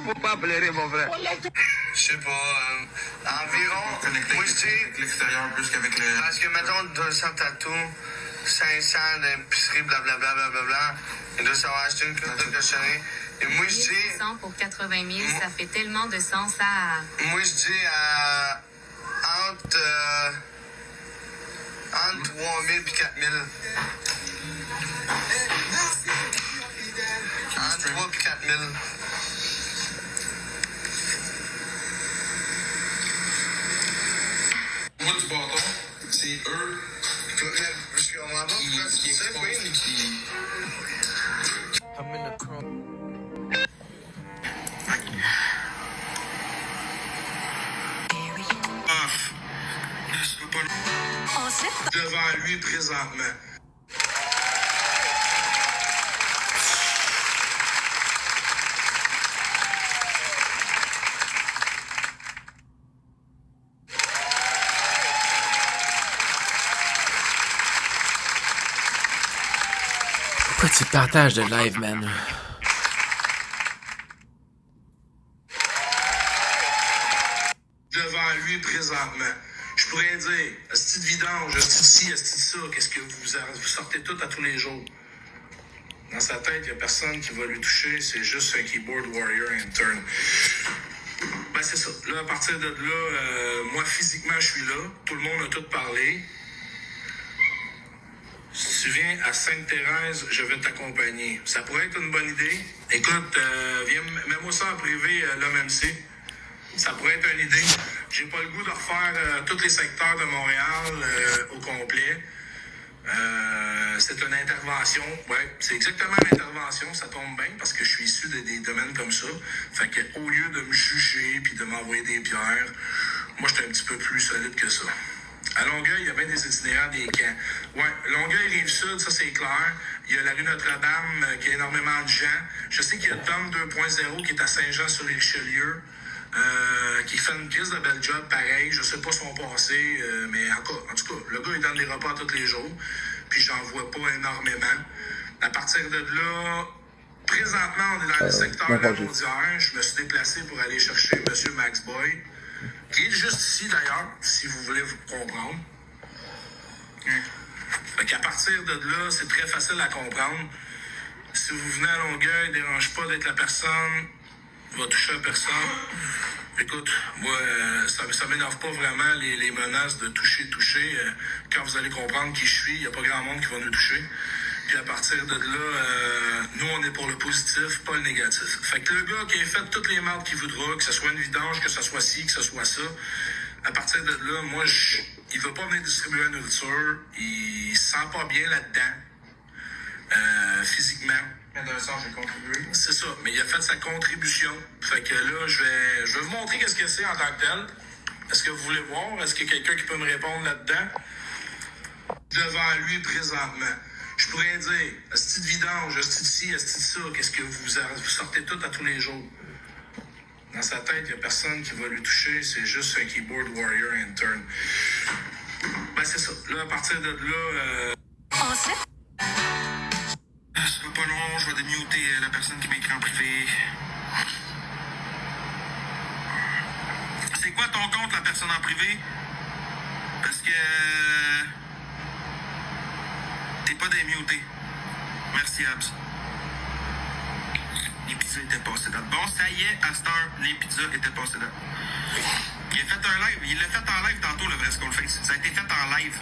Faut pas pleurer, mon frère. Je sais pas, environ, moi je dis, l'extérieur plus qu'avec le... Parce que mettons 200 tatous, 500 d'épicerie, blablabla, et là ça va acheter une coupe de cochonnerie. Et moi je dis... 100 pour 80 000, ça fait tellement de sens à... Moi je dis entre 3 000 et 4 000. Entre 3 et 4 000. Moi du bâton, c'est eux Je comprends pas pourquoi tu dis ça, oui. I'm in the crowd. Je peux pas... lui présentement. Pourquoi tu partages de live, man? Devant lui présentement. Je pourrais dire, asti de vidange, asti de ci, asti de ça, qu'est-ce que vous sortez tout à tous les jours. Dans sa tête, il n'y a personne qui va lui toucher, c'est juste un keyboard warrior intern. Ben c'est ça. Là, à partir de là, moi physiquement, je suis là. Tout le monde a tout parlé. Si tu viens à Sainte-Thérèse, je vais t'accompagner. Ça pourrait être une bonne idée. Écoute, viens, mets-moi ça en privé, l'homme MC. Ça pourrait être une idée. J'ai pas le goût de refaire tous les secteurs de Montréal au complet. C'est une intervention. Ouais, c'est exactement une intervention. Ça tombe bien parce que je suis issu des domaines comme ça. Fait que au lieu de me juger puis de m'envoyer des pierres, moi, j'étais un petit peu plus solide que ça. À Longueuil, il y a bien des itinéraires, des camps. Ouais, Longueuil, Rive-Sud, ça c'est clair. Il y a la rue Notre-Dame qui a énormément de gens. Je sais qu'il y a Tom 2.0 qui est à Saint-Jean-sur-Richelieu. Qui fait une crise de bel job pareil. Je sais pas son passé, mais en tout cas, le gars il donne des repas tous les jours. Puis j'en vois pas énormément. À partir de là, présentement, on est dans le secteur de la Naudière. Je me suis déplacé pour aller chercher M. Max Boy, qui est juste ici d'ailleurs, si vous voulez vous comprendre. Fait qu'à partir de là, c'est très facile à comprendre. Si vous venez à Longueuil, dérange pas d'être la personne va toucher à personne. Écoute, moi, ça m'énerve pas vraiment les menaces de toucher. Quand vous allez comprendre qui je suis, il n'y a pas grand monde qui va nous toucher. Puis à partir de là, nous, on est pour le positif, pas le négatif. Fait que le gars qui a fait toutes les marques qu'il voudra, que ce soit une vidange, que ce soit ci, que ce soit ça, à partir de là, moi, il veut pas venir distribuer la nourriture. Il se sent pas bien là-dedans, physiquement. D'un sens, j'ai contribué. C'est ça, mais il a fait sa contribution. Fait que là, je vais vous montrer qu'est-ce que c'est en tant que tel. Est-ce que vous voulez voir? Est-ce qu'il y a quelqu'un qui peut me répondre là-dedans? Devant lui, présentement. Je pourrais dire, asti de vidange, asti de ci, asti de ça, qu'est-ce que vous sortez tout à tous les jours. Dans sa tête, il n'y a personne qui va lui toucher, c'est juste un keyboard warrior intern. Ben c'est ça. Là, à partir de là... Ça va pas long, je vais démuter la personne qui m'écrit en privé. C'est quoi ton compte, la personne en privé? Parce que... t'es pas démuté. Merci, Abs. Les pizzas étaient passées date. Bon, ça y est, à cette heure, les pizzas étaient passées date. Il a fait un live. Il l'a fait en live tantôt, le vrai Skullface. Ça a été fait en live.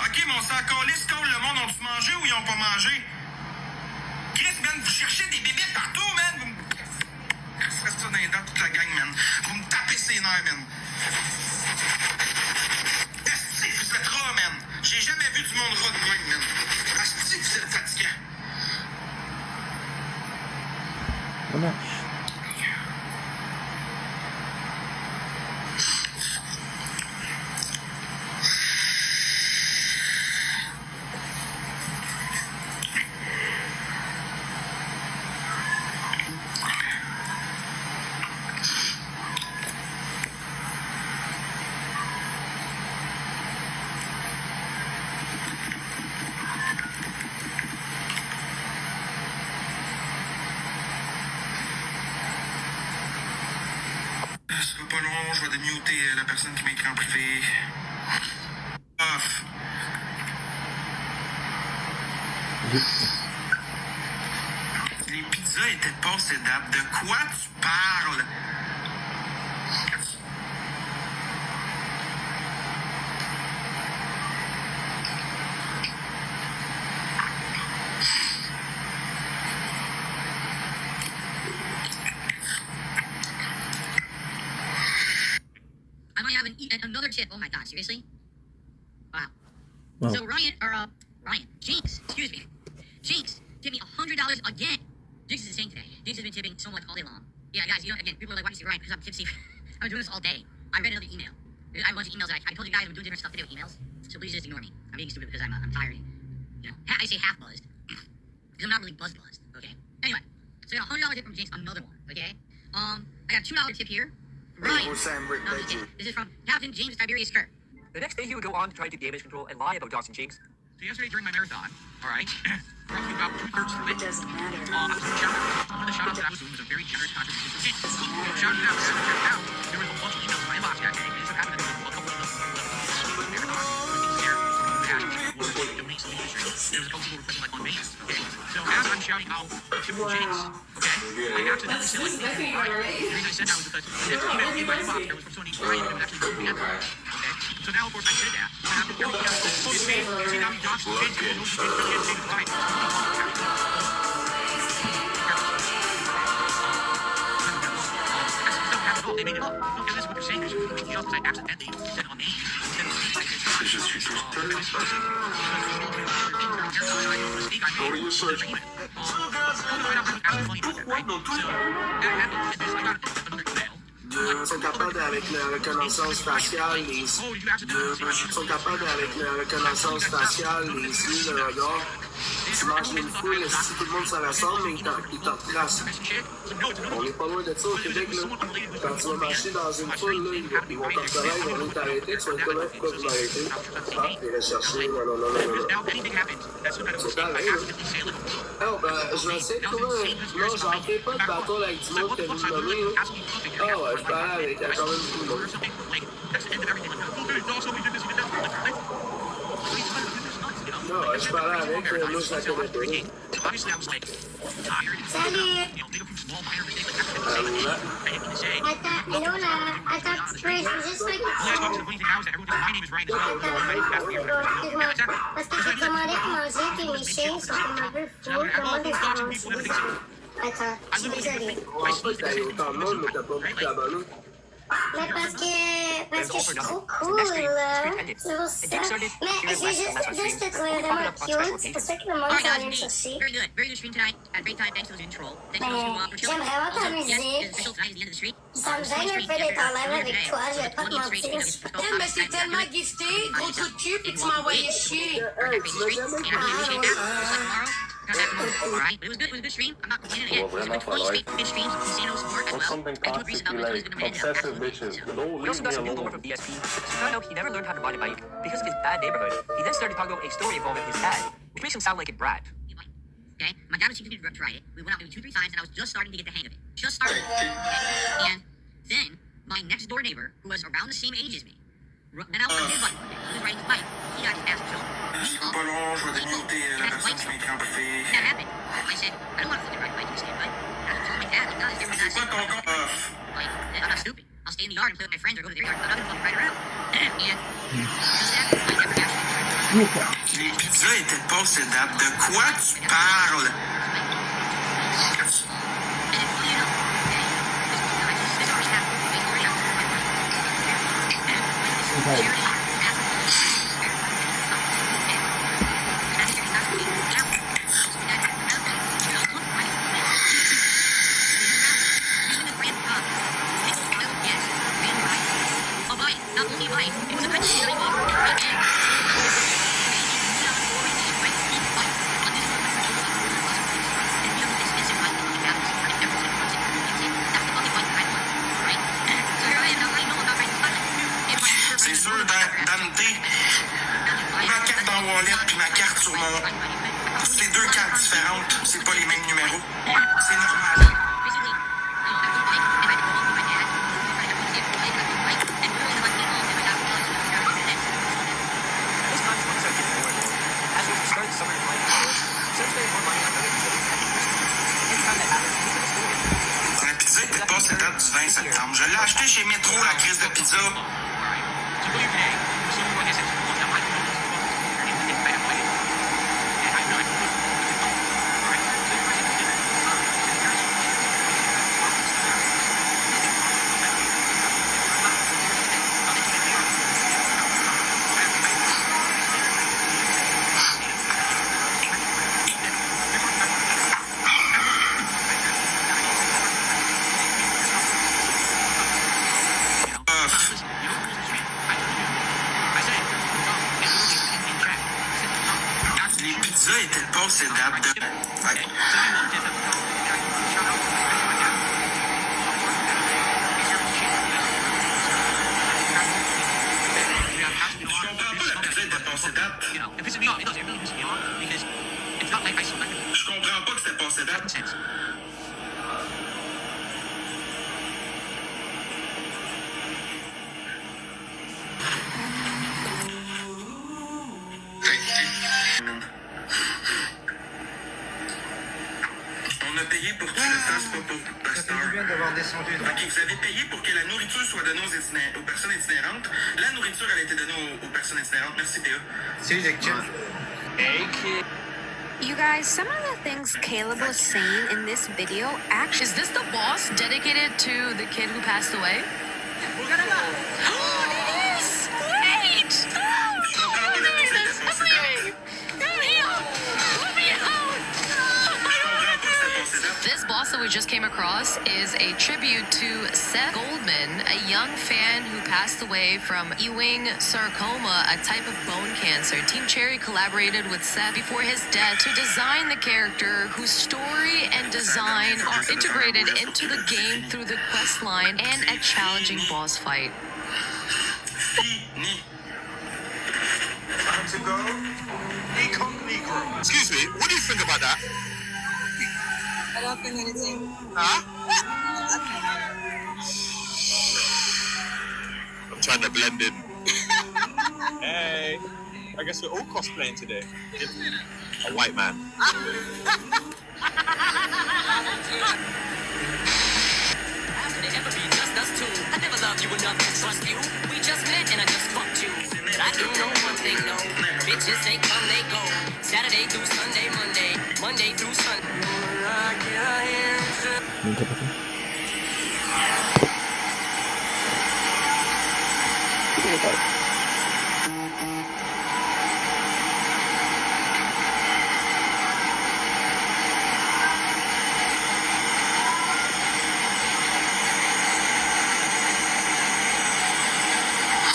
Ok, mon sang calisse, le monde ont-tu mangé ou ils ont pas mangé? Chris, man, vous cherchez des bébés partout, man! Vous me... Faites ça dans les dents, toute la gang, man. Vous me tapez ses nerfs, man. Asti, vous êtes ras, man. J'ai jamais vu du monde ras de même, man. Asti, vous êtes fatigant. Ça va pas long, je vais démuter la personne qui m'écrit en privé. Off. Les pizzas étaient passées date. De quoi tu parles? I might have another tip. Oh my god, seriously? Wow. Wow. So Ryan, Jinx, excuse me. Jinx, give me $100 again Jigs is insane today. Jigs has been tipping so much all day long. Yeah, guys, you know, again, people are like, why do you see Ryan? Because I'm tipsy. I've been doing this all day. I read another email. I have a bunch of emails that I told you guys I'm doing different stuff today with emails. So please just ignore me. I'm being stupid because I'm tired. You know, I say half buzzed. Because I'm not really buzzed. Okay? Anyway, so I got a $100 tip from Jinx, another one. Okay? I got a $2 tip here. Ryan. No, I'm just kidding. This is from Captain James Tiberius Kerr. The next day, he would go on to try to do damage control and lie about doxing Jinx. So yesterday during my marathon, alright, roughly about 2/3 through it, I was doing shout-outs. One of the shout-outs that I was doing was a very generous contribution for Jinx. Shouting out, there was a bunch of emails in my inbox that day, and it so happened that there was a couple of the marathon, donate some industry. There was a couple people requesting like on base, okay? So as I'm shouting out tip from Jinx, okay, I accidentally said like, alright, the reason I said that was because the email in my inbox there was from Sony Ryan, and it was actually from the okay? So now, of course, I said that. What happened? You see now he doxed Jinx, and no shit, Jinx is right. They made it up. Look at this, what they're saying. There's just I accidentally said on name. Go to your search. Sont capables avec la reconnaissance faciale, les sont capables avec la reconnaissance faciale, les signes de regard. Tu marches une foule, si tout le monde se ressemble, mais ils t'en tracent. On n'est pas loin de ça au Québec, là. Quand tu vas marcher dans une foule, là, ils vont te reconnaître, ils vont t'arrêter, tu vas te connaître pourquoi vous m'arrêtez. Ah, ils vont chercher, non. C'est pareil, là. Oh, ben, je vais essayer de trouver non, j'en fais pas de bâton avec du monde que vous nommez, là. Ah ouais, je parle avec, il y a quand même beaucoup de monde. Non, je parlais avec, moi je la connais pas. Salut! Attends, tu peux juste parce que j'ai commandé pour manger que mes chiens sont comme un peu fous, comment des Attends, je suis désolée. On va pas t'aller autant de monde, mais t'as pas beaucoup d'abonnés. Mais parce que je suis trop cool, c'est pour ça. Mais j'ai juste te trouver vraiment cute, c'est pour ça que le monde s'en vient me chercher. Mais j'aime vraiment ta musique. Ça me gêne un peu d'être en live avec toi, je vais pas te mentir. Mais c'est tellement gifté, gros trou de cul, puis tu m'as envoyé chier. Alright, but it was good. It was a good stream. I'm not complaining again. It was a good 20 good streams. Casino support as well. I do appreciate how much has been demanded. Absolutely. We also got some news over from DSP. He found out he never learned how to ride a bike because of his bad neighborhood. He then started talking about a story involving his dad, which makes him sound like a brat. Okay, my dad was teaching me to ride it. We went out maybe 2-3 times, and I was just starting to get the hang of it. Just starting. Okay? And then my next door neighbor, who was around the same age as me, went out on his bike one day. He was riding his bike. He got his ass killed. Pas long, je vais démonter la personne qui m'écrit un peu fait. That happened. I said, I don't want to fucking ride a bike in the state, but I told my dad, like, no, this is everyone's not safe. Like, I'm not stupid. I'll stay in the yard and play with my friends or go to their yard. I'm not gonna fucking ride around. And just that, I never actually. Les pizzas étaient passées date. De quoi tu parles? C'est sûr, Dante, ma carte en wallet puis ma carte sur mon... C'est deux cartes différentes, c'est pas les mêmes numéros. C'est normal. La pizza était pas cette date du 20 septembre. Je l'ai acheté chez Métro, la crise de pizza. c'est date de... Ouais. Je comprends pas que c'était passé date. On a payé pour que tu le fasses, pas pour Pasteur. Ça fait du bien d'avoir descendu. Ok, vous avez payé pour que la nourriture soit donnée aux personnes itinérantes. La nourriture, elle a été donnée aux personnes itinérantes. Merci, PA. C'est lecture. You guys, some of the things Caleb was saying in this video actually... Is this the boss dedicated to the kid who passed away? Oh, it is! Wait! Oh, I'm leaving! Let me out! This boss that we just came across is a tribute to Seth Goldman, a young fan who passed away from Ewing sarcoma, a type of bone cancer. Team Cherry collaborated with Seth before his death to design the character whose story and design are integrated into the game through the quest line and a challenging boss fight. Time to go. Incognito. Excuse me, what do you think about that? I don't think anything. Huh? I'm trying to blend in. Hey, I guess we're all cosplaying today. A white man. Ever be just us two. I never loved you enough to trust you. We just met and I just fucked you. But I do know one thing, no. Bitches, they come, they go. Saturday through Sunday, Monday through Sunday.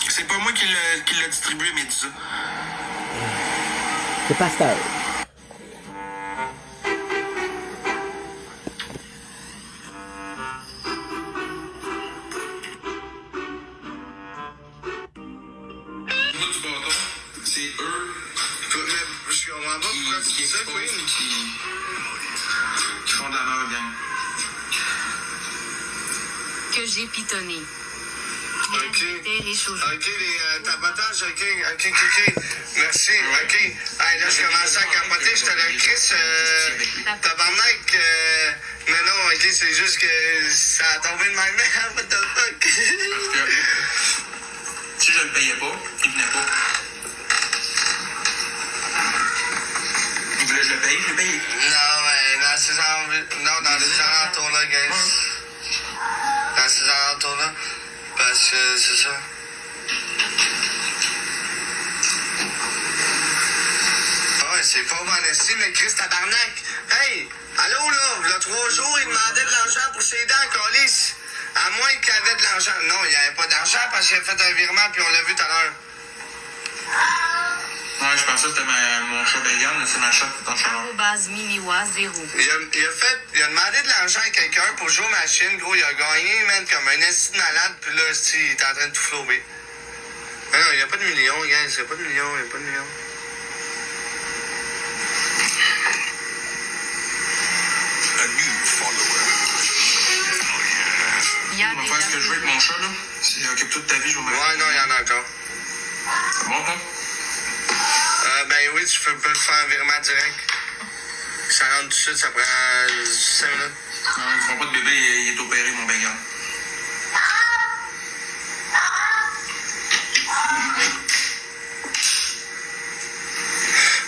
C'est pas moi qui l'a distribué, mais dis ça. C'est Pasteur. C'est eux. Je comprends pas pourquoi tu dis ça, Queen. Qui font de la merde, gang. Que j'ai pitonné. Ok, les tapotages, ok. Merci, ok. Hey, là, je commençais à capoter, je te le Chris. Tabarnak, mais non, ok, c'est juste que ça a tombé de ma mère, what the fuck. Parce que si je le payais pas, il venait pas. Il voulait que je le paye, je l'ai payé. Non, mais dans les alentours là, guys. Dans ces alentours là. Parce que c'est ça. Ah ouais, c'est pas mon estime, mais Chris tabarnak. Hey, allô là, il y a 3 jours, il demandait de l'argent pour ses dents, Colis. À moins qu'il avait de l'argent. Non, il n'y avait pas d'argent parce qu'il a fait un virement, puis on l'a vu tout à l'heure. Ouais, je pensais que c'était mon chat Bélian, mais c'est ma chatte dans chat. @mimiwa0. Il a demandé de l'argent à quelqu'un pour jouer aux machines, gros. Il a gagné, man, comme un esti de malade, puis là, il est en train de tout flouber. Mais non, il n'y a pas de millions, gars. Il n'y a pas de millions, A new follower. Il y a On va faire ce que je veux avec mon chat, là. S'il occupe toute ta vie, je vais me... Ouais, non, il y en a encore. C'est bon, hein? Ben oui, tu peux faire un virement direct. Ça rentre tout de suite, ça prend 5 minutes. Non, ils font pas de bébé, il est opéré, mon béguin.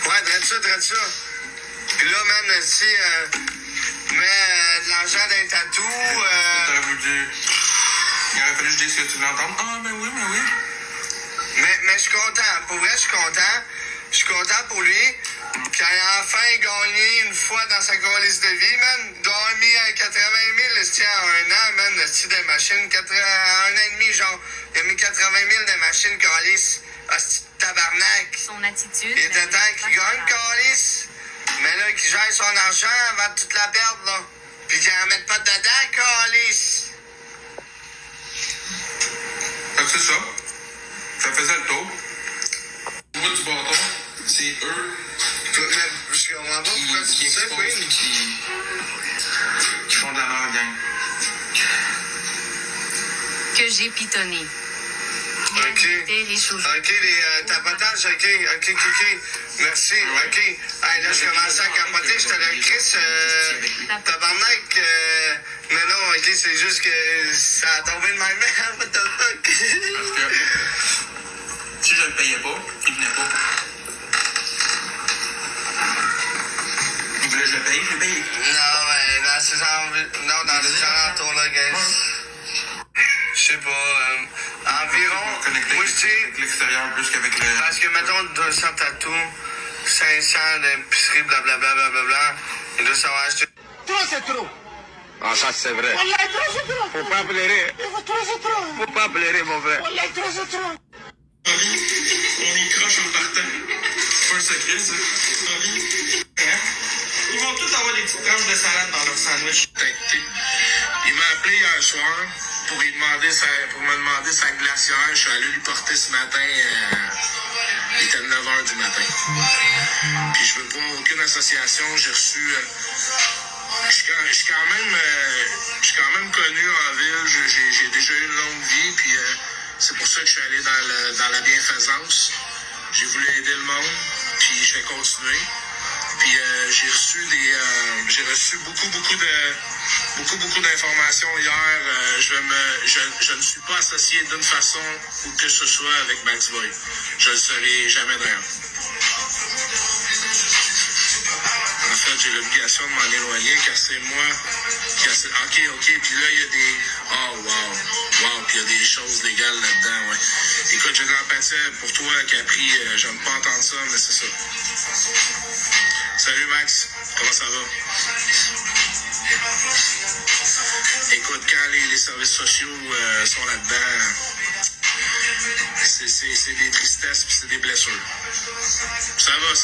Ouais, drette ça. Puis là, man, si mets de l'argent dans les tatous. T'aurais voulu dire. Il aurait fallu que je dise ce que tu veux entendre. Ah, ben oui. Mais je suis content. Pour vrai, je suis content. Je suis content pour lui. Qu'il a enfin gagné une fois dans sa liste de vie, man. Il doit avoir mis 80 000 en un an, man, des machines. Un an et demi, genre. Il a mis 80 000 de machines, Calice. Tabarnak. Son attitude. Il était temps qu'il gagne, Calice. Mais là, qu'il gère son argent avant de toute la perdre, là. Puis qu'il en mette pas dedans, calice. Fait que c'est ça. Ça faisait le tour. Au bout du bâton, c'est eux. Mais je comprends pas pourquoi tu dis ça, Queen. Qui font de la merde, gang. Que j'ai pitonné. Ok. Ok, les tapotages, ok. Merci, ok. Hey, là, je commençais à capoter, je te le Chris, tabarnak. Mais non, ok, c'est juste que ça a tombé de ma mère, what the fuck. Parce que si je le payais pas, il venait pas. Il voulait que je le paye, je l'ai payé. Non, mais dans les alentours, là, guys. Je sais pas, environ, moi je dis, l'extérieur plus qu'avec le... Parce que mettons 200 tatous, 500 d'épicerie, blablabla, blablabla, et là ça va acheter. Trop c'est trop. Ah, ça c'est vrai. Wallah, trop c'est trop. Faut pas pleurer. Trop c'est trop. Faut pas pleurer, mon frère. Wallah, trop c'est trop. On y croche en partant. C'est pas un secret, ça. Ils vont tous avoir des petites tranches de salade dans leur sandwich. Il m'a appelé hier soir pour me demander sa glacière. Je suis allé lui porter ce matin. Il était 9h du matin. Puis je veux pas aucune association. J'ai reçu. Je suis quand même connu en ville. J'ai déjà eu une longue vie. Puis c'est pour ça que je suis allé dans la bienfaisance. J'ai voulu aider le monde. Puis je vais continuer. Puis j'ai reçu beaucoup d'informations hier. Je ne suis pas associé d'une façon ou que ce soit avec Maxi Boy. Je ne le serai jamais d'ailleurs. En fait, j'ai l'obligation de m'en éloigner car c'est moi. Ok. Puis là, il y a des... Oh, wow. Puis il y a des choses légales là-dedans, ouais. Écoute, j'ai de l'empathie pour toi, Capri. J'aime pas entendre ça, mais c'est ça. Salut Max, comment ça va? Écoute, quand les services sociaux sont là-dedans, c'est des tristesses puis c'est des blessures. Ça va.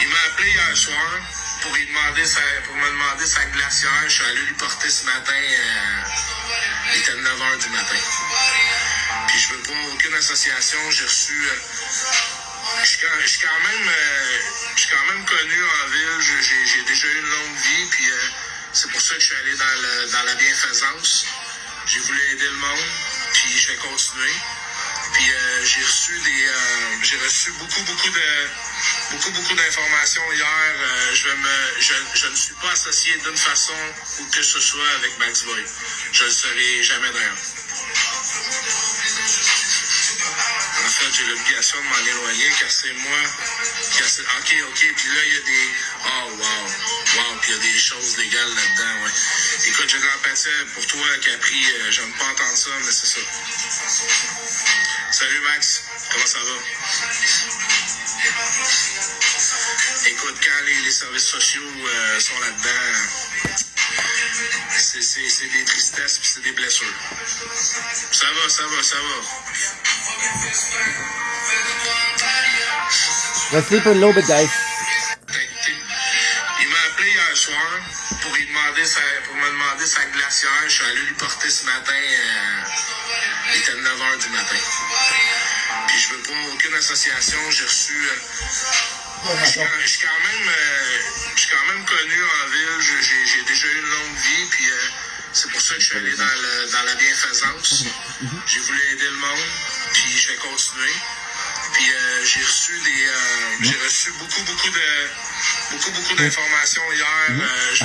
Il m'a appelé hier soir pour me demander sa glacière. Je suis allé lui porter ce matin. Il était 9h du matin. Puis je veux pas aucune association. J'ai reçu. Je suis quand même connu en ville. J'ai déjà eu une longue vie. Puis c'est pour ça que je suis allé dans la bienfaisance. J'ai voulu aider le monde. Puis je vais continuer. Puis j'ai reçu beaucoup d'informations hier. Je ne suis pas associé d'une façon ou que ce soit avec Maxi Boy. Je ne le serai jamais d'ailleurs. En fait, j'ai l'obligation de m'en éloigner car c'est moi. Ok. Puis là, il y a des... Oh, wow. Puis il y a des choses légales là-dedans, ouais. Écoute, j'ai de l'empathie pour toi, Capri. J'aime pas entendre ça, mais c'est ça. Salut Max, comment ça va? Écoute, quand les services sociaux sont là-dedans, c'est des tristesses puis c'est des blessures. Ça va. Let's sleep a little bit, guys. Il m'a appelé hier soir pour me demander sa glacière. Je suis allé lui porter ce matin. Il était 9h du matin. Puis je veux pas aucune association. J'ai reçu. Je suis quand même connu en ville. J'ai déjà eu une longue vie. Puis c'est pour ça que je suis allé dans la bienfaisance. J'ai voulu aider le monde. Puis je vais continuer. Puis j'ai reçu beaucoup d'informations hier. Je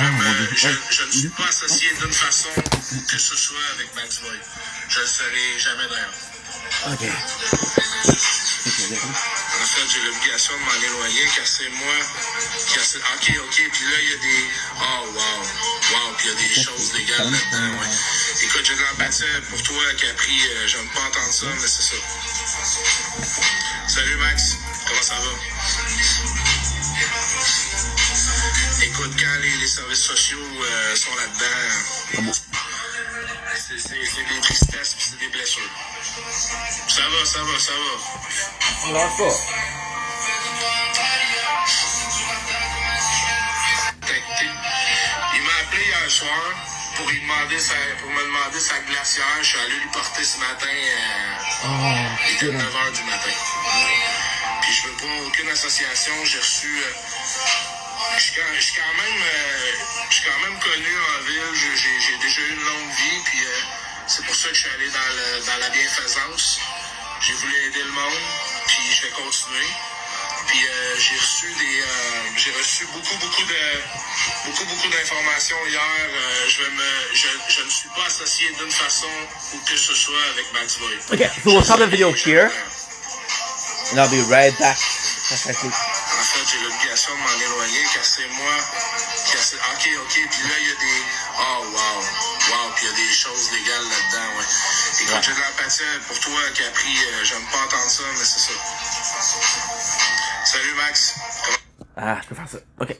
ne suis pas associé d'une façon que ce soit avec Maxi Boy. Je ne le serai jamais d'ailleurs. Ok. En fait, j'ai l'obligation de m'en éloigner car c'est moi. Ok. Puis là, il y a des... Oh, wow. Puis il y a des choses légales là-dedans, ouais. Écoute, j'ai de l'empathie pour toi, Capri. J'aime pas entendre ça, mais c'est ça. Salut Max, comment ça va? Écoute, quand les services sociaux sont là-dedans, c'est des tristesses puis c'est des blessures. Ça va, ça va, ça va. On lâche pas. Il m'a appelé hier soir pour me demander sa glacière. Je suis allé lui porter ce matin. Il était 9h du matin. Puis je veux pas aucune association. J'ai reçu. Je suis quand même connu en ville. J'ai déjà eu une longue vie. Puis c'est pour ça que je suis allé dans la bienfaisance. J'ai voulu aider le monde. Puis je vais continuer. Puis j'ai reçu beaucoup d'informations hier. Je ne suis pas associé d'une façon ou que ce soit avec Max Boy. Okay, so we'll stop the video here. And I'll be right back. En fait, j'ai l'obligation de m'en éloigner car c'est moi qui a... Ok, puis là, il y a des... Oh, wow, puis il y a des choses légales là-dedans, ouais. Écoute, j'ai de l'empathie pour toi, Capri. J'aime pas entendre ça, mais c'est ça. Salut, Max. Ah, je peux faire ça. Ok.